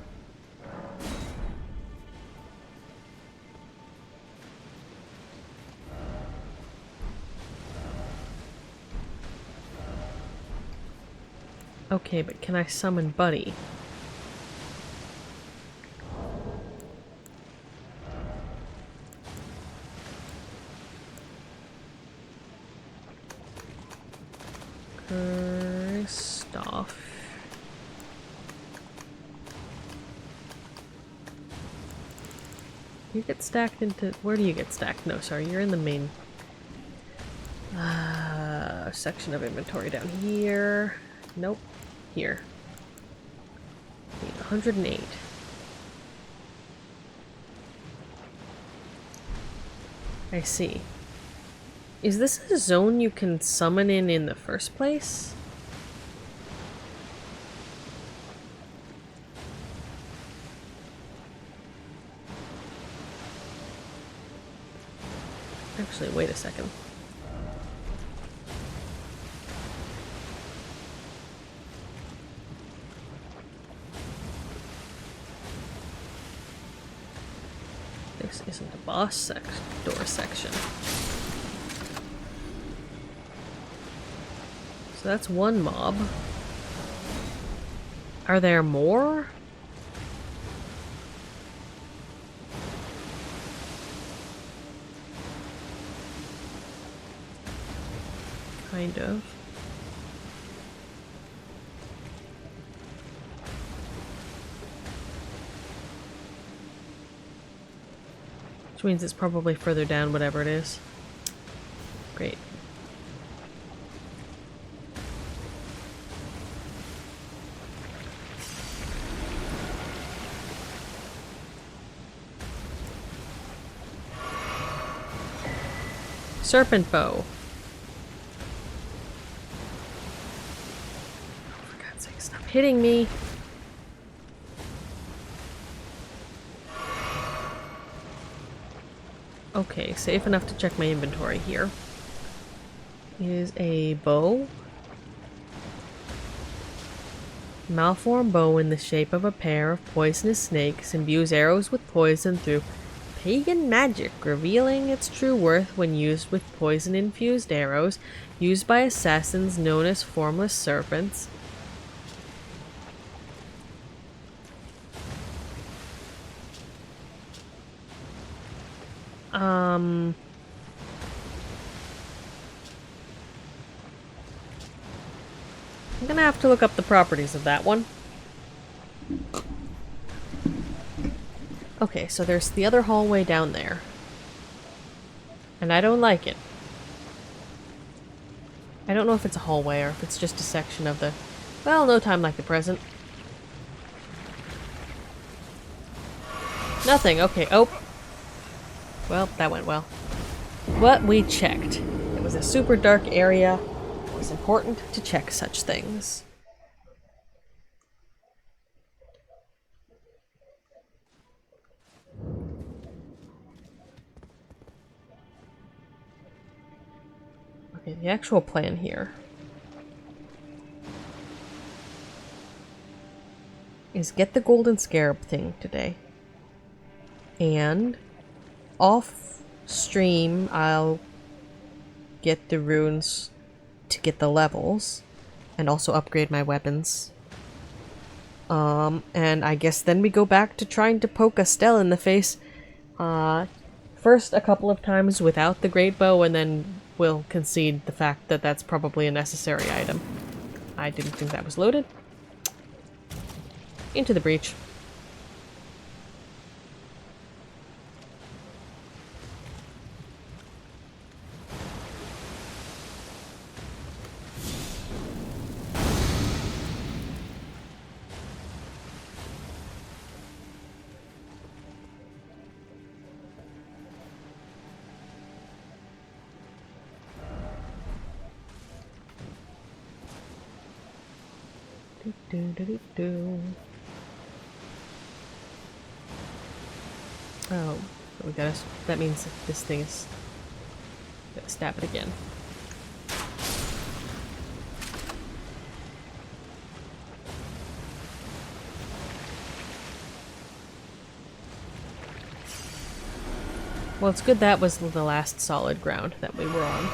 Okay, but can I summon Buddy? Kristoff. You get stacked into... Where do you get stacked? No, sorry, you're in the main section of inventory down here. Nope. Here. 108. I see. Is this a zone you can summon in the first place? Actually, wait a second. This isn't a boss door section. So that's one mob. Are there more? Kind of. Which means it's probably further down, whatever it is. Great. Serpent bow. For God's sake, stop hitting me. Okay, safe enough to check my inventory here. Is a bow. Malformed bow in the shape of a pair of poisonous snakes imbues arrows with poison through pagan magic, revealing its true worth when used with poison-infused arrows used by assassins known as formless serpents. I'm gonna have to look up the properties of that one. Okay, so there's the other hallway down there. And I don't like it. I don't know if it's a hallway or if it's just a section of the... Well, no time like the present. Nothing, okay, oh. Well, that went well. But we checked. It was a super dark area. It was important to check such things. Okay, the actual plan here is get the golden scarab thing today. And off stream, I'll get the runes to get the levels and also upgrade my weapons. And I guess then we go back to trying to poke Astel in the face. First a couple of times without the great bow, and then we'll concede the fact that that's probably a necessary item. I didn't think that was loaded. Into the breach. Oh, so we gotta. That means that this thing is. Gotta stab it again. Well, it's good that was the last solid ground that we were on.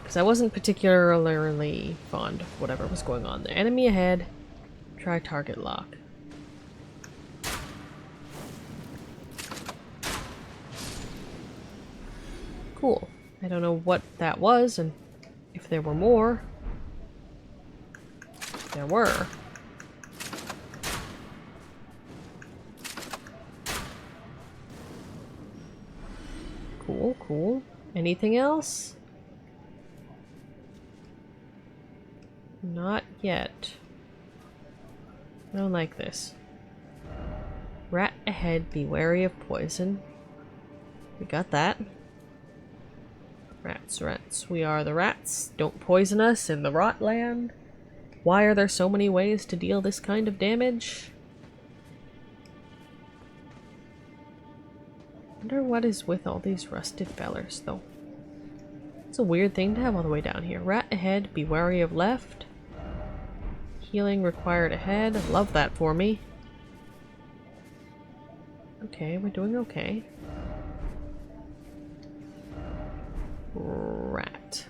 Because I wasn't particularly fond of whatever was going on there. Enemy ahead. Try target lock. Cool. I don't know what that was and if there were more. There were. Cool, cool. Anything else? Not yet. I don't like this. Rat ahead, be wary of poison. We got that. Rats, rats. We are the rats. Don't poison us in the rot land. Why are there so many ways to deal this kind of damage? Wonder what is with all these rusted fellers, though. It's a weird thing to have all the way down here. Rat ahead, be wary of left. Healing required ahead. Love that for me. Okay, we're doing okay. Rat.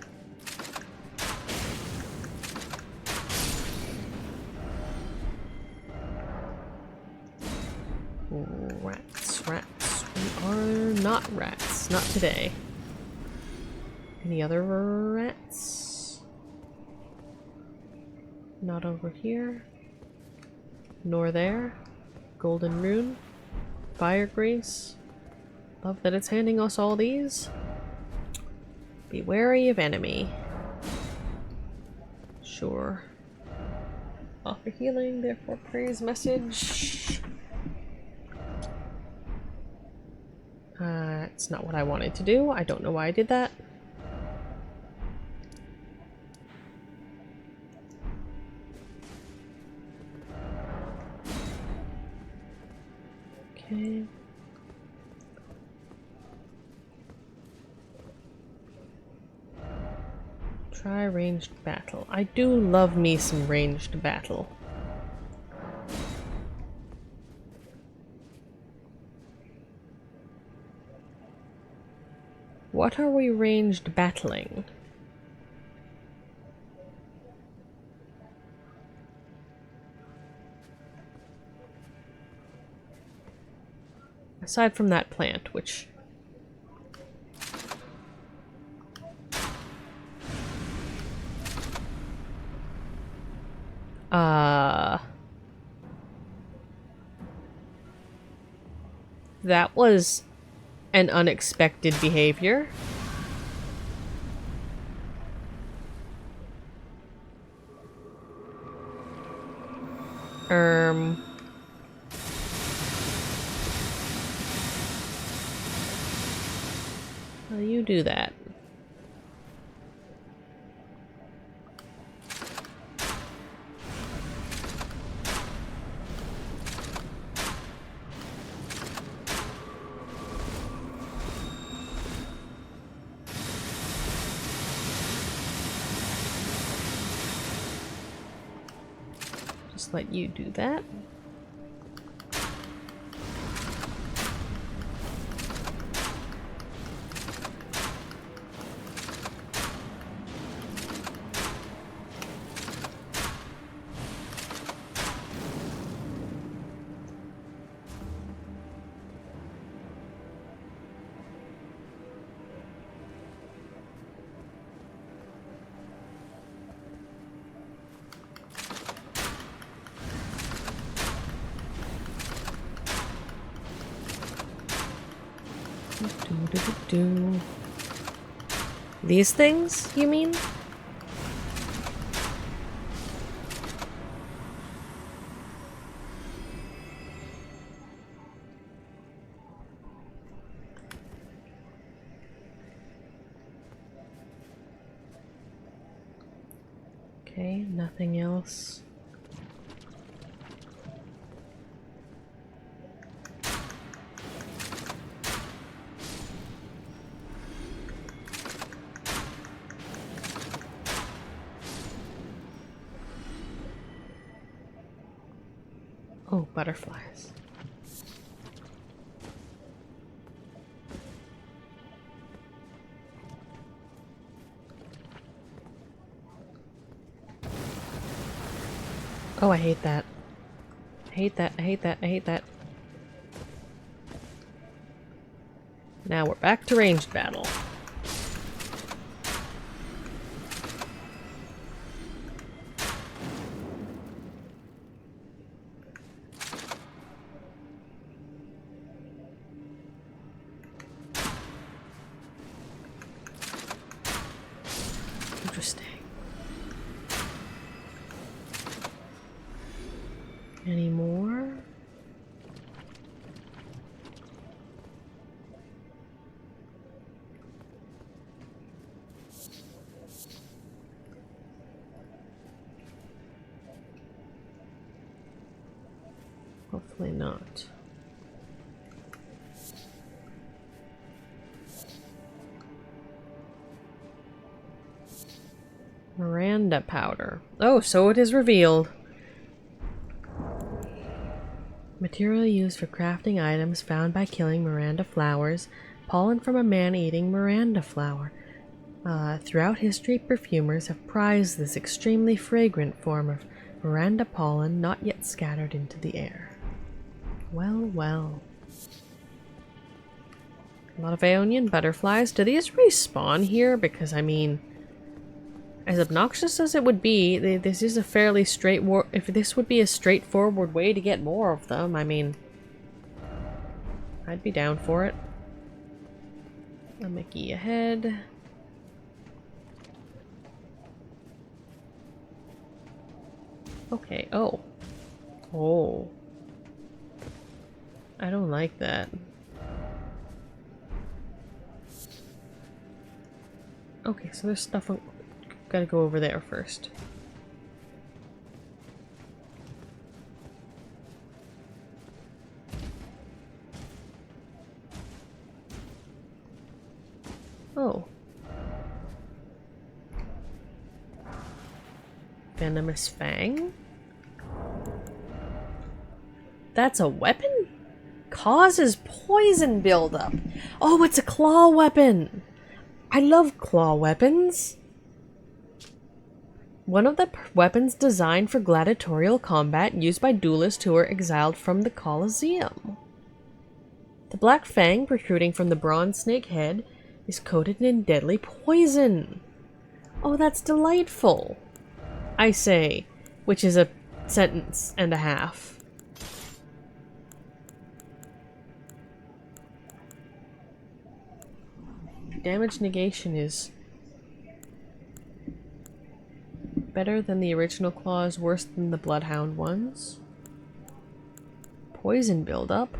Rats, rats. We are not rats. Not today. Any other rats? Not over here. Nor there. Golden rune. Fire grease. Love that it's handing us all these. Be wary of enemy. Sure. Offer healing, therefore praise message. It's not what I wanted to do. I don't know why I did that. Okay. Try ranged battle. I do love me some ranged battle. What are we ranged battling? Aside from that plant, which... That was an unexpected behavior. Well, you do that. Just let you do that. These things, you mean? Okay, nothing else. Oh, butterflies. Oh, I hate that. I hate that, I hate that, I hate that. Now we're back to ranged battle. Interesting. Any more? Hopefully not. Miranda powder. Oh, so it is revealed. Material used for crafting items found by killing Miranda flowers. Pollen from a man-eating Miranda flower. Throughout history, perfumers have prized this extremely fragrant form of Miranda pollen not yet scattered into the air. Well, well. A lot of Aeonian butterflies. Do these respawn here? Because, I mean, as obnoxious as it would be, this is a fairly if this would be a straightforward way to get more of them, I mean, I'd be down for it. A Mickey ahead. Okay, oh. Oh. I don't like that. Okay, so there's stuff on... Gotta go over there first. Oh. Venomous Fang? That's a weapon? Causes poison buildup. Oh, it's a claw weapon! I love claw weapons! One of the weapons designed for gladiatorial combat used by duelists who were exiled from the Colosseum. The black fang protruding from the bronze snake head is coated in deadly poison. Oh, that's delightful. I say, which is a sentence and a half. Damage negation is better than the original claws, worse than the bloodhound ones. Poison buildup.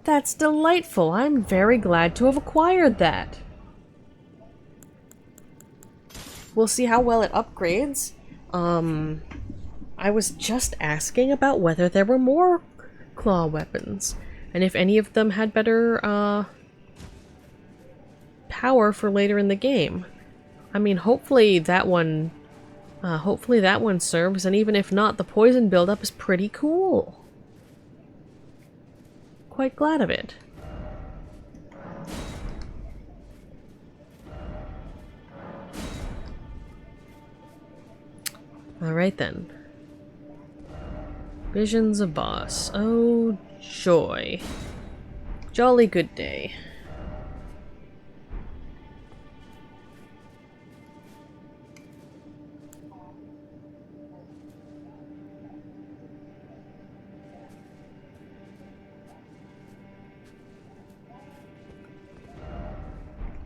That's delightful. I'm very glad to have acquired that. We'll see how well it upgrades. I was just asking about whether there were more claw weapons, and if any of them had better, power for later in the game. I mean, hopefully that one serves, and even if not, the poison buildup is pretty cool. Quite glad of it. Alright then. Visions of Boss. Oh, joy. Jolly good day.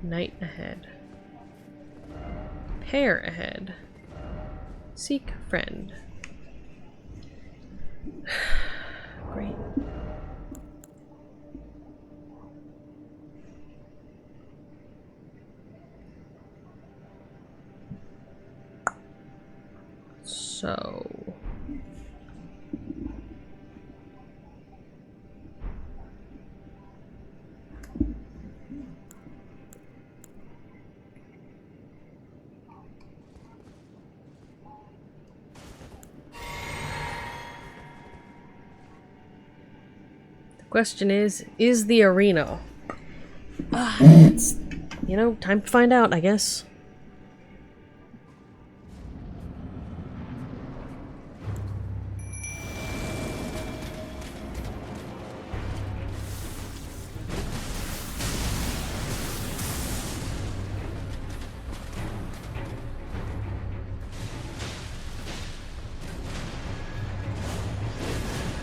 Night ahead. Pair ahead. Seek friend. Great. So... question is the arena? It's, you know, time to find out, I guess.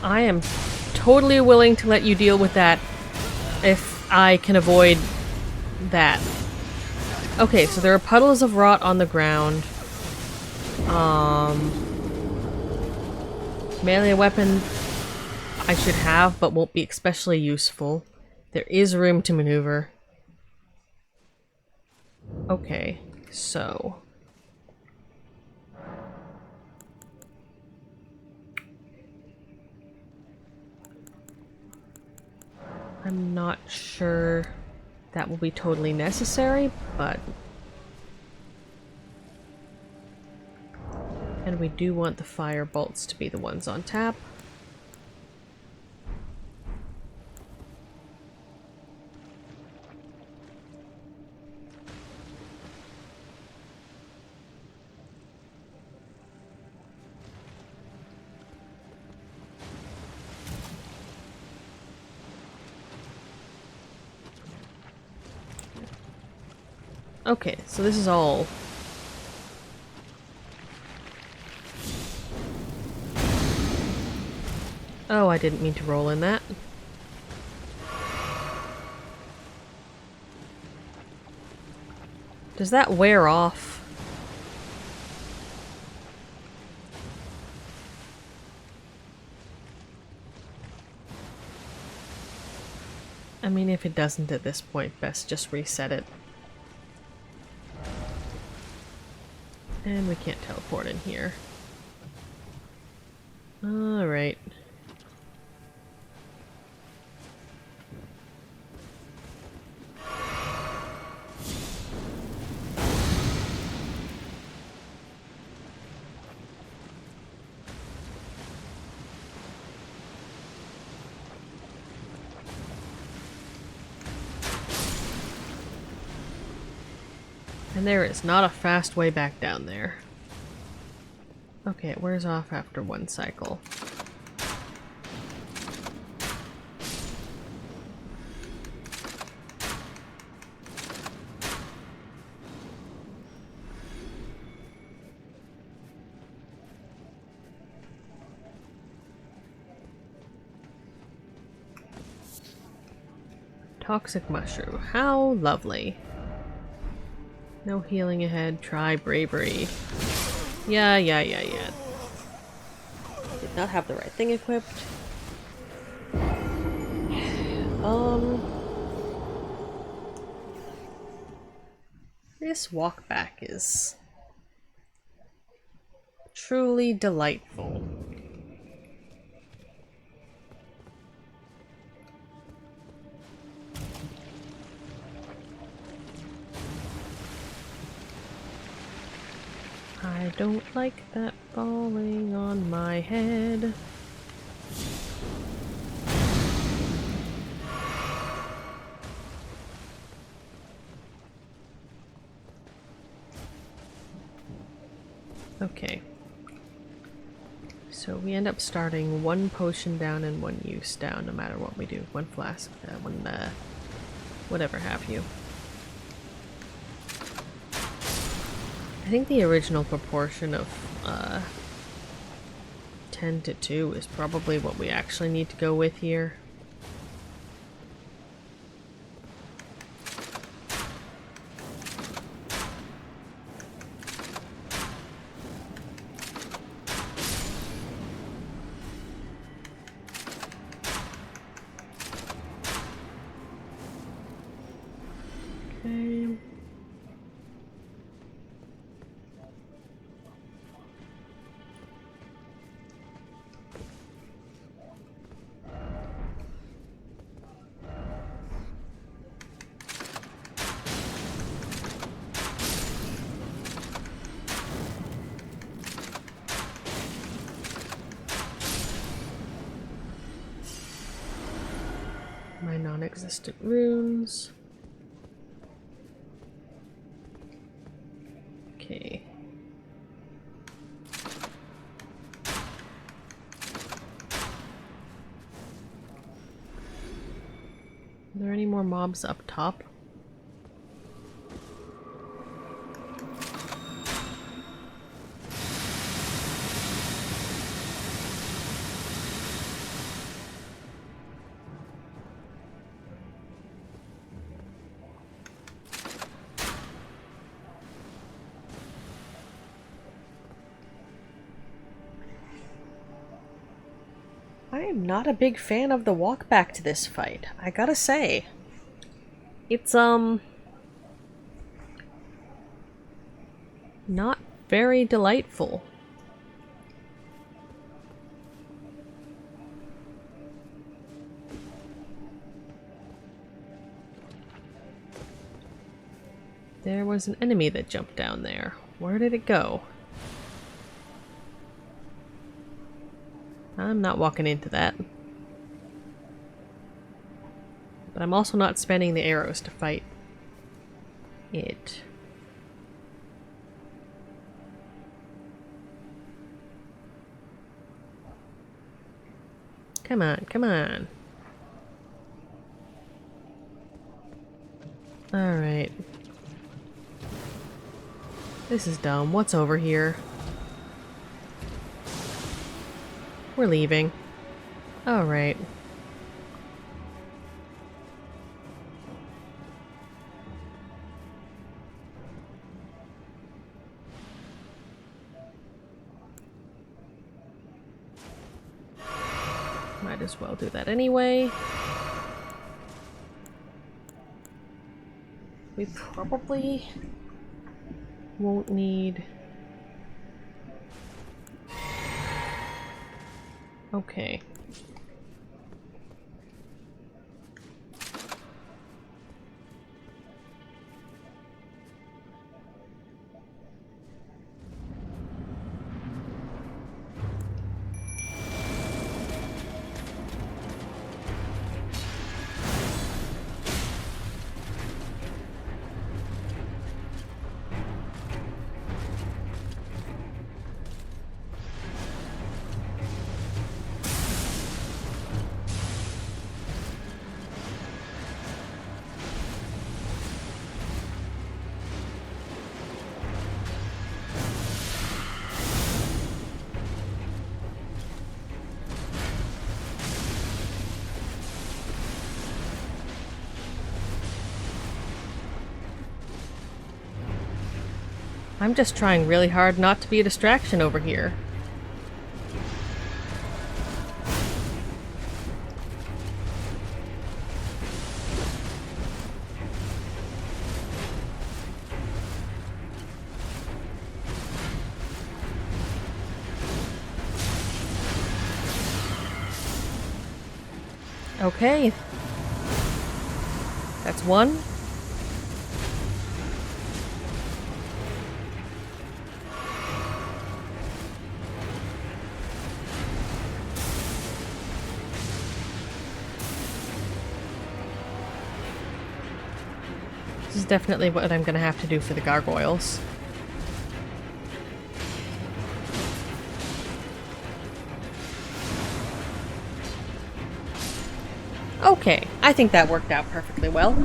I am totally willing to let you deal with that if I can avoid that. Okay, so there are puddles of rot on the ground. Melee weapon I should have, but won't be especially useful. There is room to maneuver. Okay, so... I'm not sure that will be totally necessary, but... And we do want the fire bolts to be the ones on tap. Okay, so this is all... Oh, I didn't mean to roll in that. Does that wear off? I mean, if it doesn't at this point, best just reset it. And we can't teleport in here. Alright. And there is not a fast way back down there. Okay, it wears off after one cycle. Toxic mushroom. How lovely. No healing ahead. Try bravery. Yeah. Did not have the right thing equipped. This walk back is truly delightful. I don't like that falling on my head. Okay. So we end up starting one potion down and one use down, no matter what we do. One flask, whatever have you. I think the original proportion of 10 to 2 is probably what we actually need to go with here. Okay. My non-existent runes. Okay. Are there any more mobs up top? I am not a big fan of the walk back to this fight, I gotta say. It's, not very delightful. There was an enemy that jumped down there. Where did it go? I'm not walking into that. But I'm also not spending the arrows to fight it. Come on, come on. Alright. This is dumb. What's over here? We're leaving. Alright. Might as well do that anyway. We probably won't need... Okay. I'm just trying really hard not to be a distraction over here. Okay. That's one. This is definitely what I'm gonna have to do for the gargoyles. Okay, I think that worked out perfectly well.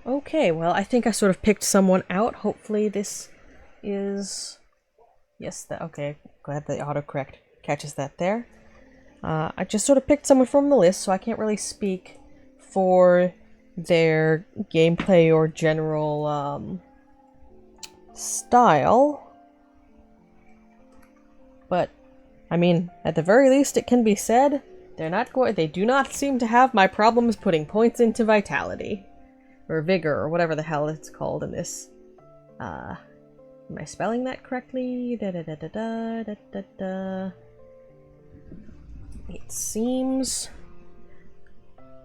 Okay, well, I think I sort of picked someone out. Hopefully this is... Yes, okay, glad the autocorrect catches that there. I just sort of picked someone from the list, so I can't really speak for their gameplay or general style. But, I mean, at the very least it can be said, they do not seem to have my problems putting points into vitality. Or vigor, or whatever the hell it's called in this. Am I spelling that correctly? It seems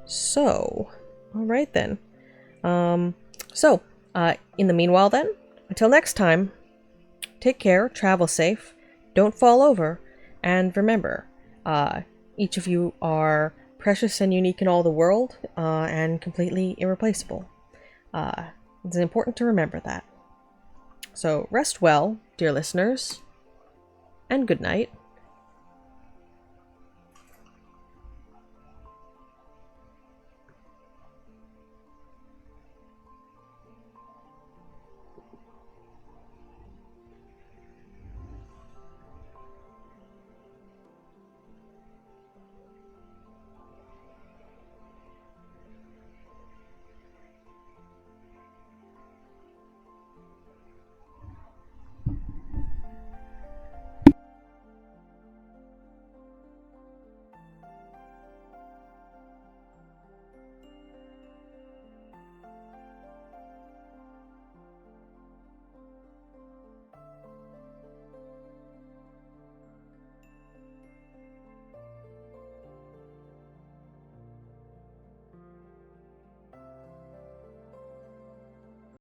so. Alright then. In the meanwhile then, until next time, take care, travel safe, don't fall over, and remember, each of you are precious and unique in all the world, and completely irreplaceable. It's important to remember that. So rest well, dear listeners, and good night.